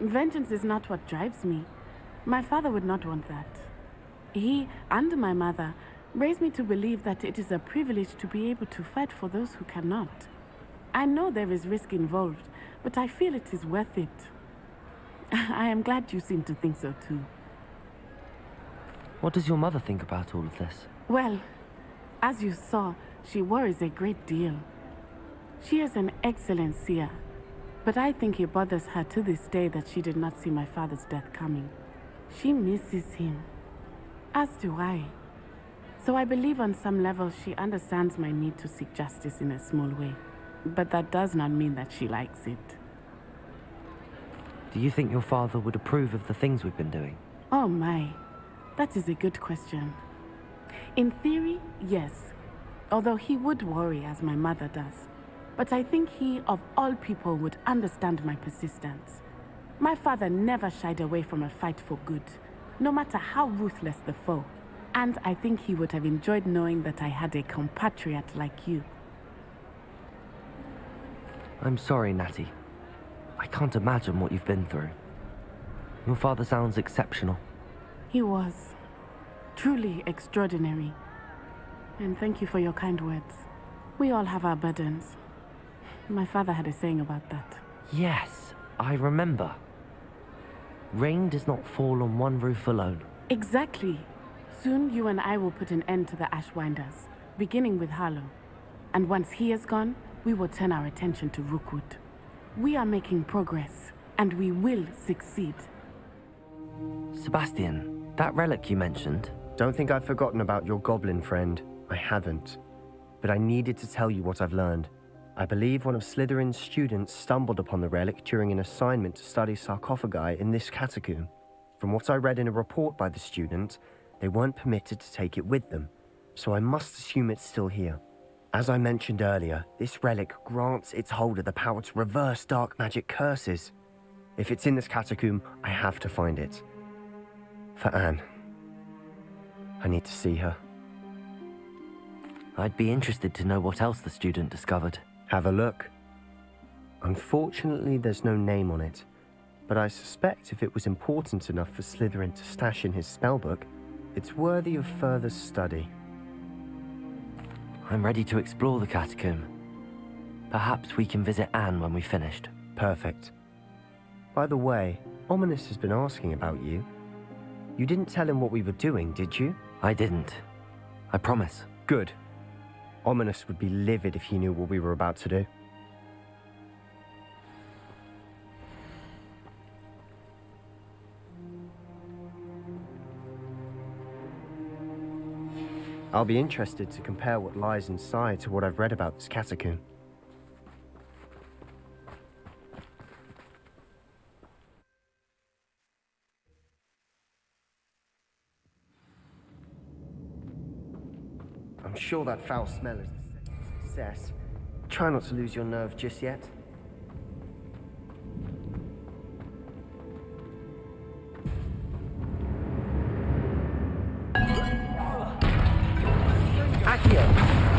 Vengeance is not what drives me. My father would not want that. He and my mother raised me to believe that it is a privilege to be able to fight for those who cannot. I know there is risk involved, but I feel it is worth it. I am glad you seem to think so too. What does your mother think about all of this? Well, as you saw, she worries a great deal. She is an excellent seer, but I think it bothers her to this day that she did not see my father's death coming. She misses him, as do I. So I believe on some level she understands my need to seek justice in a small way. But that does not mean that she likes it. Do you think your father would approve of the things we've been doing? Oh my, that is a good question. In theory, yes. Although he would worry, as my mother does. but I think he, of all people, would understand my persistence. My father never shied away from a fight for good, no matter how ruthless the foe. And I think he would have enjoyed knowing that I had a compatriot like you. I'm sorry, Natty. I can't imagine what you've been through. Your father sounds exceptional. He was. Truly extraordinary. And thank you for your kind words. We all have our burdens. My father had a saying about that. Yes, I remember. Rain does not fall on one roof alone. Exactly. Soon you and I will put an end to the Ashwinders, beginning with Harlow. And once he is gone, we will turn our attention to Rookwood. We are making progress, and we will succeed. Sebastian, that relic you mentioned... Don't think I've forgotten about your goblin friend. I haven't. But I needed to tell you what I've learned. I believe one of Slytherin's students stumbled upon the relic during an assignment to study sarcophagi in this catacomb. From what I read in a report by the student, they weren't permitted to take it with them, so I must assume it's still here. As I mentioned earlier, this relic grants its holder the power to reverse dark magic curses. If it's in this catacomb, I have to find it. For Anne. I need to see her. I'd be interested to know what else the student discovered. Have a look. Unfortunately, there's no name on it, but I suspect if it was important enough for Slytherin to stash in his spellbook, it's worthy of further study. I'm ready to explore the catacomb. Perhaps we can visit Anne when we've finished. Perfect. By the way, Ominous has been asking about you. You didn't tell him what we were doing, did you? I didn't. I promise. Good. Ominous would be livid if he knew what we were about to do. I'll be interested to compare what lies inside to what I've read about this catacomb. I'm sure that foul smell is the success. Try not to lose your nerve just yet. Accio!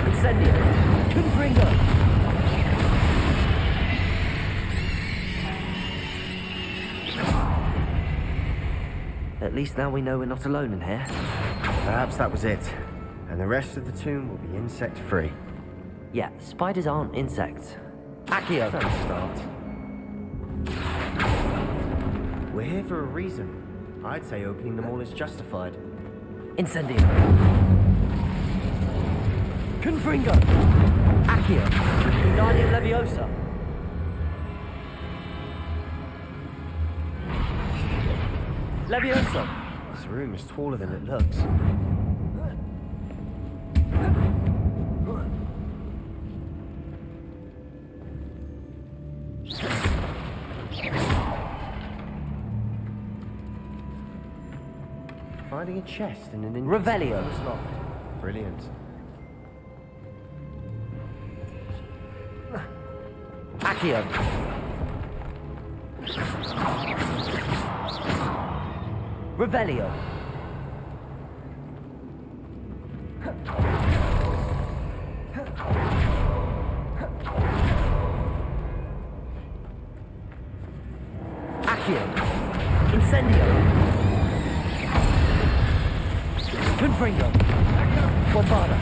Incendio! Confringo! At least now we know we're not alone in here. Perhaps that was it. And the rest of the tomb will be insect-free. Yeah, spiders aren't insects. Accio! Don't start. We're here for a reason. I'd say opening them all is justified. Incendio! Confringo! Accio! Wingardium Leviosa! Leviosa! This room is taller than it looks. Finding a chest in an Revelio. Was locked. Brilliant. Accio. Revelio. Accio. Incendio. Confringo. Bombarda.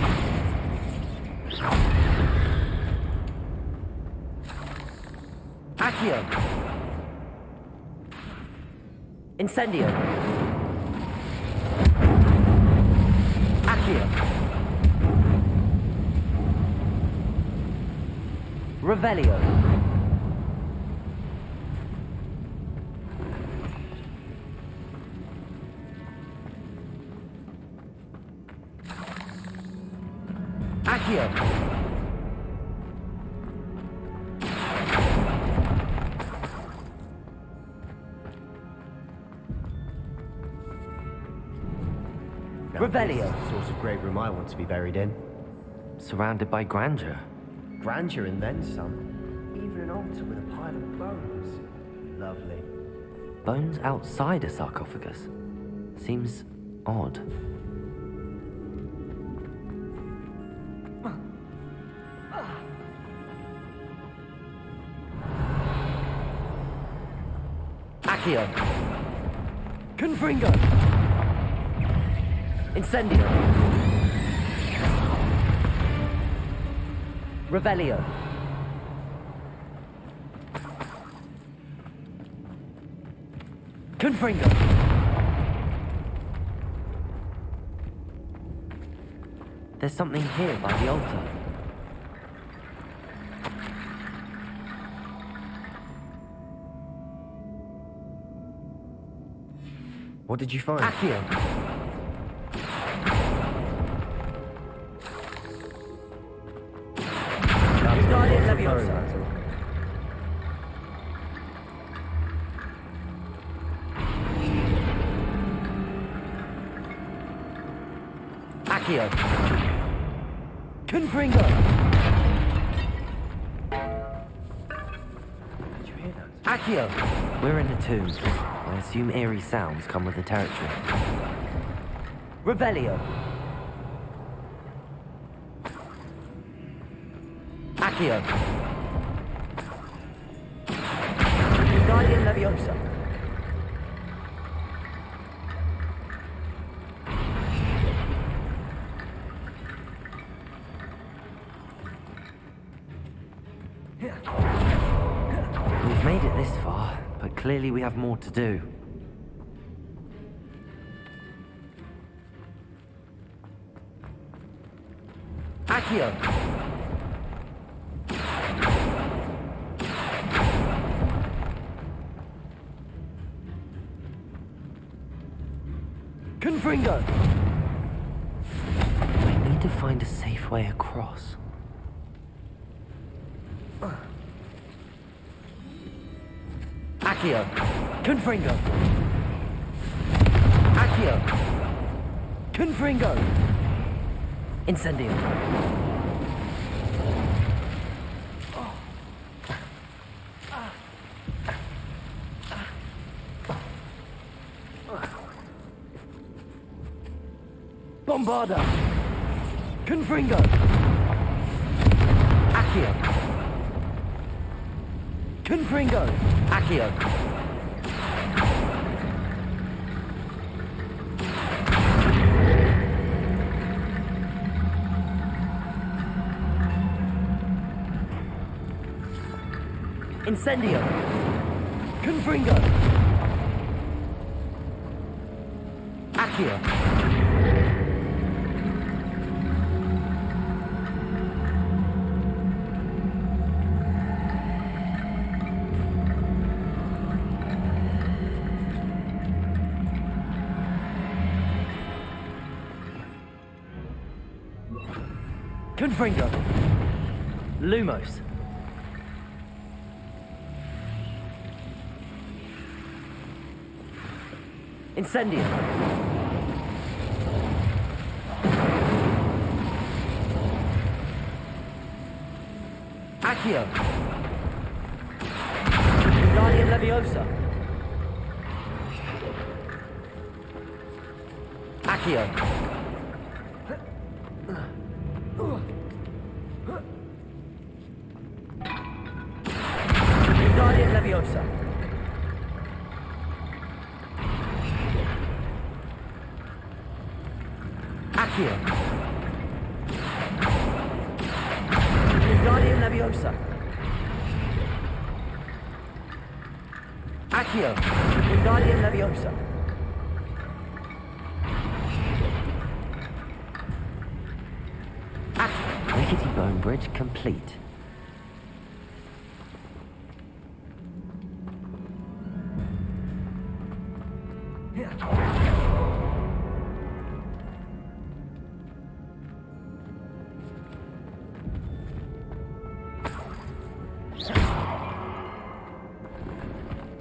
Accio. Incendio. Accio. Revelio. Accio. Revelio. The sort of great room I want to be buried in. Surrounded by grandeur. Grandeur and then some. Even an altar with a pile of bones. Lovely. Bones outside a sarcophagus? Seems odd. Accio. Confringo. Incendio. Revelio. Confringo. There's something here by the altar. What did you find? Accio. Guardian Leviosa. Accio. Confringo. Did you hear that? Accio. We're in a tomb. I assume eerie sounds come with the territory. Revelio. Accio. Guardian Leviosa. We've made it this far, but clearly we have more to do. Accio. Confringo. I need to find a safe way across. Accio. Confringo. Accio. Confringo. Incendio. Bombarda. Confringo. Accio. Confringo. Accio. Incendio. Confringo. Accio. Confringo. Lumos. Incendio. Accio. Guardian Leviosa. Accio. Guardian Leviosa. Accio. Guardian Leviosa. Accio. Guardian Leviosa. Rickety Bone Bridge complete.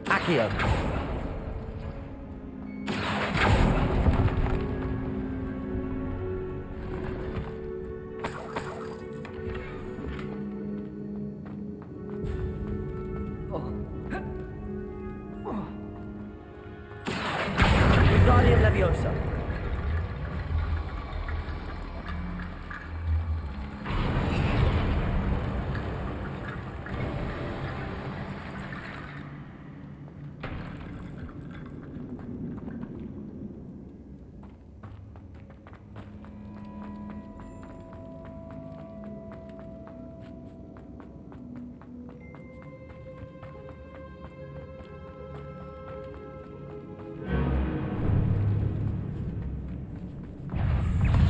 Accio. Wingardium Leviosa.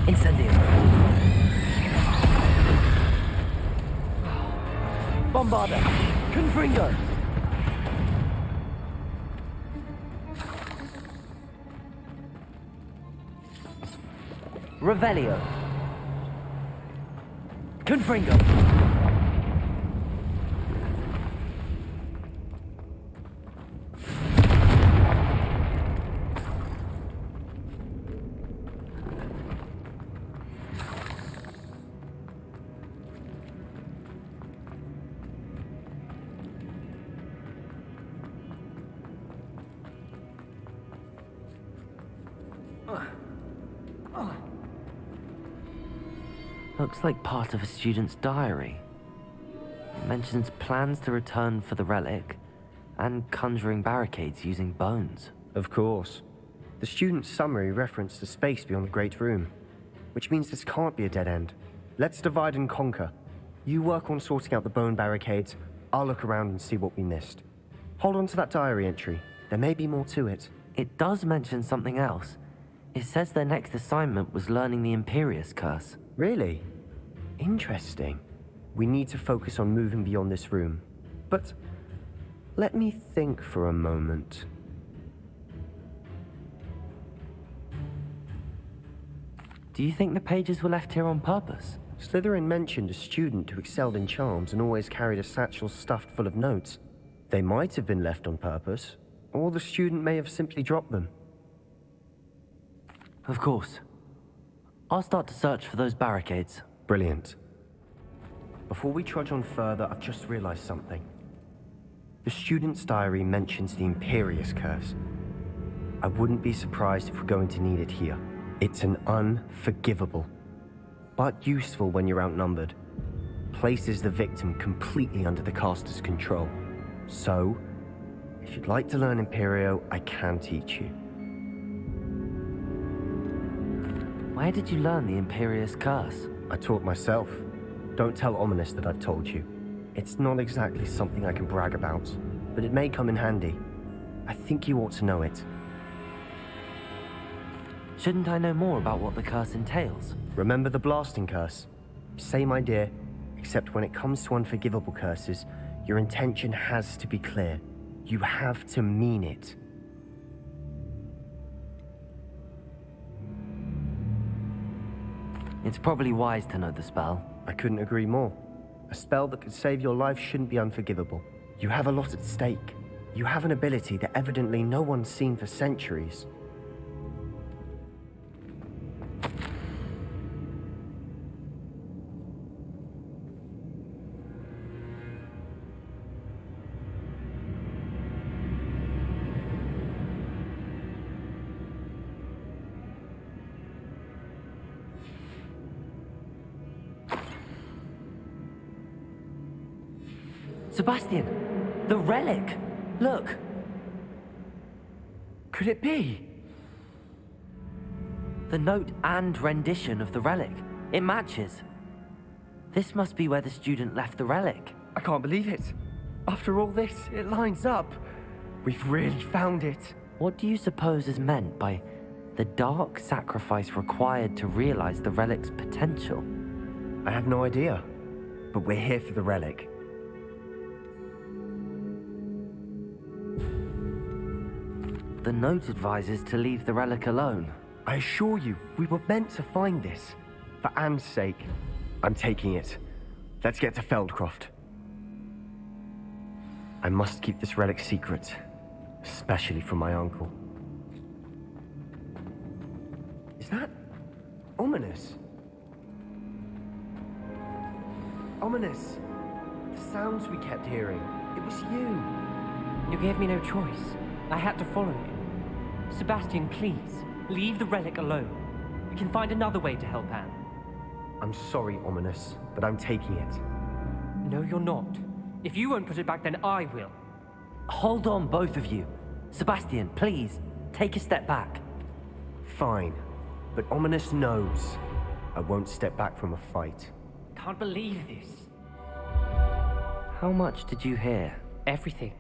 Incendio. Bombarda. Confringo. Revelio. Confringo. Looks like part of a student's diary. It mentions plans to return for the relic and conjuring barricades using bones. Of course. The student's summary referenced a space beyond the Great Room, which means this can't be a dead end. Let's divide and conquer. You work on sorting out the bone barricades, I'll look around and see what we missed. Hold on to that diary entry. There may be more to it. It does mention something else. It says their next assignment was learning the Imperius Curse. Really? Interesting. We need to focus on moving beyond this room. But let me think for a moment. Do you think the pages were left here on purpose? Slytherin mentioned a student who excelled in charms and always carried a satchel stuffed full of notes. They might have been left on purpose, or the student may have simply dropped them. Of course. I'll start to search for those barricades. Brilliant. Before we trudge on further, I've just realized something. The student's diary mentions the Imperius Curse. I wouldn't be surprised if we're going to need it here. It's an unforgivable, but useful when you're outnumbered. Places the victim completely under the caster's control. So, if you'd like to learn Imperio, I can teach you. Where did you learn the Imperius Curse? I taught myself. Don't tell Ominous that I've told you. It's not exactly something I can brag about, but it may come in handy. I think you ought to know it. Shouldn't I know more about what the curse entails? Remember the blasting curse? Same idea, except when it comes to unforgivable curses, your intention has to be clear. You have to mean it. It's probably wise to know the spell. I couldn't agree more. A spell that could save your life shouldn't be unforgivable. You have a lot at stake. You have an ability that evidently no one's seen for centuries. Sebastian! The relic! Look! Could it be? The note and rendition of the relic. It matches. This must be where the student left the relic. I can't believe it. After all this, it lines up. We've really found it. What do you suppose is meant by the dark sacrifice required to realize the relic's potential? I have no idea, but we're here for the relic. The note advises to leave the relic alone. I assure you, we were meant to find this. For Anne's sake, I'm taking it. Let's get to Feldcroft. I must keep this relic secret, especially from my uncle. Is that Ominous? Ominous! The sounds we kept hearing, it was you. You gave me no choice. I had to follow you. Sebastian, please, leave the relic alone. We can find another way to help Anne. I'm sorry, Ominous, but I'm taking it. No, you're not. If you won't put it back, then I will. Hold on, both of you. Sebastian, please, take a step back. Fine, but Ominous knows I won't step back from a fight. Can't believe this. How much did you hear? Everything.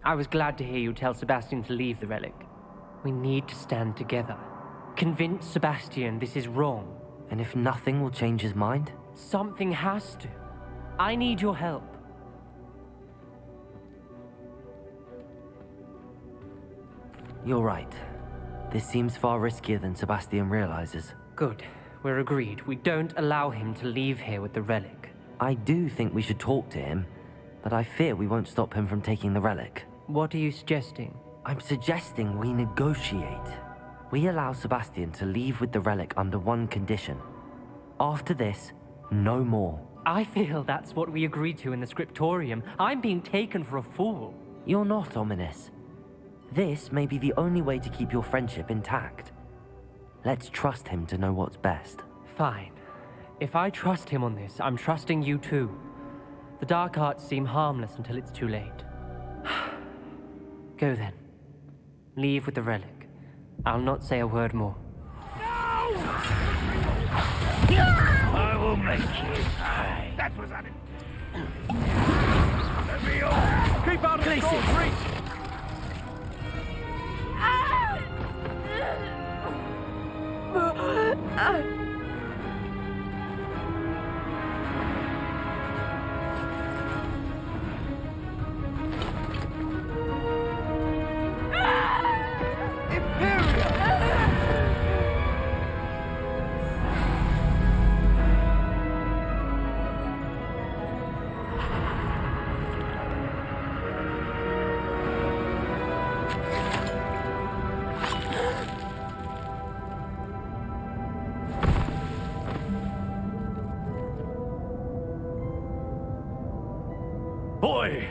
I was glad to hear you tell Sebastian to leave the relic. We need to stand together. Convince Sebastian this is wrong. And if nothing will change his mind? Something has to. I need your help. You're right. This seems far riskier than Sebastian realizes. Good. We're agreed. We don't allow him to leave here with the relic. I do think we should talk to him, but I fear we won't stop him from taking the relic. What are you suggesting? I'm suggesting we negotiate. We allow Sebastian to leave with the relic under one condition. After this, no more. I feel that's what we agreed to in the scriptorium. I'm being taken for a fool. You're not, Ominous. This may be the only way to keep your friendship intact. Let's trust him to know what's best. Fine. If I trust him on this, I'm trusting you too. The dark arts seem harmless until it's too late. Go then. Leave with the relic. I'll not say a word more. I will make you pay. That was at it. Let me off. Keep out of the sword's reach. Boy!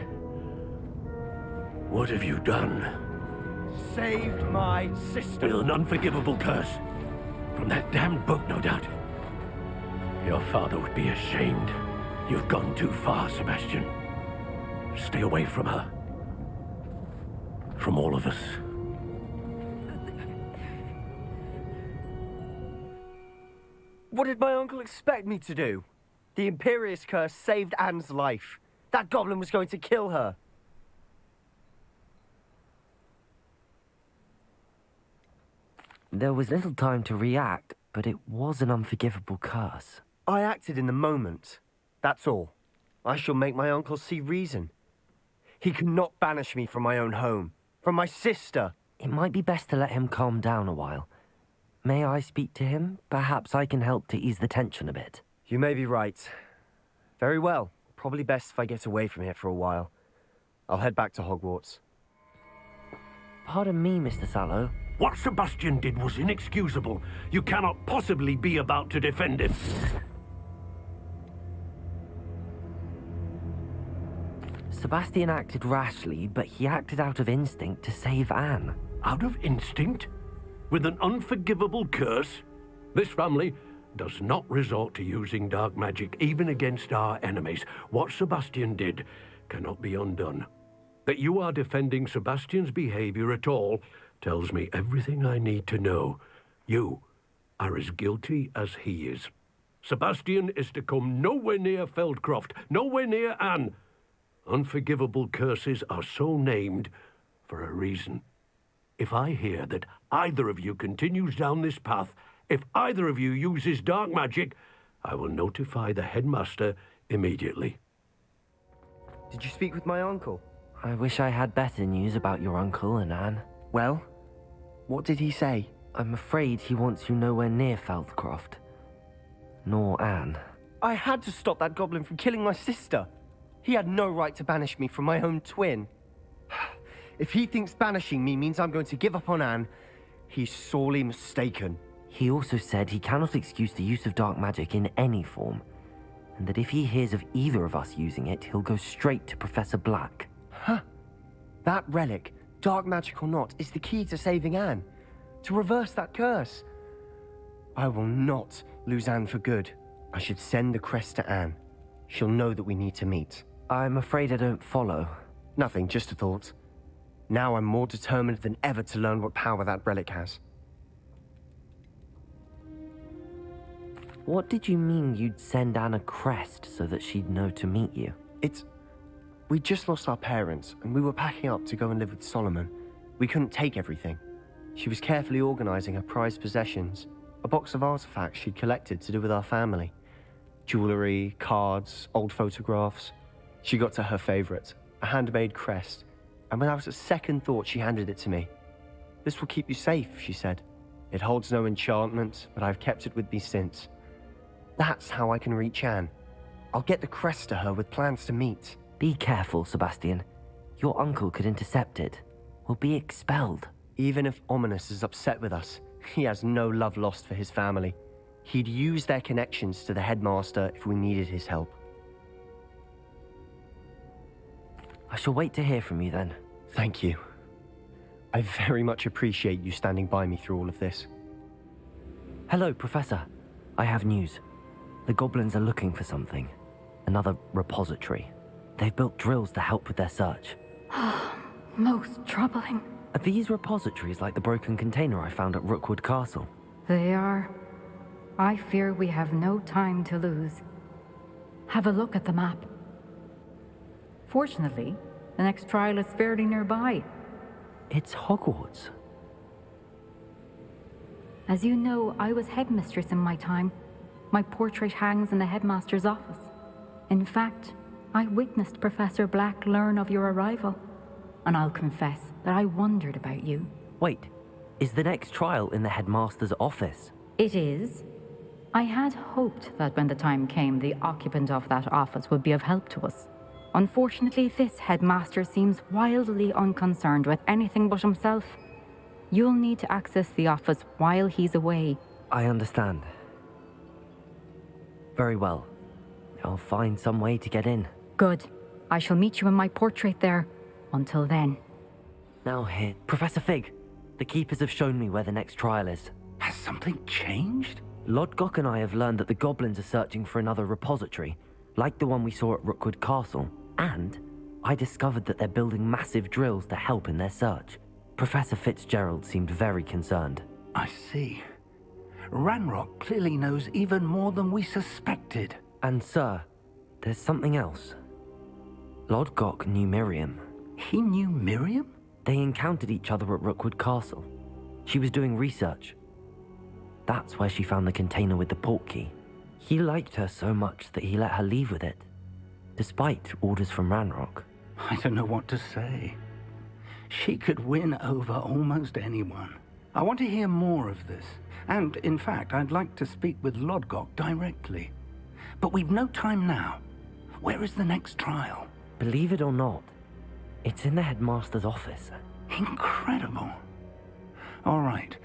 What have you done? Saved my sister. With an unforgivable curse. From that damned book, no doubt. Your father would be ashamed. You've gone too far, Sebastian. Stay away from her. From all of us. What did my uncle expect me to do? The Imperious curse saved Anne's life. That goblin was going to kill her. There was little time to react, but it was an unforgivable curse. I acted in the moment. That's all. I shall make my uncle see reason. He cannot banish me from my own home, from my sister. It might be best to let him calm down a while. May I speak to him? Perhaps I can help to ease the tension a bit. You may be right. Very well. Probably best if I get away from here for a while. I'll head back to Hogwarts. Pardon me, Mr. Sallow. What Sebastian did was inexcusable. You cannot possibly be about to defend him. Sebastian acted rashly, but he acted out of instinct to save Anne. Out of instinct? With an unforgivable curse? This family does not resort to using dark magic even against our enemies. What Sebastian did cannot be undone. That you are defending Sebastian's behavior at all tells me everything I need to know. You are as guilty as he is. Sebastian is to come nowhere near Feldcroft, nowhere near Anne. Unforgivable curses are so named for a reason. If I hear that either of you continues down this path, if either of you uses dark magic, I will notify the headmaster immediately. Did you speak with my uncle? I wish I had better news about your uncle and Anne. Well, what did he say? I'm afraid he wants you nowhere near Feldcroft. Nor Anne. I had to stop that goblin from killing my sister. He had no right to banish me from my own twin. If he thinks banishing me means I'm going to give up on Anne, he's sorely mistaken. He also said he cannot excuse the use of dark magic in any form, and that if he hears of either of us using it, he'll go straight to Professor Black. Huh. That relic dark magic or not, is the key to saving Anne. To reverse that curse. I will not lose Anne for good. I should send the crest to Anne. She'll know that we need to meet. I'm afraid I don't follow. Nothing, just a thought. Now I'm more determined than ever to learn what power that relic has. What did you mean you'd send Anne a crest so that she'd know to meet you? We just lost our parents, and we were packing up to go and live with Solomon. We couldn't take everything. She was carefully organizing her prized possessions, a box of artifacts she'd collected to do with our family. Jewelry, cards, old photographs. She got to her favorite, a handmade crest, and without a second thought she handed it to me. "This will keep you safe," she said. "It holds no enchantment, but I've kept it with me since. That's how I can reach Anne. I'll get the crest to her with plans to meet." Be careful, Sebastian. Your uncle could intercept it. We'll be expelled. Even if Ominous is upset with us, he has no love lost for his family. He'd use their connections to the headmaster if we needed his help. I shall wait to hear from you then. Thank you. I very much appreciate you standing by me through all of this. Hello, Professor. I have news. The goblins are looking for something. Another repository. They've built drills to help with their search. Most troubling. Are these repositories like the broken container I found at Rookwood Castle? They are. I fear we have no time to lose. Have a look at the map. Fortunately, the next trial is fairly nearby. It's Hogwarts. As you know, I was headmistress in my time. My portrait hangs in the headmaster's office. In fact, I witnessed Professor Black learn of your arrival. And I'll confess that I wondered about you. Wait, is the next trial in the headmaster's office? It is. I had hoped that when the time came, the occupant of that office would be of help to us. Unfortunately, this headmaster seems wildly unconcerned with anything but himself. You'll need to access the office while he's away. I understand. Very well. I'll find some way to get in. Good. I shall meet you in my portrait there. Until then. Now here, Professor Fig. The keepers have shown me where the next trial is. Has something changed? Lodgok and I have learned that the goblins are searching for another repository, like the one we saw at Rookwood Castle. And I discovered that they're building massive drills to help in their search. Professor Fitzgerald seemed very concerned. I see. Ranrock clearly knows even more than we suspected. And sir, there's something else. Lodgok knew Miriam. He knew Miriam? They encountered each other at Rookwood Castle. She was doing research. That's where she found the container with the portkey. He liked her so much that he let her leave with it, despite orders from Ranrock. I don't know what to say. She could win over almost anyone. I want to hear more of this. And, in fact, I'd like to speak with Lodgok directly. But we've no time now. Where is the next trial? Believe it or not, it's in the headmaster's office. Incredible. All right.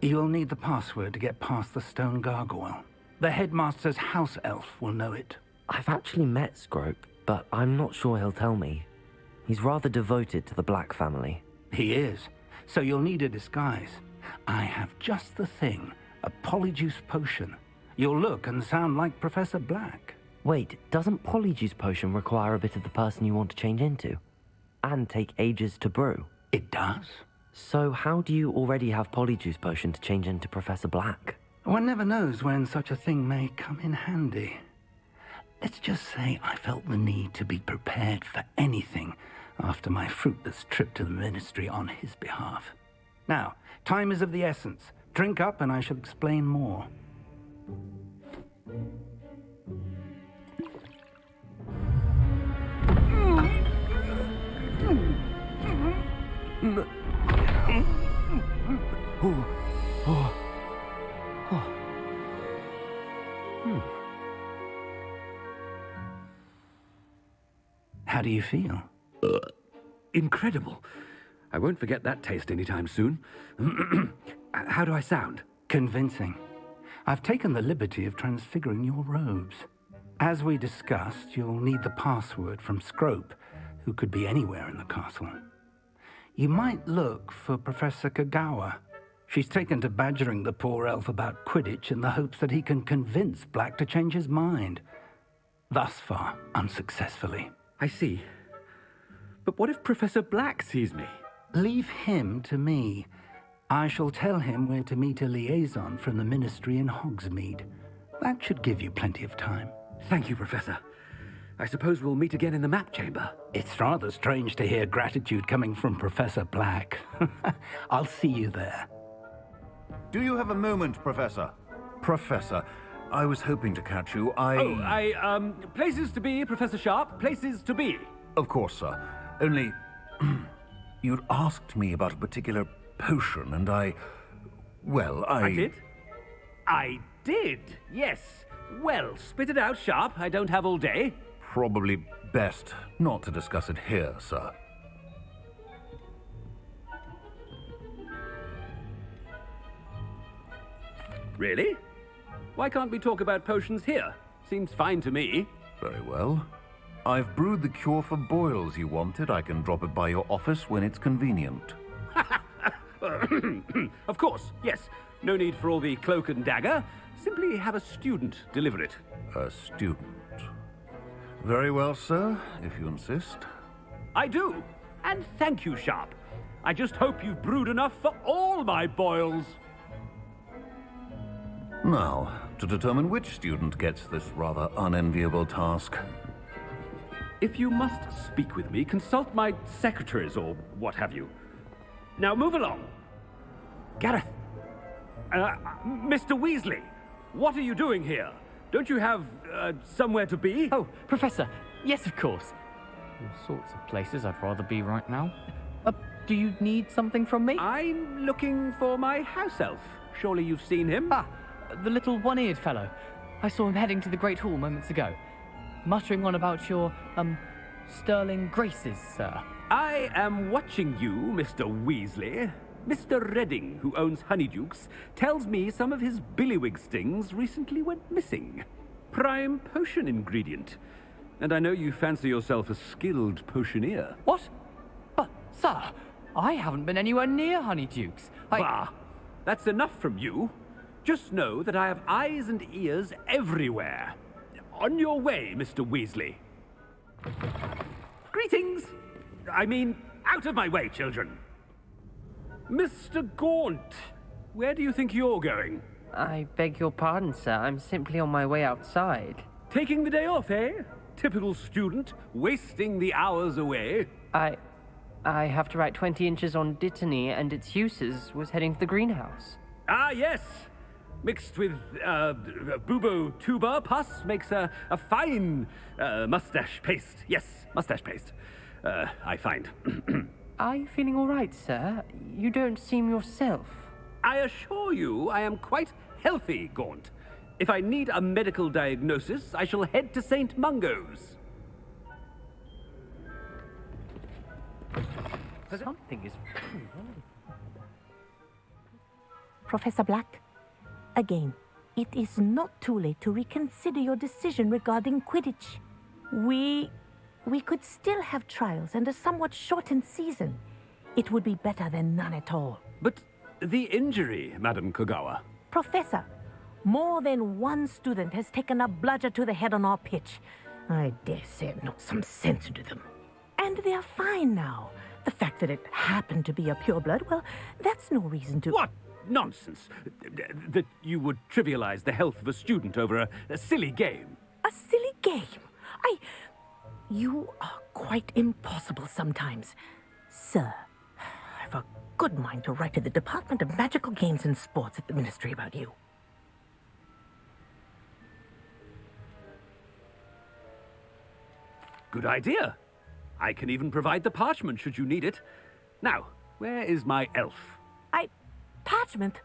You'll need the password to get past the stone gargoyle. The headmaster's house elf will know it. I've actually met Scrope, but I'm not sure he'll tell me. He's rather devoted to the Black family. He is. So you'll need a disguise. I have just the thing. A polyjuice potion. You'll look and sound like Professor Black. Wait, doesn't Polyjuice Potion require a bit of the person you want to change into? And take ages to brew? It does. So how do you already have Polyjuice Potion to change into Professor Black? One never knows when such a thing may come in handy. Let's just say I felt the need to be prepared for anything after my fruitless trip to the ministry on his behalf. Now, time is of the essence. Drink up and I shall explain more. How do you feel? Incredible. I won't forget that taste anytime soon. How do I sound? Convincing. I've taken the liberty of transfiguring your robes. As we discussed, you'll need the password from Scrope, who could be anywhere in the castle. You might look for Professor Kagawa. She's taken to badgering the poor elf about Quidditch in the hopes that he can convince Black to change his mind. Thus far, unsuccessfully. I see. But what if Professor Black sees me? Leave him to me. I shall tell him where to meet a liaison from the Ministry in Hogsmeade. That should give you plenty of time. Thank you, Professor. I suppose we'll meet again in the map chamber. It's rather strange to hear gratitude coming from Professor Black. I'll see you there. Do you have a moment, Professor? Professor, I was hoping to catch you. Places to be, Professor Sharp. Places to be. Of course, sir. Only, you'd asked me about a particular potion, and I did? I did, yes. Well, spit it out, Sharp. I don't have all day. Probably best not to discuss it here, sir. Really? Why can't we talk about potions here? Seems fine to me. Very well. I've brewed the cure for boils you wanted. I can drop it by your office when it's convenient. Of course, yes. No need for all the cloak and dagger. Simply have a student deliver it. A student? Very well, sir, if you insist. I do. And thank you, Sharp. I just hope you've brewed enough for all my boils. Now, to determine which student gets this rather unenviable task. If you must speak with me, consult my secretaries or what have you. Now move along. Gareth. Mr. Weasley, what are you doing here? Don't you have somewhere to be? Oh, Professor. Yes, of course. All sorts of places I'd rather be right now. Do you need something from me? I'm looking for my house elf. Surely you've seen him? Ah, the little one-eared fellow. I saw him heading to the Great Hall moments ago, muttering on about your, sterling graces, sir. I am watching you, Mr. Weasley. Mr. Redding, who owns Honeydukes, tells me some of his billywig stings recently went missing. Prime potion ingredient. And I know you fancy yourself a skilled potioneer. What? But, sir, I haven't been anywhere near Honeydukes. Bah! That's enough from you. Just know that I have eyes and ears everywhere. On your way, Mr. Weasley. Greetings! I mean, out of my way, children. Mr. Gaunt, where do you think you're going? I beg your pardon, sir. I'm simply on my way outside. Taking the day off, eh? Typical student, wasting the hours away. I have to write 20 inches on Dittany and its uses. Was heading to the greenhouse. Ah, yes! Mixed with bubo tuber pus makes a fine mustache paste. Yes, mustache paste. I find. Are you feeling all right, sir? You don't seem yourself. I assure you I am quite healthy, Gaunt. If I need a medical diagnosis, I shall head to St. Mungo's. Something is very wrong. Professor Black, again, it is not too late to reconsider your decision regarding Quidditch. We could still have trials and a somewhat shortened season. It would be better than none at all. But the injury, Madam Kagawa. Professor, more than one student has taken a bludger to the head on our pitch. I dare say it knocked some sense into them. And they're fine now. The fact that it happened to be a pureblood, well, that's no reason to... What nonsense! That you would trivialize the health of a student over a silly game. A silly game? You are quite impossible sometimes. Sir, I've a good mind to write to the Department of Magical Games and Sports at the Ministry about you. Good idea. I can even provide the parchment should you need it. Now, where is my elf? Parchment?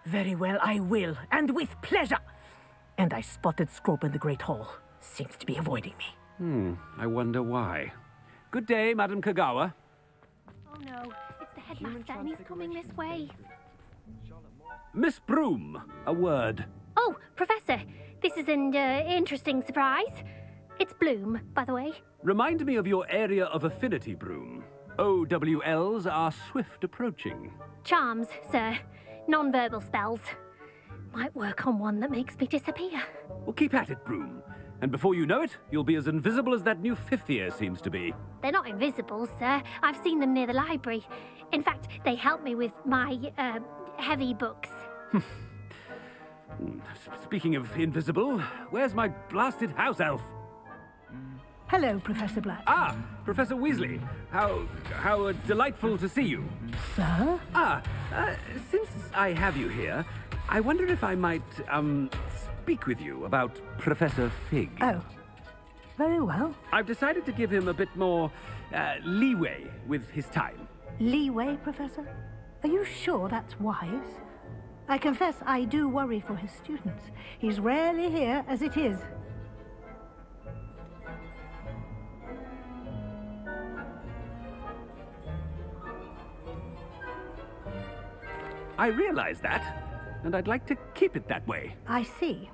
Very well, I will, and with pleasure. And I spotted Scrope in the Great Hall. Seems to be avoiding me. I wonder why. Good day, Madam Kagawa. Oh no, it's the headmaster and he's coming this way. Miss Broom, a word. Oh, Professor, this is an interesting surprise. It's Bloom, by the way. Remind me of your area of affinity, Broom. OWLs are swift approaching. Charms, sir. Non-verbal spells. Might work on one that makes me disappear. Well, keep at it, Broom. And before you know it, you'll be as invisible as that new fifth year seems to be. They're not invisible, sir. I've seen them near the library. In fact, they help me with my, heavy books. Speaking of invisible, where's my blasted house elf? Hello, Professor Black. Ah, Professor Weasley. How delightful to see you. Sir? Since I have you here, I wonder if I might, speak with you about Professor Fig. Oh, very well. I've decided to give him a bit more, leeway with his time. Leeway, Professor? Are you sure that's wise? I confess I do worry for his students. He's rarely here as it is. I realize that, and I'd like to keep it that way. I see.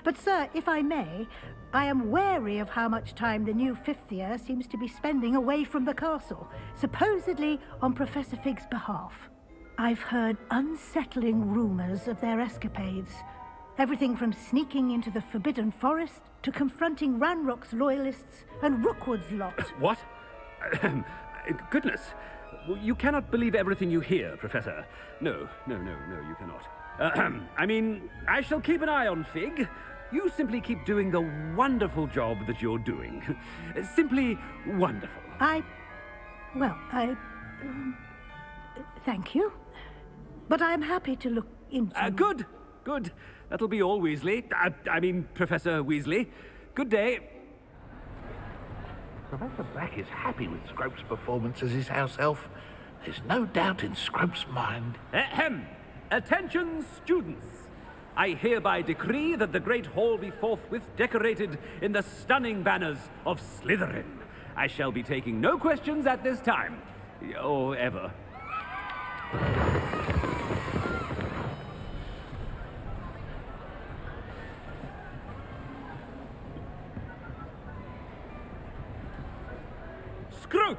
But, sir, if I may, I am wary of how much time the new fifth year seems to be spending away from the castle, supposedly on Professor Fig's behalf. I've heard unsettling rumors of their escapades. Everything from sneaking into the Forbidden Forest to confronting Ranrock's loyalists and Rookwood's lot. What? Goodness. You cannot believe everything you hear, Professor. No, you cannot. I mean, I shall keep an eye on Fig. You simply keep doing the wonderful job that you're doing. Simply wonderful. Thank you. But I'm happy to look into... Good. That'll be all, Weasley. I mean, Professor Weasley. Good day. Professor Black is happy with Scrope's performance as his house elf. There's no doubt in Scrope's mind. Ahem! Attention, students! I hereby decree that the Great Hall be forthwith decorated in the stunning banners of Slytherin. I shall be taking no questions at this time. Or ever. Scrope!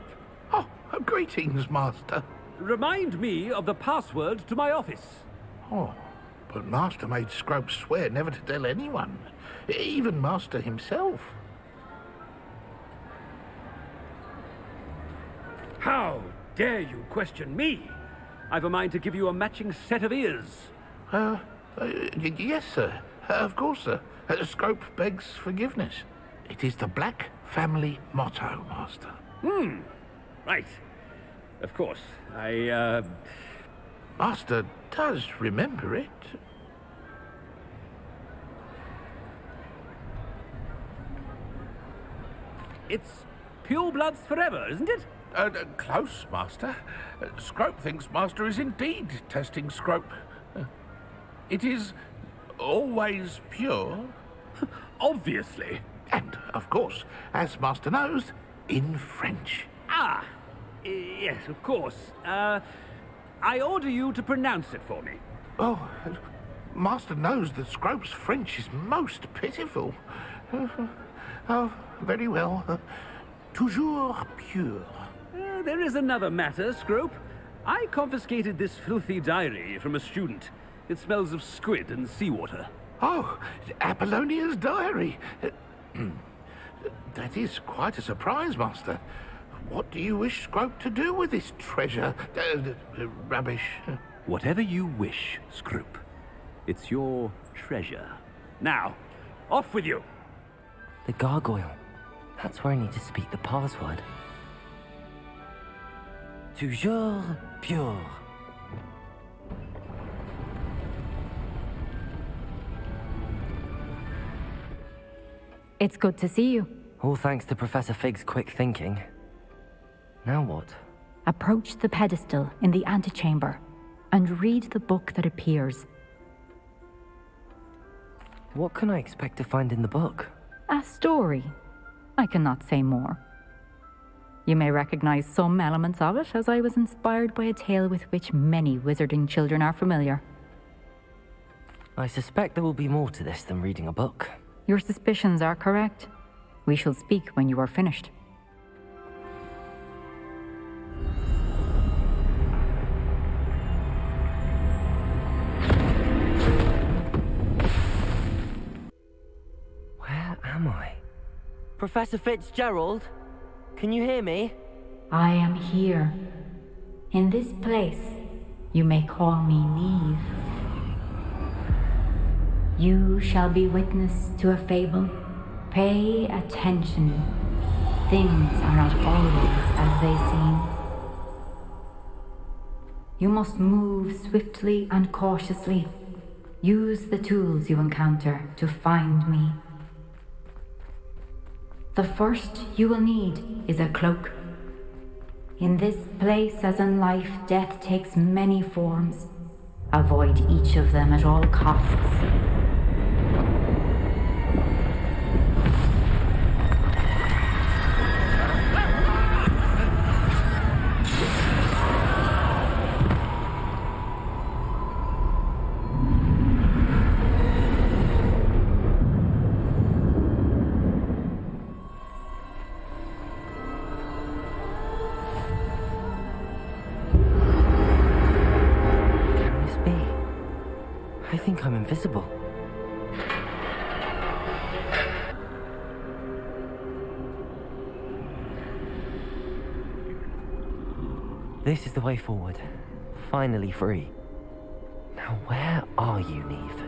Oh, greetings, Master. Remind me of the password to my office. Oh, but Master made Scrope swear never to tell anyone, even Master himself. How dare you question me? I've a mind to give you a matching set of ears. Yes, sir. Of course, sir. Scrope begs forgiveness. It is the Black family motto, Master. Right. Of course. Master does remember it. It's pure bloods forever, isn't it? Close, Master. Scrope thinks Master is indeed testing Scrope. It is always pure. Obviously. And, of course, as Master knows, in French. Yes, of course. I order you to pronounce it for me. Oh, Master knows that Scrope's French is most pitiful. Oh, very well. Toujours pure. There is another matter, Scrope. I confiscated this filthy diary from a student. It smells of squid and seawater. Oh, Apollonia's diary. That is quite a surprise, Master. What do you wish Scrope to do with this treasure? Rubbish. Whatever you wish, Scrope. It's your treasure. Now, off with you. The gargoyle. That's where I need to speak the password. Toujours pure. It's good to see you. All thanks to Professor Fig's quick thinking. Now what? Approach the pedestal in the antechamber and read the book that appears. What can I expect to find in the book? A story. I cannot say more. You may recognize some elements of it, as I was inspired by a tale with which many wizarding children are familiar. I suspect there will be more to this than reading a book. Your suspicions are correct. We shall speak when you are finished. Professor Fitzgerald? Can you hear me? I am here. In this place, you may call me Neve. You shall be witness to a fable. Pay attention. Things are not always as they seem. You must move swiftly and cautiously. Use the tools you encounter to find me. The first you will need is a cloak. In this place, as in life, death takes many forms. Avoid each of them at all costs. I think I'm invisible. This is the way forward. Finally free. Now where are you, Neve?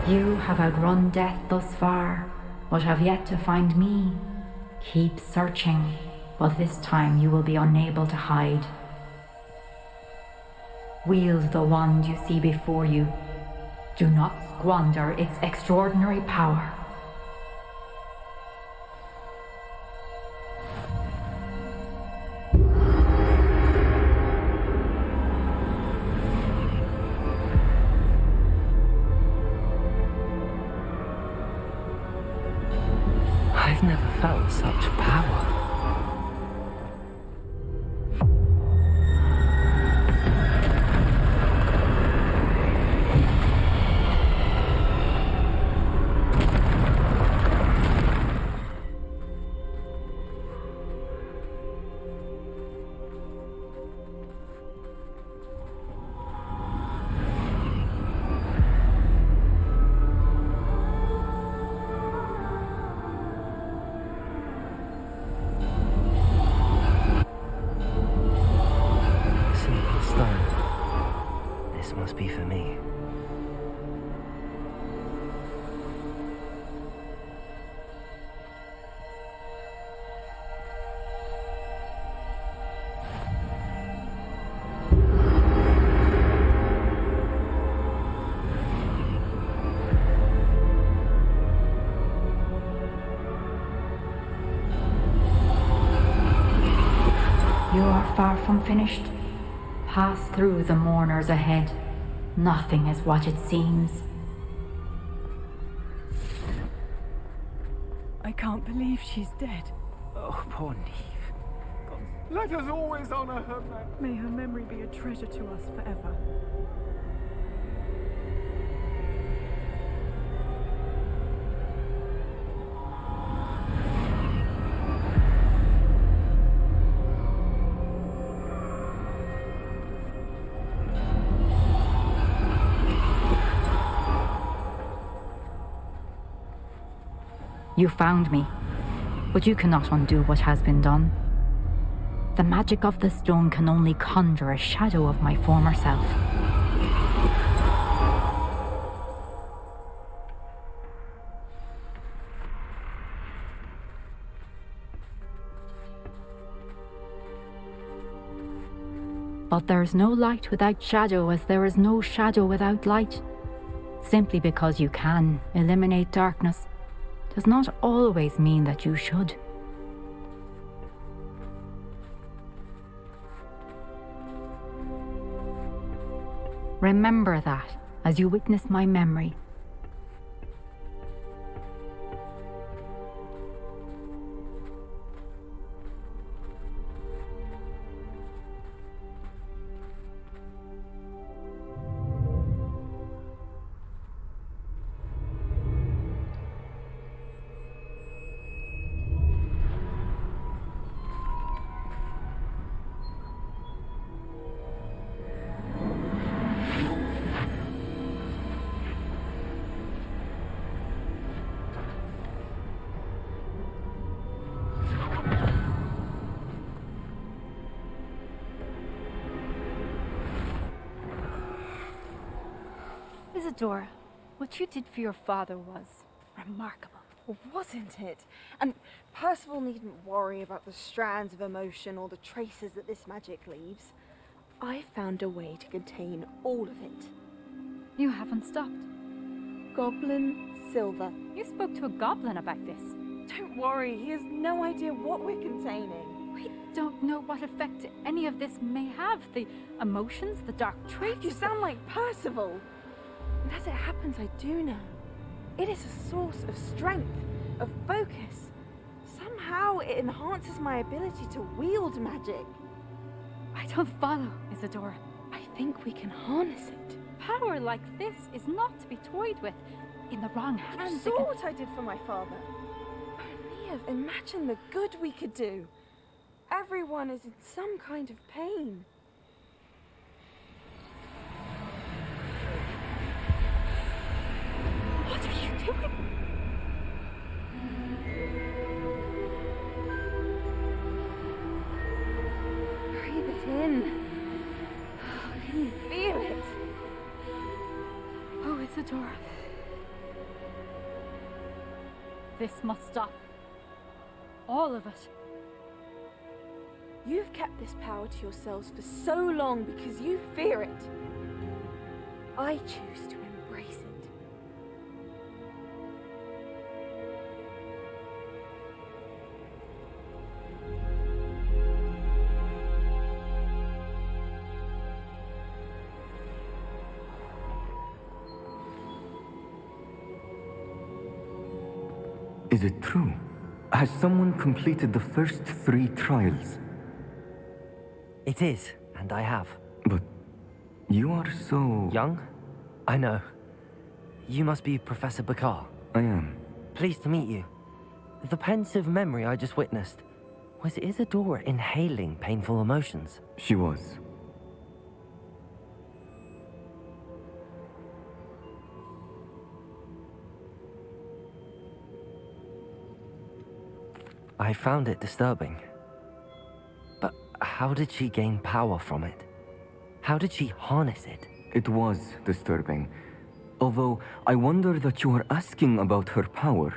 You have outrun death thus far, but have yet to find me. Keep searching, but this time you will be unable to hide. Wield the wand you see before you. Do not squander its extraordinary power. I've never felt such power. This must be for me. You are far from finished. Pass through the mourners ahead. Nothing is what it seems. I can't believe she's dead. Oh, poor Neve. God, let us always honor her memory. May her memory be a treasure to us forever. You found me, but you cannot undo what has been done. The magic of the stone can only conjure a shadow of my former self. But there is no light without shadow, as there is no shadow without light. Simply because you can eliminate darkness does not always mean that you should. Remember that as you witness my memory. Isadora, what you did for your father was remarkable. Well, wasn't it? And Percival needn't worry about the strands of emotion or the traces that this magic leaves. I found a way to contain all of it. You haven't stopped. Goblin silver. You spoke to a goblin about this. Don't worry, he has no idea what we're containing. We don't know what effect any of this may have. The emotions, the dark traits. You sound like Percival. And as it happens, I do know. It is a source of strength, of focus. Somehow it enhances my ability to wield magic. I don't follow, Isadora. I think we can harness it. Power like this is not to be toyed with. In the wrong hands. You saw what I did for my father. Only imagine the good we could do. Everyone is in some kind of pain. What are you doing? Breathe it in. Can you feel it? Oh, Isadora. This must stop. All of it. You've kept this power to yourselves for so long because you fear it. I choose to embrace it. Is it true? Has someone completed the first 3 trials? It is, and I have. But you are so... Young? I know. You must be Professor Bakar. I am. Pleased to meet you. The pensive memory I just witnessed, was Isadora inhaling painful emotions? She was. I found it disturbing. But how did she gain power from it? How did she harness it? It was disturbing. Although I wonder that you are asking about her power.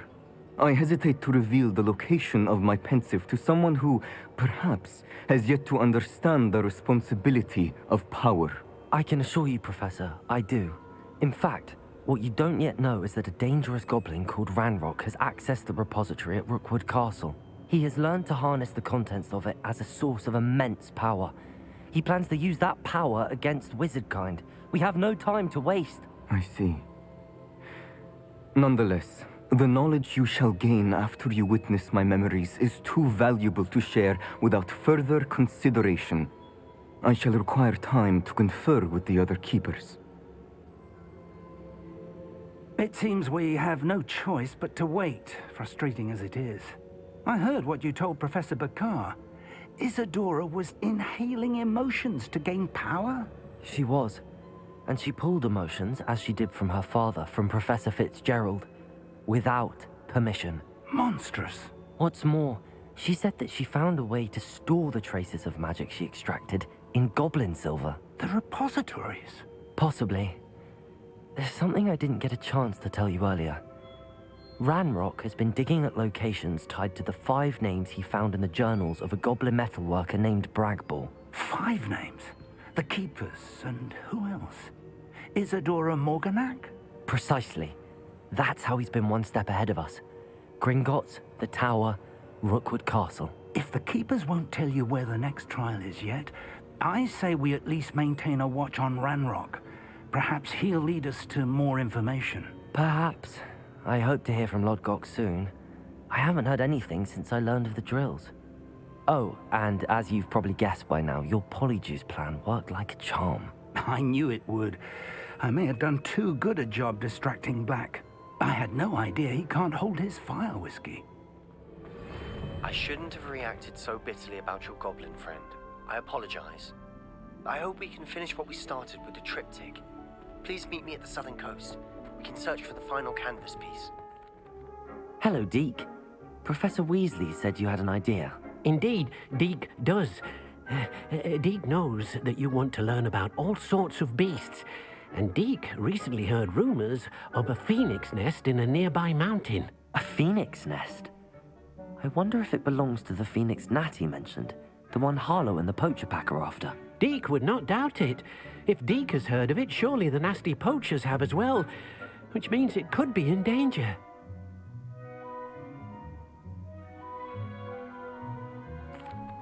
I hesitate to reveal the location of my pensive to someone who, perhaps, has yet to understand the responsibility of power. I can assure you, Professor, I do. In fact, what you don't yet know is that a dangerous goblin called Ranrock has accessed the repository at Rookwood Castle. He has learned to harness the contents of it as a source of immense power. He plans to use that power against wizardkind. We have no time to waste. I see. Nonetheless, the knowledge you shall gain after you witness my memories is too valuable to share without further consideration. I shall require time to confer with the other keepers. It seems we have no choice but to wait, frustrating as it is. I heard what you told Professor Bakar. Isadora was inhaling emotions to gain power? She was. And she pulled emotions, as she did from her father, from Professor Fitzgerald, without permission. Monstrous. What's more, she said that she found a way to store the traces of magic she extracted in goblin silver. The repositories? Possibly. There's something I didn't get a chance to tell you earlier. Ranrock has been digging at locations tied to the 5 names he found in the journals of a goblin metalworker named Bragball. 5 names? The Keepers, and who else? Isadora Morganac? Precisely. That's how he's been one step ahead of us. Gringotts, the Tower, Rookwood Castle. If the Keepers won't tell you where the next trial is yet, I say we at least maintain a watch on Ranrock. Perhaps he'll lead us to more information. Perhaps. I hope to hear from Lodgok soon. I haven't heard anything since I learned of the drills. Oh, and as you've probably guessed by now, your Polyjuice plan worked like a charm. I knew it would. I may have done too good a job distracting Black. I had no idea he can't hold his fire whiskey. I shouldn't have reacted so bitterly about your goblin friend. I apologize. I hope we can finish what we started with the triptych. Please meet me at the southern coast. We can search for the final canvas piece. Hello, Deke. Professor Weasley said you had an idea. Indeed, Deke does. Deke knows that you want to learn about all sorts of beasts. And Deke recently heard rumors of a phoenix nest in a nearby mountain. A phoenix nest? I wonder if it belongs to the phoenix Natty mentioned, the one Harlow and the poacher pack are after. Deke would not doubt it. If Deke has heard of it, surely the nasty poachers have as well, which means it could be in danger.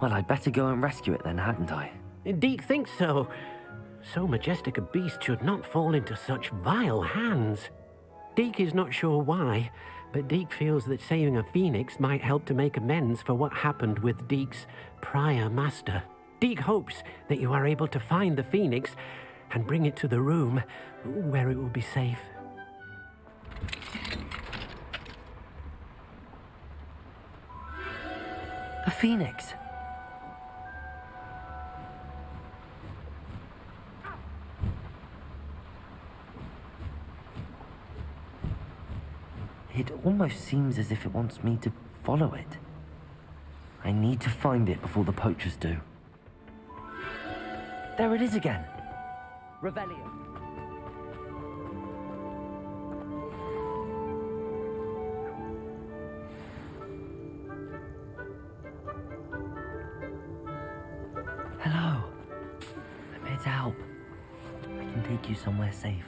Well, I'd better go and rescue it then, hadn't I? Deke thinks so. So majestic a beast should not fall into such vile hands. Deke is not sure why, but Deke feels that saving a phoenix might help to make amends for what happened with Deke's prior master. Deke hopes that you are able to find the phoenix and bring it to the room where it will be safe. A phoenix? It almost seems as if it wants me to follow it. I need to find it before the poachers do. There it is again. Revelio. Hello. I'm here to help. I can take you somewhere safe.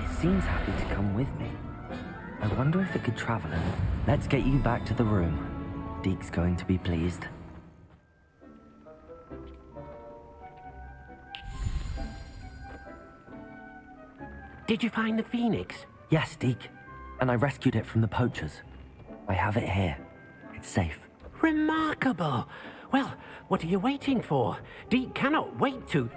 It seems happy to come with me. I wonder if it could travel in. Let's get you back to the room. Deke's going to be pleased. Did you find the phoenix? Yes, Deke. And I rescued it from the poachers. I have it here. It's safe. Remarkable! Well, what are you waiting for? Deke cannot wait to...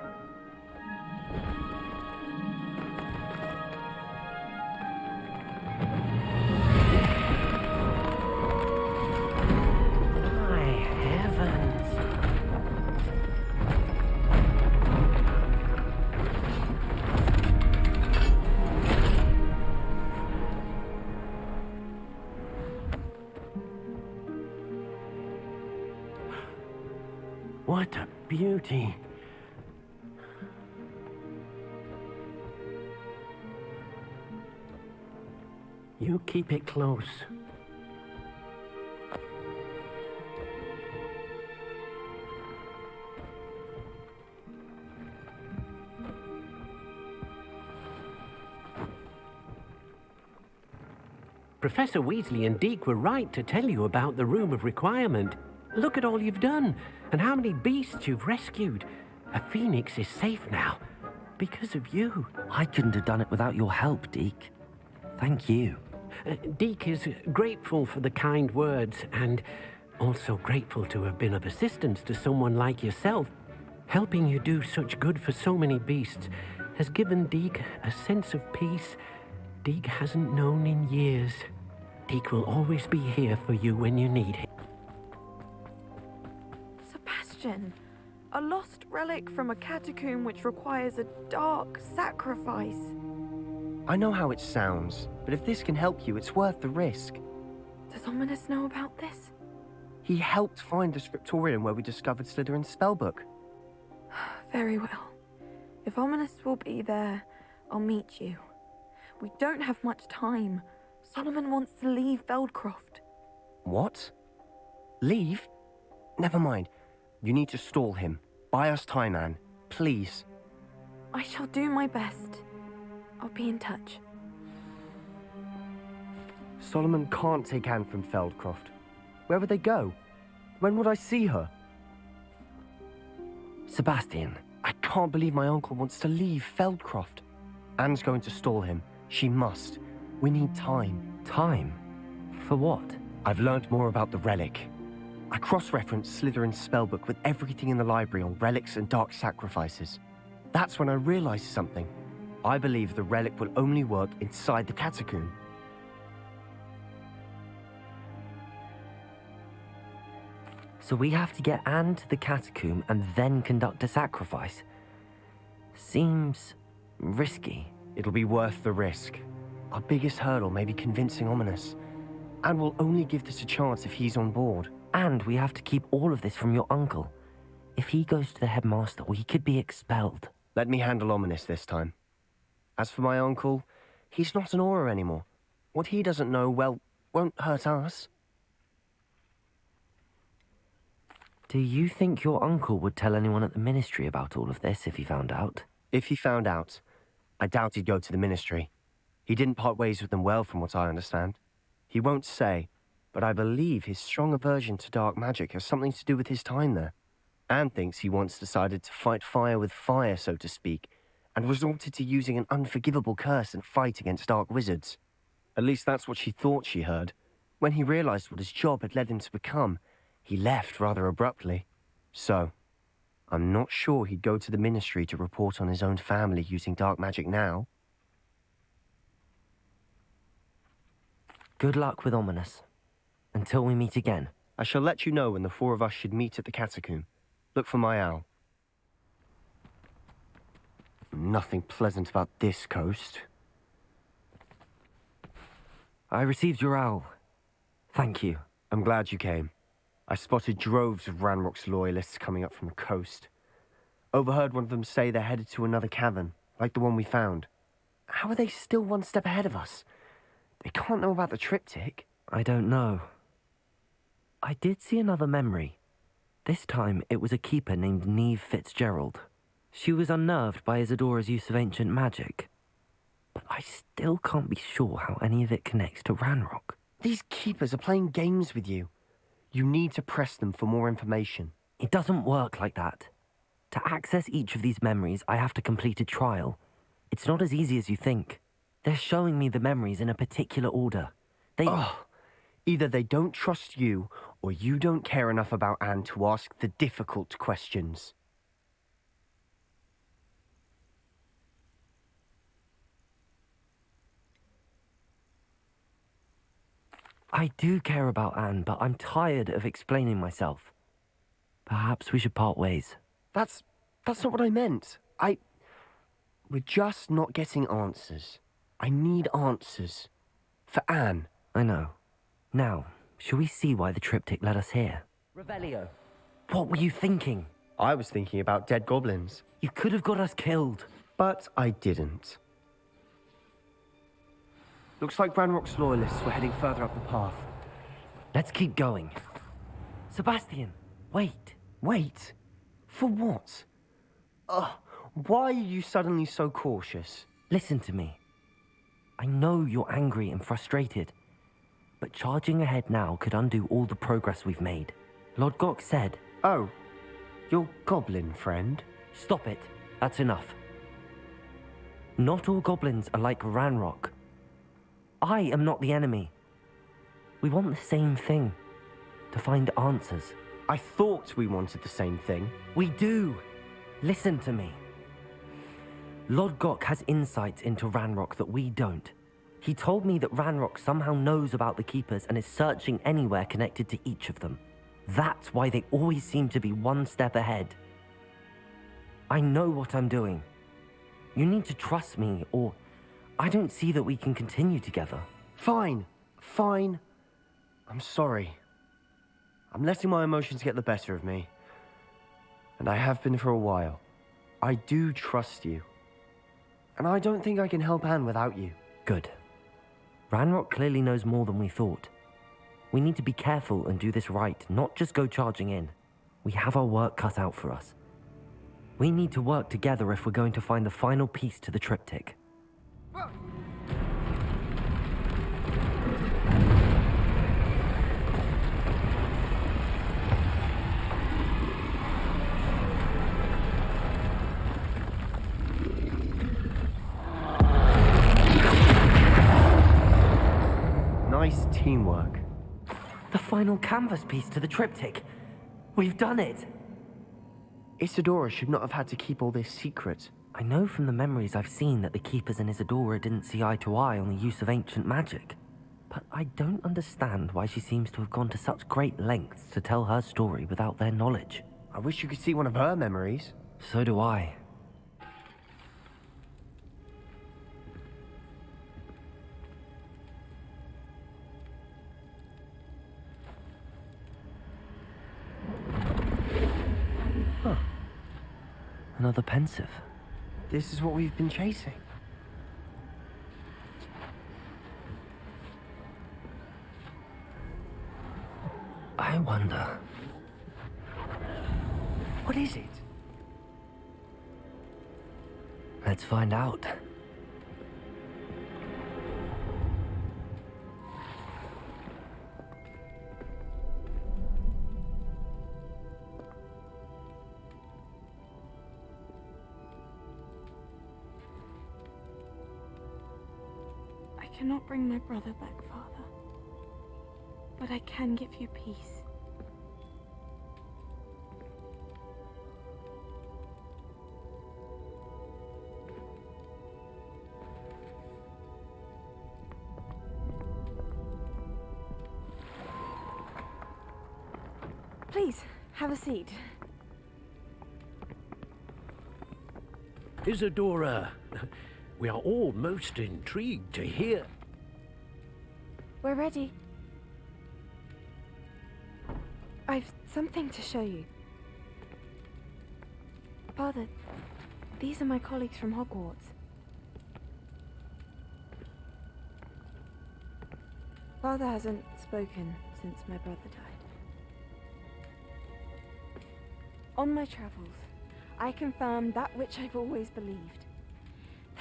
What a beauty. You keep it close. Professor Weasley and Deke were right to tell you about the Room of Requirement. Look at all you've done, and how many beasts you've rescued. A phoenix is safe now, because of you. I couldn't have done it without your help, Deke. Thank you. Deke is grateful for the kind words, and also grateful to have been of assistance to someone like yourself. Helping you do such good for so many beasts has given Deke a sense of peace Deke hasn't known in years. Deke will always be here for you when you need him. Sebastian, a lost relic from a catacomb which requires a dark sacrifice. I know how it sounds, but if this can help you, it's worth the risk. Does Ominous know about this? He helped find the scriptorium where we discovered Slytherin's spellbook. Very well. If Ominous will be there, I'll meet you. We don't have much time. Solomon wants to leave Feldcroft. What? Leave? Never mind. You need to stall him. Buy us time, Anne. Please. I shall do my best. I'll be in touch. Solomon can't take Anne from Feldcroft. Where would they go? When would I see her? Sebastian. I can't believe my uncle wants to leave Feldcroft. Anne's going to stall him. She must. We need time. Time? For what? I've learned more about the relic. I cross-referenced Slytherin's spellbook with everything in the library on relics and dark sacrifices. That's when I realized something. I believe the relic will only work inside the catacomb. So we have to get Anne to the catacomb and then conduct a sacrifice. Seems risky. It'll be worth the risk. Our biggest hurdle may be convincing Ominous. Anne will only give this a chance if he's on board. And we have to keep all of this from your uncle. If he goes to the headmaster, we could be expelled. Let me handle Ominous this time. As for my uncle, he's not an Auror anymore. What he doesn't know, well, won't hurt us. Do you think your uncle would tell anyone at the ministry about all of this if he found out? If he found out, I doubt he'd go to the ministry. He didn't part ways with them well, from what I understand. He won't say, but I believe his strong aversion to dark magic has something to do with his time there. Anne thinks he once decided to fight fire with fire, so to speak, and resorted to using an unforgivable curse in a fight against dark wizards. At least that's what she thought she heard. When he realized what his job had led him to become, he left rather abruptly. So, I'm not sure he'd go to the ministry to report on his own family using dark magic now. Good luck with Ominous. Until we meet again. I shall let you know when the four of us should meet at the catacomb. Look for my owl. Nothing pleasant about this coast. I received your owl. Thank you. I'm glad you came. I spotted droves of Ranrock's loyalists coming up from the coast. Overheard one of them say they're headed to another cavern, like the one we found. How are they still one step ahead of us? They can't know about the triptych. I don't know. I did see another memory. This time, it was a keeper named Neve Fitzgerald. She was unnerved by Isadora's use of ancient magic. But I still can't be sure how any of it connects to Ranrock. These keepers are playing games with you. You need to press them for more information. It doesn't work like that. To access each of these memories, I have to complete a trial. It's not as easy as you think. They're showing me the memories in a particular order. Either they don't trust you, or you don't care enough about Anne to ask the difficult questions. I do care about Anne, but I'm tired of explaining myself. Perhaps we should part ways. That's not what I meant. We're just not getting answers. I need answers. For Anne. I know. Now, shall we see why the triptych led us here? Revelio. What were you thinking? I was thinking about dead goblins. You could have got us killed. But I didn't. Looks like Ranrock's loyalists were heading further up the path. Let's keep going. Sebastian, wait. Wait? For what? Why are you suddenly so cautious? Listen to me. I know you're angry and frustrated, but charging ahead now could undo all the progress we've made. Lord Gok said... Oh, your goblin friend? Stop it. That's enough. Not all goblins are like Ranrock. I am not the enemy. We want the same thing. To find answers. I thought we wanted the same thing. We do. Listen to me. Lord Gok has insights into Ranrock that we don't. He told me that Ranrock somehow knows about the Keepers and is searching anywhere connected to each of them. That's why they always seem to be one step ahead. I know what I'm doing. You need to trust me, or I don't see that we can continue together. Fine. I'm sorry. I'm letting my emotions get the better of me. And I have been for a while. I do trust you. And I don't think I can help Anne without you. Good. Ranrock clearly knows more than we thought. We need to be careful and do this right, not just go charging in. We have our work cut out for us. We need to work together if we're going to find the final piece to the triptych. Nice teamwork. The final canvas piece to the triptych. We've done it. Isadora should not have had to keep all this secret. I know from the memories I've seen that the Keepers and Isadora didn't see eye to eye on the use of ancient magic. But I don't understand why she seems to have gone to such great lengths to tell her story without their knowledge. I wish you could see one of her memories. So do I. Another pensive. This is what we've been chasing. I wonder... What is it? Let's find out. I cannot bring my brother back, Father. But I can give you peace. Please, have a seat. Isadora, we are all most intrigued to hear. We're ready. I've something to show you. Father, these are my colleagues from Hogwarts. Father hasn't spoken since my brother died. On my travels, I confirmed that which I've always believed.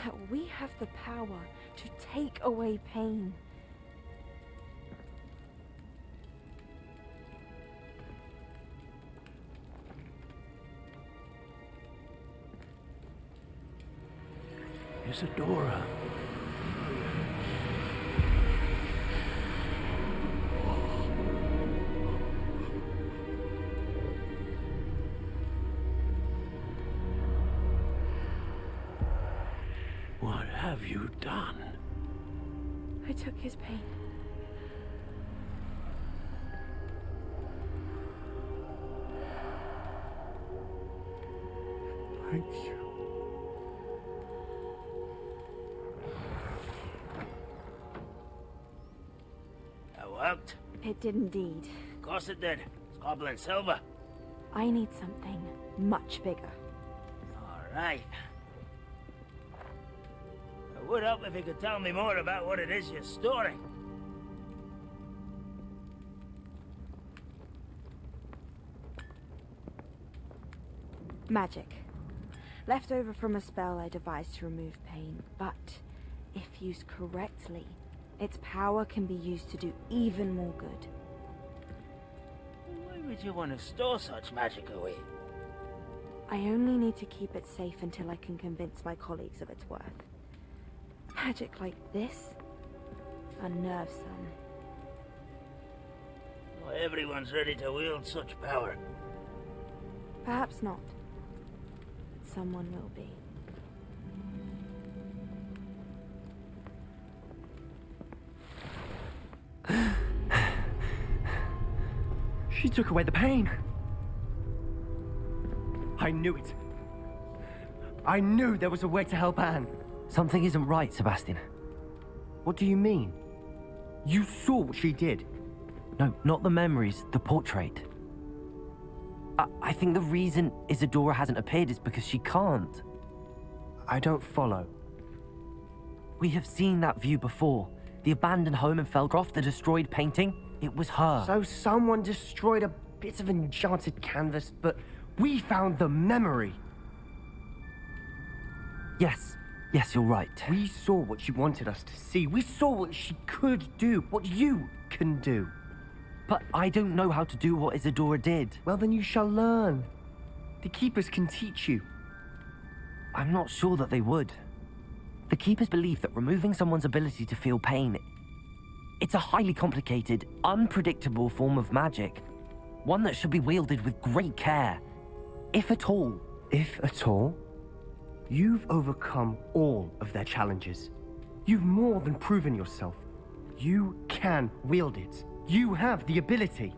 That we have the power to take away pain. Isadora. What have you done? I took his pain. Thank you. That worked? It did indeed. Of course it did. It's goblin silver. I need something much bigger. All right. It would help if you could tell me more about what it is you're storing. Magic. Left over from a spell I devised to remove pain, but if used correctly, its power can be used to do even more good. Why would you want to store such magic away? I only need to keep it safe until I can convince my colleagues of its worth. Magic like this unnerves some. Not everyone's ready to wield such power. Perhaps not. Someone will be. She took away the pain. I knew it. I knew there was a way to help Anne. Something isn't right, Sebastian. What do you mean? You saw what she did. No, not the memories, the portrait. I think the reason Isadora hasn't appeared is because she can't. I don't follow. We have seen that view before. The abandoned home in Felcroft, the destroyed painting. It was her. So someone destroyed a bit of enchanted canvas, but we found the memory. Yes, you're right. We saw what she wanted us to see. We saw what she could do, what you can do. But I don't know how to do what Isadora did. Well, then you shall learn. The Keepers can teach you. I'm not sure that they would. The Keepers believe that removing someone's ability to feel pain, it's a highly complicated, unpredictable form of magic. One that should be wielded with great care. If at all. If at all? You've overcome all of their challenges. You've more than proven yourself. You can wield it. You have the ability.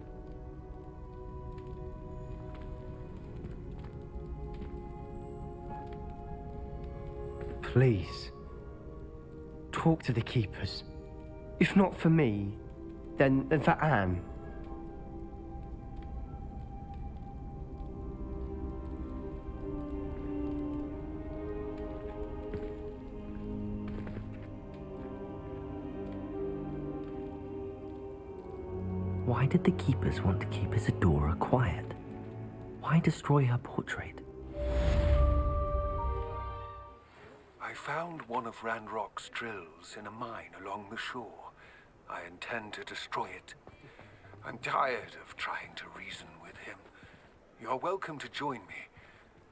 Please, talk to the Keepers. If not for me, then for Anne. Why did the keepers want to keep Isadora quiet? Why destroy her portrait? I found one of Ranrock's drills in a mine along the shore. I intend to destroy it. I'm tired of trying to reason with him. You're welcome to join me,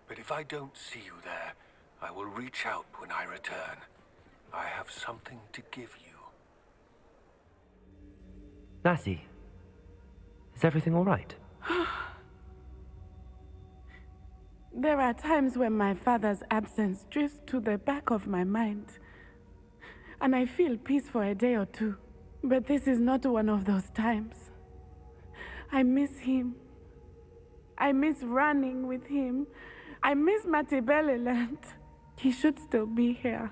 but if I don't see you there, I will reach out when I return. I have something to give you. Natty, is everything all right? There are times when my father's absence drifts to the back of my mind, and I feel peace for a day or two. But this is not one of those times. I miss him. I miss running with him. I miss Matibeleland. He should still be here.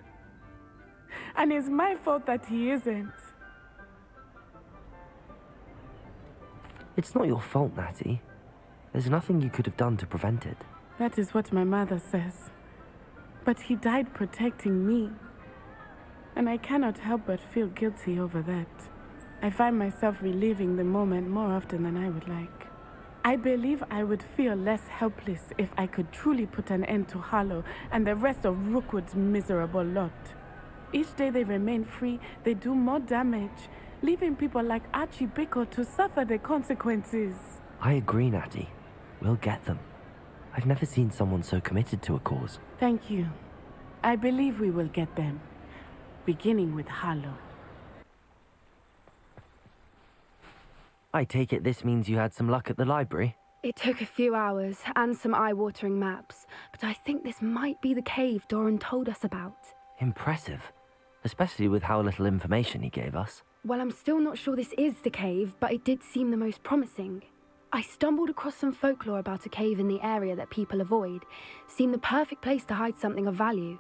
And it's my fault that he isn't. It's not your fault, Natty. There's nothing you could have done to prevent it. That is what my mother says. But he died protecting me. And I cannot help but feel guilty over that. I find myself reliving the moment more often than I would like. I believe I would feel less helpless if I could truly put an end to Harlow and the rest of Rookwood's miserable lot. Each day they remain free, they do more damage, leaving people like Archie Bickle to suffer the consequences. I agree, Natty. We'll get them. I've never seen someone so committed to a cause. Thank you. I believe we will get them, beginning with Harlow. I take it this means you had some luck at the library? It took a few hours and some eye-watering maps, but I think this might be the cave Doran told us about. Impressive. Especially with how little information he gave us. Well, I'm still not sure this is the cave, but it did seem the most promising. I stumbled across some folklore about a cave in the area that people avoid. Seemed the perfect place to hide something of value.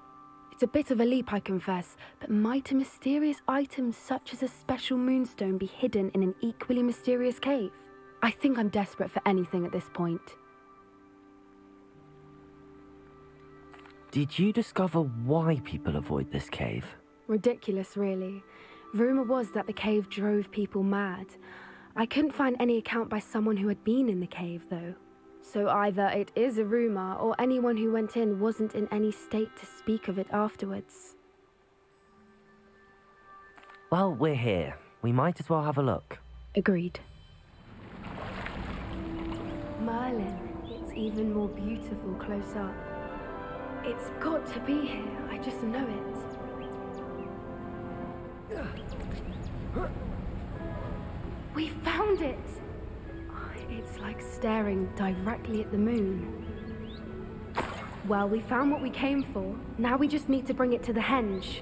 It's a bit of a leap, I confess, but might a mysterious item such as a special moonstone be hidden in an equally mysterious cave? I think I'm desperate for anything at this point. Did you discover why people avoid this cave? Ridiculous, really. Rumour was that the cave drove people mad. I couldn't find any account by someone who had been in the cave, though. So either it is a rumour, or anyone who went in wasn't in any state to speak of it afterwards. Well, we're here. We might as well have a look. Agreed. Merlin, it's even more beautiful close up. It's got to be here, I just know it. We found it! It's like staring directly at the moon. Well, we found what we came for. Now we just need to bring it to the henge.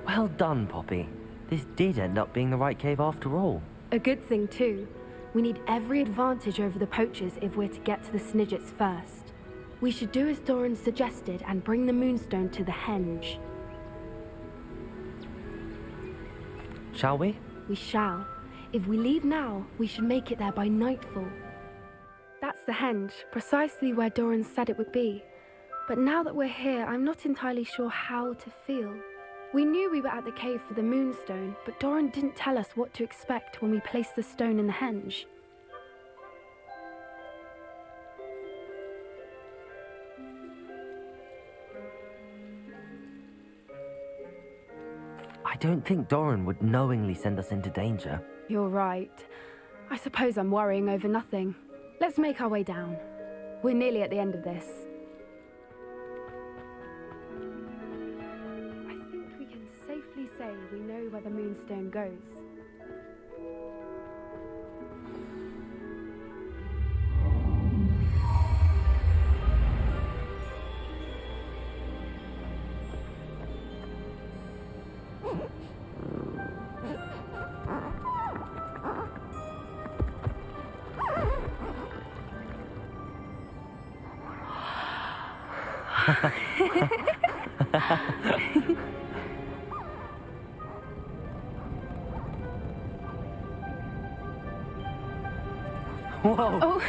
Well done, Poppy. This did end up being the right cave after all. A good thing, too. We need every advantage over the poachers if we're to get to the Snidgets first. We should do as Doran suggested and bring the moonstone to the henge. Shall we? We shall. If we leave now, we should make it there by nightfall. That's the henge, precisely where Doran said it would be. But now that we're here, I'm not entirely sure how to feel. We knew we were at the cave for the moonstone, but Doran didn't tell us what to expect when we placed the stone in the henge. I don't think Doran would knowingly send us into danger. You're right. I suppose I'm worrying over nothing. Let's make our way down. We're nearly at the end of this. I think we can safely say we know where the moonstone goes. Whoa! Oh.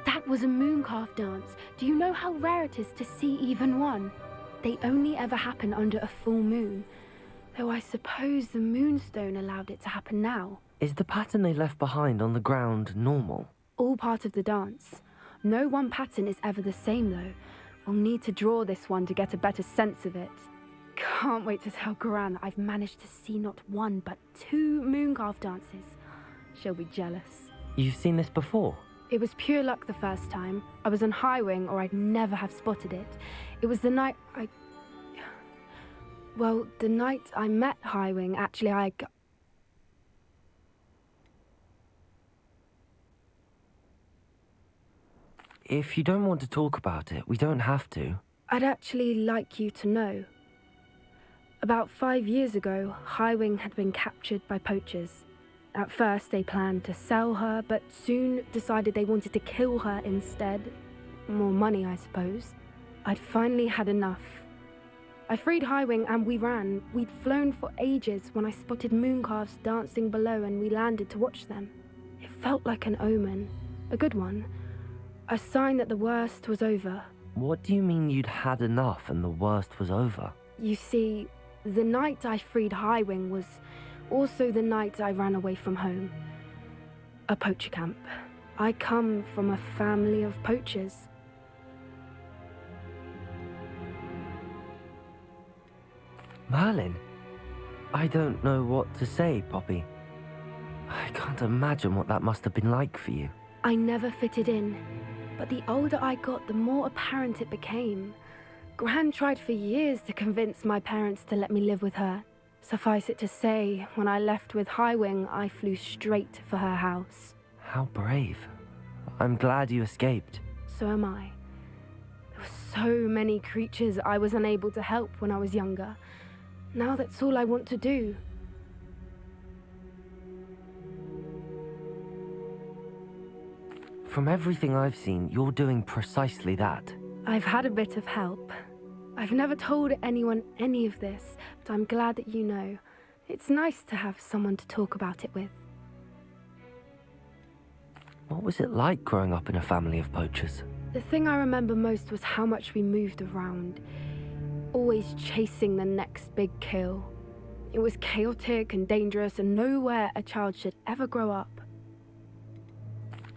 That was a mooncalf dance. Do you know how rare it is to see even one? they only ever happen under a full moon. Though I suppose the moonstone allowed it to happen now. Is the pattern they left behind on the ground normal? All part of the dance. No one pattern is ever the same, though. We'll need to draw this one to get a better sense of it. Can't wait to tell Gran that I've managed to see not one, but 2 mooncarve dances. She'll be jealous. You've seen this before? It was pure luck the first time. I was on High Wing, or I'd never have spotted it. It was the night Well, the night I met High Wing, actually, If you don't want to talk about it, we don't have to. I'd actually like you to know. About 5 years ago, High Wing had been captured by poachers. At first, they planned to sell her, but soon decided they wanted to kill her instead. More money, I suppose. I'd finally had enough. I freed High Wing and we ran. We'd flown for ages when I spotted mooncalves dancing below and we landed to watch them. It felt like an omen. A good one. A sign that the worst was over. What do you mean you'd had enough and the worst was over? You see, the night I freed High Wing was also the night I ran away from home. A poacher camp. I come from a family of poachers. Merlin? I don't know what to say, Poppy. I can't imagine what that must have been like for you. I never fitted in, but the older I got, the more apparent it became. Gran tried for years to convince my parents to let me live with her. Suffice it to say, when I left with High Wing, I flew straight for her house. How brave. I'm glad you escaped. So am I. There were so many creatures I was unable to help when I was younger. Now that's all I want to do. From everything I've seen, you're doing precisely that. I've had a bit of help. I've never told anyone any of this, but I'm glad that you know. It's nice to have someone to talk about it with. What was it like growing up in a family of poachers? The thing I remember most was how much we moved around. Always chasing the next big kill. It was chaotic and dangerous and nowhere a child should ever grow up.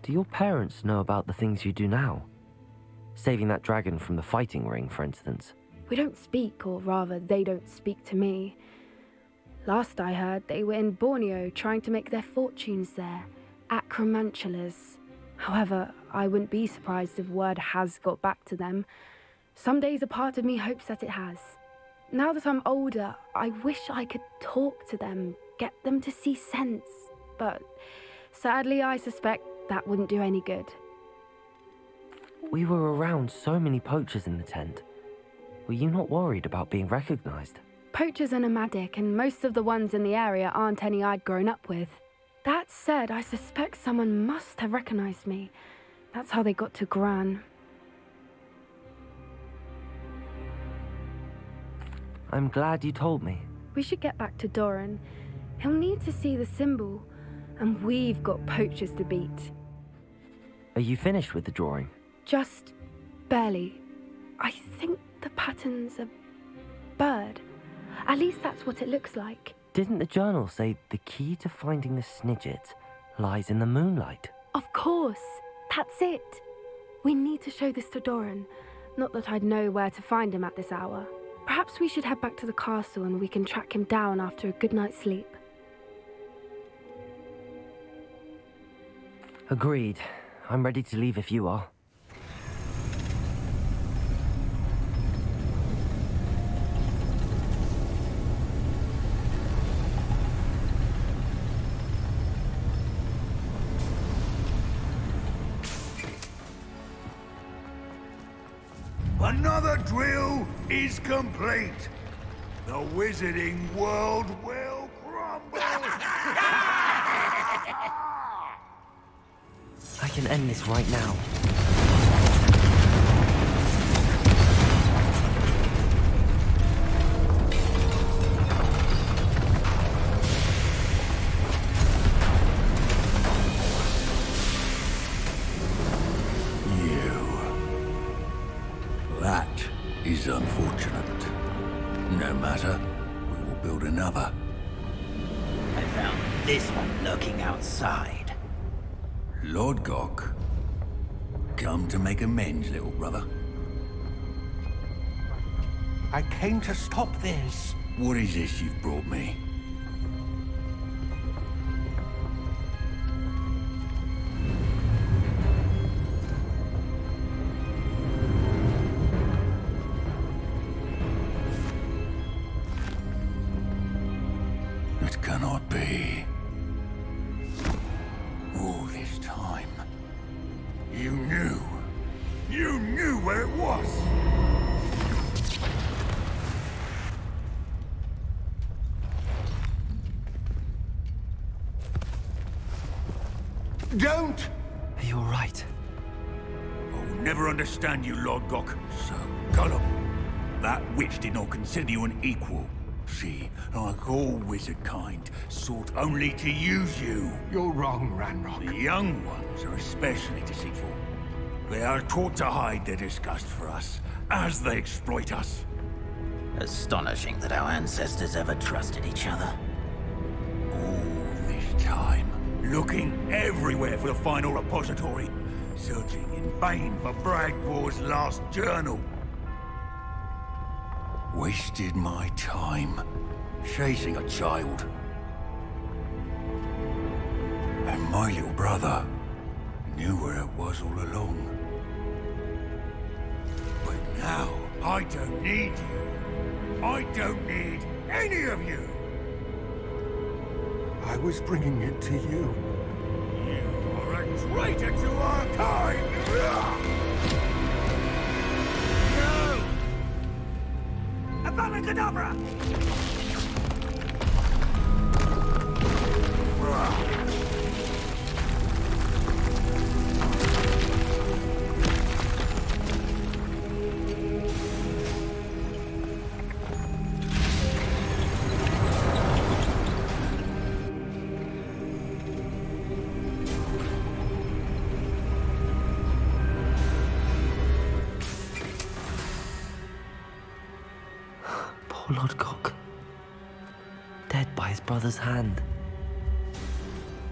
Do your parents know about the things you do now? Saving that dragon from the fighting ring, for instance. We don't speak, or rather, they don't speak to me. Last I heard, they were in Borneo trying to make their fortunes there, acromantulas. However, I wouldn't be surprised if word has got back to them. Some days a part of me hopes that it has. Now that I'm older, I wish I could talk to them, get them to see sense. But sadly, I suspect that wouldn't do any good. We were around so many poachers in the tent. Were you not worried about being recognized? Poachers are nomadic, and most of the ones in the area aren't any I'd grown up with. That said, I suspect someone must have recognized me. That's how they got to Gran. I'm glad you told me. We should get back to Doran. He'll need to see the symbol, and we've got poachers to beat. Are you finished with the drawing? Just barely. I think the pattern's a bird. At least that's what it looks like. Didn't the journal say the key to finding the Snidget lies in the moonlight? Of course. That's it. We need to show this to Doran. Not that I'd know where to find him at this hour. Perhaps we should head back to the castle and we can track him down after a good night's sleep. Agreed. I'm ready to leave if you are. Another drill is complete. The wizarding world will crumble. I can end this right now. That is unfortunate. Unfortunate. No matter. We will build another. I found this one lurking outside. Lord Gok. Come to make amends, little brother. I came to stop this. What is this you've brought me? It cannot be. All this time. You knew. You knew where it was. Don't! You're right. I'll never understand you, Lord Gok. So gullible. That witch did not consider you an equal. She, like all wizard kind, sought only to use you. You're wrong, Ranrock. The young ones are especially deceitful. They are taught to hide their disgust for us, as they exploit us. Astonishing that our ancestors ever trusted each other. All this time, looking everywhere for the final repository, searching in vain for Bragbor's last journal. Wasted my time, chasing a child. And my little brother knew where it was all along. But now, I don't need you. I don't need any of you. I was bringing it to you. You are a traitor to our kind! No! Avada Kedavra! Poor Lord Gok. Dead by his brother's hand.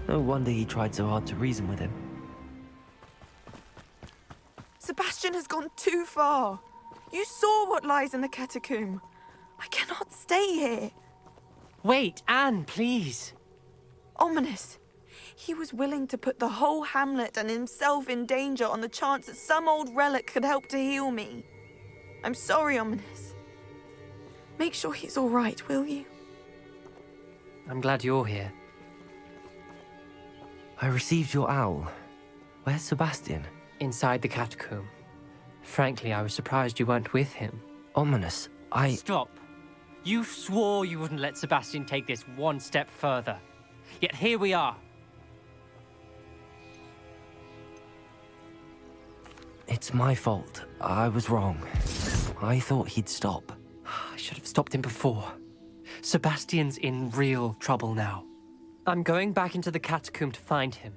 No wonder he tried so hard to reason with him. Sebastian has gone too far. You saw what lies in the catacomb. I cannot stay here. Wait, Anne, please. Ominous. He was willing to put the whole hamlet and himself in danger on the chance that some old relic could help to heal me. I'm sorry, Ominous. Make sure he's all right, will you? I'm glad you're here. I received your owl. Where's Sebastian? Inside the catacomb. Frankly, I was surprised you weren't with him. Ominous, Stop. You swore you wouldn't let Sebastian take this one step further. Yet here we are. It's my fault. I was wrong. I thought he'd stop. I should have stopped him before. Sebastian's in real trouble now. I'm going back into the catacomb to find him.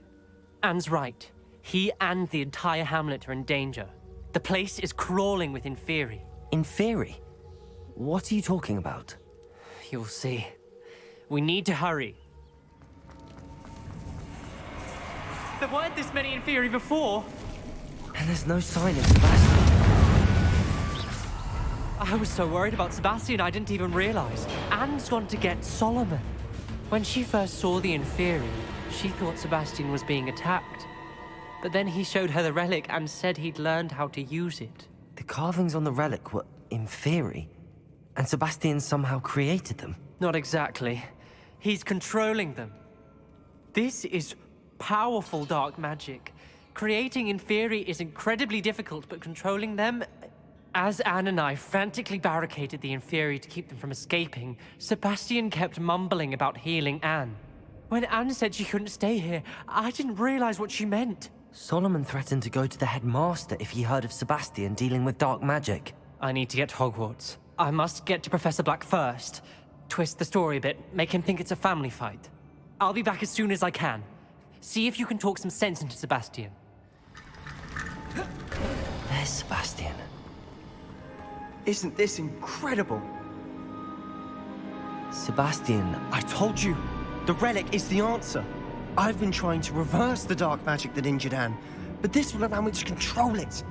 Anne's right. He and the entire hamlet are in danger. The place is crawling with Inferi. Inferi? What are you talking about? You'll see. We need to hurry. There weren't this many Inferi before. And there's no sign of Sebastian. I was so worried about Sebastian, I didn't even realize. Anne's gone to get Solomon. When she first saw the Inferi, she thought Sebastian was being attacked. But then he showed her the relic and said he'd learned how to use it. The carvings on the relic were Inferi, and Sebastian somehow created them. Not exactly. He's controlling them. This is powerful dark magic. Creating Inferi is incredibly difficult, but controlling them... As Anne and I frantically barricaded the Inferi to keep them from escaping, Sebastian kept mumbling about healing Anne. When Anne said she couldn't stay here, I didn't realize what she meant. Solomon threatened to go to the headmaster if he heard of Sebastian dealing with dark magic. I need to get to Hogwarts. I must get to Professor Black first. Twist the story a bit, make him think it's a family fight. I'll be back as soon as I can. See if you can talk some sense into Sebastian. There's Sebastian. Isn't this incredible? Sebastian, I told you, the relic is the answer. I've been trying to reverse the dark magic that injured Anne, but this will allow me to control it.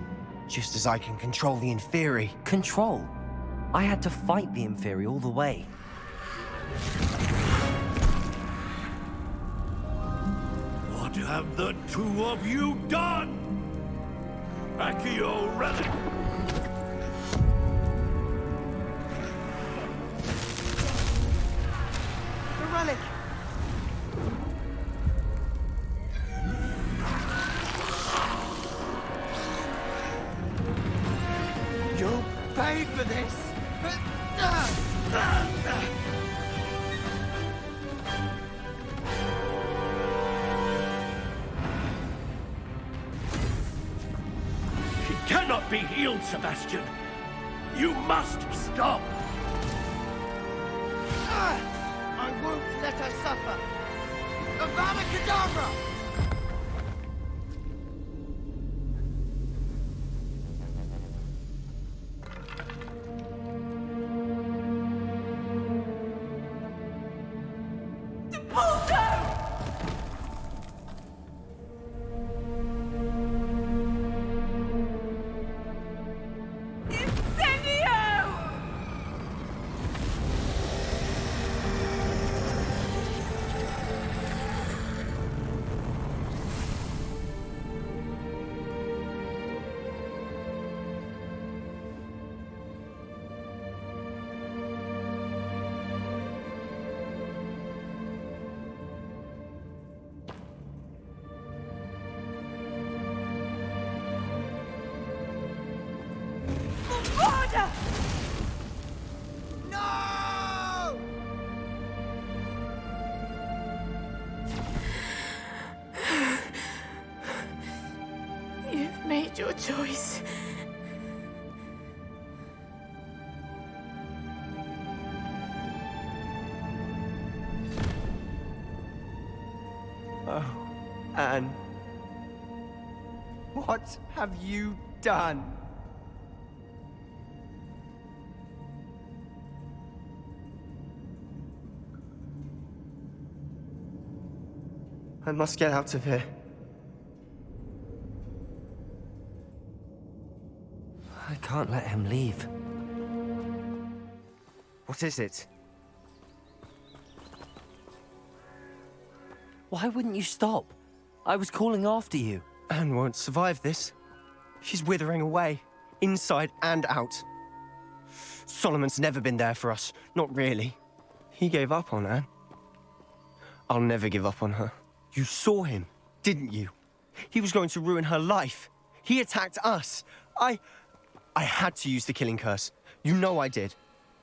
Just as I can control the Inferi. Control? I had to fight the Inferi all the way. What have the two of you done? Accio relic! The relic! You'll pay for this! She cannot be healed, Sebastian. You must stop. I won't let her suffer! Avada Kedavra! You've made your choice. Oh, Anne. What have you done? I must get out of here. I can't let him leave. What is it? Why wouldn't you stop? I was calling after you. Anne won't survive this. She's withering away, inside and out. Solomon's never been there for us, not really. He gave up on Anne. I'll never give up on her. You saw him, didn't you? He was going to ruin her life. He attacked us. I had to use the killing curse. You know I did.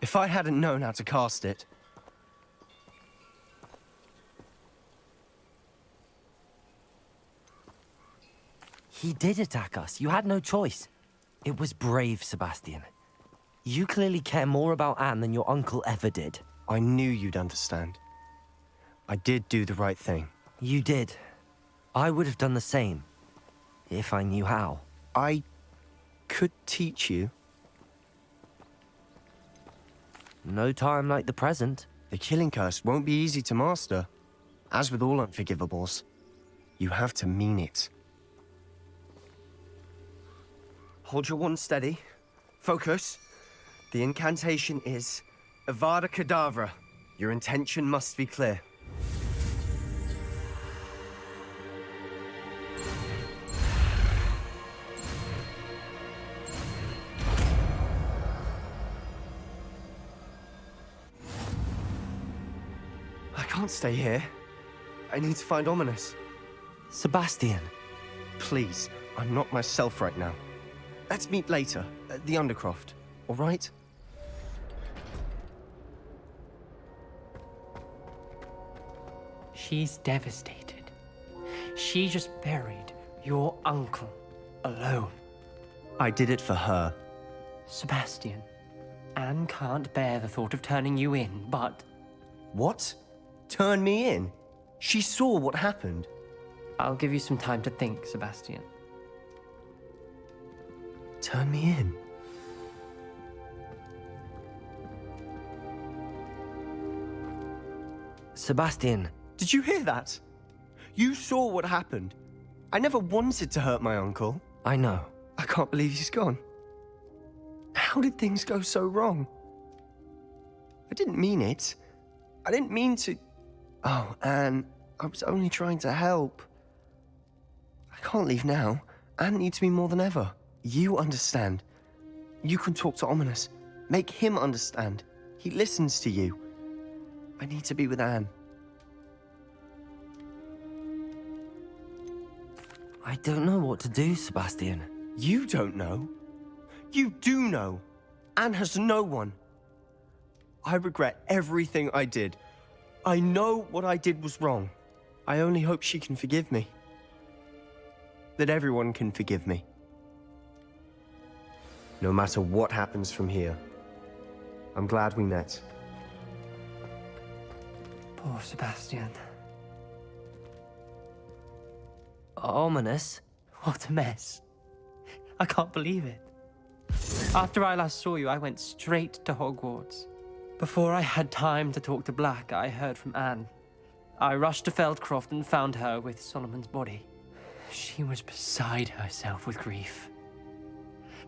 If I hadn't known how to cast it... He did attack us. You had no choice. It was brave, Sebastian. You clearly care more about Anne than your uncle ever did. I knew you'd understand. I did do the right thing. You did. I would have done the same, if I knew how. I could teach you. No time like the present. The killing curse won't be easy to master. As with all unforgivables, you have to mean it. Hold your wand steady. Focus. The incantation is Avada Kedavra. Your intention must be clear. I can't stay here. I need to find Ominous. Sebastian. Please, I'm not myself right now. Let's meet later, at the Undercroft, all right? She's devastated. She just buried your uncle alone. I did it for her. Sebastian, Anne can't bear the thought of turning you in, but... What? Turn me in? She saw what happened. I'll give you some time to think, Sebastian. Turn me in? Sebastian. Did you hear that? You saw what happened. I never wanted to hurt my uncle. I know. I can't believe he's gone. How did things go so wrong? I didn't mean it. I didn't mean to... Oh, Anne, I was only trying to help. I can't leave now. Anne needs me more than ever. You understand. You can talk to Ominous. Make him understand. He listens to you. I need to be with Anne. I don't know what to do, Sebastian. You don't know. You do know. Anne has no one. I regret everything I did. I know what I did was wrong. I only hope she can forgive me. That everyone can forgive me. No matter what happens from here. I'm glad we met. Poor Sebastian. Ominous? What a mess. I can't believe it. After I last saw you, I went straight to Hogwarts. Before I had time to talk to Black, I heard from Anne. I rushed to Feldcroft and found her with Solomon's body. She was beside herself with grief.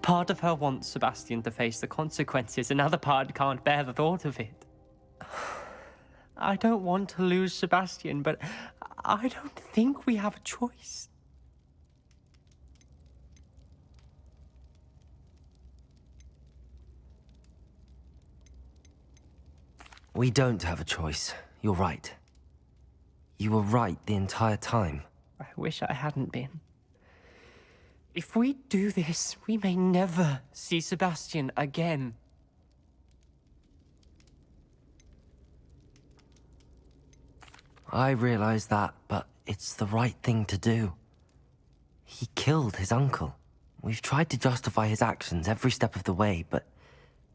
Part of her wants Sebastian to face the consequences, another part can't bear the thought of it. I don't want to lose Sebastian, but I don't think we have a choice. We don't have a choice. You're right. You were right the entire time. I wish I hadn't been. If we do this, we may never see Sebastian again. I realize that, but it's the right thing to do. He killed his uncle. We've tried to justify his actions every step of the way, but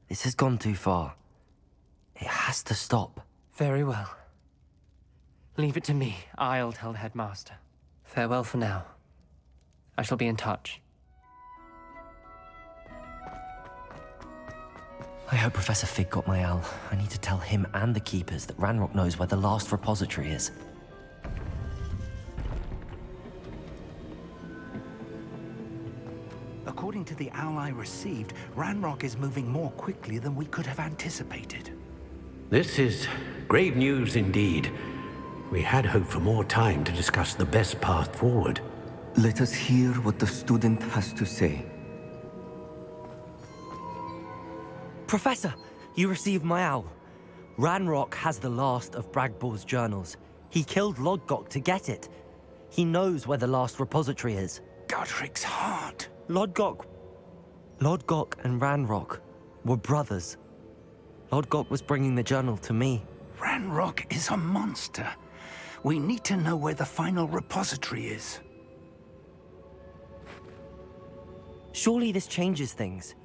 this has gone too far. It has to stop. Very well. Leave it to me. I'll tell the headmaster. Farewell for now. I shall be in touch. I hope Professor Fig got my owl. I need to tell him and the Keepers that Ranrock knows where the last repository is. According to the owl I received, Ranrock is moving more quickly than we could have anticipated. This is grave news indeed. We had hoped for more time to discuss the best path forward. Let us hear what the student has to say. Professor, you received my owl. Ranrock has the last of Bragbor's journals. He killed Lodgok to get it. He knows where the last repository is. Godric's heart. Lodgok and Ranrock were brothers. Lodgok was bringing the journal to me. Ranrock is a monster. We need to know where the final repository is. Surely this changes things.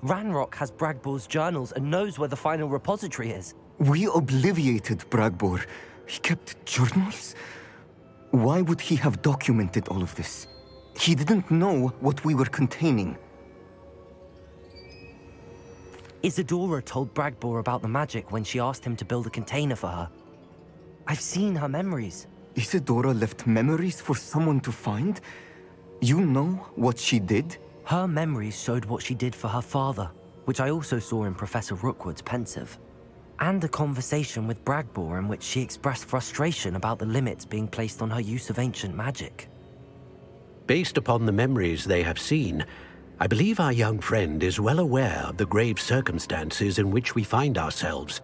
Ranrock has Bragbor's journals and knows where the final repository is. We obliviated Bragbor. He kept journals? Why would he have documented all of this? He didn't know what we were containing. Isadora told Bragbor about the magic when she asked him to build a container for her. I've seen her memories. Isadora left memories for someone to find? You know what she did? Her memories showed what she did for her father, which I also saw in Professor Rookwood's pensive. And a conversation with Bragbor in which she expressed frustration about the limits being placed on her use of ancient magic. Based upon the memories they have seen, I believe our young friend is well aware of the grave circumstances in which we find ourselves.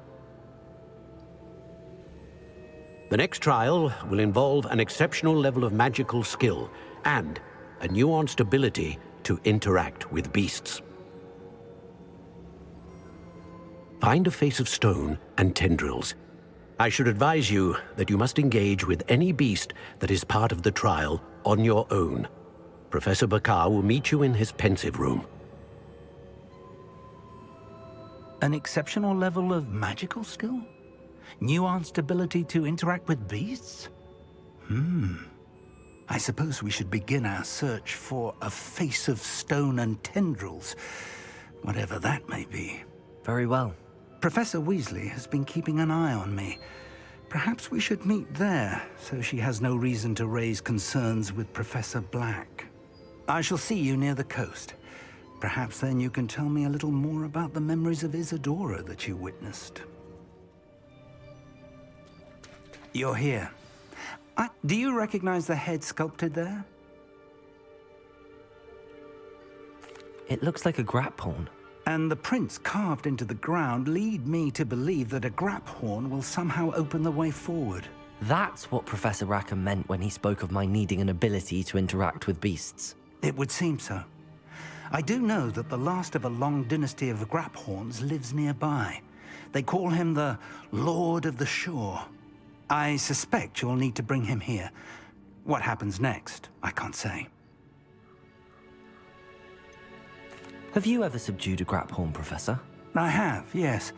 The next trial will involve an exceptional level of magical skill and a nuanced ability to interact with beasts. Find a face of stone and tendrils. I should advise you that you must engage with any beast that is part of the trial on your own. Professor Bakar will meet you in his pensive room. An exceptional level of magical skill? Nuanced ability to interact with beasts? I suppose we should begin our search for a face of stone and tendrils, whatever that may be. Very well. Professor Weasley has been keeping an eye on me. Perhaps we should meet there, so she has no reason to raise concerns with Professor Black. I shall see you near the coast. Perhaps then you can tell me a little more about the memories of Isadora that you witnessed. You're here. Do you recognize the head sculpted there? It looks like a grap horn. And the prints carved into the ground lead me to believe that a grap horn will somehow open the way forward. That's what Professor Rackham meant when he spoke of my needing an ability to interact with beasts. It would seem so. I do know that the last of a long dynasty of grap horns lives nearby. They call him the Lord of the Shore. I suspect you'll need to bring him here. What happens next, I can't say. Have you ever subdued a grap horn, Professor? I have, yes.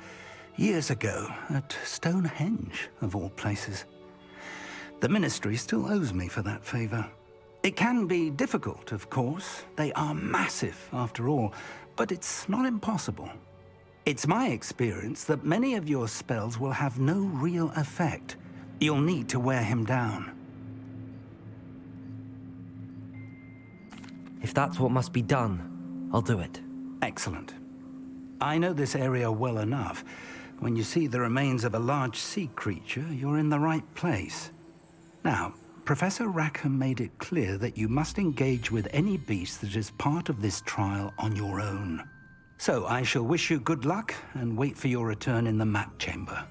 Years ago, at Stonehenge, of all places. The Ministry still owes me for that favor. It can be difficult, of course. They are massive, after all, but it's not impossible. It's my experience that many of your spells will have no real effect. You'll need to wear him down. If that's what must be done, I'll do it. Excellent. I know this area well enough. When you see the remains of a large sea creature, you're in the right place. Now, Professor Rackham made it clear that you must engage with any beast that is part of this trial on your own. So I shall wish you good luck and wait for your return in the map chamber.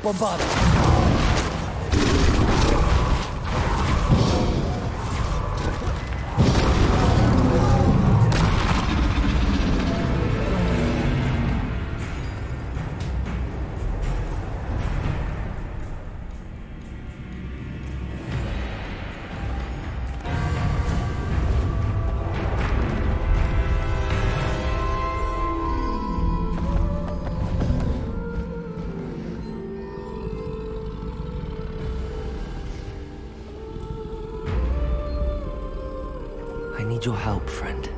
Bombard! I need your help, friend.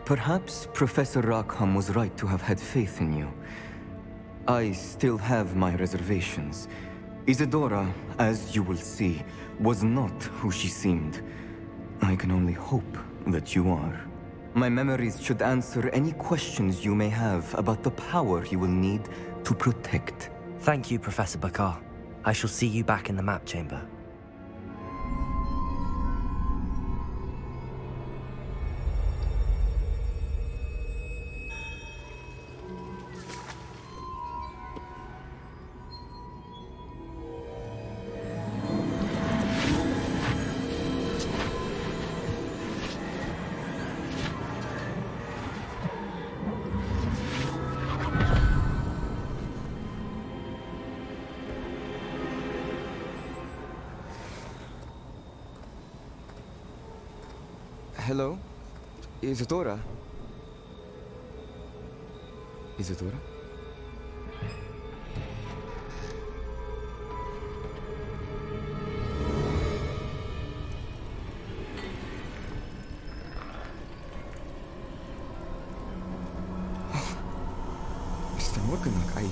Perhaps Professor Rackham was right to have had faith in you. I still have my reservations. Isadora, as you will see, was not who she seemed. I can only hope that you are. My memories should answer any questions you may have about the power you will need to protect. Thank you, Professor Bakar. I shall see you back in the map chamber. Hello? Isadora? Isadora? Mr. Morganach,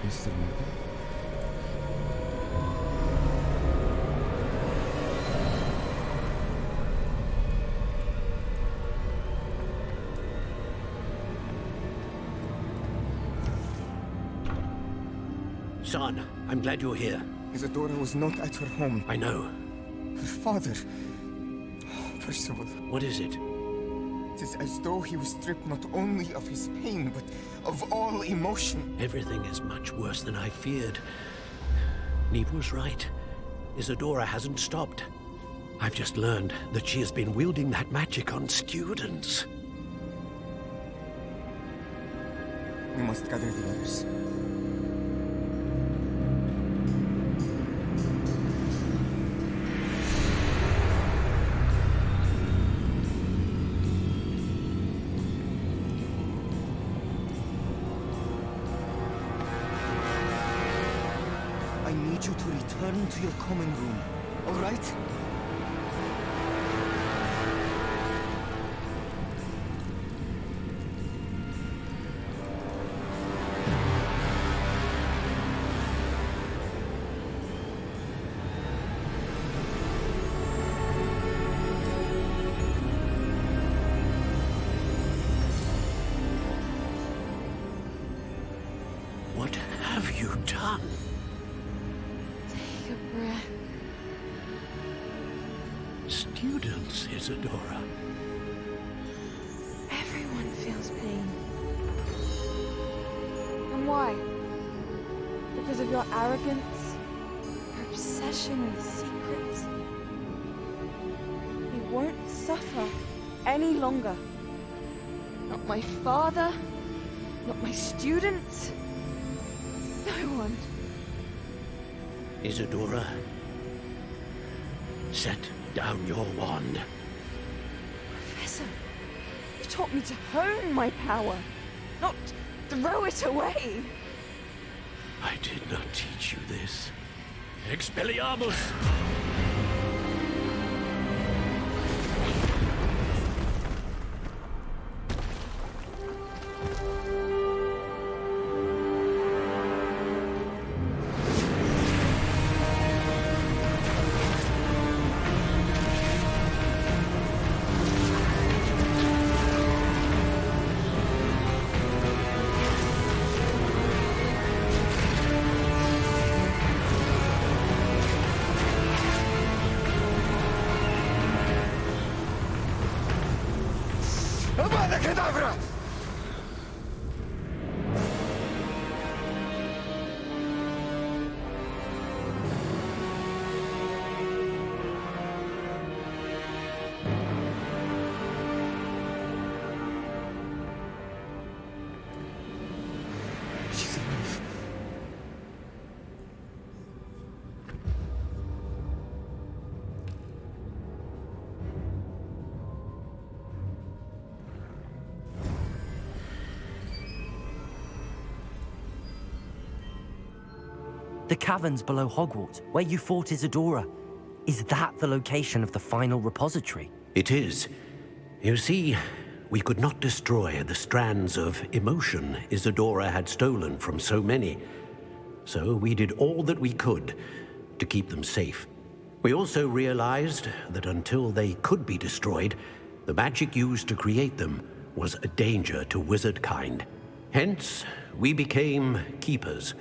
Mr. Morgan? Son, I'm glad you're here. Isadora was not at her home. I know. Her father... Percival. What is it? It is as though he was stripped not only of his pain, but of all emotion. Everything is much worse than I feared. Neve was right. Isadora hasn't stopped. I've just learned that she has been wielding that magic on students. We must gather the others. I need you to return to your common room, all right? What have you done? Take a breath. Students, Isadora. Everyone feels pain. And why? Because of your arrogance? Your obsession with secrets? You won't suffer any longer. Not my father, not my students. No one. Isadora, set down your wand. Professor, you taught me to hone my power, not throw it away. I did not teach you this. Expelliarmus! Avada Kedavra! She's alive. The caverns below Hogwarts, where you fought Isadora. Is that the location of the final repository? It is. You see, we could not destroy the strands of emotion Isadora had stolen from so many. So we did all that we could to keep them safe. We also realized that until they could be destroyed, the magic used to create them was a danger to wizard kind. Hence, we became keepers.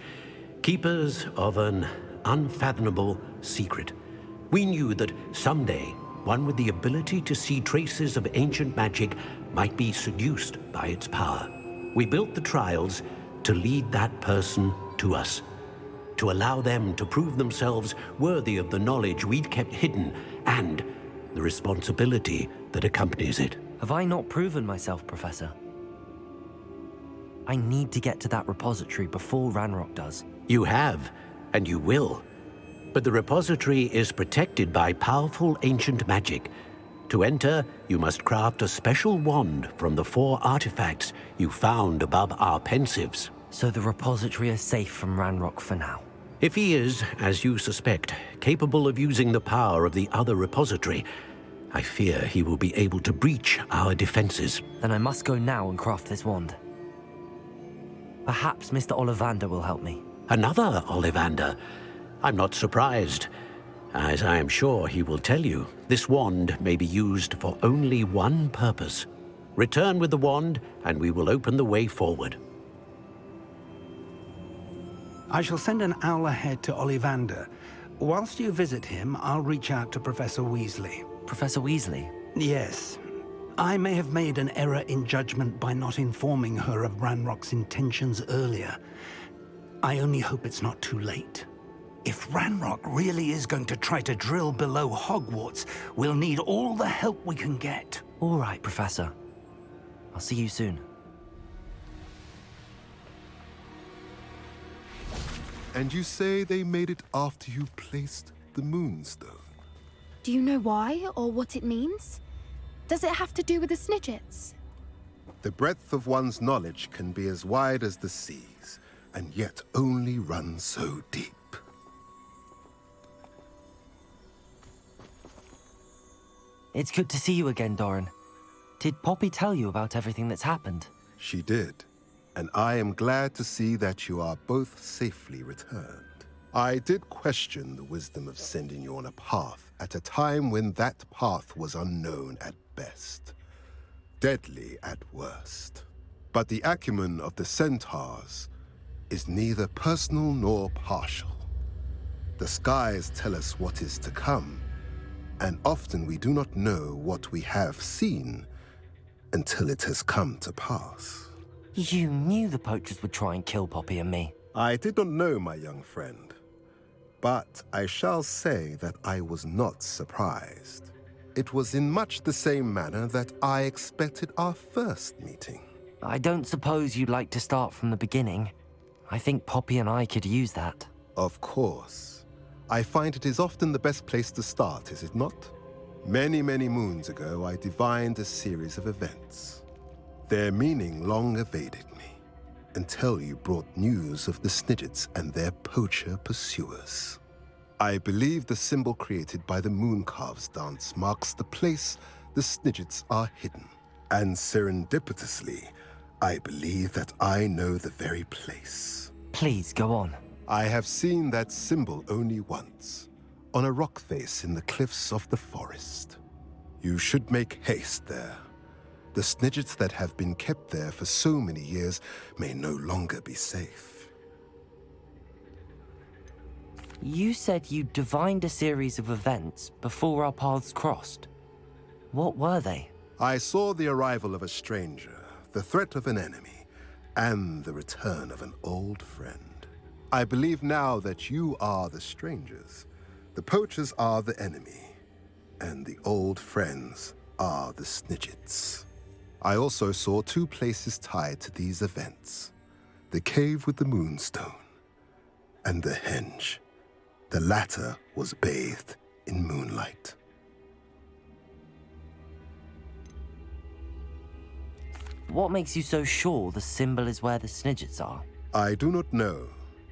Keepers of an unfathomable secret. We knew that someday, one with the ability to see traces of ancient magic might be seduced by its power. We built the trials to lead that person to us, to allow them to prove themselves worthy of the knowledge we'd kept hidden and the responsibility that accompanies it. Have I not proven myself, Professor? I need to get to that repository before Ranrock does. You have, and you will. But the repository is protected by powerful ancient magic. To enter, you must craft a special wand from the 4 artifacts you found above our pensives. So the repository is safe from Ranrock for now? If he is, as you suspect, capable of using the power of the other repository, I fear he will be able to breach our defenses. Then I must go now and craft this wand. Perhaps Mr. Ollivander will help me. Another Ollivander. I'm not surprised. As I am sure he will tell you, this wand may be used for only one purpose. Return with the wand, and we will open the way forward. I shall send an owl ahead to Ollivander. Whilst you visit him, I'll reach out to Professor Weasley. Professor Weasley? Yes. I may have made an error in judgment by not informing her of Ranrock's intentions earlier. I only hope it's not too late. If Ranrock really is going to try to drill below Hogwarts, we'll need all the help we can get. All right, Professor. I'll see you soon. And you say they made it after you placed the Moonstone? Do you know why or what it means? Does it have to do with the Snidgets? The breadth of one's knowledge can be as wide as the seas, and yet only run so deep. It's good to see you again, Doran. Did Poppy tell you about everything that's happened? She did, and I am glad to see that you are both safely returned. I did question the wisdom of sending you on a path at a time when that path was unknown at best, deadly at worst. But the acumen of the centaurs is neither personal nor partial. The skies tell us what is to come, and often we do not know what we have seen until it has come to pass. You knew the poachers would try and kill Poppy and me. I did not know, my young friend, but I shall say that I was not surprised. It was in much the same manner that I expected our first meeting. I don't suppose you'd like to start from the beginning. I think Poppy and I could use that. Of course. I find it is often the best place to start, is it not? Many, many moons ago, I divined a series of events. Their meaning long evaded me, until you brought news of the Snidgets and their poacher pursuers. I believe the symbol created by the Mooncalves dance marks the place the Snidgets are hidden. And serendipitously, I believe that I know the very place. Please, go on. I have seen that symbol only once, on a rock face in the cliffs of the forest. You should make haste there. The Snidgets that have been kept there for so many years may no longer be safe. You said you divined a series of events before our paths crossed. What were they? I saw the arrival of a stranger, the threat of an enemy, and the return of an old friend. I believe now that you are the strangers, the poachers are the enemy, and the old friends are the Snidgets. I also saw two places tied to these events: the cave with the Moonstone and the henge. The latter was bathed in moonlight. What makes you so sure the symbol is where the Snidgets are? I do not know.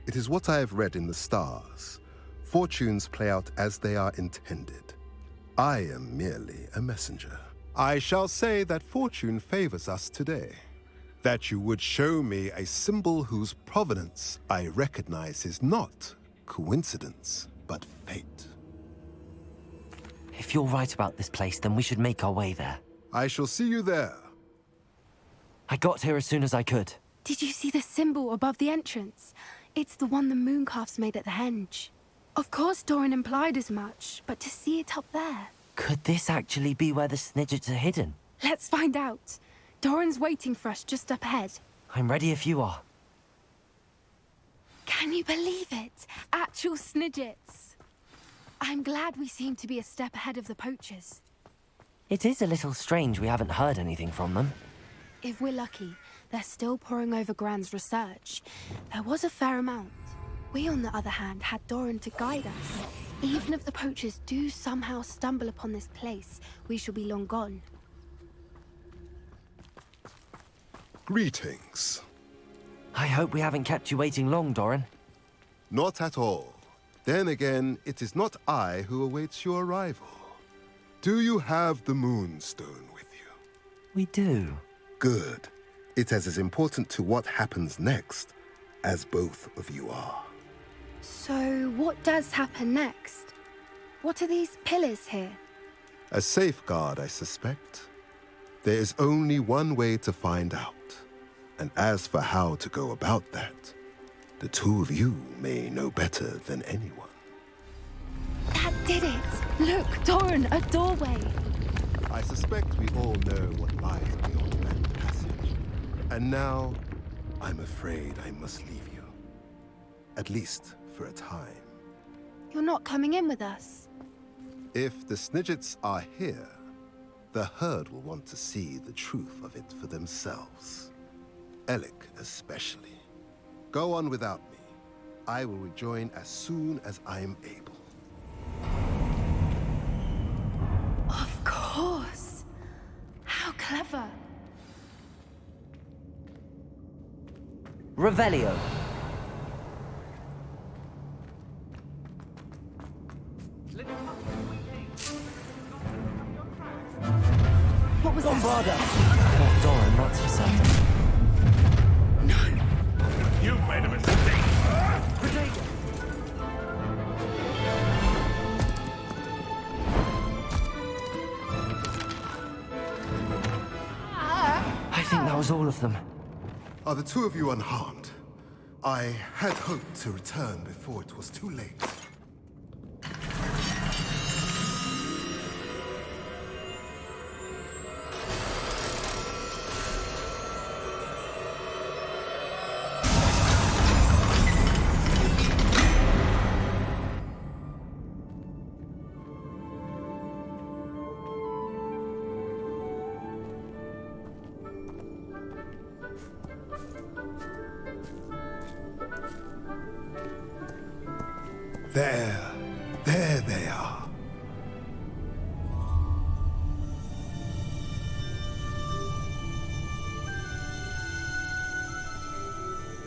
It is what I have read in the stars. Fortunes play out as they are intended. I am merely a messenger. I shall say that fortune favors us today. That you would show me a symbol whose provenance I recognize is not coincidence, but fate. If you're right about this place, then we should make our way there. I shall see you there. I got here as soon as I could. Did you see the symbol above the entrance? It's the one the Mooncalves made at the henge. Of course Doran implied as much, but to see it up there... Could this actually be where the Snidgets are hidden? Let's find out. Doran's waiting for us just up ahead. I'm ready if you are. Can you believe it? Actual Snidgets. I'm glad we seem to be a step ahead of the poachers. It is a little strange we haven't heard anything from them. If we're lucky, they're still poring over Gran's research. There was a fair amount. We, on the other hand, had Doran to guide us. Even if the poachers do somehow stumble upon this place, we shall be long gone. Greetings. I hope we haven't kept you waiting long, Doran. Not at all. Then again, it is not I who awaits your arrival. Do you have the Moonstone with you? We do. Good. It is as important to what happens next as both of you are. So, what does happen next? What are these pillars here? A safeguard, I suspect. There is only one way to find out. And as for how to go about that, the two of you may know better than anyone. That did it! Look, Doran, a doorway! I suspect we all know what lies beyond that passage. And now, I'm afraid I must leave you. At least for a time. You're not coming in with us. If the Snidgets are here, the herd will want to see the truth of it for themselves. Alec especially. Go on without me. I will rejoin as soon as I am able. Of course. How clever. Revelio. What was Bombarda. that? Oh, Doran, that's for certain. You've made a mistake. I think that was all of them. Are the two of you unharmed? I had hoped to return before it was too late. There they are.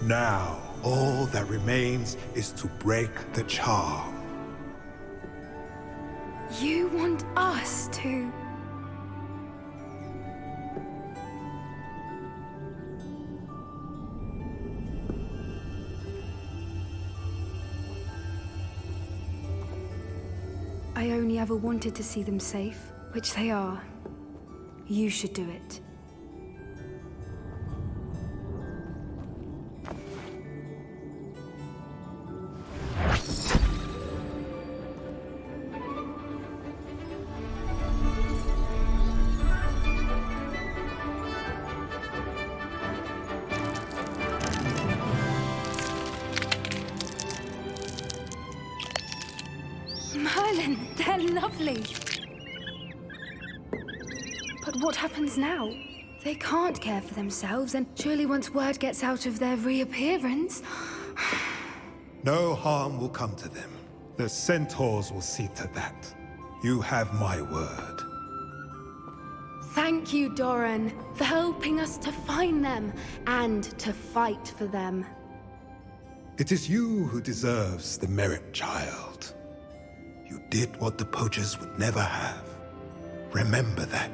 Now, all that remains is to break the charm. You want us to... I only ever wanted to see them safe, which they are. You should do it. Merlin, they're lovely. But what happens now? They can't care for themselves, and surely once word gets out of their reappearance... No harm will come to them. The centaurs will see to that. You have my word. Thank you, Doran, for helping us to find them and to fight for them. It is you who deserves the merit, child. You did what the poachers would never have. Remember that.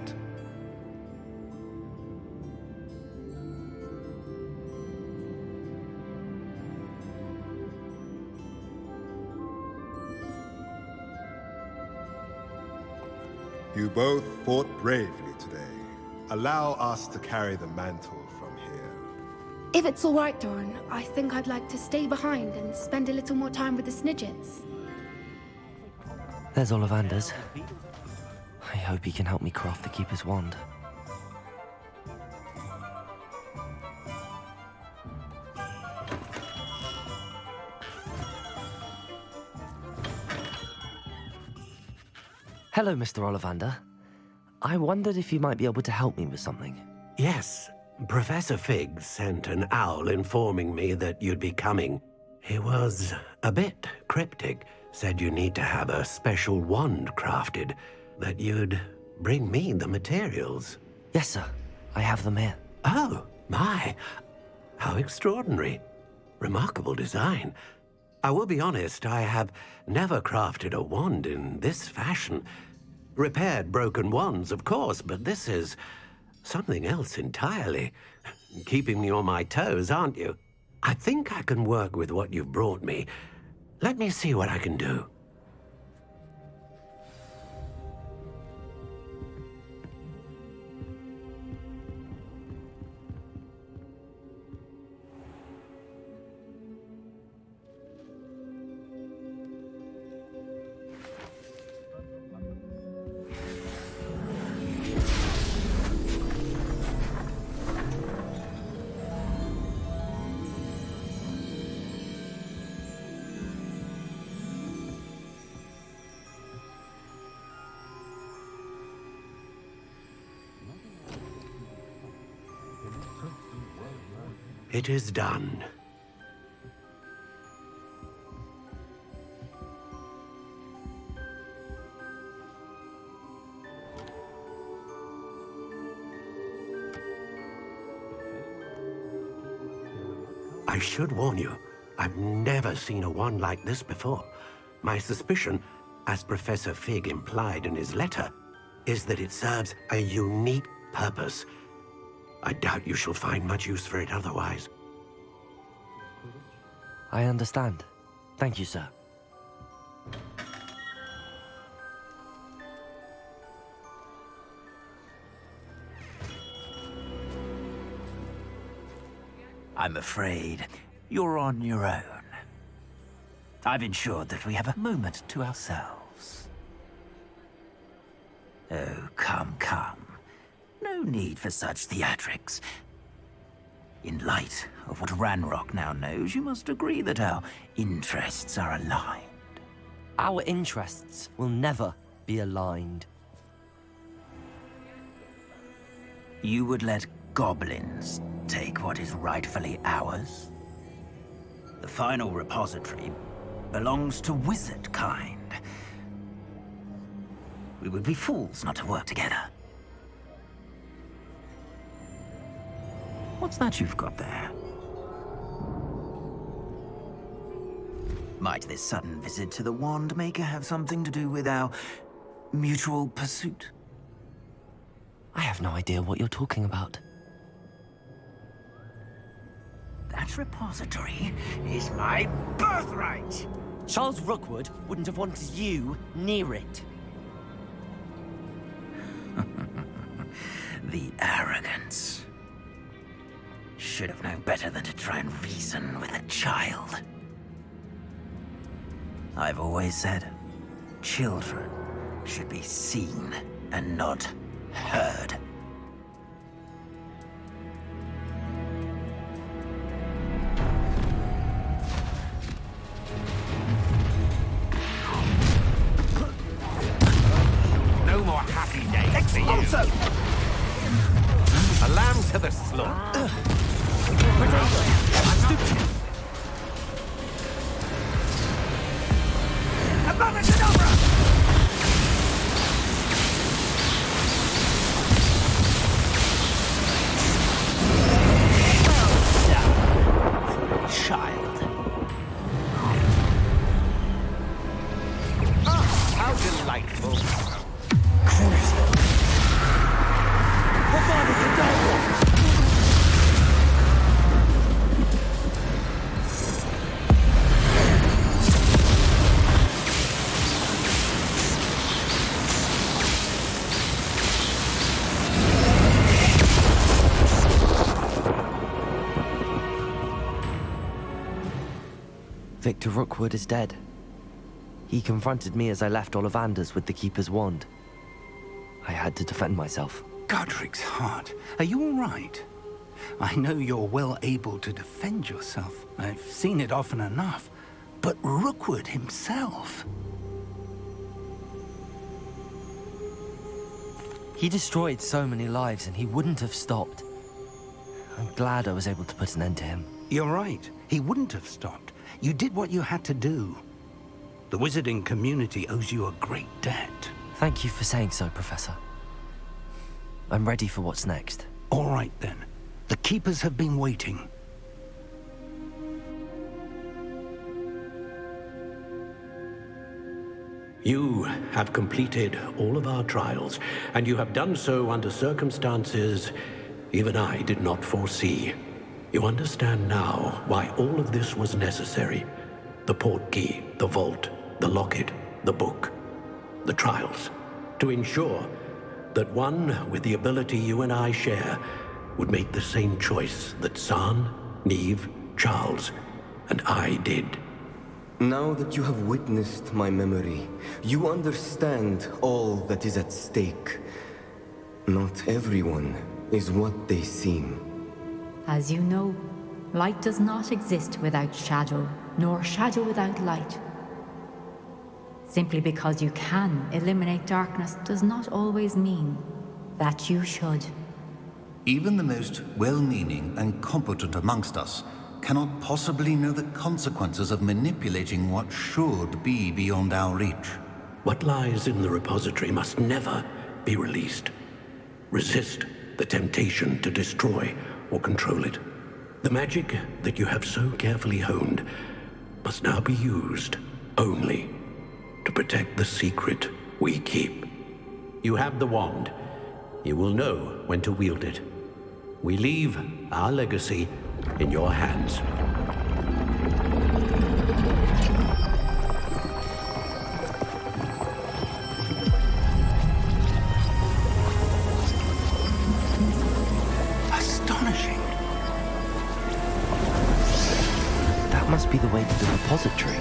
You both fought bravely today. Allow us to carry the mantle from here. If it's all right, Doran, I think I'd like to stay behind and spend a little more time with the Snidgets. There's Ollivander's. I hope he can help me craft the Keeper's wand. Hello, Mr. Ollivander. I wondered if you might be able to help me with something. Yes, Professor Fig sent an owl informing me that you'd be coming. He was a bit cryptic, said you need to have a special wand crafted, that you'd bring me the materials. Yes, sir. I have them here. Oh, my. How extraordinary. Remarkable design. I will be honest, I have never crafted a wand in this fashion. Repaired broken wands, of course, but this is something else entirely. Keeping me on my toes, aren't you? I think I can work with what you've brought me. Let me see what I can do. It is done. I should warn you, I've never seen a wand like this before. My suspicion, as Professor Fig implied in his letter, is that it serves a unique purpose. I doubt you shall find much use for it otherwise. I understand. Thank you, sir. I'm afraid you're on your own. I've ensured that we have a moment to ourselves. Oh, come, come. No need for such theatrics. In light of what Ranrock now knows, you must agree that our interests are aligned. Our interests will never be aligned. You would let goblins take what is rightfully ours? The final repository belongs to wizard kind. We would be fools not to work together. What's that you've got there? Might this sudden visit to the Wand Maker have something to do with our mutual pursuit? I have no idea what you're talking about. That repository is my birthright! Charles Rookwood wouldn't have wanted you near it. The arrogance. Should have known better than to try and reason with a child. I've always said, children should be seen and not heard. No more happy days for you. A lamb to the slaughter. Child. How delightful. Victor Rookwood is dead. He confronted me as I left Ollivander's with the Keeper's wand. I had to defend myself. Godric's heart, are you all right? I know you're well able to defend yourself. I've seen it often enough. But Rookwood himself... He destroyed so many lives and he wouldn't have stopped. I'm glad I was able to put an end to him. You're right. He wouldn't have stopped. You did what you had to do. The wizarding community owes you a great debt. Thank you for saying so, Professor. I'm ready for what's next. All right, then. The Keepers have been waiting. You have completed all of our trials, and you have done so under circumstances even I did not foresee. You understand now why all of this was necessary. The portkey, the vault, the locket, the book, the trials. To ensure that one with the ability you and I share would make the same choice that San, Neve, Charles, and I did. Now that you have witnessed my memory, you understand all that is at stake. Not everyone is what they seem. As you know, light does not exist without shadow, nor shadow without light. Simply because you can eliminate darkness does not always mean that you should. Even the most well-meaning and competent amongst us cannot possibly know the consequences of manipulating what should be beyond our reach. What lies in the repository must never be released. Resist the temptation to destroy or control it. The magic that you have so carefully honed must now be used only to protect the secret we keep. You have the wand. You will know when to wield it. We leave our legacy in your hands. Astonishing. That must be the way to the repository.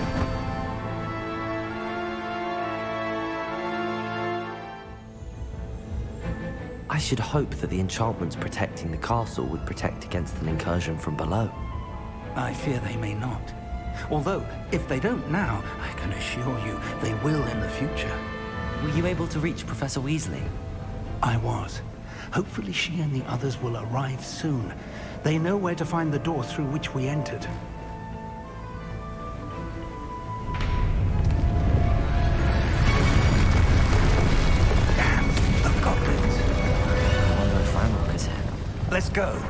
I should hope that the enchantments protecting the castle would protect against an incursion from below. I fear they may not. Although, if they don't now, I can assure you they will in the future. Were you able to reach Professor Weasley? I was. Hopefully she and the others will arrive soon. They know where to find the door through which we entered. Let's go.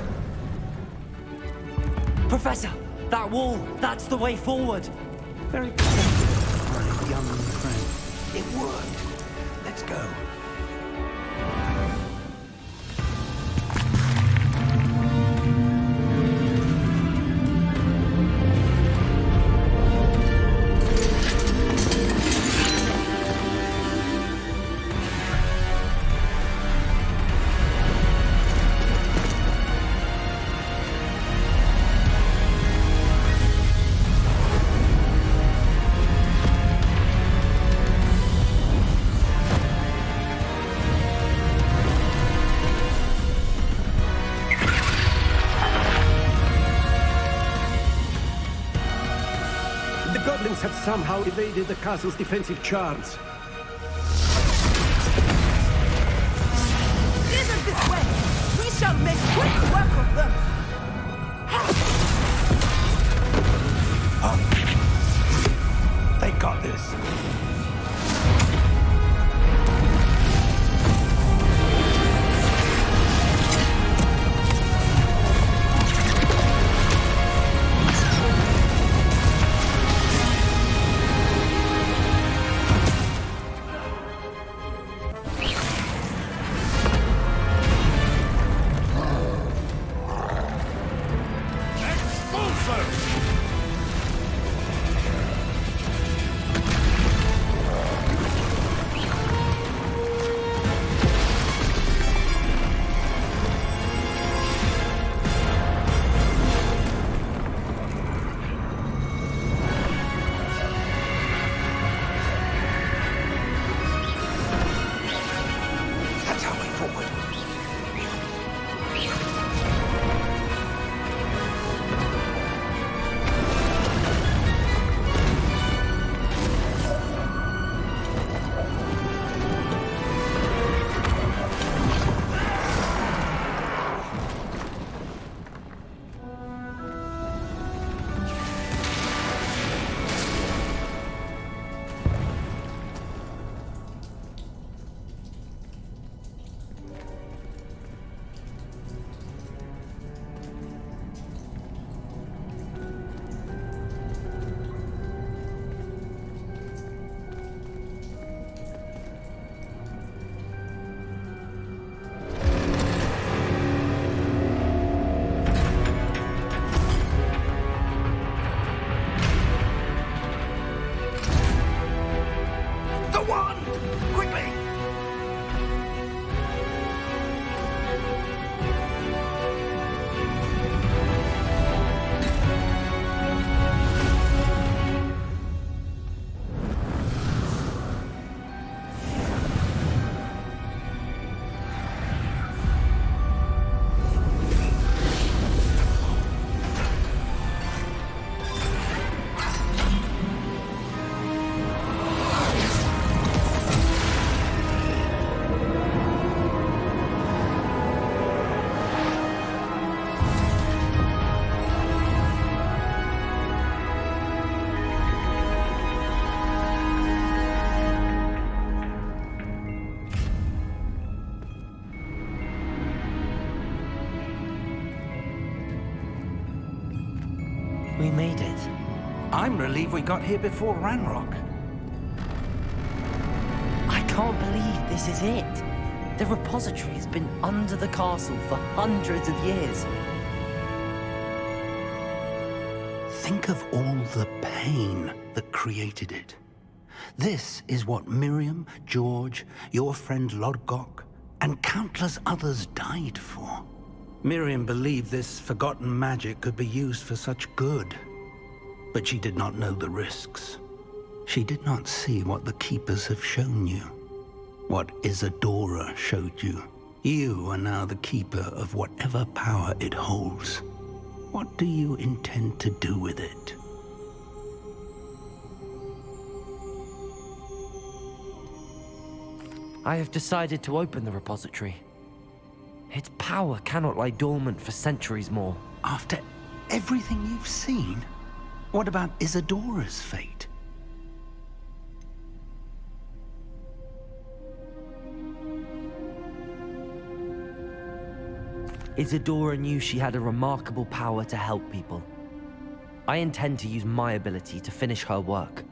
Professor, that wall, that's the way forward. Very perceptive, my young friend. It worked. Let's go. Have somehow evaded the castle's defensive charms. Isn't this way? We shall make quick work of them. They got this. We made it. I'm relieved we got here before Ranrock. I can't believe this is it. The repository has been under the castle for hundreds of years. Think of all the pain that created it. This is what Miriam, George, your friend Lodgok, and countless others died for. Miriam believed this forgotten magic could be used for such good, but she did not know the risks. She did not see what the Keepers have shown you, what Isadora showed you. You are now the Keeper of whatever power it holds. What do you intend to do with it? I have decided to open the repository. Its power cannot lie dormant for centuries more. After everything you've seen, what about Isadora's fate? Isadora knew she had a remarkable power to help people. I intend to use my ability to finish her work.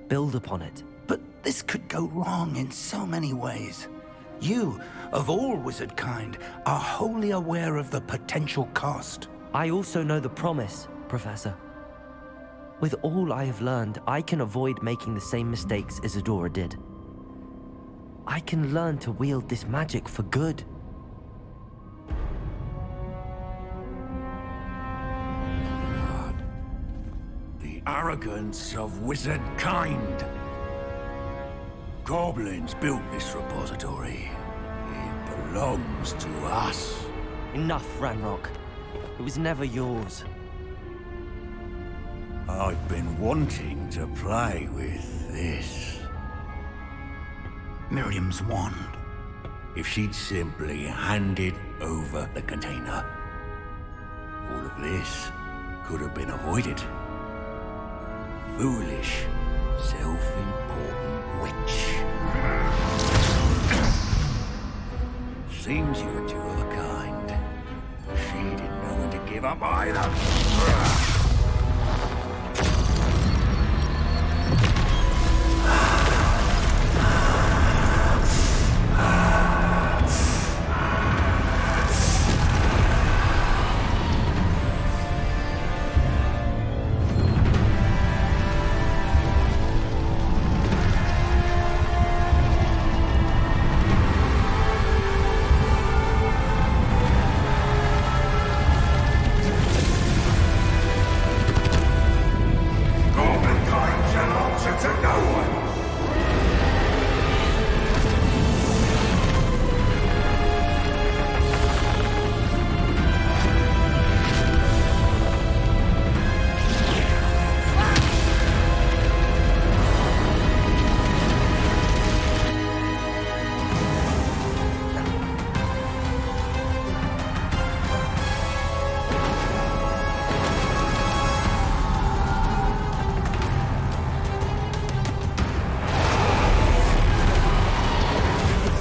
Build upon it. But this could go wrong in so many ways. You, of all wizard kind, are wholly aware of the potential cost. I also know the promise, Professor. With all I have learned, I can avoid making the same mistakes Isadora did. I can learn to wield this magic for good. The arrogance of wizard kind. Goblins built this repository. It belongs to us. Enough, Ranrock. It was never yours. I've been wanting to play with this. Miriam's wand. If she'd simply handed over the container, all of this could have been avoided. Foolish, self-important witch. Seems you were two of a kind. She didn't know when to give up either.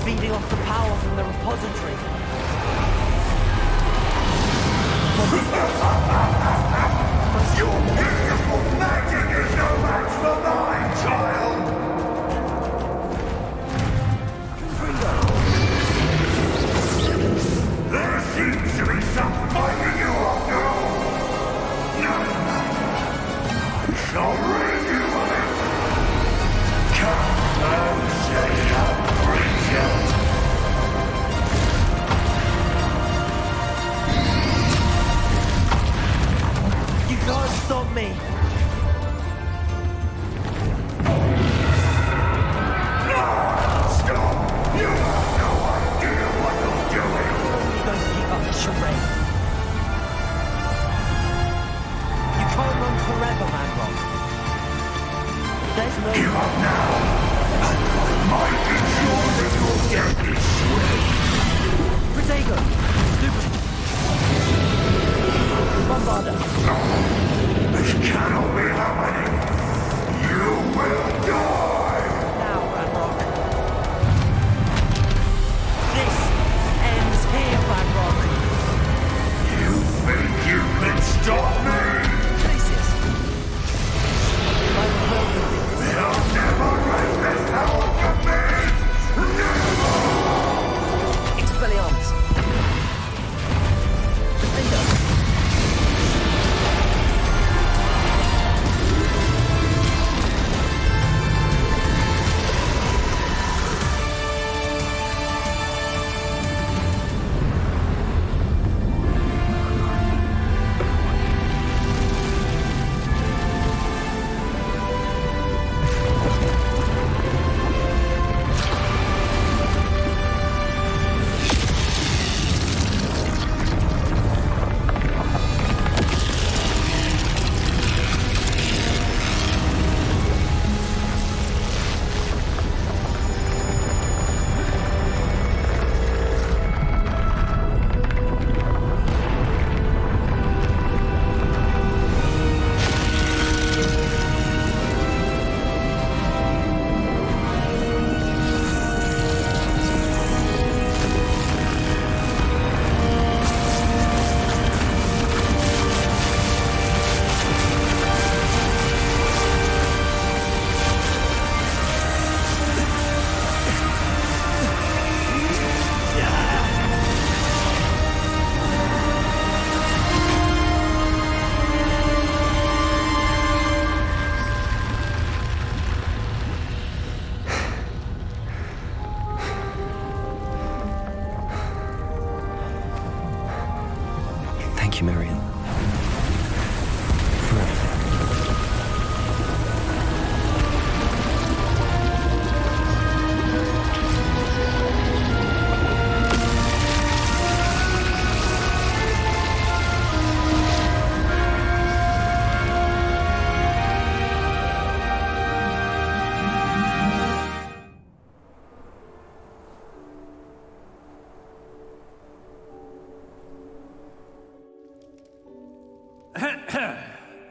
Feeding off the power from the repository. Your beautiful magic is no match for mine, child! There seems to be some fighting you up, girl! No matter. I shall rid you of it! Come and say how creature! You can't stop me! Stop! You have no idea what you're doing! You don't keep up the charade. You can't run forever, Ranrock. There's no... Give up now! And I might ensure that you'll get this way! Protego! Stupid! Bombarda! This cannot be happening! You will die! Now, Ranrock. This ends here, Ranrock. You think you can stop me? Places. Thank you, Marion. For everything.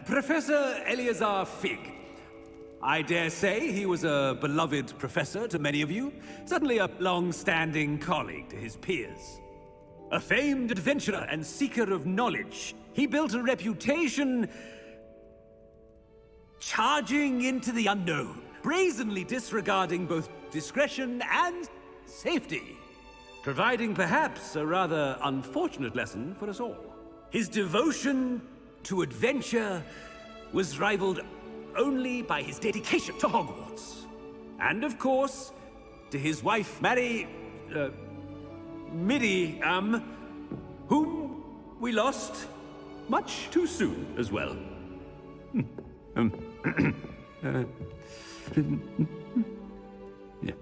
Professor Eleazar Fig. I dare say he was a beloved professor to many of you, certainly a long-standing colleague to his peers. A famed adventurer and seeker of knowledge, he built a reputation charging into the unknown, brazenly disregarding both discretion and safety, providing perhaps a rather unfortunate lesson for us all. His devotion to adventure was rivaled only by his dedication to Hogwarts. And of course, to his wife, Midi, whom we lost much too soon as well. Yeah.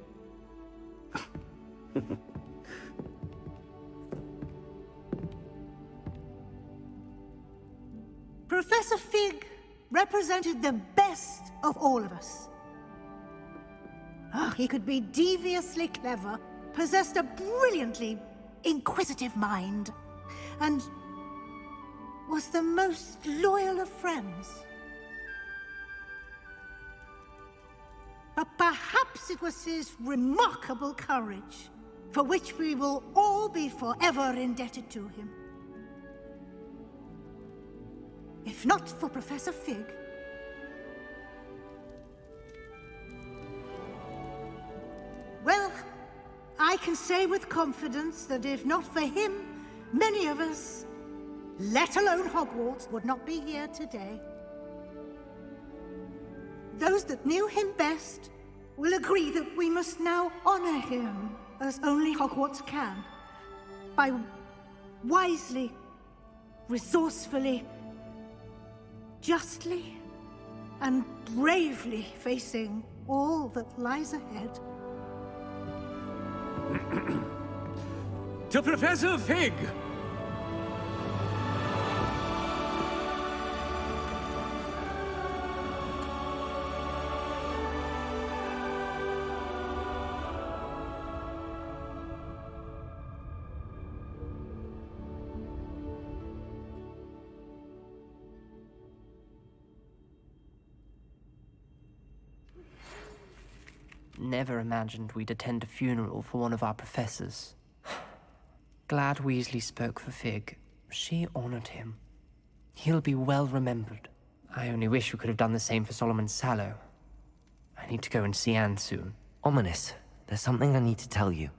Professor Fig represented the best of all of us. He could be deviously clever, possessed a brilliantly inquisitive mind, and was the most loyal of friends. But perhaps it was his remarkable courage, for which we will all be forever indebted to him. If not for Professor Fig, well, I can say with confidence that if not for him, many of us, let alone Hogwarts, would not be here today. Those that knew him best will agree that we must now honor him as only Hogwarts can, by wisely, resourcefully, justly, and bravely facing all that lies ahead. To Professor Fig! Never imagined we'd attend a funeral for one of our professors. Glad Weasley spoke for Fig. She honored him. He'll be well remembered. I only wish we could have done the same for Solomon Sallow. I need to go and see Anne soon. Ominous, there's something I need to tell you.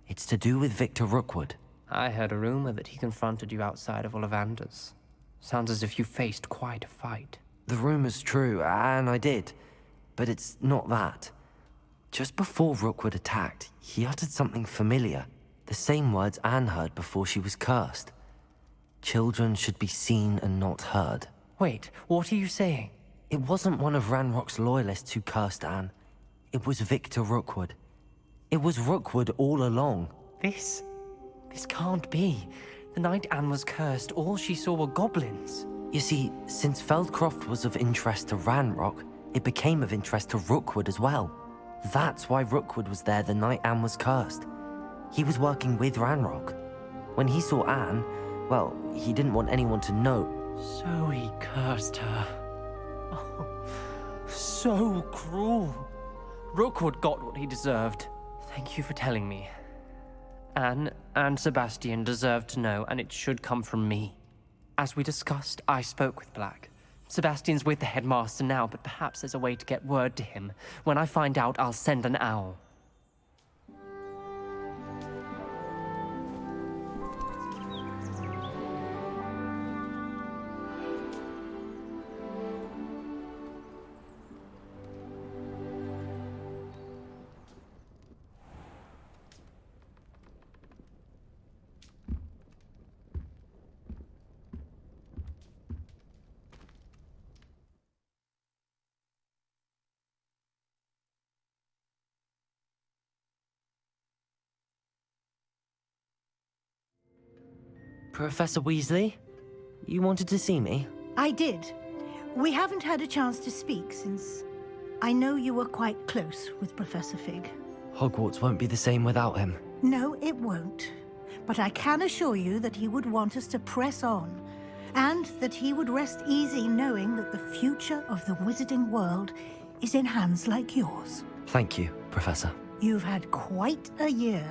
It's to do with Victor Rookwood. I heard a rumor that he confronted you outside of Ollivander's. Sounds as if you faced quite a fight. The rumor's true, and I did. But it's not that. Just before Rookwood attacked, he uttered something familiar. The same words Anne heard before she was cursed. Children should be seen and not heard. Wait, what are you saying? It wasn't one of Ranrock's loyalists who cursed Anne. It was Victor Rookwood. It was Rookwood all along. This can't be. The night Anne was cursed, all she saw were goblins. You see, since Feldcroft was of interest to Ranrock, it became of interest to Rookwood as well. That's why Rookwood was there the night Anne was cursed. He was working with Ranrock. When he saw Anne, well, he didn't want anyone to know. So he cursed her. Oh, so cruel. Rookwood got what he deserved. Thank you for telling me. Anne and Sebastian deserve to know, and it should come from me. As we discussed, I spoke with Black. Sebastian's with the headmaster now, but perhaps there's a way to get word to him. When I find out, I'll send an owl. Professor Weasley? You wanted to see me? I did. We haven't had a chance to speak since I know you were quite close with Professor Fig. Hogwarts won't be the same without him. No, it won't. But I can assure you that he would want us to press on, and that he would rest easy knowing that the future of the wizarding world is in hands like yours. Thank you, Professor. You've had quite a year,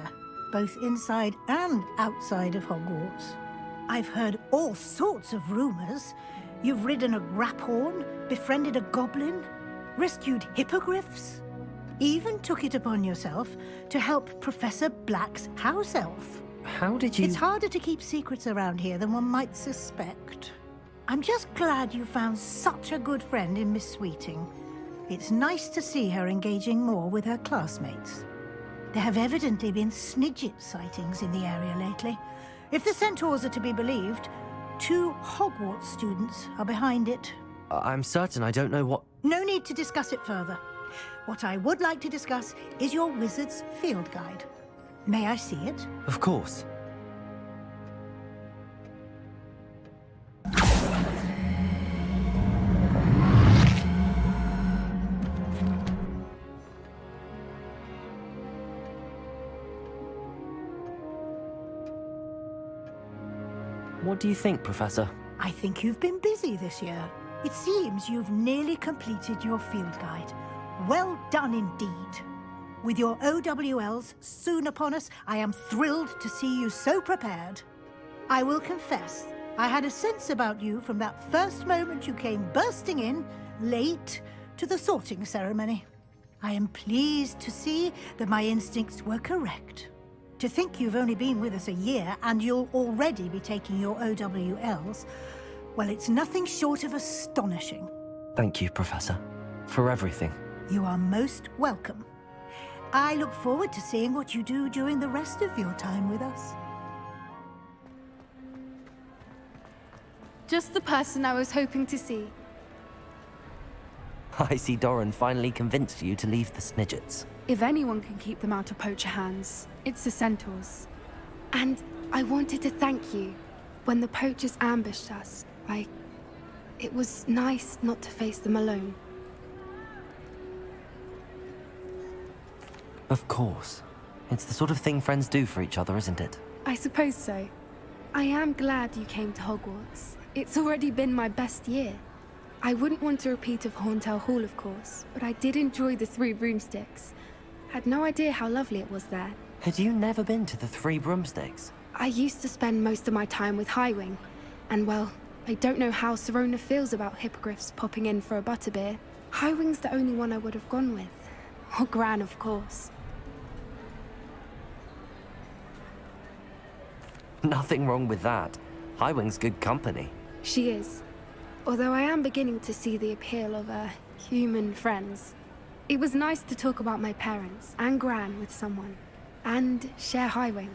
both inside and outside of Hogwarts. I've heard all sorts of rumors. You've ridden a graphorn, befriended a goblin, rescued hippogriffs, even took it upon yourself to help Professor Black's house elf. How did you... It's harder to keep secrets around here than one might suspect. I'm just glad you found such a good friend in Miss Sweeting. It's nice to see her engaging more with her classmates. There have evidently been Snidget sightings in the area lately. If the centaurs are to be believed, 2 Hogwarts students are behind it. I'm certain I don't know what... No need to discuss it further. What I would like to discuss is your wizard's field guide. May I see it? Of course. What do you think, Professor? I think you've been busy this year. It seems you've nearly completed your field guide. Well done indeed. With your OWLs soon upon us, I am thrilled to see you so prepared. I will confess, I had a sense about you from that first moment you came bursting in, late, to the sorting ceremony. I am pleased to see that my instincts were correct. To think you've only been with us a year and you'll already be taking your OWLs, well, it's nothing short of astonishing. Thank you, Professor, for everything. You are most welcome. I look forward to seeing what you do during the rest of your time with us. Just the person I was hoping to see. I see Doran finally convinced you to leave the Snidgets. If anyone can keep them out of poacher hands, it's the centaurs. And I wanted to thank you. When the poachers ambushed us, it was nice not to face them alone. Of course. It's the sort of thing friends do for each other, isn't it? I suppose so. I am glad you came to Hogwarts. It's already been my best year. I wouldn't want a repeat of Horntail Hall, of course, but I did enjoy the 3 broomsticks. Had no idea how lovely it was there. Had you never been to the 3 broomsticks? I used to spend most of my time with Highwing, and well, I don't know how Serona feels about hippogriffs popping in for a butterbeer. Highwing's the only one I would have gone with. Or Gran, of course. Nothing wrong with that. Highwing's good company. She is. Although I am beginning to see the appeal of human friends. It was nice to talk about my parents and Gran with someone, and share Highwing.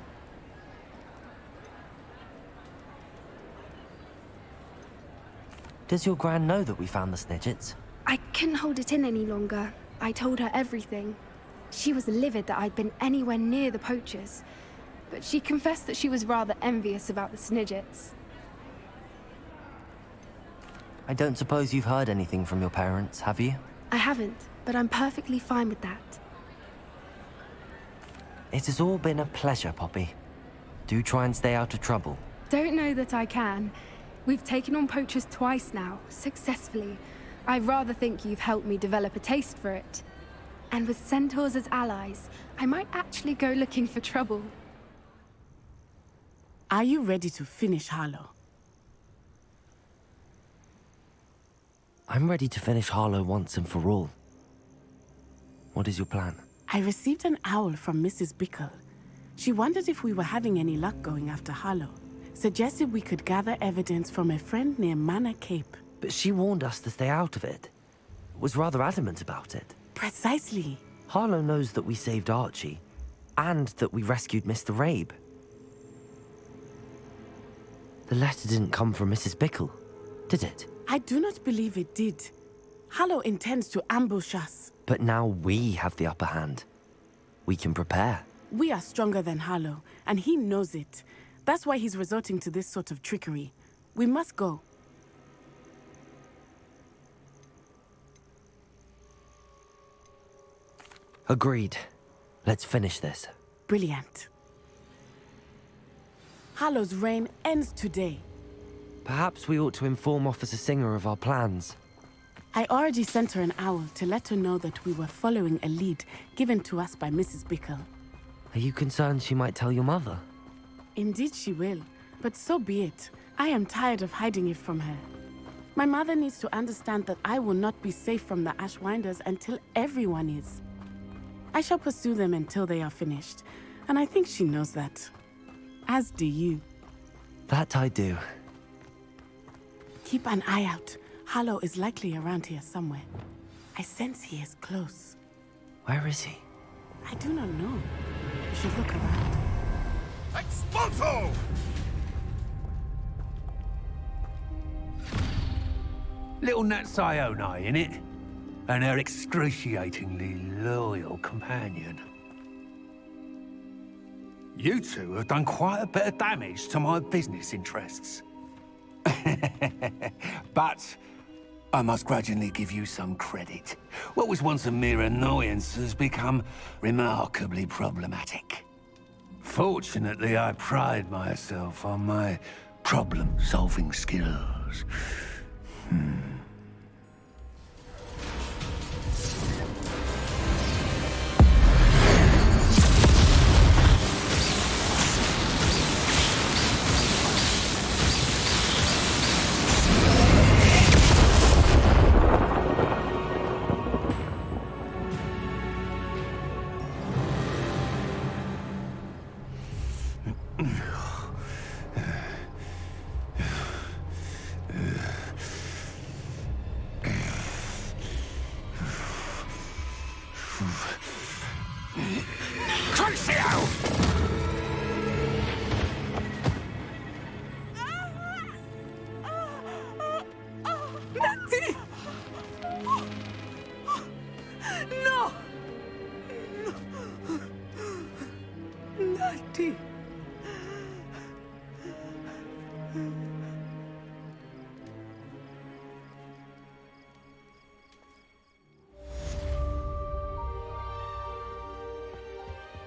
Does your Gran know that we found the Snidgets? I couldn't hold it in any longer. I told her everything. She was livid that I'd been anywhere near the poachers, but she confessed that she was rather envious about the Snidgets. I don't suppose you've heard anything from your parents, have you? I haven't, but I'm perfectly fine with that. It has all been a pleasure, Poppy. Do try and stay out of trouble. Don't know that I can. We've taken on poachers twice now, successfully. I rather think you've helped me develop a taste for it. And with centaurs as allies, I might actually go looking for trouble. Are you ready to finish Harlow? I'm ready to finish Harlow once and for all. What is your plan? I received an owl from Mrs. Bickle. She wondered if we were having any luck going after Harlow. Suggested we could gather evidence from a friend near Manor Cape. But she warned us to stay out of it. Was rather adamant about it. Precisely. Harlow knows that we saved Archie, and that we rescued Mr. Rabe. The letter didn't come from Mrs. Bickle, did it? I do not believe it did. Harlow intends to ambush us. But now we have the upper hand. We can prepare. We are stronger than Harlow, and he knows it. That's why he's resorting to this sort of trickery. We must go. Agreed. Let's finish this. Brilliant. Hallow's reign ends today. Perhaps we ought to inform Officer Singer of our plans. I already sent her an owl to let her know that we were following a lead given to us by Mrs. Bickle. Are you concerned she might tell your mother? Indeed she will, but so be it. I am tired of hiding it from her. My mother needs to understand that I will not be safe from the Ashwinders until everyone is. I shall pursue them until they are finished, and I think she knows that. As do you. That I do. Keep an eye out. Hallow is likely around here somewhere. I sense he is close. Where is he? I do not know. You should look around. Expulso! Little Nat Sione, innit? And her excruciatingly loyal companion. You two have done quite a bit of damage to my business interests. But I must grudgingly give you some credit. What was once a mere annoyance has become remarkably problematic. Fortunately, I pride myself on my problem-solving skills.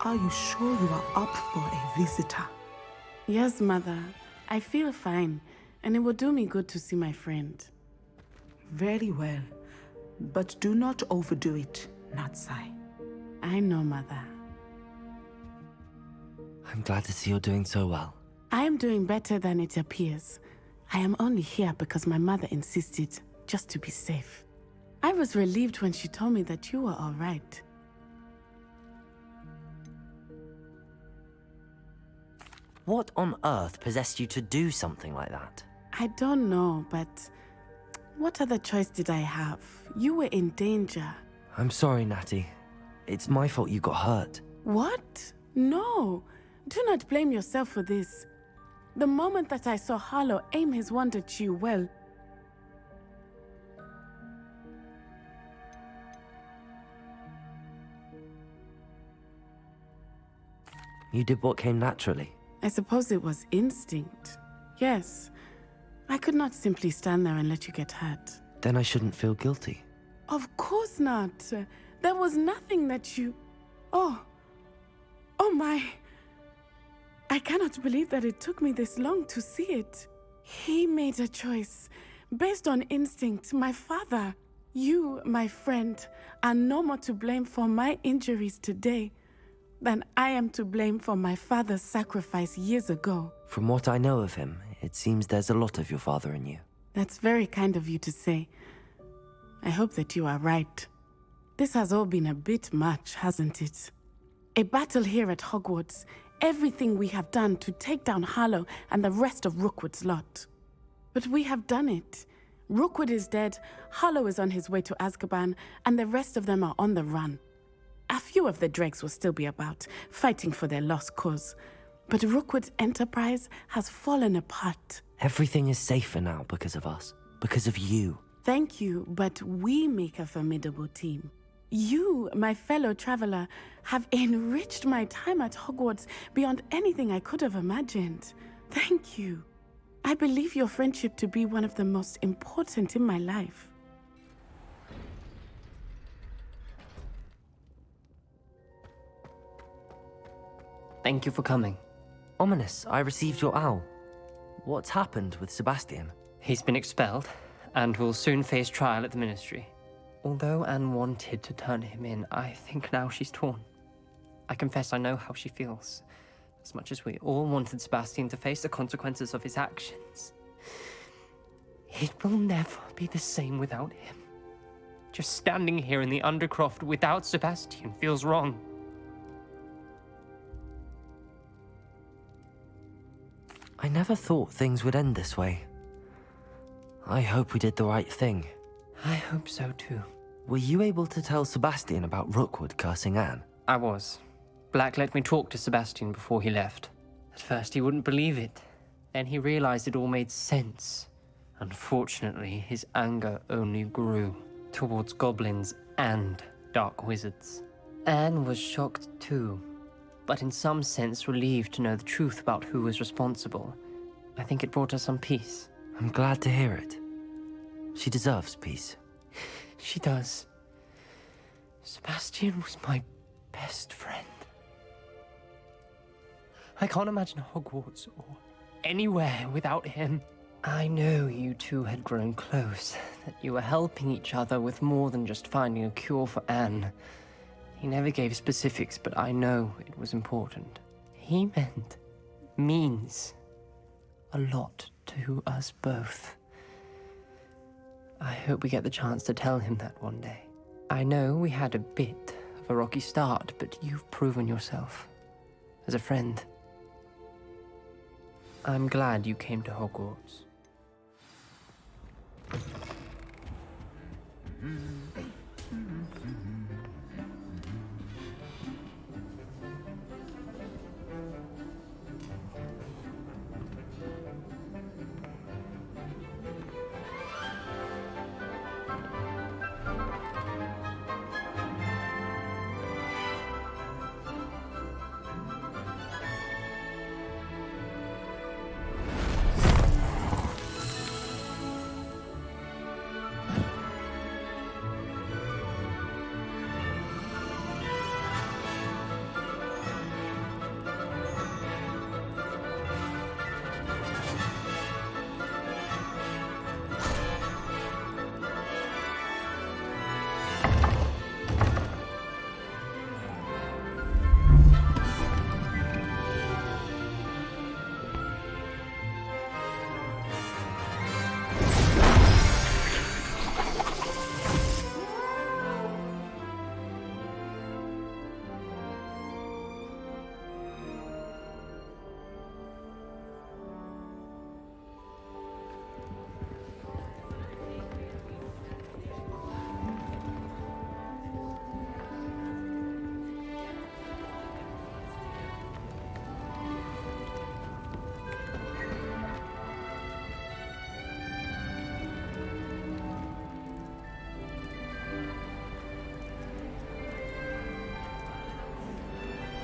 Are you sure you are up for a visitor? Yes, Mother. I feel fine, and it will do me good to see my friend. Very well. But do not overdo it, Natsai. I know, Mother. I'm glad to see you're doing so well. I am doing better than it appears. I am only here because my mother insisted, just to be safe. I was relieved when she told me that you were all right. What on earth possessed you to do something like that? I don't know, but what other choice did I have? You were in danger. I'm sorry, Natty. It's my fault you got hurt. What? No. Do not blame yourself for this. The moment that I saw Harlow aim his wand at you, well... You did what came naturally. I suppose it was instinct. Yes. I could not simply stand there and let you get hurt. Then I shouldn't feel guilty. Of course not. There was nothing that you... Oh my... I cannot believe that it took me this long to see it. He made a choice. Based on instinct, my father, you, my friend, are no more to blame for my injuries today than I am to blame for my father's sacrifice years ago. From what I know of him, it seems there's a lot of your father in you. That's very kind of you to say. I hope that you are right. This has all been a bit much, hasn't it? A battle here at Hogwarts, everything we have done to take down Harlow and the rest of Rookwood's lot. But we have done it. Rookwood is dead, Harlow is on his way to Azkaban, and the rest of them are on the run. A few of the dregs will still be about, fighting for their lost cause. But Rookwood's enterprise has fallen apart. Everything is safer now because of us. Because of you. Thank you, but we make a formidable team. You, my fellow traveler, have enriched my time at Hogwarts beyond anything I could have imagined. Thank you. I believe your friendship to be one of the most important in my life. Thank you for coming. Ominous, I received your owl. What's happened with Sebastian? He's been expelled, and will soon face trial at the Ministry. Although Anne wanted to turn him in, I think now she's torn. I confess I know how she feels, as much as we all wanted Sebastian to face the consequences of his actions. It will never be the same without him. Just standing here in the Undercroft without Sebastian feels wrong. I never thought things would end this way. I hope we did the right thing. I hope so too. Were you able to tell Sebastian about Rookwood cursing Anne? I was. Black let me talk to Sebastian before he left. At first he wouldn't believe it. Then he realized it all made sense. Unfortunately, his anger only grew towards goblins and dark wizards. Anne was shocked too, but in some sense relieved to know the truth about who was responsible. I think it brought her some peace. I'm glad to hear it. She deserves peace. She does. Sebastian was my best friend. I can't imagine Hogwarts or anywhere without him. I know you two had grown close, that you were helping each other with more than just finding a cure for Anne. He never gave specifics, but I know it was important. He means a lot to us both. I hope we get the chance to tell him that one day. I know we had a bit of a rocky start, but you've proven yourself as a friend. I'm glad you came to Hogwarts.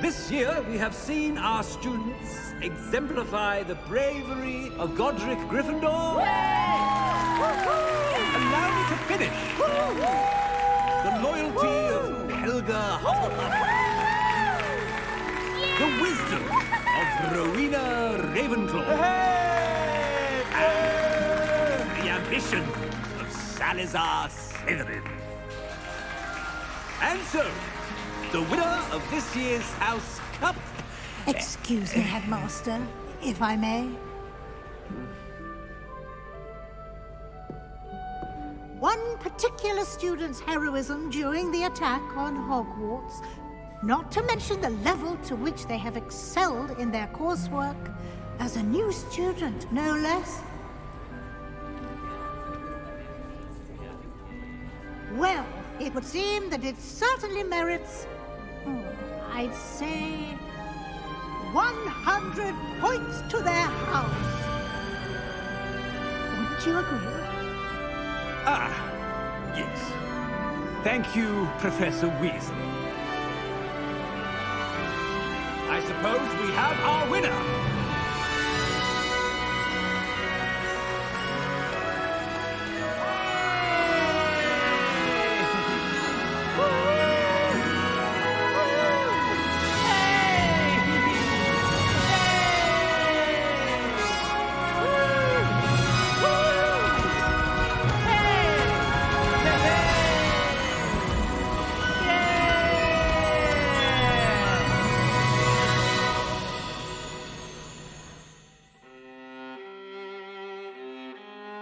This year, we have seen our students exemplify the bravery of Godric Gryffindor. Allow me to finish. The loyalty of Helga Hufflepuff. The wisdom of Rowena Ravenclaw. And the ambition of Salazar Slytherin. And so, the winner of this year's House Cup... Excuse me, Headmaster, if I may. One particular student's heroism during the attack on Hogwarts, not to mention the level to which they have excelled in their coursework, as a new student, no less. Well, it would seem that it certainly merits, I'd say, 100 points to their house. Wouldn't you agree? Ah, yes. Thank you, Professor Weasley. I suppose we have our winner!